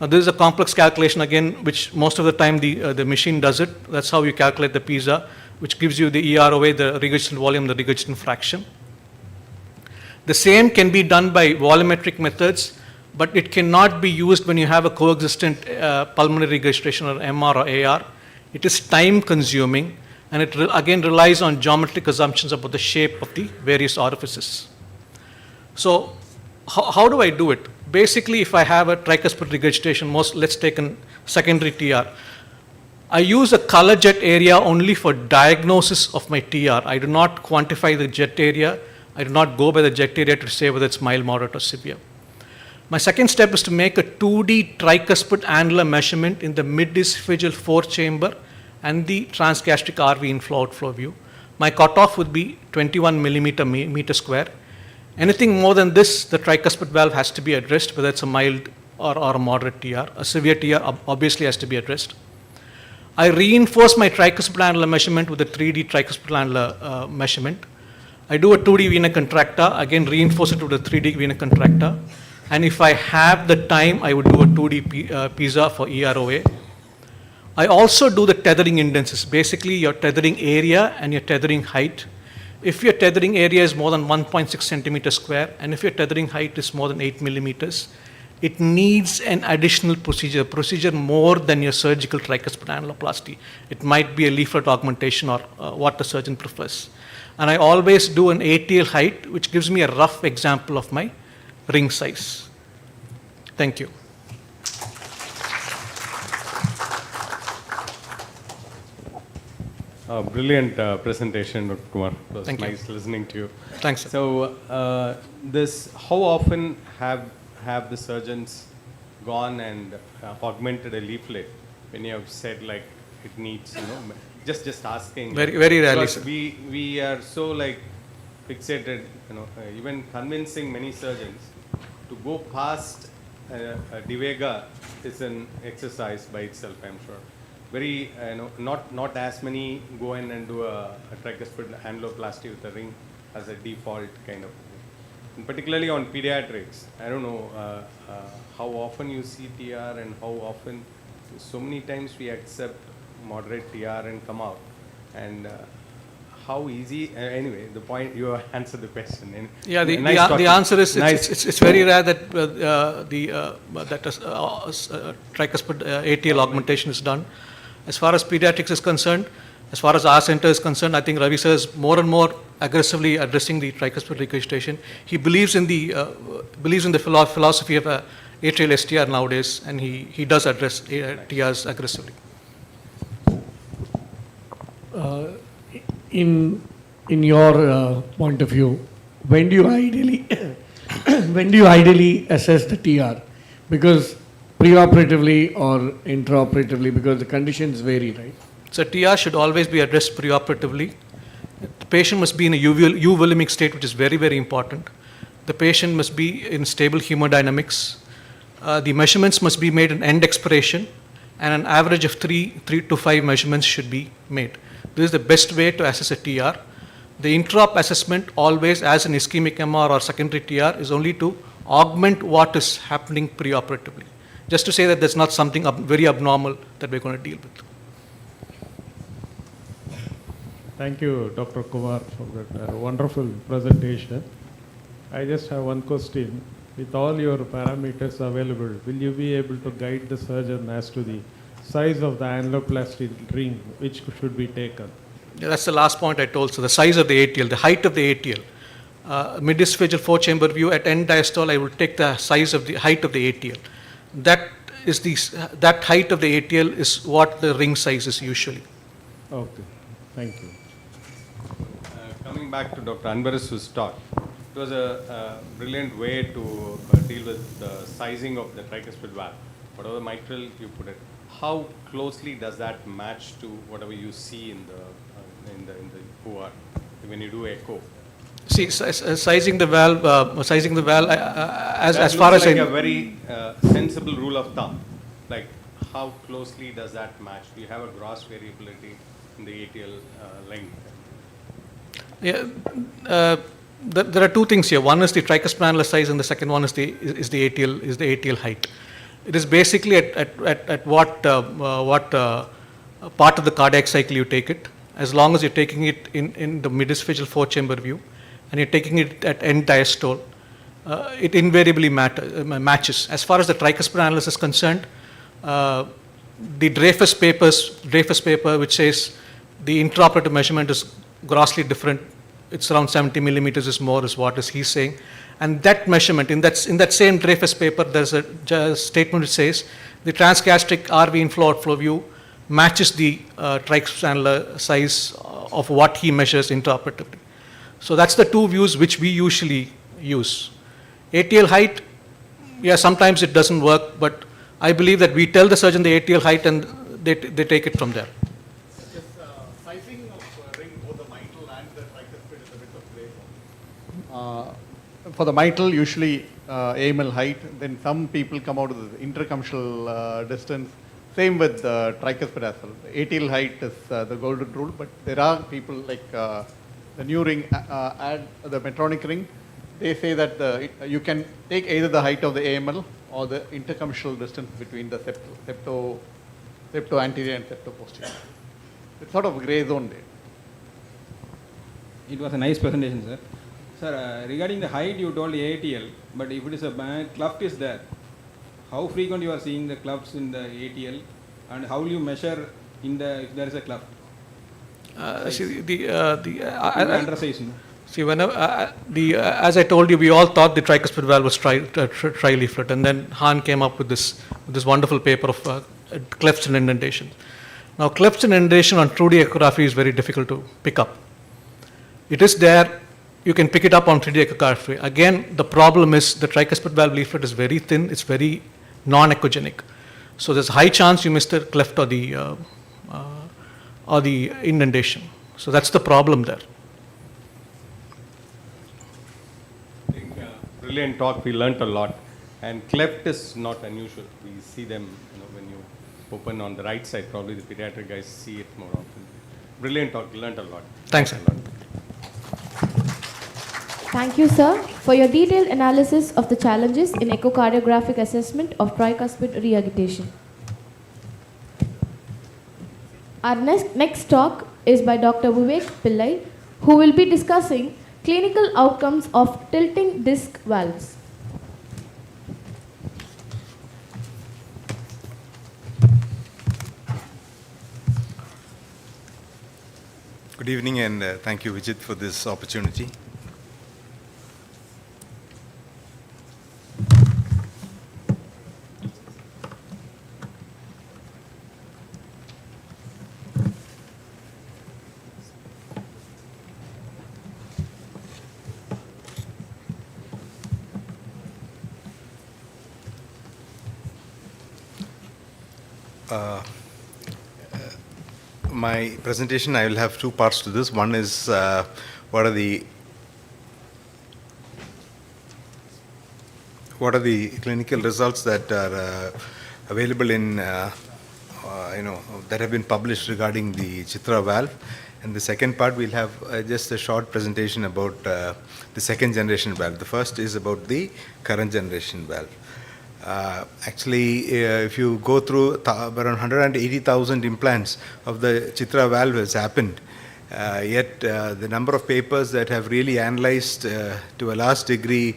Now this is a complex calculation again, which most of the time the machine does it. That's how you calculate the PISA, which gives you the EROA, the regurgitation volume, the regurgitation fraction. The same can be done by volumetric methods, but it cannot be used when you have a coexistent pulmonary regurgitation or MR or AR. It is time consuming, and it again relies on geometric assumptions about the shape of the various orifices. So how do I do it? Basically, if I have a tricuspid regurgitation, let's take a secondary TR. I use a color jet area only for diagnosis of my TR. I do not quantify the jet area. I do not go by the jet area to say whether it's mild, moderate, or severe. My second step is to make a 2D tricuspid annular measurement in the mid-esophageal 4-chamber and the transgastric RV inflow-outflow view. My cutoff would be 21 meter square. Anything more than this, the tricuspid valve has to be addressed, whether it's a mild or a moderate TR. A severe TR obviously has to be addressed. I reinforce my tricuspid annular measurement with a 3D tricuspid annular measurement. I do a 2D vena contracta, again reinforce it with a 3D vena contracta. And if I have the time, I would do a 2D PISA for EROA. I also do the tethering indices, basically your tethering area and your tethering height. If your tethering area is more than 1.6 centimeters square, and if your tethering height is more than 8 millimeters, it needs an additional procedure more than your surgical tricuspid annuloplasty. It might be a leaflet augmentation or what the surgeon prefers. And I always do an ATL height, which gives me a rough example of my ring size. Thank you.
Brilliant presentation, Dr. Kumar. It was
Thank you.
nice listening to you.
Thanks, sir.
So, how often have the surgeons gone and augmented a leaflet when you have said like it needs, just asking?
Very, very rarely,
Because
sir.
we are so like fixated, even convincing many surgeons to go past a Divega is an exercise by itself, I'm sure. Very, not as many go in and do a tricuspid annuloplasty with a ring as a default kind of thing. And particularly on pediatrics, I don't know how often you see TR and how often, so many times we accept moderate TR and come out. And how easy, anyway, the point, you answered the question. And
Yeah, the
nice
answer is
nice.
it's very rare that tricuspid ATL augmentation is done. As far as pediatrics is concerned, as far as our center is concerned, I think Ravi sir is more and more aggressively addressing the tricuspid regurgitation. He believes in the philosophy of atrial STR nowadays, and he does address TRs aggressively.
In your point of view, when do you ideally assess the TR? Because preoperatively or intraoperatively, because the conditions vary, right?
So TR should always be addressed preoperatively. The patient must be in a euvolemic state, which is very, very important. The patient must be in stable hemodynamics. The measurements must be made in end expiration, and an average of 3 to 5 measurements should be made. This is the best way to assess a TR. The intraop assessment always, as an ischemic MR or secondary TR, is only to augment what is happening preoperatively. Just to say that there's not something very abnormal that we're going to deal with.
Thank you, Dr. Kumar, for that wonderful presentation. I just have one question. With all your parameters available, will you be able to guide the surgeon as to the size of the annuloplasty ring which should be taken?
Yeah, that's the last point I told. So the size of the ATL, the height of the ATL. Mid-dysphagial 4-chamber view at end diastole, I will take the size of the height of the ATL. That height of the ATL is what the ring size is usually.
Okay, thank you.
Coming back to Dr. Anbarasu's talk, it was a brilliant way to deal with the sizing of the tricuspid valve. Whatever mitral you put it, how closely does that match to whatever you see in the OR when you do echo?
See, sizing the valve, as far as
like a very sensible rule of thumb. Like, how closely does that match? Do you have a gross variability in the ATL length?
Yeah, there are two things here. One is the tricuspid annular size, and the second one is the ATL height. It is basically at what part of the cardiac cycle you take it. As long as you're taking it in the mid-dysphagial 4-chamber view, and you're taking it at end diastole, it invariably matches. As far as the tricuspid annulus is concerned, the Dreyfus paper, which says the intraoperative measurement is grossly different, it's around 70 millimeters is more, is what he's saying. And that measurement, in that same Dreyfus paper, there's a statement which says the transgastric RV inflow-outflow view matches the tricuspid annular size of what he measures intraoperatively. So that's the two views which we usually use. ATL height, yeah, sometimes it doesn't work, but I believe that we tell the surgeon the ATL height and they take it from there.
Sizing of ring, both the mitral and the tricuspid is a bit of gray. For the mitral, usually AML height, then some people come out of the intercommercial distance. Same with tricuspid as well. The ATL height is the golden rule, but there are people like the new ring, add the Medtronic ring. They say that you can take either the height of the AML or the intercommercial distance between the septo anterior and septo posterior. It's sort of a gray zone there.
It was a nice presentation, sir. Sir, regarding the height, you told ATL, but if it is a bad cleft is there, how frequent you are seeing the clefts in the ATL, and how will you measure if there is a cleft?
As I told you, we all thought the tricuspid valve was trileaflet, and then Hahn came up with this wonderful paper of clefts and indentation. Now, clefts and indentation on 2D echography is very difficult to pick up. It is there, you can pick it up on 3D echography. Again, the problem is the tricuspid valve leaflet is very thin, it's very non-echogenic. So there's a high chance you miss the cleft or the indentation. So that's the problem there.
Brilliant talk, we learnt a lot. And cleft is not unusual. We see them, when you open on the right side, probably the pediatric guys see it more often. Brilliant talk, learnt a lot.
Thanks.
Thank you, sir, for your detailed analysis of the challenges in echocardiographic assessment of tricuspid reagitation. Our next talk is by Dr. Vivek Pillai, who will be discussing clinical outcomes of tilting disc valves.
Good evening, and thank you, Vijit, for this opportunity. My presentation, I will have two parts to this. One is what are the clinical results that are available in that have been published regarding the Chitra valve, and the second part we'll have just a short presentation about the second generation valve. The first is about the current generation valve. Actually, if you go through around 180,000 implants of the Chitra valve has happened, yet the number of papers that have really analyzed to a large degree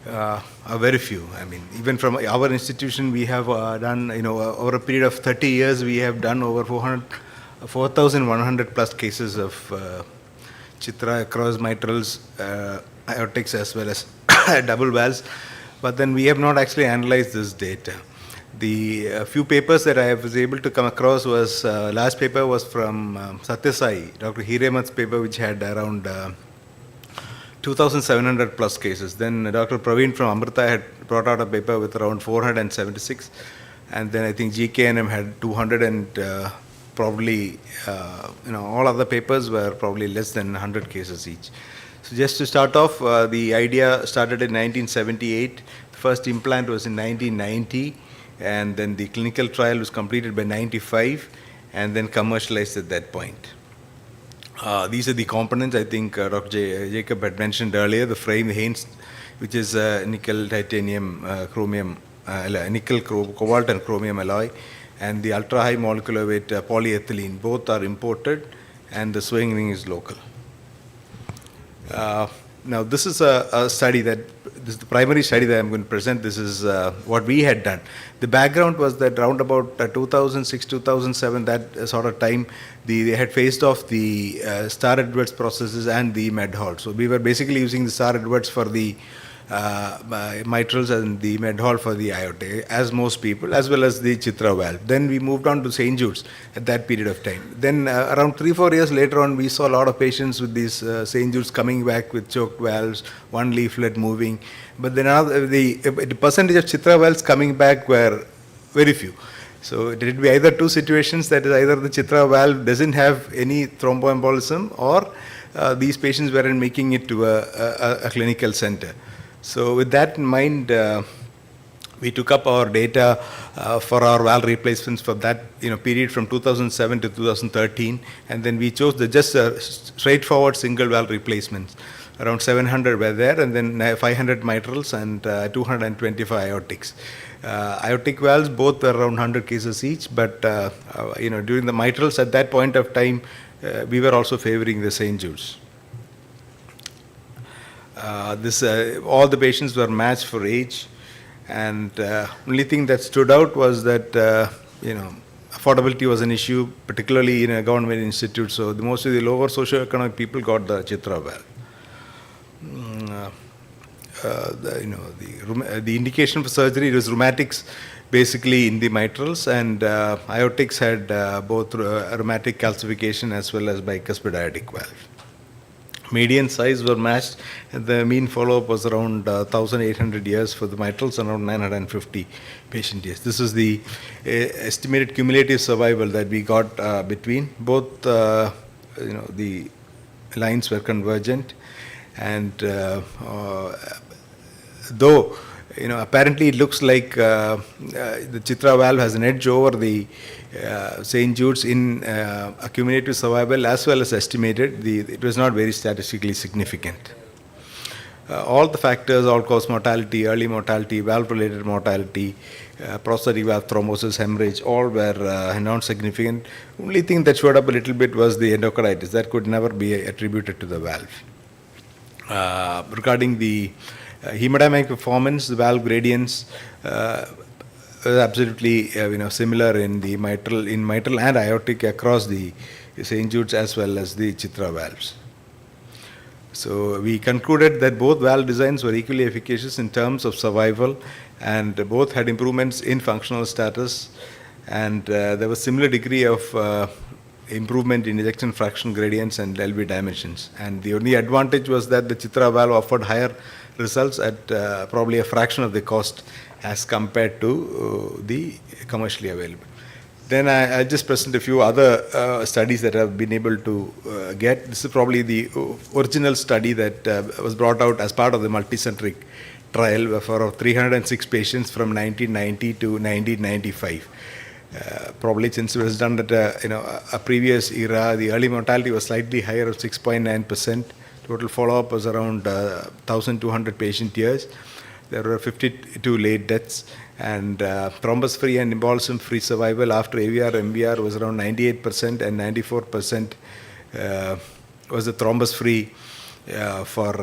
are very few. I mean, even from our institution, we have done, over a period of 30 years, we have done over 4,100 plus cases of Chitra across mitrals, aortics, as well as double valves. But then we have not actually analyzed this data. The few papers that I was able to come across was, last paper was from Satyasai, Dr. Hiremat's paper, which had around 2,700 plus cases. Then Dr. Praveen from Amrita had brought out a paper with around 476. And then I think GKNM had 200, and probably, all other papers were probably less than 100 cases each. So just to start off, the idea started in 1978. The first implant was in 1990, and then the clinical trial was completed by 95, and then commercialized at that point. These are the components. I think Dr. Jacob had mentioned earlier. The frame, the Haynes, which is nickel, titanium, chromium, nickel, cobalt, and chromium alloy, and the ultra high molecular weight polyethylene. Both are imported, and the swing ring is local. Now, this is a study this is the primary study that I'm going to present. This is what we had done. The background was that around about 2006, 2007, that sort of time, they had phased off the Starr-Edwards processes and the Med-Hall. So we were basically using the Starr-Edwards for the mitrals and the Med-Hall for the aorta, as most people, as well as the Chitra valve. Then we moved on to St. Jude's at that period of time. Then around 3-4 years later on, we saw a lot of patients with these St. Jude's coming back with choked valves, one leaflet moving. But then the percentage of Chitra valves coming back were very few. So it would be either two situations, that is either the Chitra valve doesn't have any thromboembolism, or these patients weren't making it to a clinical center. So with that in mind, we took up our data for our valve replacements for that period from 2007 to 2013, and then we chose just straightforward single valve replacements. Around 700 were there, and then 500 mitrals and 225 aortics. Aortic valves both were around 100 cases each, but during the mitrals at that point of time, we were also favoring the St. Jude's. All the patients were matched for age, and only thing that stood out was that affordability was an issue, particularly in a government institute. So most of the lower socioeconomic people got the Chitra valve. The indication for surgery was rheumatics, basically in the mitrals, and aortics had both rheumatic calcification as well as bicuspid aortic valve. Median size were matched, and the mean follow-up was around 1,800 years for the mitrals, around 950 patient years. This is the estimated cumulative survival that we got between both. The lines were convergent, and though apparently it looks like the Chitra valve has an edge over the St. Jude's in accumulative survival as well as estimated. It was not very statistically significant. All the factors, all-cause mortality, early mortality, valve-related mortality, prosthetic valve thrombosis, hemorrhage, all were non-significant. Only thing that showed up a little bit was the endocarditis. That could never be attributed to the valve. Regarding the hemodynamic performance, the valve gradients absolutely similar in the mitral and aortic across the St. Jude's as well as the Chitra valves. So we concluded that both valve designs were equally efficacious in terms of survival, and both had improvements in functional status, and there was similar degree of improvement in ejection fraction gradients and LV dimensions. And the only advantage was that the Chitra valve offered higher results at probably a fraction of the cost as compared to the commercially available. Then I just present a few other studies that I've been able to get. This is probably the original study that was brought out as part of the multicentric trial for 306 patients from 1990 to 1995. Probably since it was done at a previous era, the early mortality was slightly higher of 6.9%. Total follow-up was around 1,200 patient years. There were 52 late deaths, and thrombus-free and embolism-free survival after AVR, MVR was around 98%, and 94% was the thrombus-free for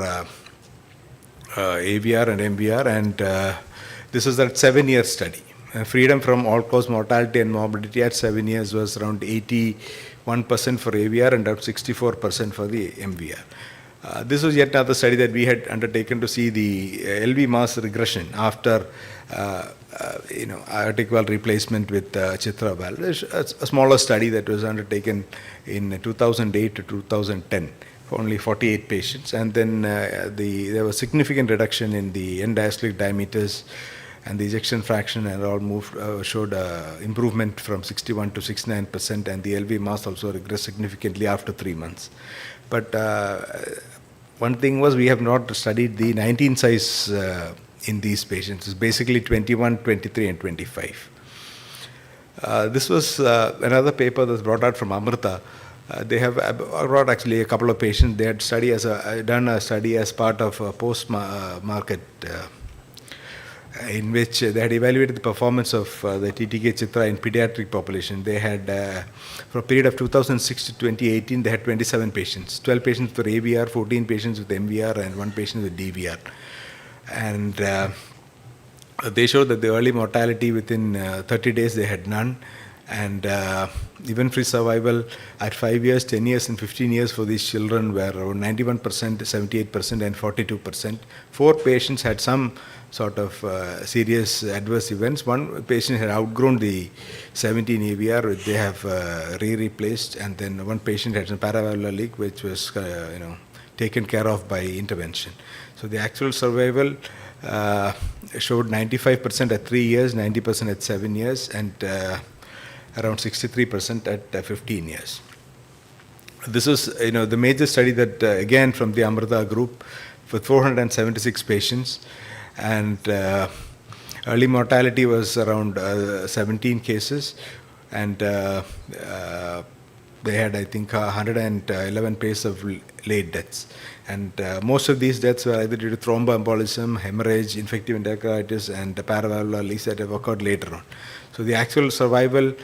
AVR and MVR, and this is a 7-year study. Freedom from all-cause mortality and morbidity at 7 years was around 81% for AVR and around 64% for the MVR. This was yet another study that we had undertaken to see the LV mass regression after aortic valve replacement with Chitra valve. A smaller study that was undertaken in 2008 to 2010 for only 48 patients, and then there was significant reduction in the end diastolic diameters, and the ejection fraction and all showed improvement from 61 to 69%, and the LV mass also regressed significantly after 3 months. But one thing was we have not studied the 19 size in these patients. It's basically 21, 23, and 25. This was another paper that was brought out from Amrita. They have brought actually a couple of patients. They had done a study as part of a post-market in which they had evaluated the performance of the TTK Chitra in pediatric population. They had, for a period of 2006 to 2018, they had 27 patients. 12 patients with AVR, 14 patients with MVR, and 1 patient with DVR. And they showed that the early mortality within 30 days they had none, and event-free survival at 5 years, 10 years, and 15 years for these children were around 91%, 78%, and 42%. 4 patients had some sort of serious adverse events. 1 patient had outgrown the 17 AVR, which they have replaced, and then 1 patient had some paravalvular leak, which was taken care of by intervention. So the actual survival showed 95% at 3 years, 90% at 7 years, and around 63% at 15 years. This is the major study that again from the Amrita group for 476 patients, and early mortality was around 17 cases, and they had, I think, 111 cases of late deaths. And most of these deaths were either due to thromboembolism, hemorrhage, infective endocarditis, and paravalvular leaks that have occurred later on. So the actual survival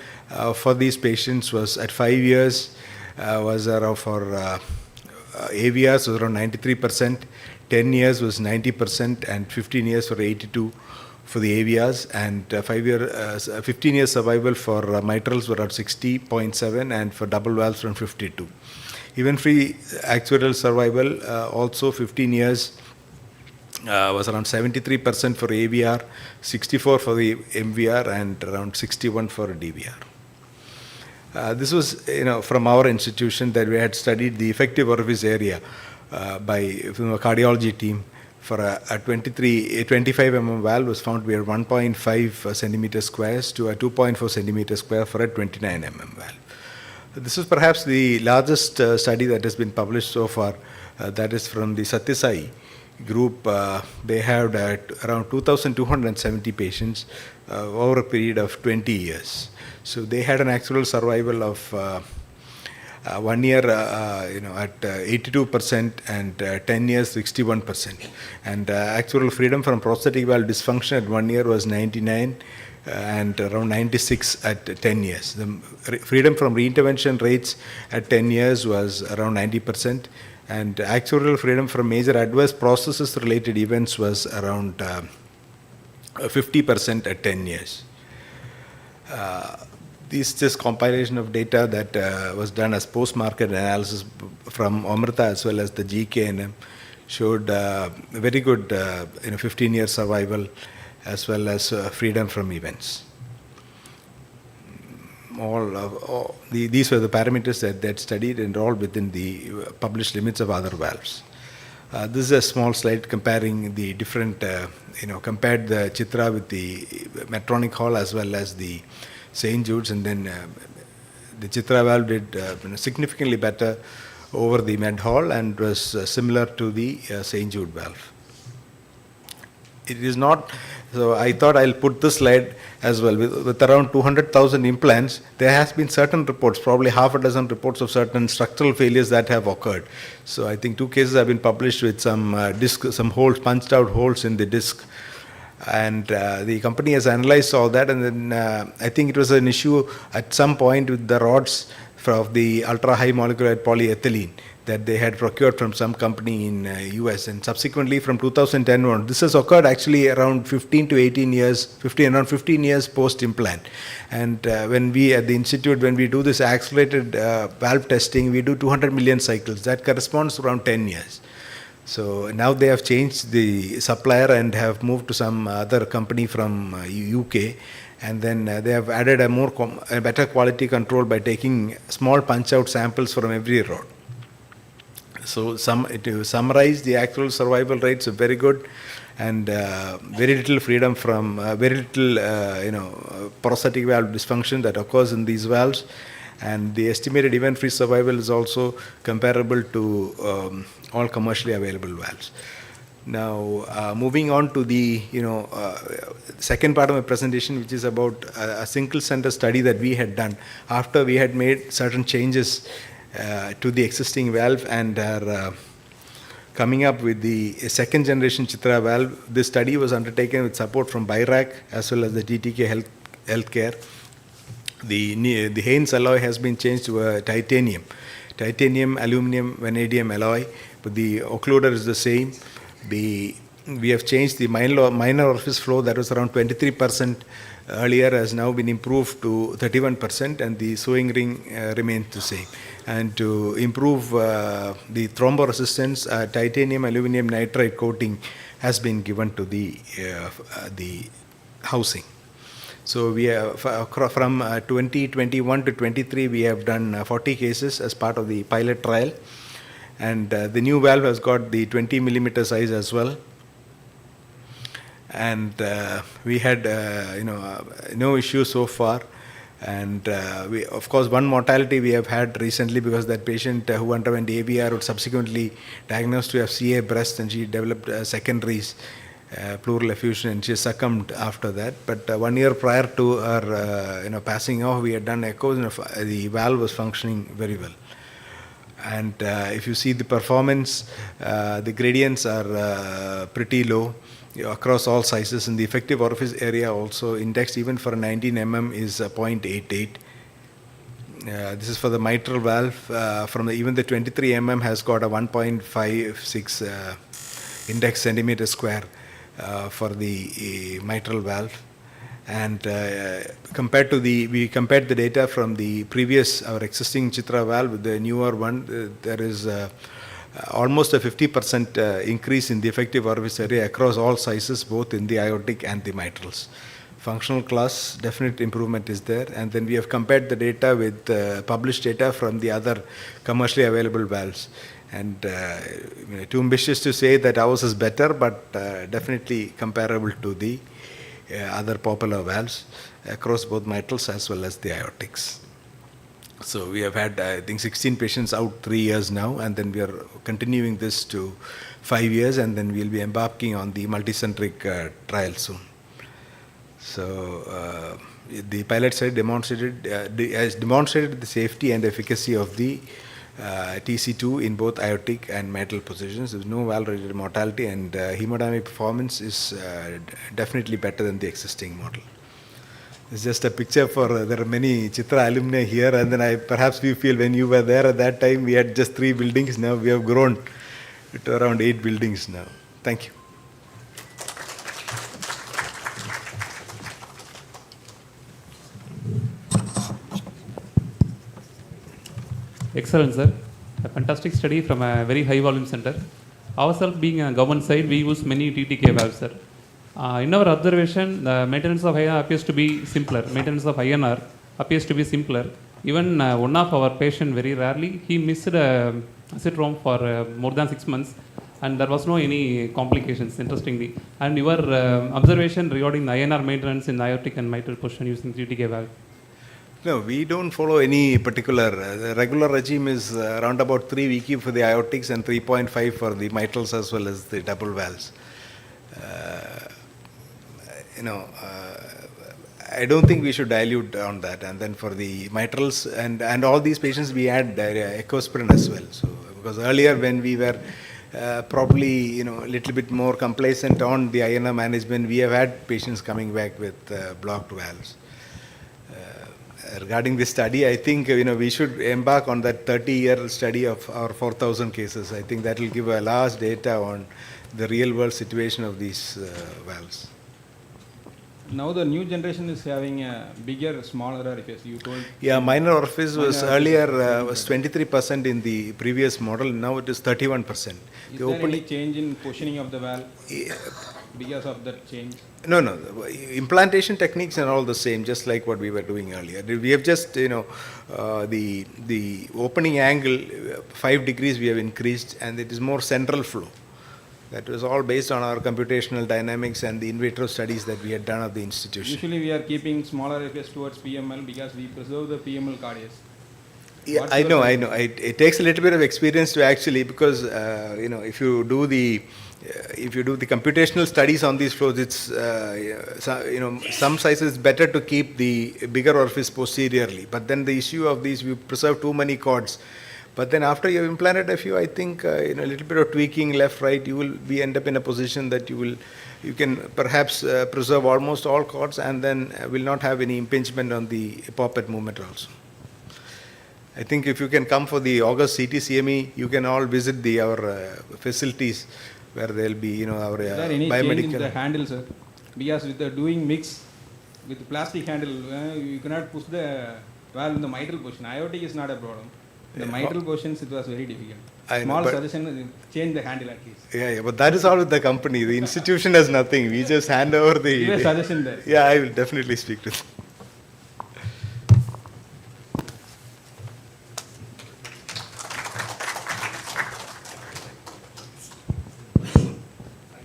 for these patients was at 5 years was around for AVRs was around 93%, 10 years was 90%, and 15 years for 82 for the AVRs, and 15 year survival for mitrals were at 60.7, and for double valves around 52. Event-free actuarial survival also 15 years
was around 73% for AVR, 64 for the MVR, and around 61 for DVR. This was, from our institution that we had studied the effective orifice area from a cardiology team for a 25 mm valve was found to be at 1.5 centimeter squares to a 2.4 centimeter square for a 29 mm valve. This is perhaps the largest study that has been published so far. That is from the Satyasai group. They had around 2,270 patients over a period of 20 years. So they had an actual survival of 1 year at 82% and 10 years 61%. And actual freedom from prosthetic valve dysfunction at 1 year was 99 and around 96 at 10 years. The freedom from reintervention rates at 10 years was around 90%. And actual freedom from major adverse processes related events was around 50% at 10 years. This just compilation of data that was done as post-market analysis from Amrita as well as the GKNM showed very good 15-year survival as well as freedom from events. These were the parameters that studied and all within the published limits of other valves. This is a small slide comparing the different, compared the Chitra with the Medtronic Hall as well as the St. Jude's, and then the Chitra valve did significantly better over the Med Hall and was similar to the St. Jude valve. It is not, so I thought I'll put this slide as well. With around 200,000 implants, there has been certain reports, probably half a dozen reports of certain structural failures that have occurred. So I think 2 cases have been published with some some holes, punched out holes in the disc. And the company has analyzed all that, and then I think it was an issue at some point with the rods of the ultra-high molecular polyethylene that they had procured from some company in US, and subsequently from 2010 on. This has occurred actually around 15 to 18 years, around 15 years post-implant. And when we at the institute, when we do this accelerated valve testing, we do 200 million cycles. That corresponds to around 10 years. So now they have changed the supplier and have moved to some other company from UK, and then they have added a better quality control by taking small punch-out samples from every rod. So to summarize, the actual survival rates are very good, and very little freedom from very little prosthetic valve dysfunction that occurs in these valves, and the estimated event-free survival is also comparable to all commercially available valves. Now, moving on to the second part of my presentation, which is about a single center study that we had done after we had made certain changes to the existing valve and are coming up with the second generation Chitra valve. This study was undertaken with support from BIRAC as well as the TTK Healthcare. The Haynes alloy has been changed to a titanium, aluminum, vanadium alloy, but the occluder is the same. We have changed the minor orifice flow that was around 23% earlier, has now been improved to 31%, and the sewing ring remains the same. And to improve the thromboresistance, titanium aluminum nitride coating has been given to the housing. So we have, from 2021 to 23, we have done 40 cases as part of the pilot trial, and the new valve has got the 20 millimeter size as well. And we had no issues so far. And we, of course, one mortality we have had recently, because that patient who underwent AVR was subsequently diagnosed to have CA breast, and she developed secondaries, pleural effusion, and she succumbed after that. But 1 year prior to her passing off, we had done echoes, and the valve was functioning very well. And if you see the performance, the gradients are pretty low across all sizes, and the effective orifice area also indexed even for a 19 mm is 0.88. This is for the mitral valve. Even the 23 mm has got a 1.56 index centimeter square for the mitral valve. And we compared the data from the previous, our existing Chitra valve with the newer one. There is almost a 50% increase in the effective orifice area across all sizes, both in the aortic and the mitrals. Functional class, definite improvement is there. And then we have compared the data with published data from the other commercially available valves. And too ambitious to say that ours is better, but definitely comparable to the other popular valves across both mitrals as well as the aortics. So we have had, I think, 16 patients out 3 years now, and then we are continuing this to 5 years, and then we'll be embarking on the multicentric trial soon. So the pilot study has demonstrated the safety and efficacy of the TC2 in both aortic and mitral positions. There's no valve-related mortality, and hemodynamic performance is definitely better than the existing model. It's just a picture for, there are many Chitra alumni here, and then perhaps we feel when you were there at that time, we had just 3 buildings. Now we have grown to around 8 buildings now. Thank you.
Excellent, sir. A fantastic study from a very high volume center. Ourselves being a government side, we use many TTK valves, sir. In our observation, the maintenance of INR appears to be simpler. Maintenance of INR appears to be simpler. Even one of our patients, very rarely, he missed a sit room for more than 6 months, and there was no any complications, interestingly. And your observation regarding the INR maintenance in aortic and mitral position using TTK valve?
No, we don't follow any particular. The regular regime is around about 3 weekly for the aortics and 3.5 for the mitrals as well as the double valves. I don't think we should dilute on that. And then for the mitrals and all these patients, we add ecosprin as well. So because earlier when we were probably a little bit more complacent on the INR management, we have had patients coming back with blocked valves. Regarding this study, I think we should embark on that 30-year study of our 4,000 cases. I think that will give a large data on the real-world situation of these valves.
Now the new generation is having a bigger, smaller orifice. You told.
Yeah, minor orifice was earlier was 23% in the previous model. Now it is 31%.
Is there any change in positioning of the valve because of that change?
No. Implantation techniques are all the same, just like what we were doing earlier. We have just, the opening angle, 5 degrees we have increased, and it is more central flow. That was all based on our computational dynamics and the in vitro studies that we had done at the institution.
Usually we are keeping smaller orifice towards PML because we preserve the PML cardiacs.
Yeah, I know. It takes a little bit of experience to actually, because if you do the computational studies on these flows, it's some sizes it's better to keep the bigger orifice posteriorly. But then the issue of these, we preserve too many cords. But then after you have implanted a few, I think a little bit of tweaking left, right, you will end up in a position that you can perhaps preserve almost all cords, and then will not have any impingement on the poppet movement also. I think if you can come for the August CTCME, you can all visit our facilities where there will be our
Is there any
biomedical.
change in the handle, sir? Because with the doing mix with the plastic handle, you cannot push the valve in the mitral position. Aortic is not a problem. The mitral positions, it was very difficult. Small suggestion, change the handle at least.
Yeah, but that is all with the company. The institution has nothing. We just hand over the.
Give a suggestion there.
Yeah, I will definitely speak to them.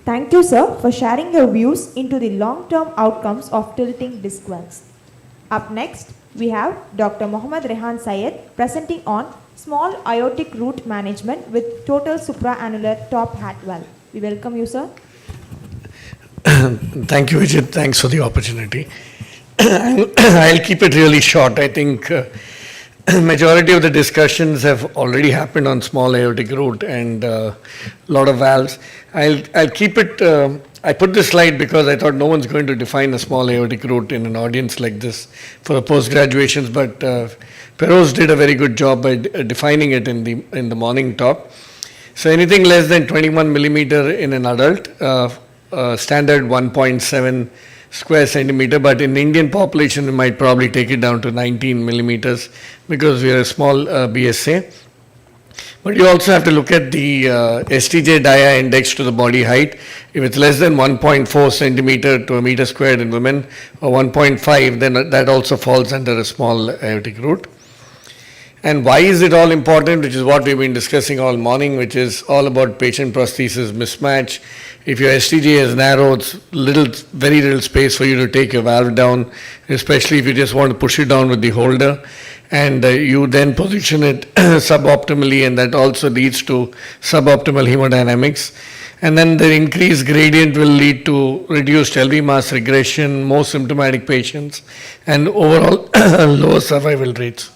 Thank you, sir, for sharing your views into the long-term outcomes of tilting disc valves. Up next, we have Dr. Mohammad Rehan Syed presenting on small aortic root management with total supraannular top hat valve. We welcome you, sir.
Thank you, Vijay. Thanks for the opportunity. I'll keep it really short. I think majority of the discussions have already happened on small aortic root and a lot of valves. I'll keep it. I put this slide because I thought no one's going to define a small aortic root in an audience like this for the post-graduations, but Feroz did a very good job by defining it in the morning talk. So anything less than 21 millimeter in an adult, standard 1.7 square centimeter, but in the Indian population we might probably take it down to 19 millimeters because we are a small BSA. But you also have to look at the STJ dia index to the body height. If it's less than 1.4 centimeter to a meter squared in women, or 1.5, then that also falls under a small aortic root. And why is it all important, which is what we've been discussing all morning, which is all about patient prosthesis mismatch. If your STJ is narrow, it's very little space for you to take your valve down, especially if you just want to push it down with the holder. And you then position it suboptimally, and that also leads to suboptimal hemodynamics. And then the increased gradient will lead to reduced LV mass regression, more symptomatic patients, and overall lower survival rates.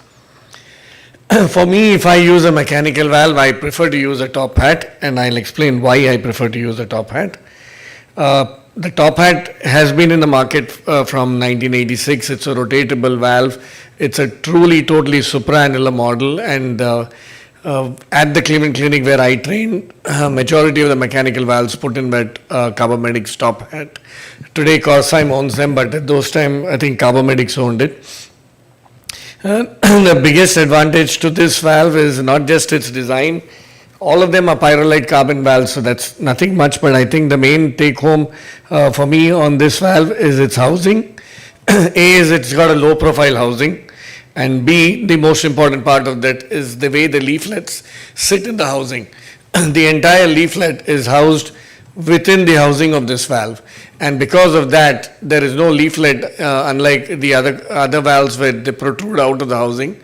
For me, if I use a mechanical valve, I prefer to use a top hat, and I'll explain why I prefer to use a top hat. The top hat has been in the market from 1986. It's a rotatable valve. It's a truly, totally supraannular model, and at the Cleveland Clinic where I trained, majority of the mechanical valves put in that Carbomedics top hat. Today, Corsyme owns them, but at those time, I think Carbomedics owned it. The biggest advantage to this valve is not just its design. All of them are pyrrolite carbon valves, so that's nothing much, but I think the main take home for me on this valve is its housing. A is it's got a low profile housing, and B, the most important part of that is the way the leaflets sit in the housing. The entire leaflet is housed within the housing of this valve, and because of that there is no leaflet unlike the other valves where they protrude out of the housing.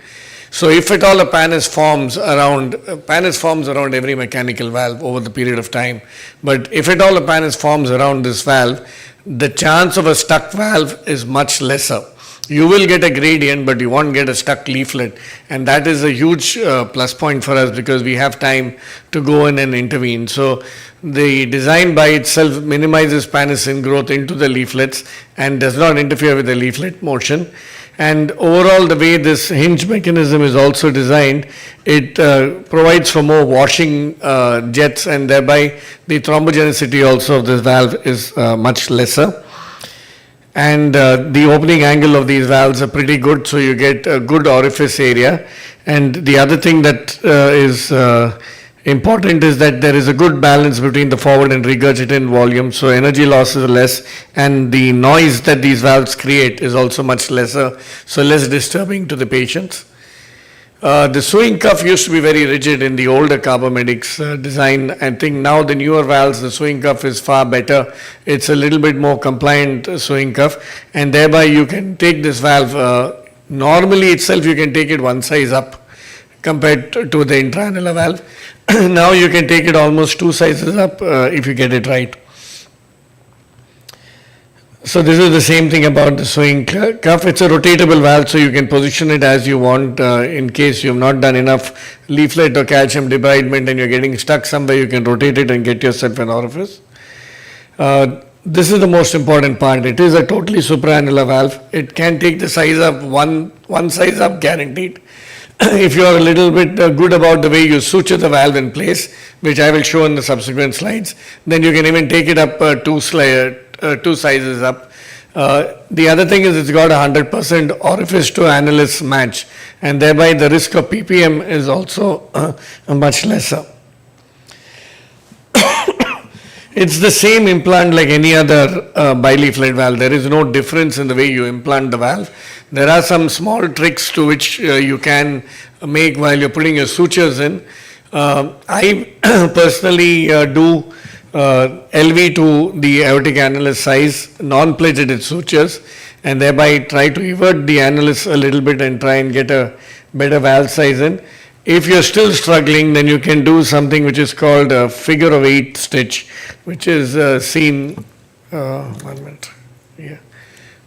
So if at all a pannus forms around every mechanical valve over the period of time, but if at all a pannus forms around this valve, the chance of a stuck valve is much lesser. You will get a gradient, but you won't get a stuck leaflet, and that is a huge plus point for us because we have time to go in and intervene. So the design by itself minimizes pannus ingrowth into the leaflets and does not interfere with the leaflet motion. And overall, the way this hinge mechanism is also designed, it provides for more washing jets, and thereby the thrombogenicity also of this valve is much lesser. And the opening angle of these valves are pretty good, so you get a good orifice area. And the other thing that is important is that there is a good balance between the forward and regurgitant volume, so energy loss is less, and the noise that these valves create is also much lesser, so less disturbing to the patients. The sewing cuff used to be very rigid in the older Carbomedics design. I think now the newer valves, the sewing cuff is far better. It's a little bit more compliant sewing cuff, and thereby you can take this valve, normally itself you can take it one size up compared to the intraannular valve. Now you can take it almost two sizes up if you get it right. So this is the same thing about the sewing cuff. It's a rotatable valve, so you can position it as you want. In case you have not done enough leaflet or calcium debridement and you're getting stuck somewhere, you can rotate it and get yourself an orifice. This is the most important part. It is a totally supraannular valve. It can take the size up, one size up guaranteed. If you are a little bit good about the way you suture the valve in place, which I will show in the subsequent slides, then you can even take it up two sizes up. The other thing is it's got 100% orifice to annulus match, and thereby the risk of PPM is also much lesser. It's the same implant like any other bileaflet valve. There is no difference in the way you implant the valve. There are some small tricks to which you can make while you're putting your sutures in. I personally do LV to the aortic annulus size, non-plated sutures, and thereby try to invert the annulus a little bit and try and get a better valve size in. If you're still struggling, then you can do something which is called a figure of 8 stitch, which is seen, 1 minute, yeah.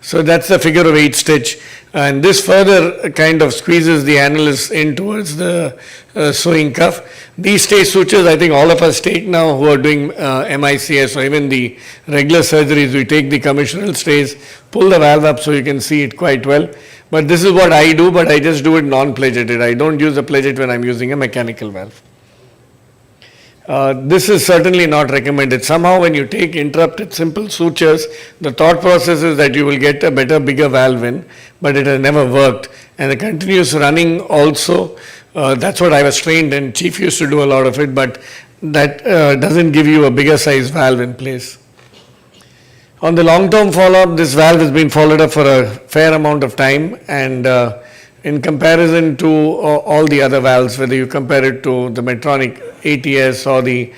So that's the figure of 8 stitch, and this further kind of squeezes the annulus in towards the sewing cuff. These stay sutures, I think all of us take now who are doing MICS or even the regular surgeries. We take the commissural stays, pull the valve up so you can see it quite well. But this is what I do, but I just do it non-plated. I don't use a plated when I'm using a mechanical valve. This is certainly not recommended. Somehow when you take interrupted simple sutures, the thought process is that you will get a better, bigger valve in, but it has never worked. And the continuous running also That's what I was trained in. Chief used to do a lot of it, but that doesn't give you a bigger size valve in place. On the long-term follow-up, this valve has been followed up for a fair amount of time, and in comparison to all the other valves, whether you compare it to the Medtronic ATS or the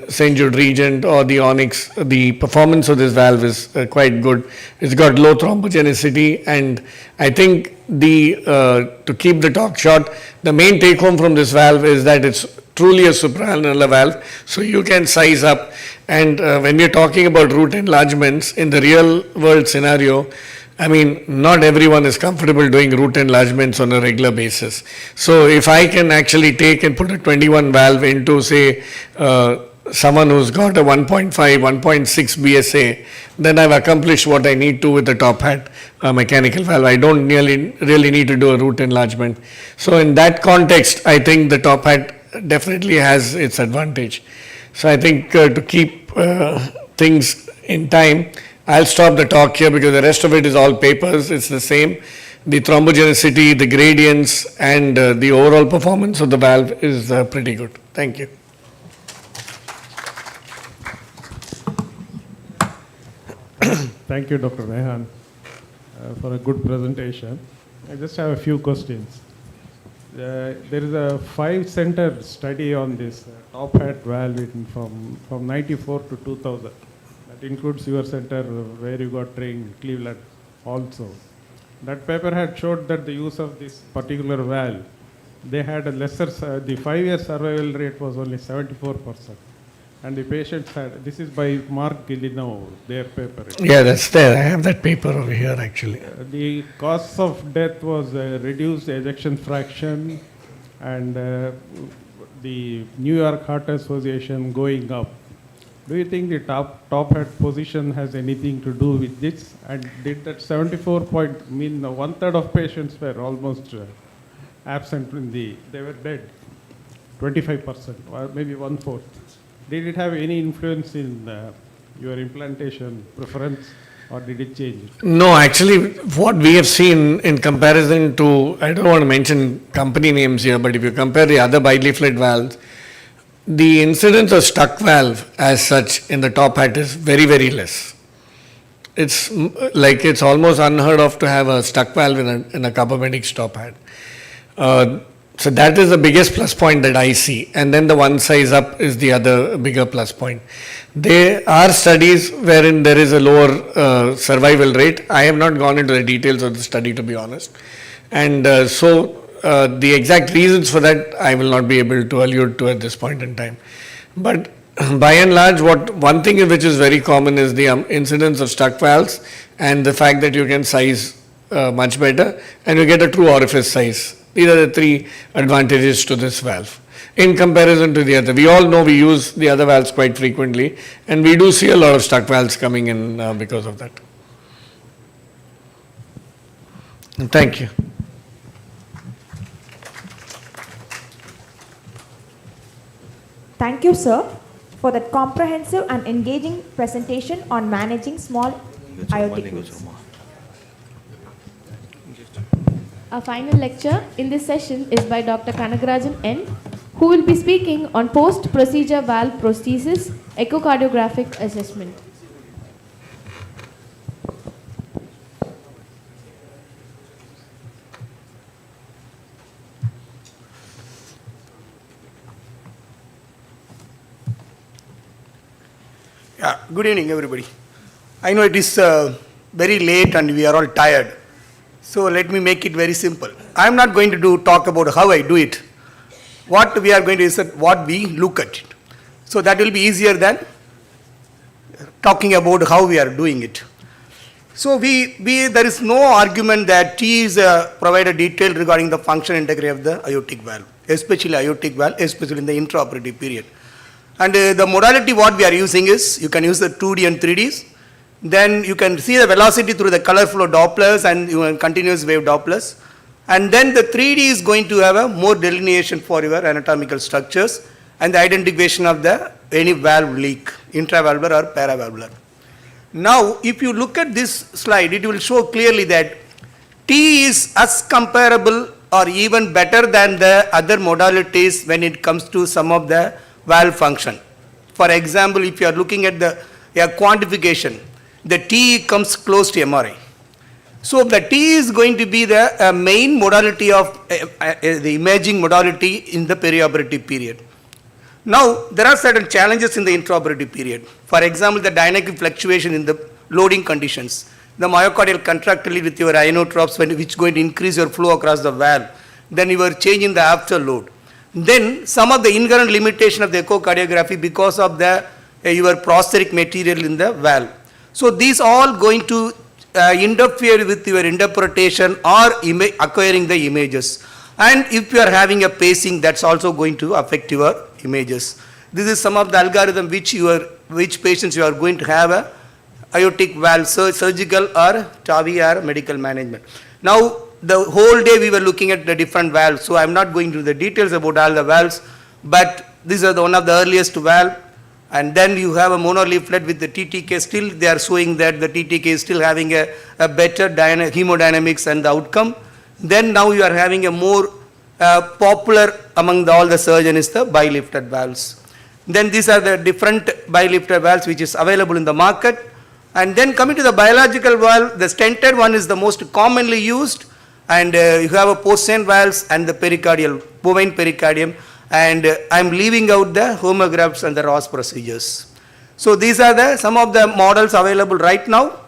St. Jude Regent or the Onyx, the performance of this valve is quite good. It's got low thrombogenicity, and I think to keep the talk short, the main take home from this valve is that it's truly a supraannular valve, so you can size up. And when we're talking about root enlargements in the real world scenario, I mean, not everyone is comfortable doing root enlargements on a regular basis. So if I can actually take and put a 21 valve into, say, someone who's got a 1.5, 1.6 BSA, then I've accomplished what I need to with the top hat mechanical valve. I don't really need to do a root enlargement. So in that context, I think the top hat definitely has its advantage. So I think to keep things in time, I'll stop the talk here because the rest of it is all papers. It's the same. The thrombogenicity, the gradients, and the overall performance of the valve is pretty good. Thank you.
Thank you, Dr. Rehan, for a good presentation. I just have a few questions. There is a 5-center study on this top hat valve from 94 to 2000. That includes your center where you got trained, Cleveland also. That paper had showed that the use of this particular valve, they had a lesser, the 5-year survival rate was only 74%. And the patients had, this is by Mark Gillinau, their paper.
Yeah, that's there. I have that paper over here actually.
The cause of death was reduced ejection fraction and the New York Heart Association going up. Do you think the top hat position has anything to do with this? And did that 74 point mean 1/3 of patients were almost absent they were dead, 25% or maybe 1/4? Did it have any influence in your implantation preference or did it change?
No, actually what we have seen in comparison to, I don't want to mention company names here, but if you compare the other bileaflet valves, the incidence of stuck valve as such in the top hat is very, very less. It's like it's almost unheard of to have a stuck valve in a carbamedics top hat. So that is the biggest plus point that I see. And then the one size up is the other bigger plus point. There are studies wherein there is a lower survival rate. I have not gone into the details of the study, to be honest. And the exact reasons for that I will not be able to allude to at this point in time. But by and large, one thing which is very common is the incidence of stuck valves and the fact that you can size much better and you get a true orifice size. These are the three advantages to this valve in comparison to the other. We all know we use the other valves quite frequently and we do see a lot of stuck valves coming in because of that. And thank you.
Thank you, sir, for that comprehensive and engaging presentation on managing small aortic roots.
Our final lecture in this session is by Dr. Kanagarajan N., who will be speaking on post-procedure valve prosthesis echocardiographic assessment.
Yeah, good evening everybody. I know it is very late and we are all tired. So let me make it very simple. I am not going to talk about how I do it. What we are going to is what we look at it. So that will be easier than talking about how we are doing it. So there is no argument that T is provided detail regarding the function integrity of the aortic valve, especially in the intraoperative period. And the modality what we are using is, you can use the 2D and 3Ds. Then you can see the velocity through the color flow Dopplers and continuous wave Dopplers. And then the 3D is going to have a more delineation for your anatomical structures and the identification of any valve leak, intravalvular or paravalvular. Now, if you look at this slide, it will show clearly that T is as comparable or even better than the other modalities when it comes to some of the valve function. For example, if you are looking at the quantification, the TE comes close to MRI. So the T is going to be the main modality of the imaging modality in the perioperative period. Now, there are certain challenges in the intraoperative period. For example, the dynamic fluctuation in the loading conditions, the myocardial contractility with your inotropes, which is going to increase your flow across the valve. Then you are changing the afterload. Then some of the inherent limitation of the echocardiography because of the your prosthetic material in the valve. So these all going to interfere with your interpretation or acquiring the images. And if you are having a pacing, that's also going to affect your images. This is some of the algorithm which patients you are going to have a aortic valve surgical or TAVI or medical management. Now the whole day we were looking at the different valves, so I am not going to the details about all the valves, but these are one of the earliest valve. And then you have a monoleaflet with the TTK, still they are showing that the TTK is still having a better hemodynamics and the outcome. Then now you are having a more popular among all the surgeons is the bilifted valves. Then these are the different bilifted valves which is available in the market. And then coming to the biological valve, the stented one is the most commonly used, and you have a post-stent valves and the pericardial, bovine pericardium, and I am leaving out the homografts and the Ross procedures. So these are some of the models available right now.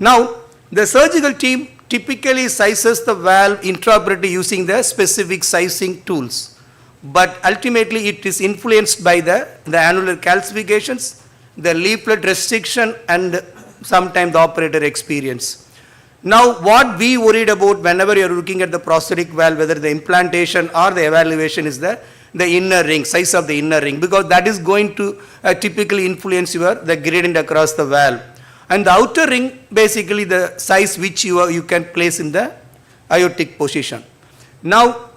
Now the surgical team typically sizes the valve intraoperatively using the specific sizing tools, but ultimately it is influenced by the annular calcifications, the leaflet restriction, and sometimes the operator experience. Now what we worried about whenever you are looking at the prosthetic valve, whether the implantation or the evaluation, is the inner ring, size of the inner ring, because that is going to typically influence the gradient across the valve. And the outer ring, basically the size which you can place in the aortic position. Now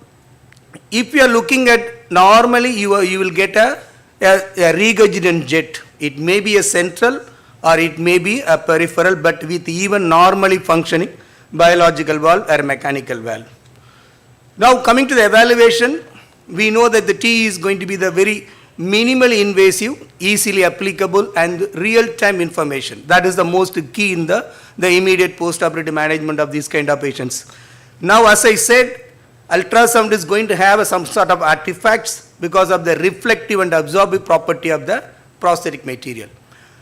if you are looking at, normally you will get a regurgitant jet. It may be a central or it may be a peripheral, but with even normally functioning biological valve or mechanical valve. Now coming to the evaluation, we know that the T is going to be the very minimally invasive, easily applicable and real-time information. That is the most key in the immediate post-operative management of these kind of patients. Now as I said, ultrasound is going to have some sort of artifacts because of the reflective and absorptive property of the prosthetic material.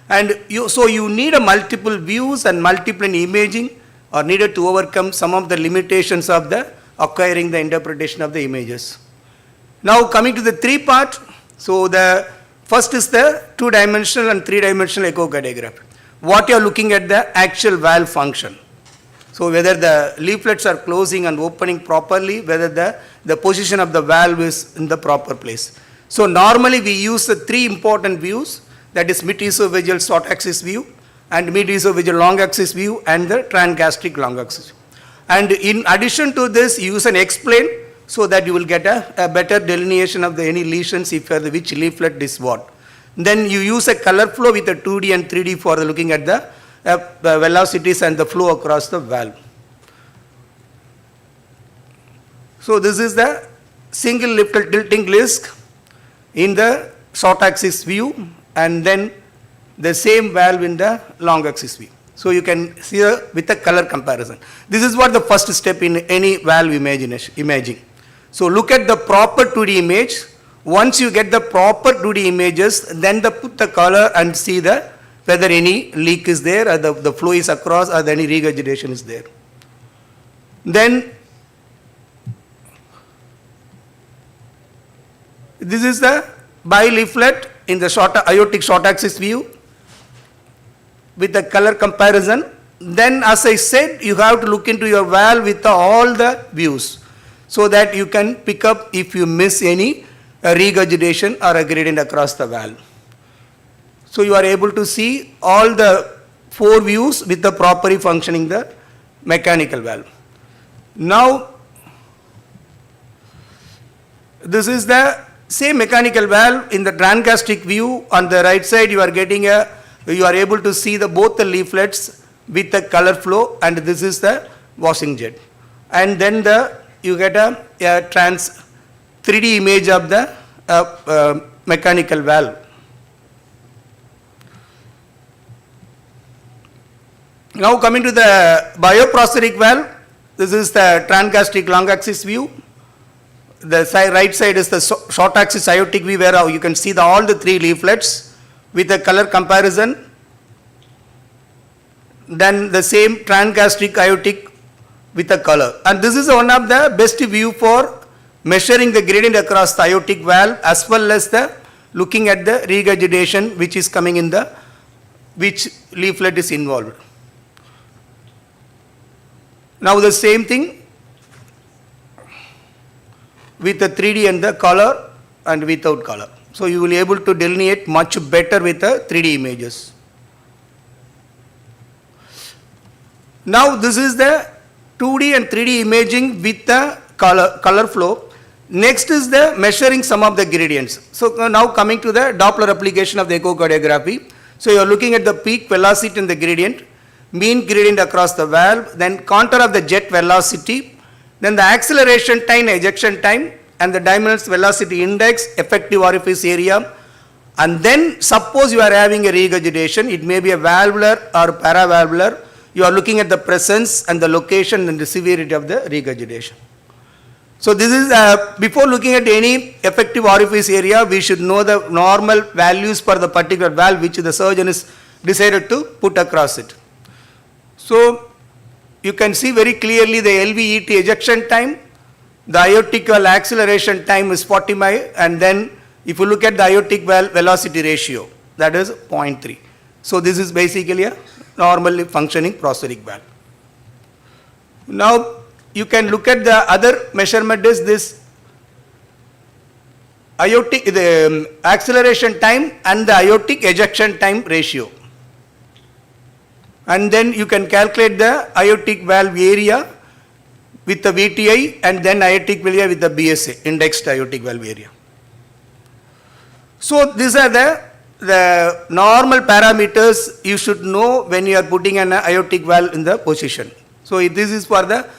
And so you need a multiple views and multiple imaging are needed to overcome some of the limitations of the acquiring the interpretation of the images. Now coming to the three part, so the first is the 2-dimensional and 3-dimensional echocardiograph. What you are looking at the actual valve function. So whether the leaflets are closing and opening properly, whether the position of the valve is in the proper place. So normally we use the three important views, that is mid-esophageal short axis view and mid-esophageal long axis view and the transgastric long axis. And in addition to this, use an X-plane so that you will get a better delineation of any lesions if which leaflet is what. Then you use a color flow with a 2D and 3D for looking at the velocities and the flow across the valve. So this is the single leaflet tilting disc in the short axis view, and then the same valve in the long axis view. So you can see with a color comparison. This is what the first step in any valve imaging. So look at the proper 2D image. Once you get the proper 2D images, then put the color and see whether any leak is there or the flow is across or any regurgitation is there. Then this is the bi-leaflet in the aortic short axis view with the color comparison. Then as I said, you have to look into your valve with all the views so that you can pick up if you miss any regurgitation or a gradient across the valve. So you are able to see all the 4 views with the properly functioning the mechanical valve. Now this is the same mechanical valve in the transgastric view. On the right side you are getting you are able to see both the leaflets with the color flow, and this is the washing jet. And then you get a 3D image of the mechanical valve. Now coming to the bioprosthetic valve, this is the transgastric long axis view. The right side is the short axis aortic view, where you can see all the 3 leaflets with a color comparison. Then the same transgastric aortic with a color. And this is one of the best view for measuring the gradient across the aortic valve, as well as the looking at the regurgitation which is coming in the, which leaflet is involved. Now the same thing with the 3D and the color and without color. So you will be able to delineate much better with the 3D images. Now this is the 2D and 3D imaging with the color flow. Next is the measuring some of the gradients. So now coming to the Doppler application of the echocardiography. So you are looking at the peak velocity and the gradient, mean gradient across the valve, then contour of the jet velocity, then the acceleration time, ejection time, and the dimensional velocity index, effective orifice area. And then suppose you are having a regurgitation, it may be a valvular or paravalvular. You are looking at the presence and the location and the severity of the regurgitation. So this is, before looking at any effective orifice area, we should know the normal values for the particular valve which the surgeon is decided to put across it. So you can see very clearly the LVET ejection time, the aortic valve acceleration time is 40 mph, and then if you look at the aortic valve velocity ratio, that is 0.3. So this is basically a normally functioning prosthetic valve. Now you can look at the other measurement is this aortic, the acceleration time and the aortic ejection time ratio. And then you can calculate the aortic valve area with the VTI and then aortic valve area with the BSA, indexed aortic valve area. So these are the normal parameters you should know when you are putting an aortic valve in the position. So this is for the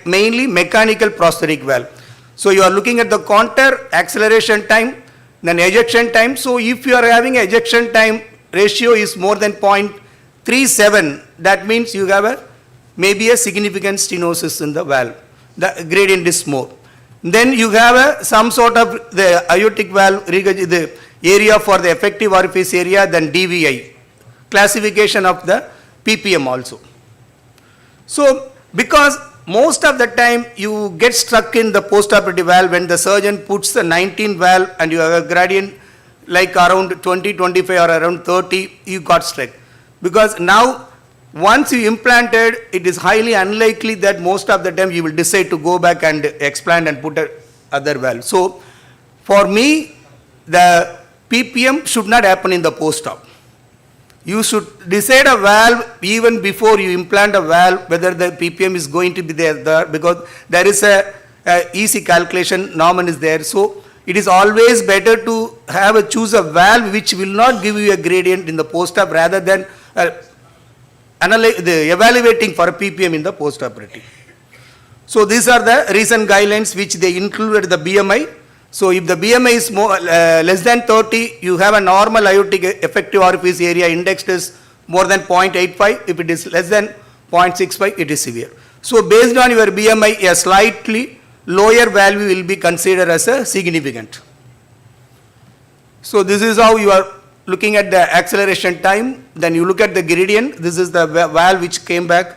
mainly mechanical prosthetic valve. So you are looking at the contour, acceleration time, then ejection time. So if you are having ejection time ratio is more than 0.37, that means you have maybe a significant stenosis in the valve. The gradient is more. Then you have some sort of the aortic valve, the area for the effective orifice area, then DVI, classification of the ppm also. So because most of the time you get stuck in the postoperative valve when the surgeon puts the 19 valve and you have a gradient like around 20, 25 or around 30, you got stuck. Because now once you implanted, it is highly unlikely that most of the time you will decide to go back and explant and put a other valve. So for me, the ppm should not happen in the post-op. You should decide a valve even before you implant a valve, whether the ppm is going to be there, because there is a easy calculation, Norman is there. So it is always better to choose a valve which will not give you a gradient in the post-op rather than evaluating for a ppm in the post-operative. So these are the recent guidelines which they included the BMI. So if the BMI is more, less than 30, you have a normal aortic effective orifice area indexed is more than 0.85. If it is less than 0.65, it is severe. So based on your BMI, a slightly lower value will be considered as a significant. So this is how you are looking at the acceleration time. Then you look at the gradient. This is the valve which came back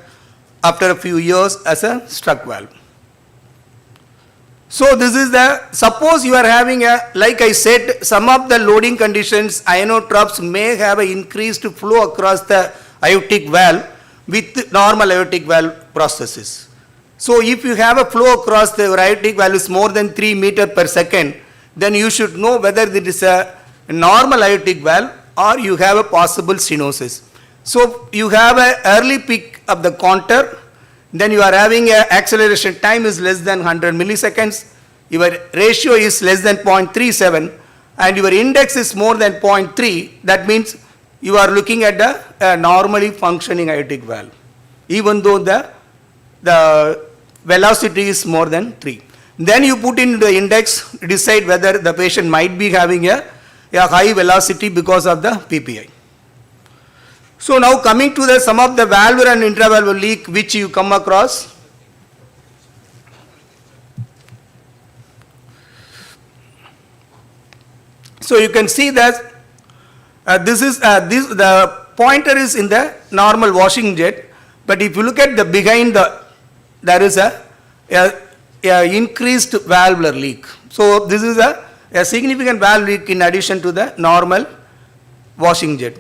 after a few years as a struck valve. So this is the, suppose you are having like I said, some of the loading conditions, ionotropes may have an increased flow across the aortic valve with normal aortic valve prosthesis. So if you have a flow across the aortic valve is more than 3 meters per second, then you should know whether it is a normal aortic valve or you have a possible stenosis. So you have an early peak of the contour, then you are having a acceleration time is less than 100 milliseconds, your ratio is less than 0.37 and your index is more than 0.3, that means you are looking at a normally functioning aortic valve, even though the velocity is more than 3. Then you put in the index, decide whether the patient might be having a high velocity because of the PPI. So now coming to the some of the valvular and intravalvular leak which you come across. So you can see that the pointer is in the normal washing jet, but if you look at the behind there is a increased valvular leak. So this is a significant valve leak in addition to the normal washing jet.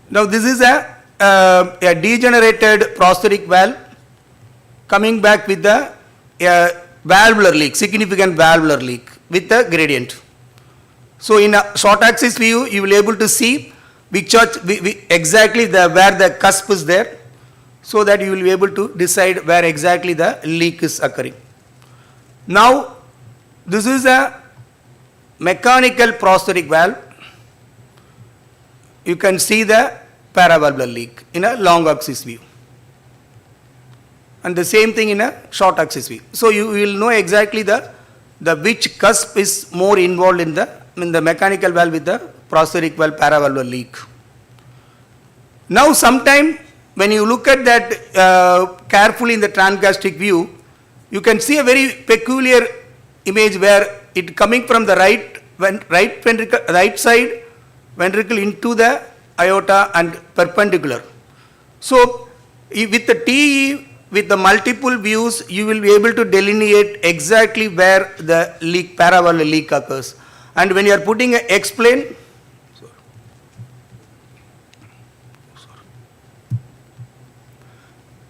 Now this is a degenerated prosthetic valve coming back with the valvular leak, significant valvular leak with the gradient. So in a short axis view, you will be able to see which exactly where the cusp is there, so that you will be able to decide where exactly the leak is occurring. Now this is a mechanical prosthetic valve. You can see the paravalvular leak in a long axis view, and the same thing in a short axis view. So you will know exactly the which cusp is more involved in the mechanical valve with the prosthetic valve paravalvular leak. Now sometime when you look at that carefully in the transgastric view, you can see a very peculiar image where it coming from the right side ventricle into the aorta and perpendicular. So with the TE, with the multiple views, you will be able to delineate exactly where the leak, paravalvular leak occurs. And when you are putting an X-plane,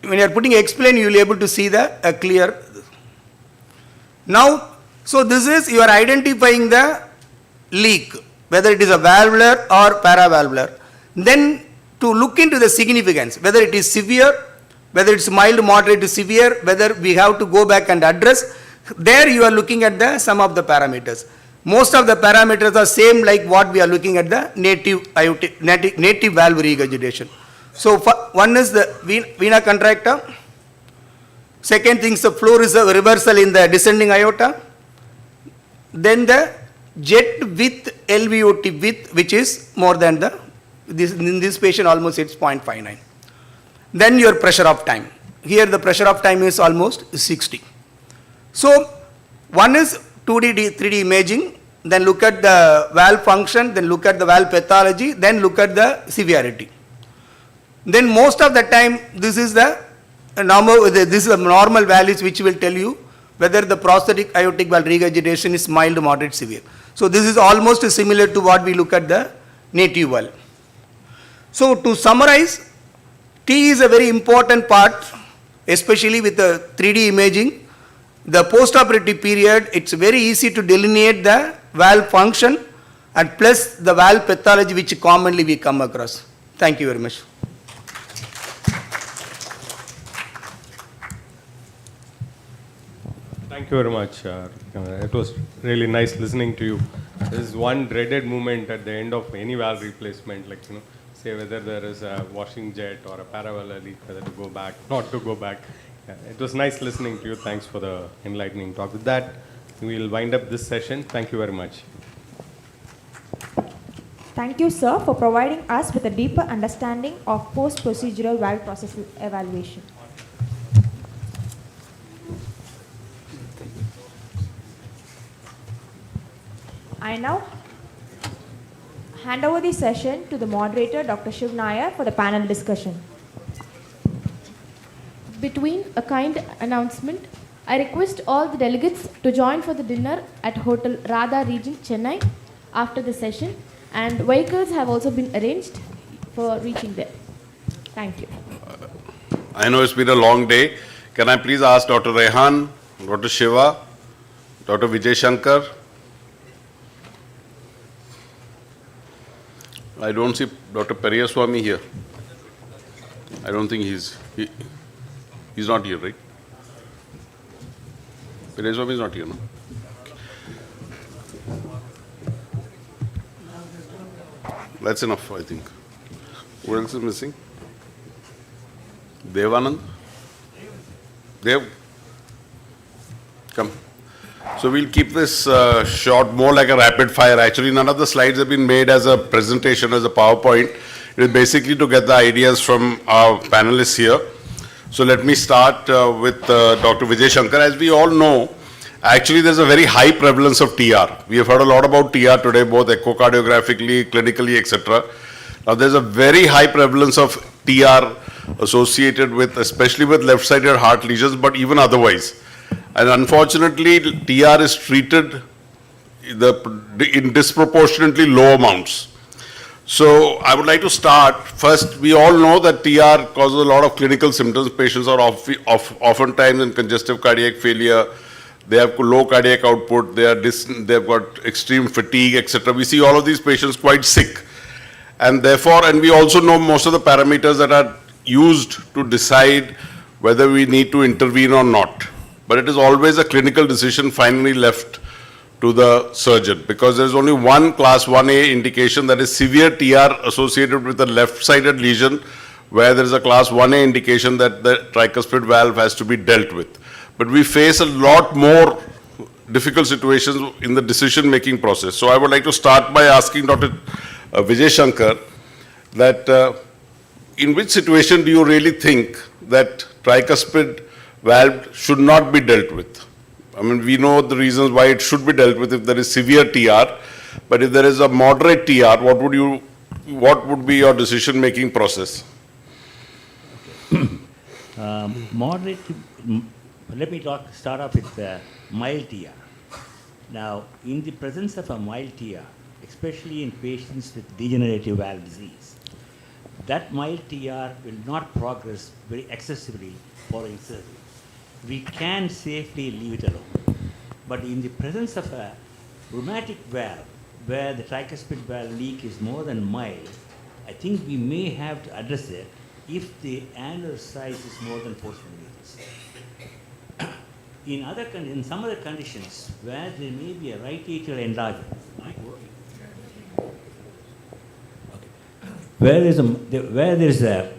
when you are putting X-plane, you will be able to see the clear. Now, so this is, you are identifying the leak, whether it is a valvular or paravalvular. Then to look into the significance, whether it is severe, whether it's mild, moderate to severe, whether we have to go back and address, there you are looking at the some of the parameters. Most of the parameters are same like what we are looking at the native valve regurgitation. So one is the vena contracta. Second thing is the flow reversal in the descending aorta. Then the jet width, LVOT width, which is more than in this patient almost it's 0.59. Then your pressure of time. Here the pressure of time is almost 60. So one is 2D, 3D imaging, then look at the valve function, then look at the valve pathology, then look at the severity. Then most of the time this is the normal values which will tell you whether the prosthetic aortic valve regurgitation is mild, moderate, severe. So this is almost similar to what we look at the native valve. So to summarize, T is a very important part, especially with the 3D imaging. The postoperative period, it's very easy to delineate the valve function and plus the valve pathology which commonly we come across. Thank you very much.
Thank you very much. It was really nice listening to you. This is one dreaded moment at the end of any valve replacement, like, say whether there is a washing jet or a paravalvular leak, whether to go back, not to go back. It was nice listening to you. Thanks for the enlightening talk. With that, we will wind up this session. Thank you very much.
Thank you, sir, for providing us with a deeper understanding of post-procedural valve process evaluation. I now hand over the session to the moderator, Dr. Shiv Nair, for the panel discussion.
Between a kind announcement, I request all the delegates to join for the dinner at Hotel Radha Regent, Chennai after the session, and vehicles have also been arranged for reaching there. Thank you.
I know it's been a long day. Can I please ask Dr. Rehan, Dr. Shiva, Dr. Vijay Shankar? I don't see Dr. Periyaswamy here. I don't think he's not here, right? Periyaswamy is not here, no? That's enough, I think. Who else is missing? Devanand? Dev, come. So we'll keep this short, more like a rapid fire. Actually, none of the slides have been made as a presentation, as a PowerPoint. It is basically to get the ideas from our panelists here. So let me start with Dr. Vijay Shankar. As we all know, actually there's a very high prevalence of TR. We have heard a lot about TR today, both echocardiographically, clinically, etc. Now there's a very high prevalence of TR associated with, especially with left-sided heart lesions, but even otherwise. And unfortunately, TR is treated in disproportionately low amounts. So I would like to start. First, we all know that TR causes a lot of clinical symptoms. Patients are oftentimes in congestive cardiac failure. They have low cardiac output. They've got extreme fatigue, etc. We see all of these patients quite sick. And therefore, and we also know most of the parameters that are used to decide whether we need to intervene or not. But it is always a clinical decision finally left to the surgeon, because there is only one class 1A indication, that is severe TR associated with a left-sided lesion, where there is a class 1A indication that the tricuspid valve has to be dealt with. But we face a lot more difficult situations in the decision-making process. So I would like to start by asking Dr. Vijay Shankar that in which situation do you really think that tricuspid valve should not be dealt with? I mean, we know the reasons why it should be dealt with if there is severe TR, but if there is a moderate TR, what would be your decision-making process?
Moderate, let me start off with mild TR. Now, in the presence of a mild TR, especially in patients with degenerative valve disease, that mild TR will not progress very excessively following surgery. We can safely leave it alone. But in the presence of a rheumatic valve, where the tricuspid valve leak is more than mild, I think we may have to address it if the annular size is more than 4 centimeters. In some other conditions, where there may be a right atrial enlargement, where there is a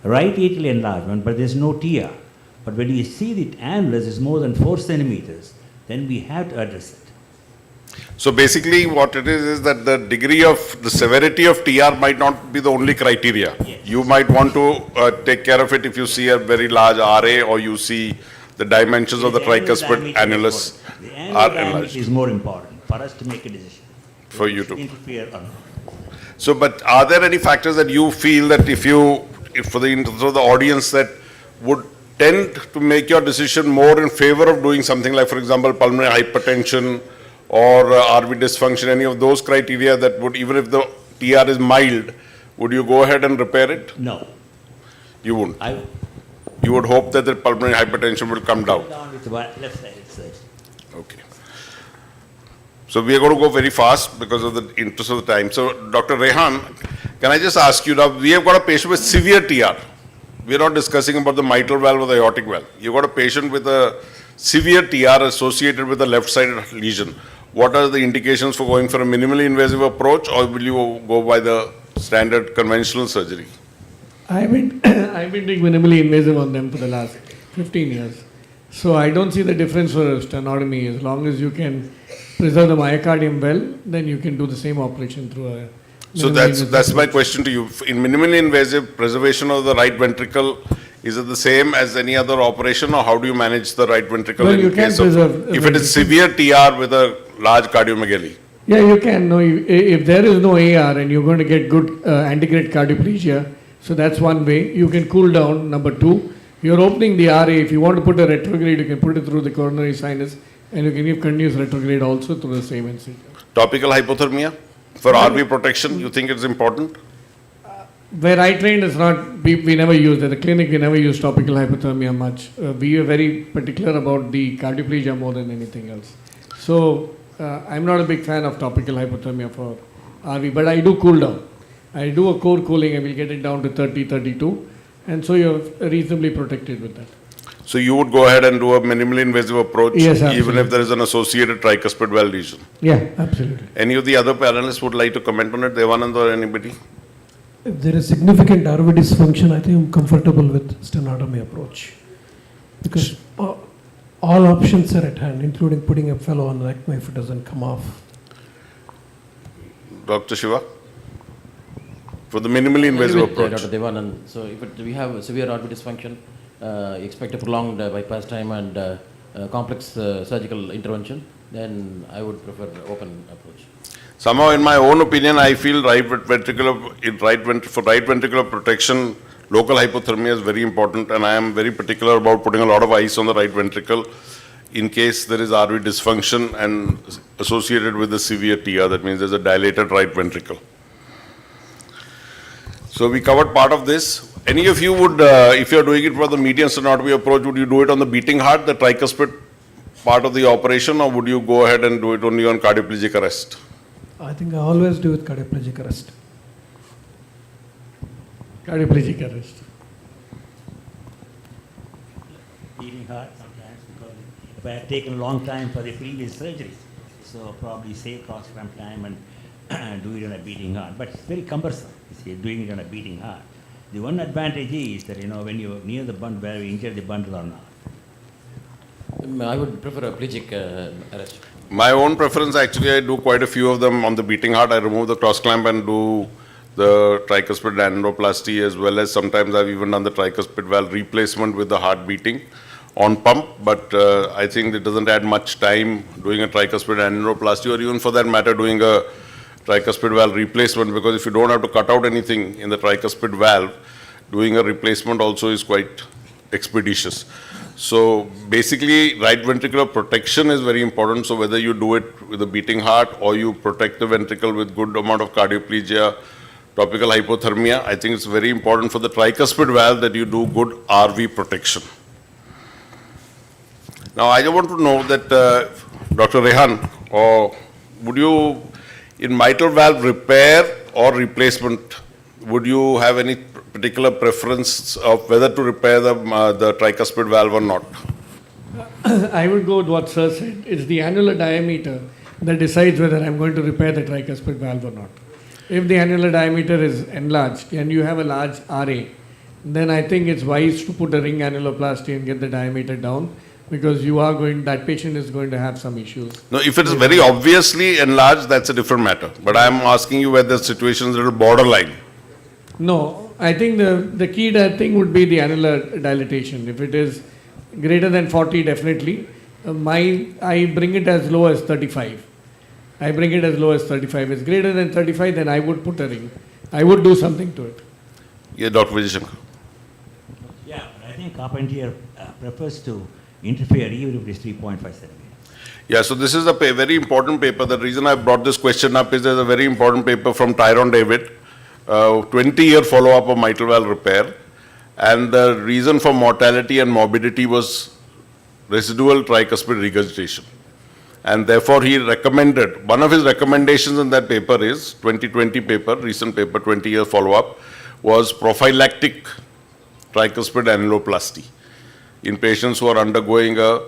right atrial enlargement, but there is no TR. But when you see the annulus is more than 4 centimeters, then we have to address it.
So basically what it is that the degree of, the severity of TR might not be the only criteria. Yes. You might want to take care of it if you see a very large RA or you see the dimensions of the tricuspid annulus
the annular diameter is more important for us to make a decision.
For you to
interfere or not.
So, but are there any factors that you feel that if for the interest of the audience, that would tend to make your decision more in favor of doing something like, for example, pulmonary hypertension or RV dysfunction, any of those criteria that would, even if the TR is mild, would you go ahead and repair it?
No.
You wouldn't? You would hope that the pulmonary hypertension will come down?
Down with the left-sided surgery.
Okay. So we are going to go very fast because of the interest of the time. So Dr. Rehan, can I just ask you now, we have got a patient with severe TR. We are not discussing about the mitral valve or the aortic valve. You've got a patient with a severe TR associated with a left-sided lesion. What are the indications for going for a minimally invasive approach, or will you go by the standard conventional surgery?
I've been doing minimally invasive on them for the last 15 years. So I don't see the difference for stenotomy. As long as you can preserve the myocardium well, then you can do the same operation through a...
So that's my question to you. In minimally invasive preservation of the right ventricle, is it the same as any other operation, or how do you manage the right ventricle
Well,
in
you can
case of,
preserve
if it is severe TR with a large cardiomegaly?
Yeah, you can. No, if there is no AR and you're going to get good antegrade cardioplegia, so that's one way. You can cool down. Number two, you're opening the RA. If you want to put a retrograde, you can put it through the coronary sinus, and you can give continuous retrograde also through the same incision. Topical hypothermia
For RV protection, you think it's important?
Where I trained is not, we never used, at the clinic we never use topical hypothermia much. We are very particular about the cardioplegia more than anything else. So I'm not a big fan of topical hypothermia for RV, but I do cool down. I do a core cooling, I will get it down to 30, 32, and so you're reasonably protected with that.
So you would go ahead and do a minimally invasive approach,
yes,
even if there is an associated tricuspid valve lesion?
Yeah, absolutely.
Any of the other panelists would like to comment on it? Devanand or anybody?
If there is significant RV dysfunction, I think I'm comfortable with stenotomy approach.
Because all options are at hand, including putting a fellow on ECMO if it doesn't come off.
Dr. Shiva? For the minimally invasive approach.
Dr. Devanand, so if we have severe RV dysfunction, expect a prolonged bypass time and complex surgical intervention, then I would prefer open approach.
Somehow, in my own opinion, I feel for right ventricular protection, local hypothermia is very important, and I am very particular about putting a lot of ice on the right ventricle in case there is RV dysfunction and associated with the severe TR. That means there's a dilated right ventricle. So we covered part of this. Any of you would, if you're doing it for the median sternotomy approach, would you do it on the beating heart, the tricuspid part of the operation, or would you go ahead and do it only on cardioplegic arrest?
I think I always do with cardioplegic arrest.
Cardioplegic arrest.
Beating heart sometimes because if I had taken a long time for the previous surgery, so probably save cost some time and do it on a beating heart. But it's very cumbersome, you see, doing it on a beating heart. The one advantage is that, when you're near the bundle, whether you injure the bundle or not.
I would prefer a plegic arrest.
My own preference, actually, I do quite a few of them on the beating heart. I remove the cross clamp and do the tricuspid angioplasty, as well as sometimes I've even done the tricuspid valve replacement with the heart beating on pump. But I think it doesn't add much time doing a tricuspid angioplasty, or even for that matter doing a tricuspid valve replacement, because if you don't have to cut out anything in the tricuspid valve, doing a replacement also is quite expeditious. So basically, right ventricular protection is very important. So whether you do it with a beating heart or you protect the ventricle with good amount of cardioplegia, topical hypothermia, I think it's very important for the tricuspid valve that you do good RV protection. Now I want to know that Dr. Rehan, or would you, in mitral valve repair or replacement, would you have any particular preference of whether to repair the tricuspid valve or not?
I would go with what Sir said. It's the annular diameter that decides whether I'm going to repair the tricuspid valve or not. If the annular diameter is enlarged and you have a large RA, then I think it's wise to put a ring annuloplasty and get the diameter down, because that patient is going to have some issues.
No, if it is very obviously enlarged, that's a different matter. But I am asking you whether the situation is a little borderline.
No, I think the key thing would be the annular dilatation. If it is greater than 40, definitely. I bring it as low as 35. If it's greater than 35, then I would put a ring. I would do something to it.
Yeah, Dr. Vijay.
Yeah, but I think Carpentier prefers to interfere even if it is 3.5 centimeters.
Yeah, so this is a very important paper. The reason I brought this question up is there's a very important paper from Tyrone David, 20-year follow-up of mitral valve repair. And the reason for mortality and morbidity was residual tricuspid regurgitation. And therefore he recommended, one of his recommendations in that paper is, 2020 paper, recent paper, 20-year follow-up, was prophylactic tricuspid annuloplasty in patients who are undergoing a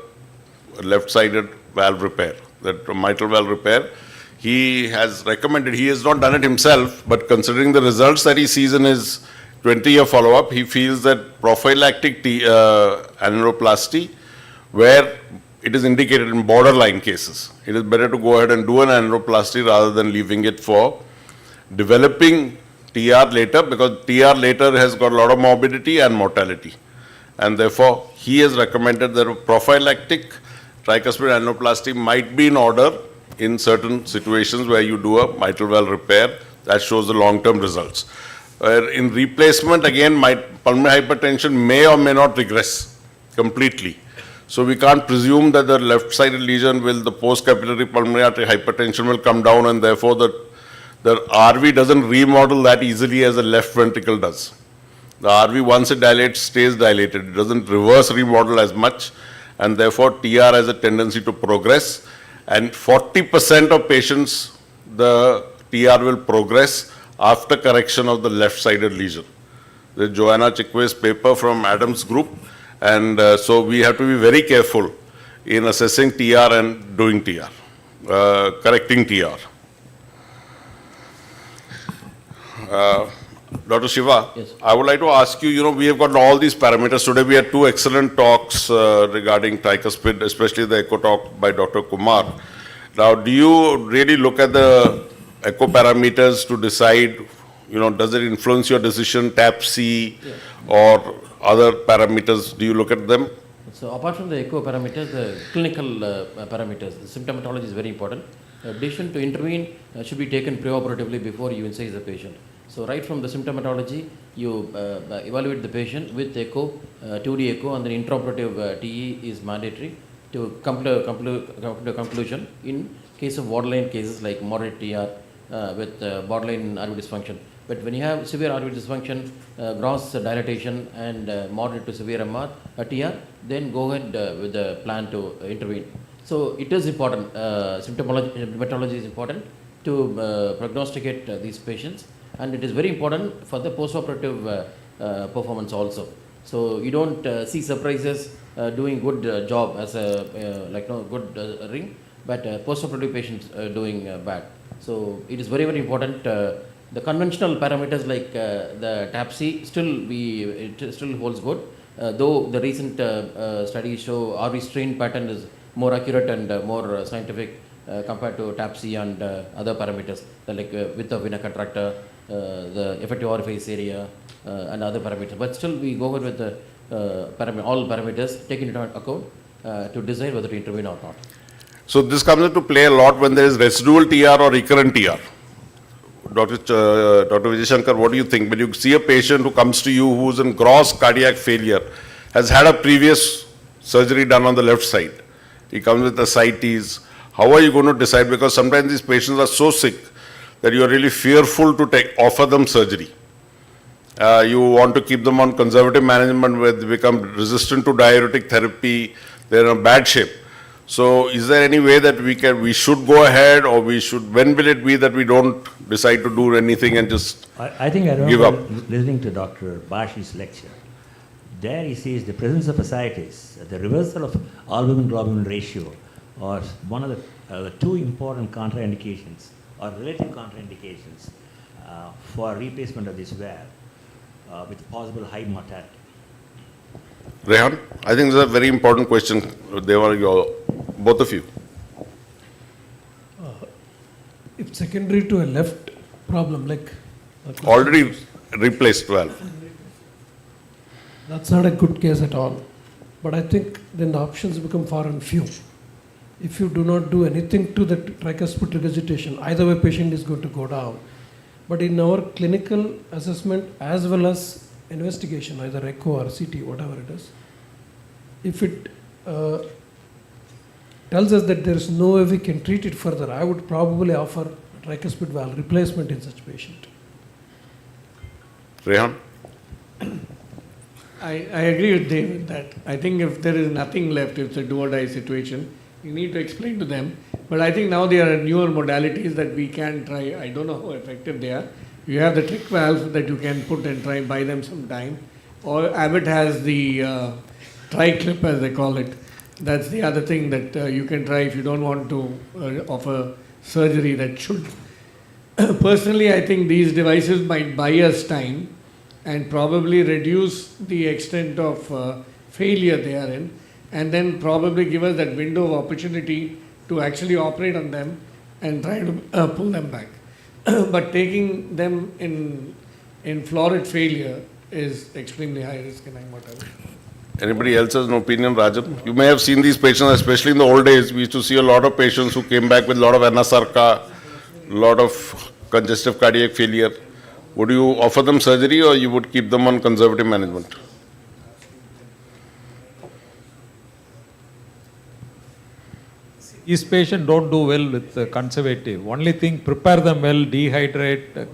left-sided valve repair, that mitral valve repair. He has recommended, he has not done it himself, but considering the results that he sees in his 20-year follow-up, he feels that prophylactic annuloplasty, where it is indicated in borderline cases, it is better to go ahead and do an annuloplasty rather than leaving it for developing TR later, because TR later has got a lot of morbidity and mortality. And therefore, he has recommended that a prophylactic tricuspid annuloplasty might be in order in certain situations where you do a mitral valve repair that shows the long-term results. In replacement, again, pulmonary hypertension may or may not regress completely. So we can't presume that the left-sided lesion will, the post-capillary pulmonary artery hypertension will come down, and therefore the RV doesn't remodel that easily as the left ventricle does. The RV, once it dilates, stays dilated. It doesn't reverse remodel as much, and therefore TR has a tendency to progress. And 40% of patients, the TR will progress after correction of the left-sided lesion. The Joanna Chikway's paper from Adams group, and so we have to be very careful in assessing TR and doing TR, correcting TR. Dr. Shiva,
Yes.
I would like to ask you, we have got all these parameters. Today we had two excellent talks regarding tricuspid, especially the echo talk by Dr. Kumar. Now, do you really look at the echo parameters to decide, does it influence your decision, TAP-C or other parameters? Do you look at them?
So apart from the echo parameters, the clinical parameters, the symptomatology is very important. The decision to intervene should be taken preoperatively before you incise the patient. So right from the symptomatology, you evaluate the patient with echo, 2D echo, and then intraoperative TE is mandatory to come to a conclusion in case of borderline cases like moderate TR with borderline airway dysfunction. But when you have severe airway dysfunction, gross dilatation and moderate to severe MR, TR, then go ahead with the plan to intervene. So it is important, symptomatology is important to prognosticate these patients, and it is very important for the postoperative performance also. So you don't see surprises doing good job as a good ring, but postoperative patients doing bad. So it is very, very important. The conventional parameters like the TAP-C still holds good, though the recent studies show RV strain pattern is more accurate and more scientific compared to TAP-C and other parameters like width of vena contracta, the effective orifice area and other parameters. But still we go ahead with the all parameters taken into account to decide whether to intervene or not.
So this comes into play a lot when there is residual TR or recurrent TR. Dr. Vijay Shankar, what do you think? When you see a patient who comes to you who is in gross cardiac failure, has had a previous surgery done on the left side, he comes with ascites, how are you going to decide? Because sometimes these patients are so sick that you are really fearful to offer them surgery. You want to keep them on conservative management where they become resistant to diuretic therapy, they're in a bad shape. So is there any way that we should go ahead, or when will it be that we don't decide to do anything and just
I think I
give up?
remember listening to Dr. Bashi's lecture. There he says the presence of ascites, the reversal of albumin-globulin ratio, or one of the two important contraindications or relative contraindications for replacement of this valve with possible high mortality.
Rehan, I think this is a very important question. They were both of you.
If secondary to a left problem, like
Already replaced valve.
that's not a good case at all. But I think then the options become far and few. If you do not do anything to the tricuspid regurgitation, either way patient is going to go down. But in our clinical assessment as well as investigation, either echo or CT, whatever it is, if it tells us that there is no way we can treat it further, I would probably offer tricuspid valve replacement in such patient.
Rehan?
I agree with David that I think if there is nothing left, if it's a do or die situation, you need to explain to them. But I think now there are newer modalities that we can try. I don't know how effective they are. You have the trick valve that you can put and try and buy them some time. Or Abbott has the tri-clip, as they call it. That's the other thing that you can try if you don't want to offer surgery that should. Personally, I think these devices might buy us time and probably reduce the extent of failure they are in, and then probably give us that window of opportunity to actually operate on them and try to pull them back. But taking them in florid failure is extremely high risk in mortality.
Anybody else has an opinion, Rajan? You may have seen these patients, especially in the old days. We used to see a lot of patients who came back with a lot of anasarca, a lot of congestive cardiac failure. Would you offer them surgery, or you would keep them on conservative management?
These patients don't do well with conservative. Only thing, prepare them well, dehydrate,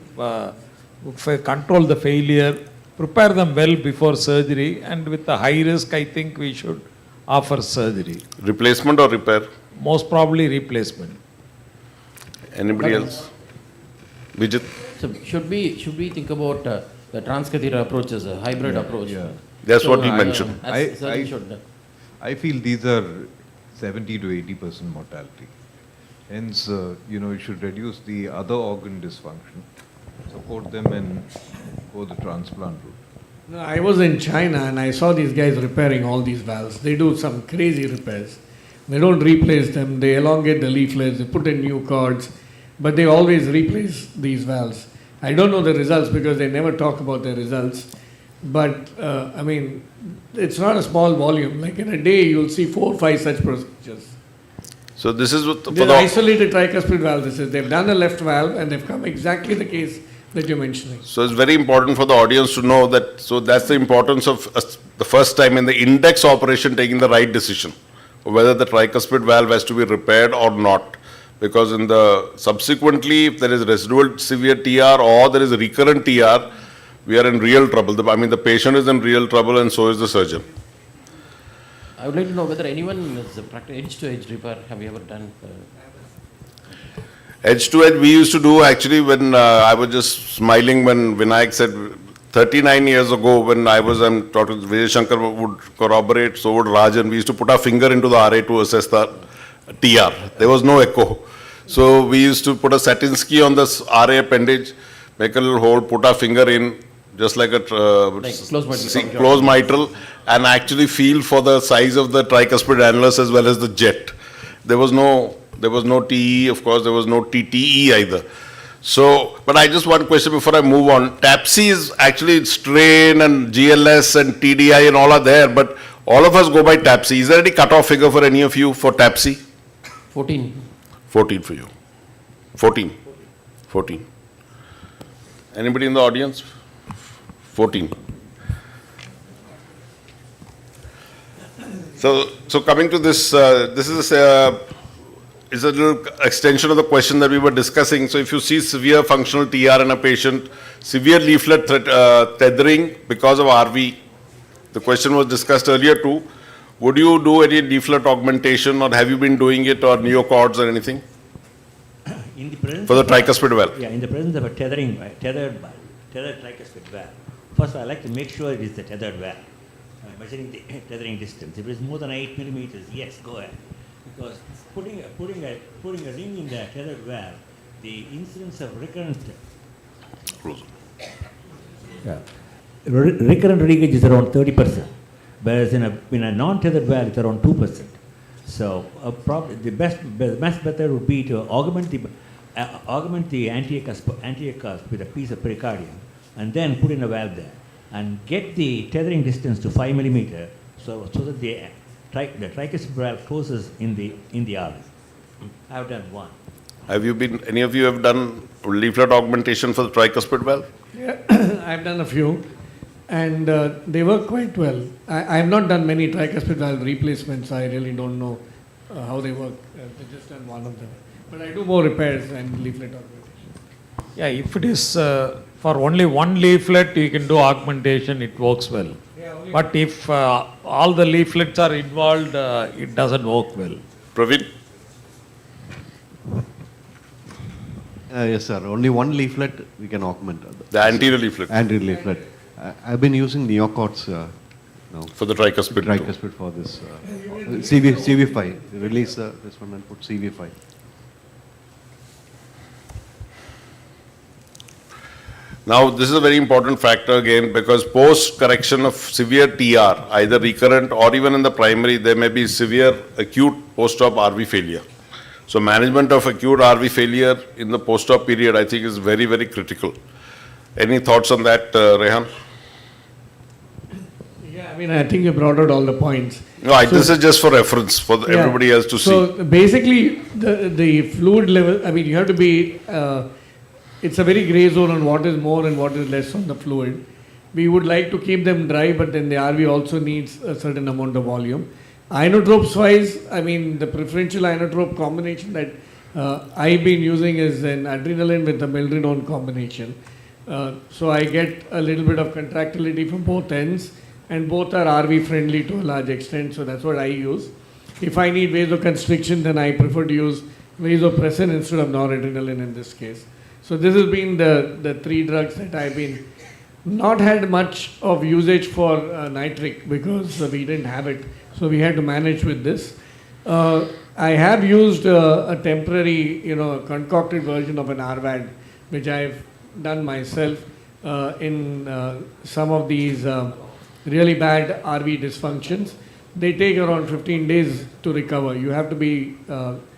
control the failure, prepare them well before surgery, and with the high risk, I think we should offer surgery.
Replacement or repair?
Most probably replacement.
Anybody else? Vijit?
So should we think about the transcatheter approach as a hybrid approach?
Yeah.
That's what he mentioned.
I feel these are 70 to 80% mortality. Hence, you should reduce the other organ dysfunction, support them in go the transplant route?
No, I was in China and I saw these guys repairing all these valves. They do some crazy repairs. They don't replace them, they elongate the leaflets, they put in new cords, but they always replace these valves. I don't know the results because they never talk about the results, but I mean, it's not a small volume. Like in a day, you'll see 4 or 5 such procedures.
So this is what
They're isolated tricuspid valve. This is, they've done a left valve and they've come exactly the case that you're mentioning.
So it's very important for the audience to know that, so that's the importance of the first time in the index operation taking the right decision, whether the tricuspid valve has to be repaired or not. Because in the subsequently, if there is residual severe TR or there is a recurrent TR, we are in real trouble. The patient is in real trouble and so is the surgeon.
I would like to know whether anyone is practicing edge-to-edge repair. Have you ever done?
Edge-to-edge we used to do actually when I was just smiling when Vinayak said 39 years ago when I was, Dr. Vijay Shankar would corroborate, so would Rajan. We used to put our finger into the RA to assess the TR. There was no echo. So we used to put a Satinsky on this RA appendage, make a little hole, put our finger in, just like a closed mitral, and actually feel for the size of the tricuspid annulus as well as the jet. There was no TE, of course, there was no TTE either. So, but I just one question before I move on. TAPSE is actually strain and GLS and TDI and all are there, but all of us go by TAPSE. Is there any cutoff figure for any of you for TAPSE?
14.
14 for you. 14. Anybody in the audience? 14. So coming to this, this is a little extension of the question that we were discussing. So if you see severe functional TR in a patient, severe leaflet tethering because of RV, the question was discussed earlier too. Would you do any leaflet augmentation or have you been doing it or neocords or anything?
In the presence
for the
of
tricuspid valve?
Yeah, in the presence of a tethered tricuspid valve. First, I like to make sure it is the tethered valve. Measuring the tethering distance. If it is more than 8 millimeters, yes, go ahead. Because putting a ring in the tethered valve, the incidence of recurrent recurrent leakage is around 30%, whereas in a non-tethered valve it's around 2%. So the best method would be to augment the antiacusp with a piece of pericardium, and then put in a valve there, and get the tethering distance to 5 millimeter, so that the tricuspid valve closes in the RV. I have done one.
Any of you have done leaflet augmentation for the tricuspid valve?
Yeah, I've done a few, and they work quite well. I have not done many tricuspid valve replacements. I really don't know how they work. I've just done one of them. But I do more repairs and leaflet augmentation.
Yeah, if it is for only one leaflet, you can do augmentation, it works well.
Yeah,
but if all the leaflets are involved, it doesn't work well.
Praveen?
Yes, sir. Only one leaflet we can augment.
The anterior leaflet?
Anterior leaflet. I've been using neocords now.
For the tricuspid?
Tricuspid for this. CV5. Release this one and put CV5.
Now, this is a very important factor again, because post-correction of severe TR, either recurrent or even in the primary, there may be severe acute post-op RV failure. So management of acute RV failure in the post-op period, I think, is very, very critical. Any thoughts on that, Rehan?
Yeah, I mean, I think you brought out all the points.
No, this is just for reference for everybody else to see.
So basically, the fluid level, I mean, you have to be, it's a very gray zone on what is more and what is less on the fluid. We would like to keep them dry, but then the RV also needs a certain amount of volume. Inotropes wise, I mean, the preferential inotrope combination that I've been using is an adrenaline with a milrinone combination. So I get a little bit of contractility from both ends, and both are RV friendly to a large extent, so that's what I use. If I need vasoconstriction, then I prefer to use vasopressin instead of noradrenaline in this case. So this has been the 3 drugs that I've been not had much of usage for nitric, because we didn't have it, so we had to manage with this. I have used a temporary, concocted version of an RVAD, which I've done myself. in some of these really bad RV dysfunctions, they take around 15 days to recover. You have to be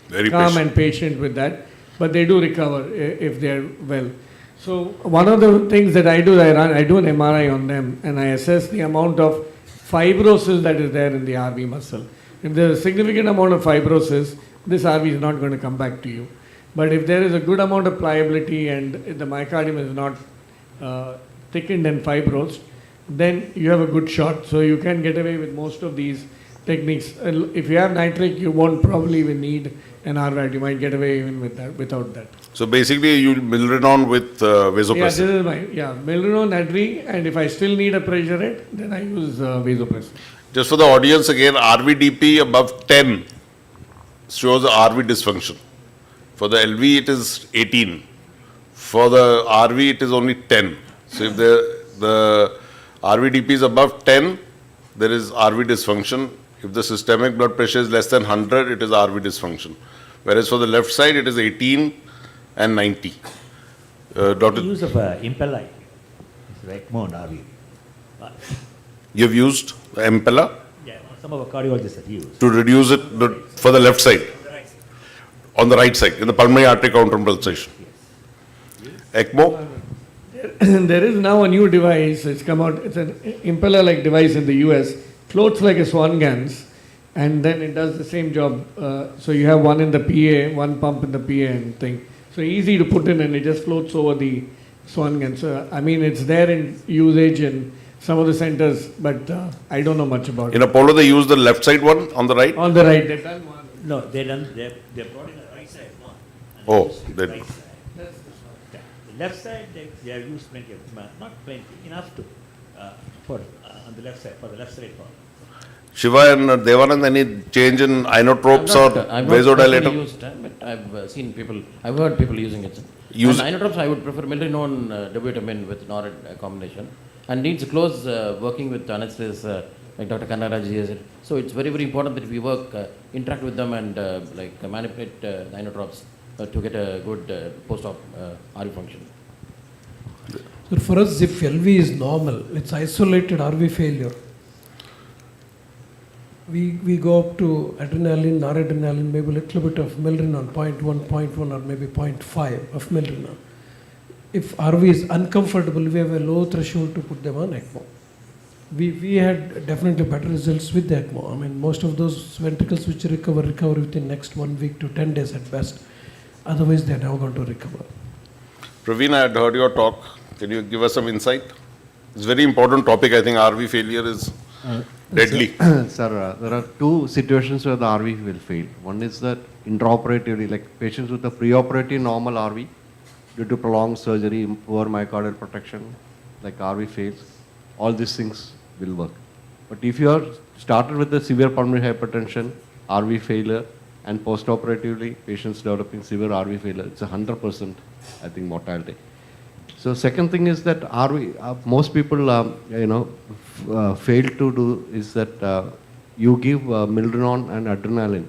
Very
calm
patient.
and patient with that, but they do recover if they're well. So one of the things that I do, I do an MRI on them and I assess the amount of fibrosis that is there in the RV muscle. If there is a significant amount of fibrosis, this RV is not going to come back to you. But if there is a good amount of pliability and the myocardium is not thickened and fibrosed, then you have a good shot. So you can get away with most of these techniques. If you have nitric, you won't probably even need an RVAD. You might get away even with that, without that.
So basically, you milrinone with vasopressin.
Yeah, this is my, milrinone, Adri, and if I still need a pressure rate, then I use vasopressin.
Just for the audience again, RVDP above 10 shows RV dysfunction. For the LV, it is 18. For the RV, it is only 10. So if the RVDP is above 10, there is RV dysfunction. If the systemic blood pressure is less than 100, it is RV dysfunction. Whereas for the left side, it is 18 and 90. Doctor,
Use of impeller, ECMO and RV.
you have used the impeller
Yeah, some of our cardiologists have used.
to reduce it for the left side, on the right side, in the pulmonary artery counterpulsation. ECMO?
There is now a new device, it's come out, it's an impeller-like device in the US, floats like a swan gans, and then it does the same job. So you have one in the PA, one pump in the PA and thing. So easy to put in and it just floats over the swan gans. So, I mean, it's there in usage in some of the centers, but I don't know much about
In
it.
Apollo, they use the left side one on the right?
On the right, they've done one.
No, they brought in the right side one. and
Oh,
used the
they-
right side. The left side, they have used plenty of, not plenty, enough to, for, on the left side, for the left side part.
Shiva and Devanand, any change in inotropes or vasodilator?
Used, but I've seen people, I've heard people using it.
Use
and inotropes, I would prefer milrinone, dobutamine with NORAD combination, and needs close working with anesthetists like Dr. Kannaraji has it. So it's very, very important that we work, interact with them and manipulate the inotropes to get a good post-op RV function.
So for us, if LV is normal, it's isolated RV failure. We go up to adrenaline, noradrenaline, maybe a little bit of milrinone, 0.1, or maybe 0.5 of milrinone. If RV is uncomfortable, we have a low threshold to put them on ECMO. We had definitely better results with the ECMO. I mean, most of those ventricles which recover within next 1 week to 10 days at best. Otherwise, they are never going to recover.
Praveen, I had heard your talk. Can you give us some insight? It's a very important topic. I think RV failure is deadly.
Sir, there are two situations where the RV will fail. One is that intraoperatively, like patients with a preoperative normal RV, due to prolonged surgery, poor myocardial protection, like RV fails, all these things will work. But if you are started with a severe pulmonary hypertension, RV failure, and postoperatively patients developing severe RV failure, it's 100%, I think, mortality. So second thing is that RV, most people, fail to do is that you give milrinone and adrenaline,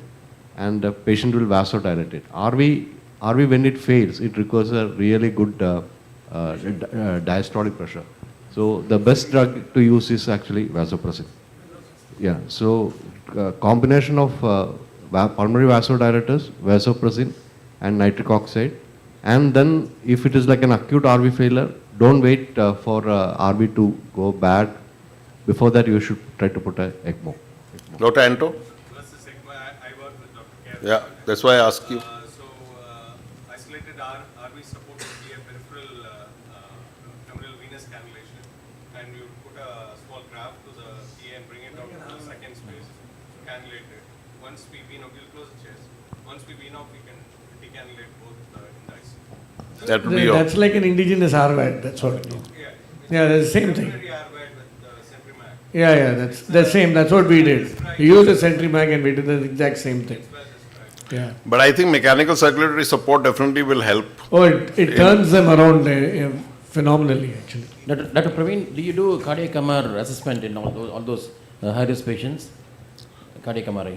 and the patient will vasodilate it. RV when it fails, it requires a really good diastolic pressure. So the best drug to use is actually vasopressin. Yeah. So combination of pulmonary vasodilators, vasopressin, and nitric oxide. And then if it is like an acute RV failure, don't wait for RV to go bad. Before that, you should try to put a ECMO.
Dr. Anto? Yeah, that's why I asked you.
Isolated RV support would be a peripheral femoral venous cannulation, and you put a small graft to the PA and bring it out to the second space, cannulate it. Once we wean off, we'll close the chest. Once we wean off, we can decannulate both in the ICU.
That would be your...
That's like an indigenous RVAD, that's what it is. Yeah, that's the same thing. Yeah, that's the same. That's what we did. We used a CentriMag and we did the exact same thing. Yeah.
But I think mechanical circulatory support definitely will help.
Oh, it turns them around phenomenally, actually.
Dr. Praveen, do you do cardiac MR assessment in all those high-risk patients? Cardiac MRI?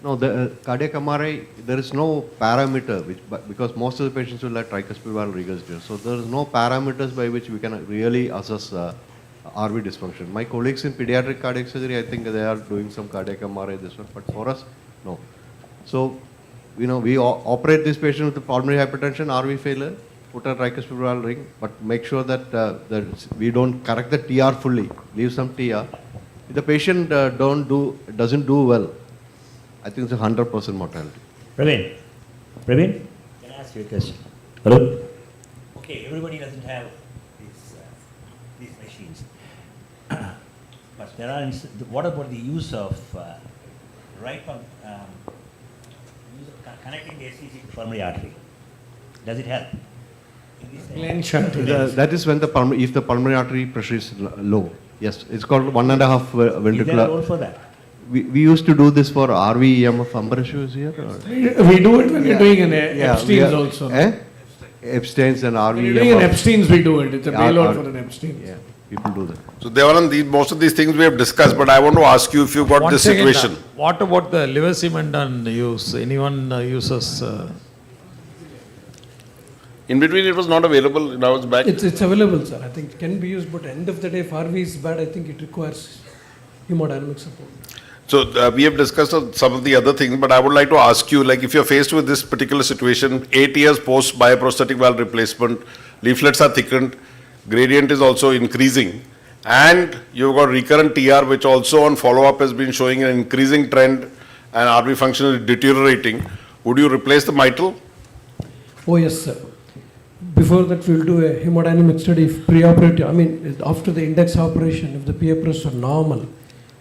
No, the cardiac MRI, there is no parameter, because most of the patients will have tricuspid valve regurgitation. So there is no parameters by which we can really assess RV dysfunction. My colleagues in pediatric cardiac surgery, I think they are doing some cardiac MRI this one, but for us, no. So, we operate this patient with pulmonary hypertension, RV failure, put a tricuspid valve ring, but make sure that we don't correct the TR fully, leave some TR. If the patient doesn't do well, I think it's a 100% mortality.
Praveen, can I ask you a question? Hello? Okay, everybody doesn't have these machines. But there are, what about the use of connecting the SVC to pulmonary artery? Does it help?
That is when if the pulmonary artery pressure is low. Yes, it's called 1.5 ventricular.
Is there a role for that?
We used to do this for RV EMF Ambrosius here.
We do it when we're doing an Epstein's also.
Epstein's and RV.
When you're doing an Epstein's, we do it. It's a payload for an Epstein's.
Yeah, people do that.
So Devanand, most of these things we have discussed, but I want to ask you if you got this situation.
What about the levosimendan use? Anyone uses?
In between, it was not available. Now it's back.
It's available, sir. I think it can be used, but end of the day, if RV is bad, I think it requires hemodynamic support.
So we have discussed some of the other things, but I would like to ask you, like if you're faced with this particular situation, 8 years post bioprosthetic valve replacement, leaflets are thickened, gradient is also increasing, and you've got recurrent TR, which also on follow-up has been showing an increasing trend, and RV function is deteriorating. Would you replace the mitral?
Oh yes, sir. Before that, we'll do a hemodynamic study if preoperative. After the index operation, if the PA pressure are normal,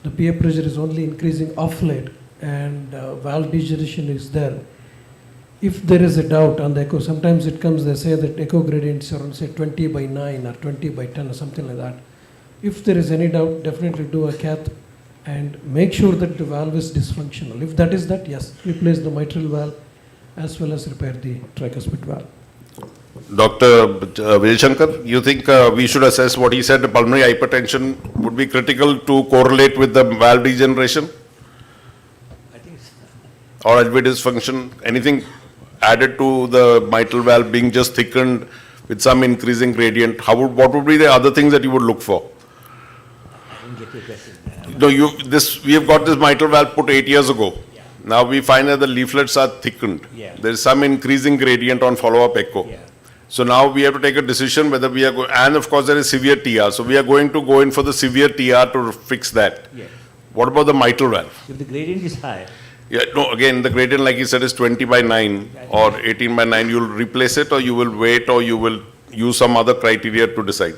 the PA pressure is only increasing off late and valve degeneration is there. If there is a doubt on the echo, sometimes it comes, they say that echo gradients are around say 20/9 or 20/10 or something like that. If there is any doubt, definitely do a cath and make sure that the valve is dysfunctional. If that is that, yes, replace the mitral valve as well as repair the tricuspid valve.
Dr. Vijay Shankar, you think we should assess what he said, the pulmonary hypertension would be critical to correlate with the valve degeneration?
I think so.
Or LV dysfunction, anything added to the mitral valve being just thickened with some increasing gradient, what would be the other things that you would look for?
I didn't get your question.
No, we have got this mitral valve put 8 years ago.
Yeah.
Now we find that the leaflets are thickened.
Yeah.
There is some increasing gradient on follow-up echo.
Yeah.
So now we have to take a decision whether we are going, and of course there is severe TR. So we are going to go in for the severe TR to fix that.
Yeah.
What about the mitral valve?
If the gradient is high,
Yeah, no, again, the gradient, like you said, is 20/9 or 18/9. You'll replace it, or you will wait, or you will use some other criteria to decide.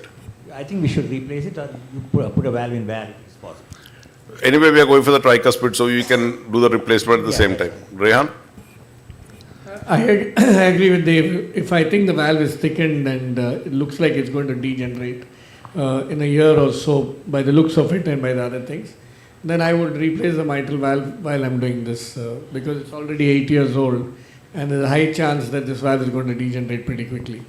I think we should replace it, or you put a valve in valve if it's possible.
Anyway, we are going for the tricuspid, so you can do the replacement at the same time. Rehan?
I agree with Dave. If I think the valve is thickened and it looks like it's going to degenerate in a year or so by the looks of it and by the other things, then I would replace the mitral valve while I'm doing this because it's already 8 years old and there's a high chance that this valve is going to degenerate pretty quickly.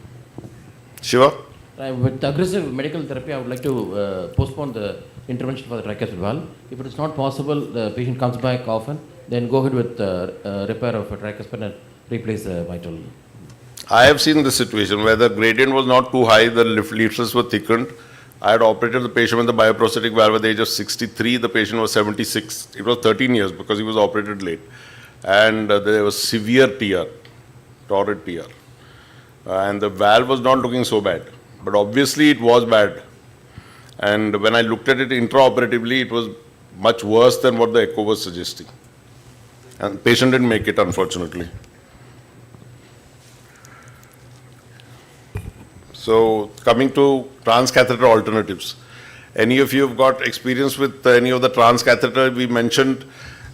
Shiva?
With aggressive medical therapy, I would like to postpone the intervention for the tricuspid valve. If it is not possible, the patient comes back often, then go ahead with repair of a tricuspid and replace the mitral.
I have seen this situation where the gradient was not too high, the leaflets were thickened. I had operated the patient with the bioprosthetic valve at the age of 63, the patient was 76. It was 13 years because he was operated late. And there was severe TR, torrid TR. And the valve was not looking so bad, but obviously it was bad. And when I looked at it intraoperatively, it was much worse than what the echo was suggesting. And the patient didn't make it, unfortunately. So coming to transcatheter alternatives, any of you have got experience with any of the transcatheter we mentioned?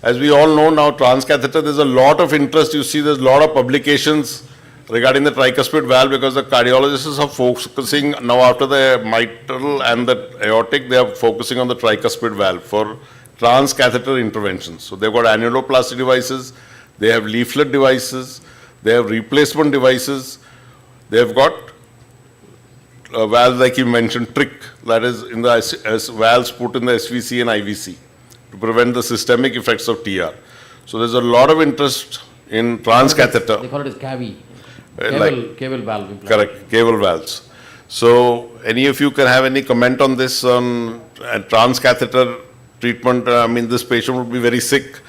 As we all know now, transcatheter, there's a lot of interest. You see there's a lot of publications regarding the tricuspid valve because the cardiologists are focusing now after the mitral and the aortic, they are focusing on the tricuspid valve for transcatheter interventions. So they've got annuloplasty devices, they have leaflet devices, they have replacement devices, they've got valves like you mentioned, trick, that is in the valves put in the SVC and IVC to prevent the systemic effects of TR. So there's a lot of interest in transcatheter.
They call it as CAVI, cable valve implant.
Correct, cable valves. So any of you can have any comment on this on transcatheter treatment? I mean, this patient would be very sick,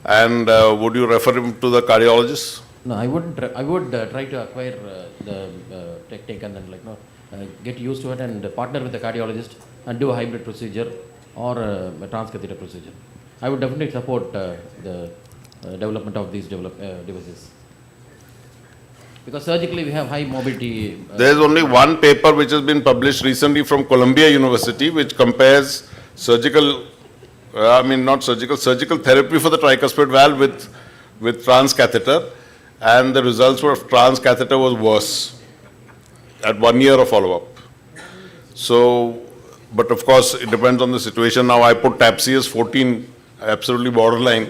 and would you refer him to the cardiologist?
No, I would try to acquire the technique and then get used to it and partner with the cardiologist and do a hybrid procedure or a transcatheter procedure. I would definitely support the development of these devices. Because surgically we have high mobility.
There is only one paper which has been published recently from Columbia University which compares surgical therapy for the tricuspid valve with transcatheter, and the results for transcatheter was worse at 1 year of follow-up. So, but of course it depends on the situation. Now I put TAPSE as 14, absolutely borderline.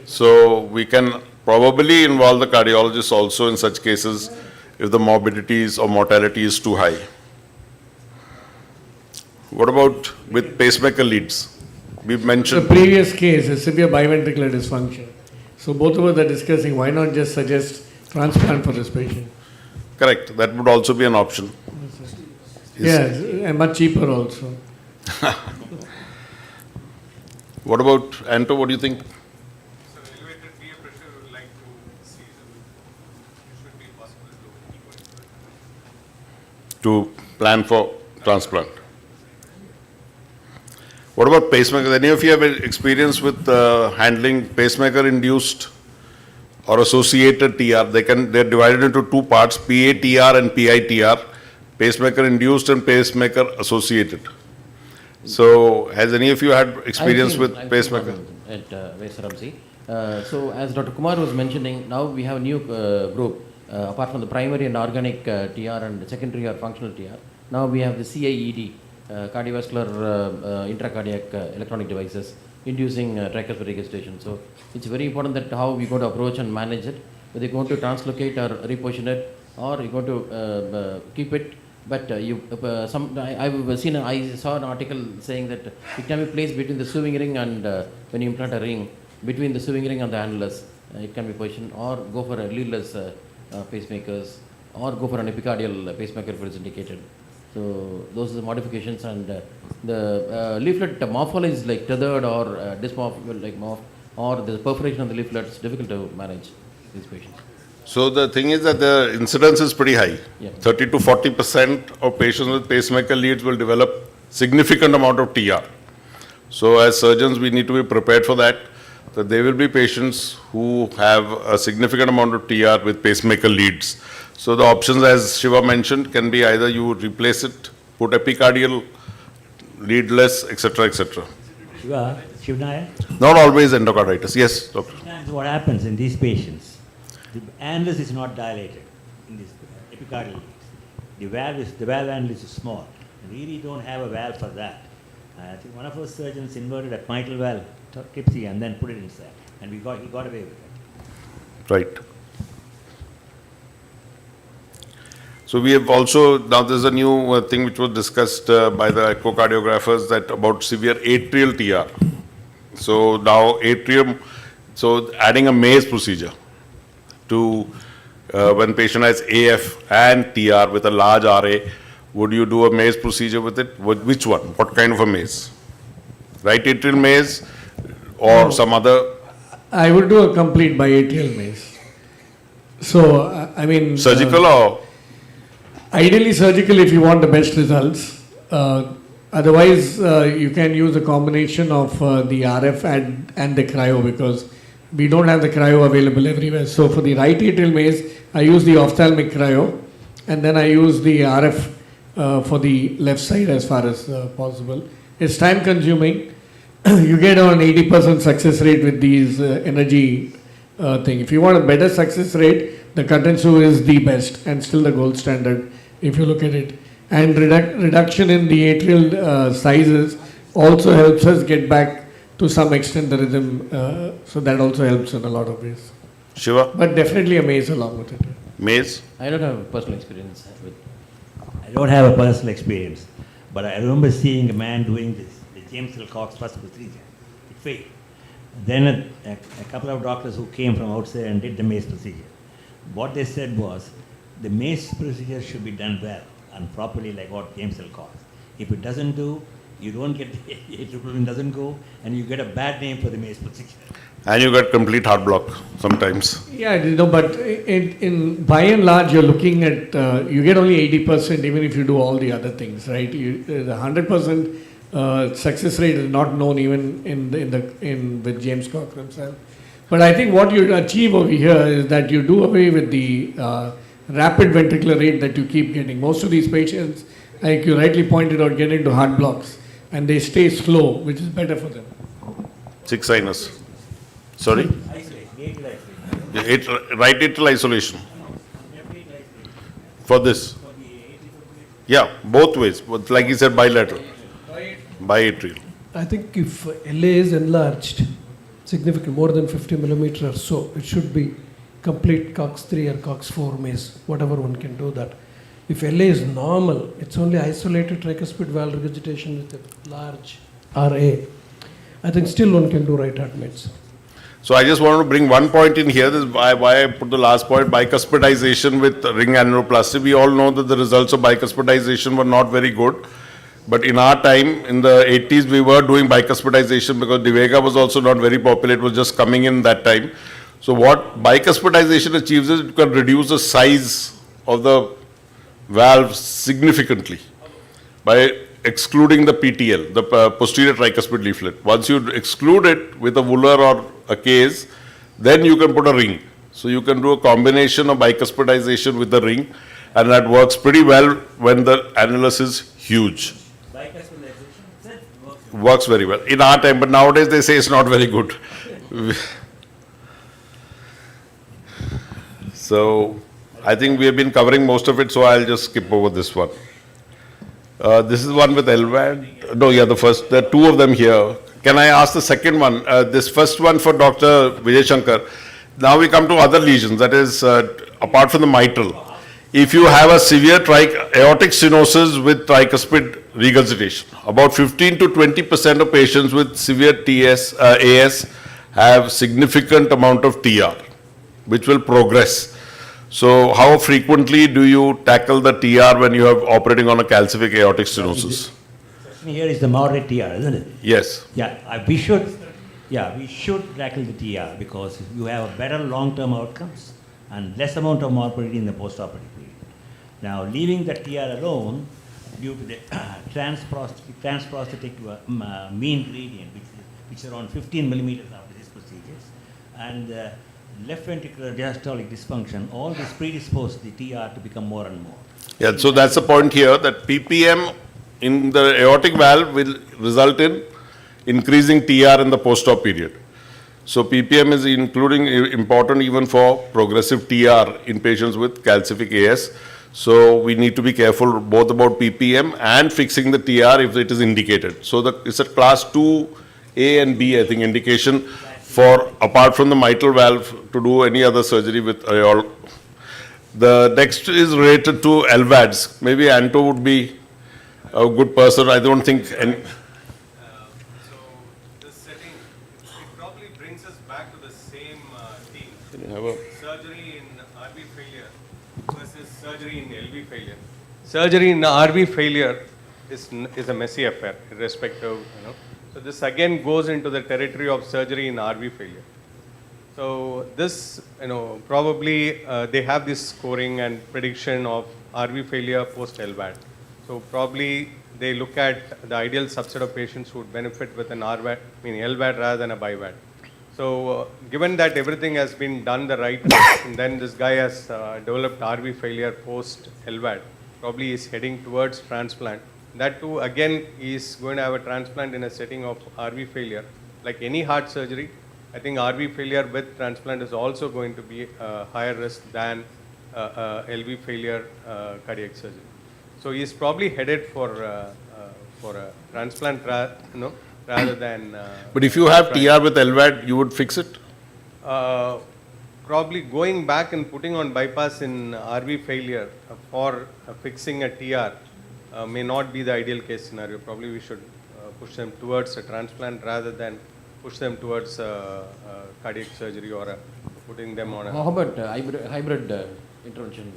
So we can probably involve the cardiologist also in such cases if the morbidities or mortality is too high. What about with pacemaker leads? We've mentioned
the previous case, a severe biventricular dysfunction. So both of us are discussing why not just suggest transplant for this patient.
Correct, that would also be an option.
Yes, and much cheaper also.
What about Anto, what do you think? To plan for transplant. What about pacemakers? Any of you have experience with handling pacemaker-induced or associated TR? They're divided into two parts, PATR and PITR, pacemaker-induced and pacemaker-associated. So, has any of you had experience with pacemaker?
At Vesaramsi. So, as Dr. Kumar was mentioning, now we have a new group. Apart from the primary and organic TR and secondary or functional TR, now we have the CIED, cardiovascular intracardiac electronic devices inducing tricuspid regurgitation. So it's very important that how we go to approach and manage it, whether you're going to translocate or reposition it, or you're going to keep it. But I saw an article saying that it can be placed between the sewing ring and when you implant a ring, between the sewing ring and the annulus, it can be positioned, or go for a leadless pacemakers, or go for an epicardial pacemaker if it is indicated. So those are the modifications, and the leaflet morphology is like tethered or dysmorph, like morph, or the perforation of the leaflet is difficult to manage these patients.
So the thing is that the incidence is pretty high.
Yeah.
30 to 40% of patients with pacemaker leads will develop significant amount of TR. So as surgeons, we need to be prepared for that there will be patients who have a significant amount of TR with pacemaker leads. So the options, as Shiva mentioned, can be either you replace it, put epicardial, leadless, etc., etc.
Shivnaya?
Not always endocarditis. Yes, doctor.
Sometimes what happens in these patients, the annulus is not dilated in this epicardial leads. The valve annulus is small. We really don't have a valve for that. I think one of our surgeons inverted a mitral valve, TAPSE, and then put it inside, and he got away with it.
Right. So we have also, now there's a new thing which was discussed by the echocardiographers, that about severe atrial TR. So now atrium, so adding a maze procedure to when patient has AF and TR with a large RA, would you do a maze procedure with it? Which one? What kind of a maze? Right atrial maze or some other?
I would do a complete biatrial maze. So, I mean...
Surgical or?
Ideally surgical if you want the best results. Otherwise, you can use a combination of the RF and the cryo, because we don't have the cryo available everywhere. So for the right atrial maze, I use the ophthalmic cryo, and then I use the RF for the left side as far as possible. It's time consuming. You get on 80% success rate with these energy thing. If you want a better success rate, the cut and sew is the best and still the gold standard if you look at it. And reduction in the atrial sizes also helps us get back to some extent the rhythm, so that also helps in a lot of ways.
Shiva?
But definitely a maze along with it.
Maze?
I don't have personal experience with.
I don't have a personal experience, but I remember seeing a man doing this, the James L. Cox first procedure. It failed. Then a couple of doctors who came from outside and did the mace procedure. What they said was, the mace procedure should be done well and properly, like what James will cause. If it doesn't do, you don't get the atrial doesn't go, and you get a bad name for the mace procedure.
And you get complete heart block sometimes.
Yeah, but in by and large, you're looking at, you get only 80% even if you do all the other things, right? The 100% success rate is not known even with James Cocker himself. But I think what you achieve over here is that you do away with the rapid ventricular rate that you keep getting. Most of these patients, like you rightly pointed out, get into heart blocks and they stay slow, which is better for them.
6 sinus. Sorry? Right atrial isolation. For this. Yeah, both ways. But like you said, bilateral. Biatrial.
I think if LA is enlarged, significant, more than 50 millimeter or so, it should be complete COX-3 or COX-4 maze, whatever one can do that. If LA is normal, it's only isolated tricuspid valve regurgitation with a large RA. I think still one can do right heart meds.
So I just want to bring one point in here. This is why I put the last point, bicuspidization with ring annuloplasty. We all know that the results of bicuspidization were not very good. But in our time, in the 80s, we were doing bicuspidization because Divega was also not very popular. It was just coming in that time. So what bicuspidization achieves is it can reduce the size of the valve significantly by excluding the PTL, the posterior tricuspid leaflet. Once you exclude it with a Wooler or a case, then you can put a ring. So you can do a combination of bicuspidization with the ring, and that works pretty well when the annulus is huge. Works very well in our time, but nowadays they say it's not very good. So I think we have been covering most of it, so I'll just skip over this one. This is one with LVAD. No, yeah, there are two of them here. Can I ask the second one? This first one for Dr. Vijay Shankar. Now we come to other lesions, that is, apart from the mitral. If you have a severe aortic stenosis with tricuspid regurgitation, about 15 to 20% of patients with severe AS have significant amount of TR, which will progress. So how frequently do you tackle the TR when you are operating on a calcific aortic stenosis?
Here is the moderate TR, isn't it?
Yes.
Yeah, we should tackle the TR because you have a better long-term outcomes and less amount of morbidity in the post-operative period. Now, leaving the TR alone due to the transprosthetic mean gradient, which is around 15 millimeters after these procedures, and left ventricular diastolic dysfunction, all this predispose the TR to become more and more.
Yeah, so that's the point here, that PPM in the aortic valve will result in increasing TR in the post-op period. So PPM is important even for progressive TR in patients with calcific AS. So we need to be careful both about PPM and fixing the TR if it is indicated. So it's a class 2A and B, I think, indication for, apart from the mitral valve, to do any other surgery with aorta. The next is related to LVADs. Maybe Anto would be a good person. I don't think any.
So this setting, it probably brings us back to the same theme.
Can you have a
Surgery in RV failure versus surgery in LV failure. Surgery in RV failure is a messy affair, irrespective, So this again goes into the territory of surgery in RV failure. So this, probably they have this scoring and prediction of RV failure post LVAD. So probably they look at the ideal subset of patients who would benefit with an RVAD, LVAD rather than a BiVAD. So given that everything has been done the right way, and then this guy has developed RV failure post LVAD, probably is heading towards transplant. That too, again, is going to have a transplant in a setting of RV failure. Like any heart surgery, I think RV failure with transplant is also going to be a higher risk than LV failure cardiac surgery. So he is probably headed for a transplant rather than...
But if you have TR with LVAD, you would fix it?
Probably going back and putting on bypass in RV failure for fixing a TR may not be the ideal case scenario. Probably we should push them towards a transplant rather than push them towards cardiac surgery or putting them on a...
How about hybrid intervention?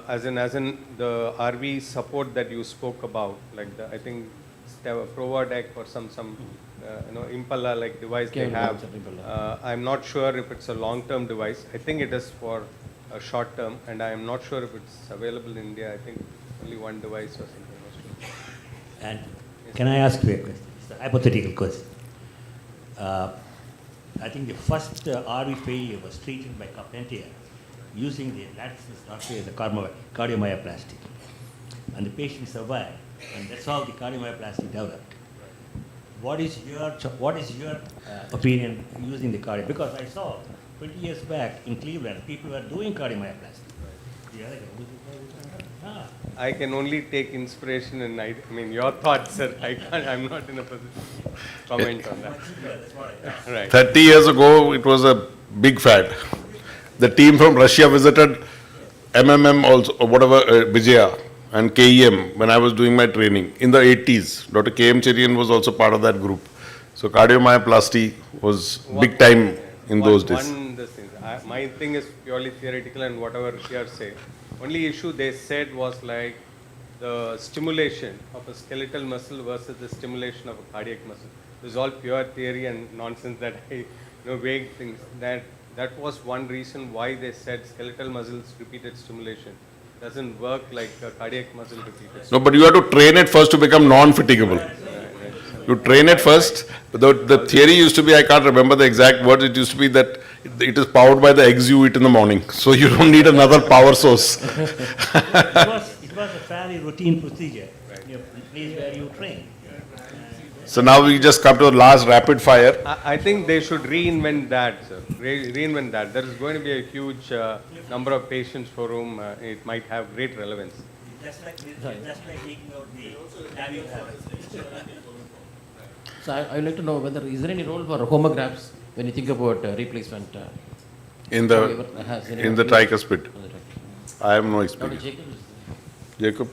As in the RV support that you spoke about, like I think Provodec or some Impala like device they have. I'm not sure if it's a long-term device. I think it is for a short term, and I am not sure if it's available in India. I think only one device or something.
And can I ask you a question? It's a hypothetical question. I think the first RV failure was treated by Carpentier using the cardiomyoplasty, and the patient survived, and that's how the cardiomyoplasty developed. What is your opinion using the cardio? Because I saw 20 years back in Cleveland, people were doing cardiomyoplasty.
I can only take inspiration and I mean your thoughts, sir. I'm not in a position to comment on that. Right.
30 years ago, it was a big fad. The team from Russia visited MMM also, or whatever, Vijaya and KEM when I was doing my training in the 80s. Dr. KM Cherian was also part of that group. So cardiomyoplasty was big time in those days.
My thing is purely theoretical and whatever here say. Only issue they said was like the stimulation of a skeletal muscle versus the stimulation of a cardiac muscle. This is all pure theory and nonsense that vague things. That was one reason why they said skeletal muscles repeated stimulation doesn't work like a cardiac muscle repeated.
No, but you have to train it first to become non-fatigable. You train it first. The theory used to be, I can't remember the exact words, it used to be that it is powered by the eggs you eat in the morning. So you don't need another power source.
It was a fairly routine procedure in a place where you train.
So now we just come to the last rapid fire.
I think they should reinvent that, sir. Reinvent that. There is going to be a huge number of patients for whom it might have great relevance.
Just like taking out the avian habits.
So I would like to know whether is there any role for homographs when you think about replacement?
In the tricuspid. I have no experience. Jacob?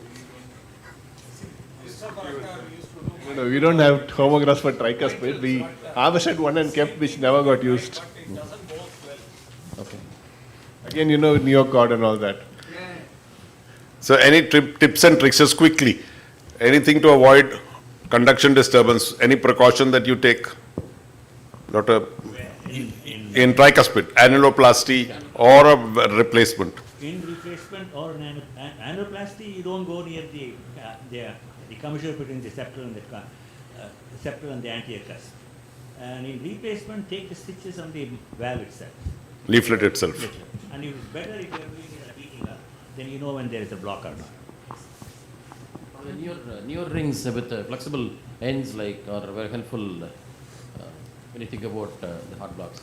No, we don't have homographs for tricuspid. We harvested one and kept which never got used.
Okay.
Again, neocord and all that.
So any tips and tricks, just quickly. Anything to avoid conduction disturbance, any precaution that you take, Doctor? In tricuspid, annuloplasty or a replacement?
In replacement or an annuloplasty, you don't go near the commissure between the septal and the anterior cusp. And in replacement, take the stitches on the valve itself.
Leaflet itself.
And it's better if you're doing it beating up, then you know when there is a block or not.
Newer rings with flexible ends are very helpful when you think about the heart blocks.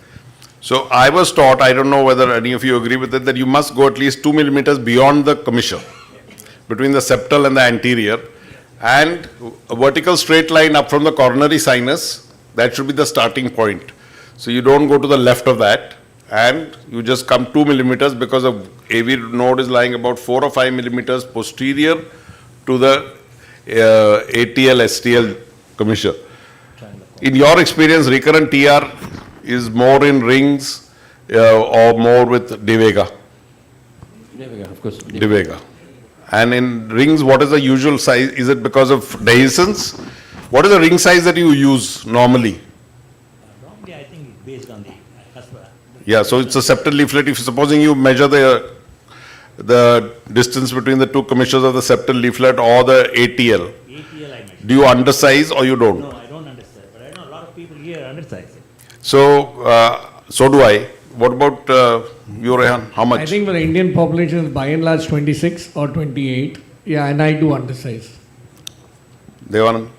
So I was taught, I don't know whether any of you agree with it, that you must go at least 2 millimeters beyond the commissure, between the septal and the anterior, and a vertical straight line up from the coronary sinus, that should be the starting point. So you don't go to the left of that, and you just come 2 millimeters because the AV node is lying about 4 or 5 millimeters posterior to the ATL, STL commissure. In your experience, recurrent TR is more in rings or more with De Vega?
De Vega, of course.
De Vega. And in rings, what is the usual size? Is it because of dehiscence? What is the ring size that you use normally?
Normally, I think it's based on the cusp.
Yeah, so it's a septal leaflet. If supposing you measure the distance between the two commissures of the septal leaflet or the ATL, do you undersize or you don't?
No, I don't undersize, but I know a lot of people here undersize it.
So, so do I. What about you, Rehan? How much?
I think for the Indian population is by and large 26 or 28. Yeah, and I do undersize.
Devanand?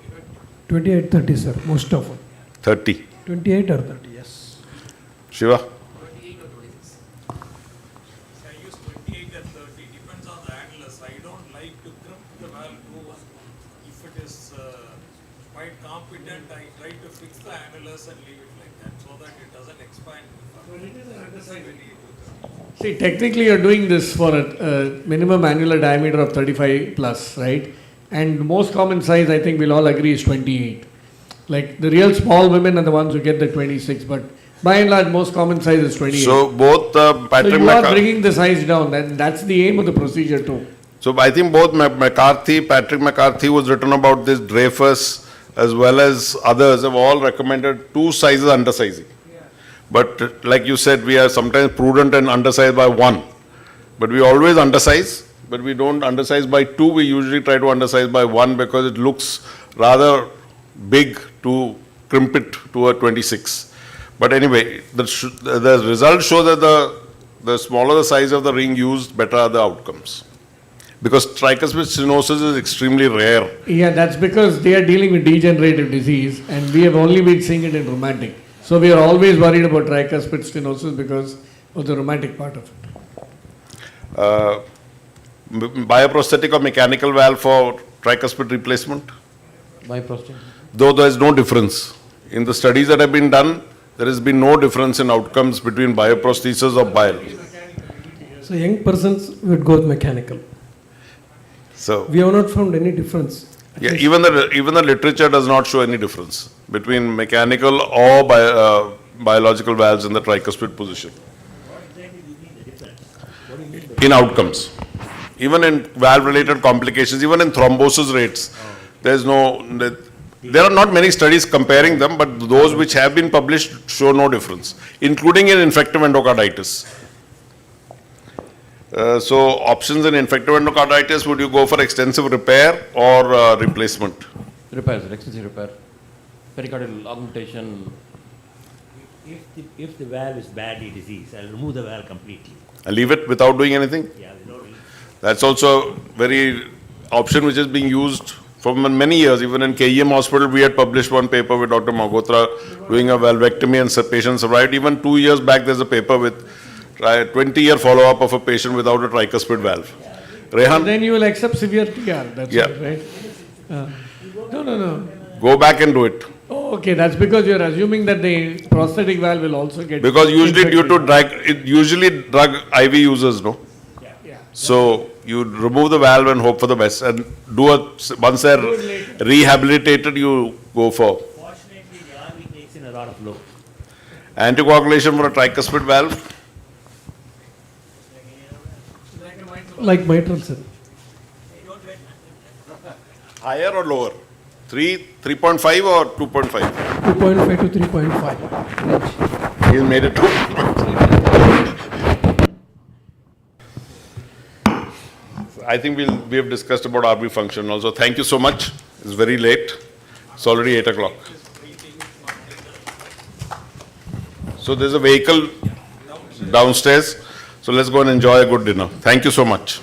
28, 30, sir, most of them.
30.
28 or 30, yes.
Shiva?
28 or 26. I use 28 and 30, depends on the annulus. I don't like to crimp the valve too much. If it is quite competent, I try to fix the annulus and leave it like that so that it doesn't expand.
See, technically you're doing this for a minimum annular diameter of 35 plus, right? And the most common size, I think we'll all agree, is 28. Like the real small women are the ones who get the 26, but by and large, most common size is 28.
So both Patrick
So you are bringing the size down. That's the aim of the procedure too.
So I think both Patrick McCarthy, who's written about this, Dreyfus, as well as others, have all recommended 2 sizes undersizing. But like you said, we are sometimes prudent and undersize by 1. But we always undersize, but we don't undersize by 2. We usually try to undersize by 1 because it looks rather big to crimp it to a 26. But anyway, the results show that the smaller the size of the ring used, better are the outcomes. Because tricuspid stenosis is extremely rare.
Yeah, that's because they are dealing with degenerative disease and we have only been seeing it in rheumatic. So we are always worried about tricuspid stenosis because of the rheumatic part of it.
Bioprosthetic or mechanical valve for tricuspid replacement?
Bioprosthetic.
Though there is no difference. In the studies that have been done, there has been no difference in outcomes between bioprosthesis or bile.
So young persons would go with mechanical.
So
we have not found any difference.
Yeah, even the literature does not show any difference between mechanical or biological valves in the tricuspid position. In outcomes. Even in valve-related complications, even in thrombosis rates, there are not many studies comparing them, but those which have been published show no difference, including in infective endocarditis. So options in infective endocarditis, would you go for extensive repair or replacement?
Repair, sir, extensive repair. Pericardial augmentation.
If the valve is badly diseased, I'll remove the valve completely.
And leave it without doing anything?
Yeah,
that's also very option which is being used for many years. Even in KEM hospital, we had published one paper with Dr. Malhotra doing a valvectomy and patient survived. Even 2 years back, there's a paper with 20-year follow-up of a patient without a tricuspid valve. Rehan?
Then you will accept severe TR, that's right? No.
Go back and do it.
Oh, okay, that's because you're assuming that the prosthetic valve will also get...
Because usually due to drug IV users, no? So you remove the valve and hope for the best, and once they're rehabilitated, you go for.
Fortunately, the army takes in a lot of load.
Anticoagulation for a tricuspid valve?
Like mitral, sir.
Higher or lower? 3.5 or 2.5?
2.5 to 3.5.
He made it 2. I think we have discussed about RV function also. Thank you so much. It's very late. It's already 8 o'clock. So there's a vehicle downstairs. So let's go and enjoy a good dinner. Thank you so much.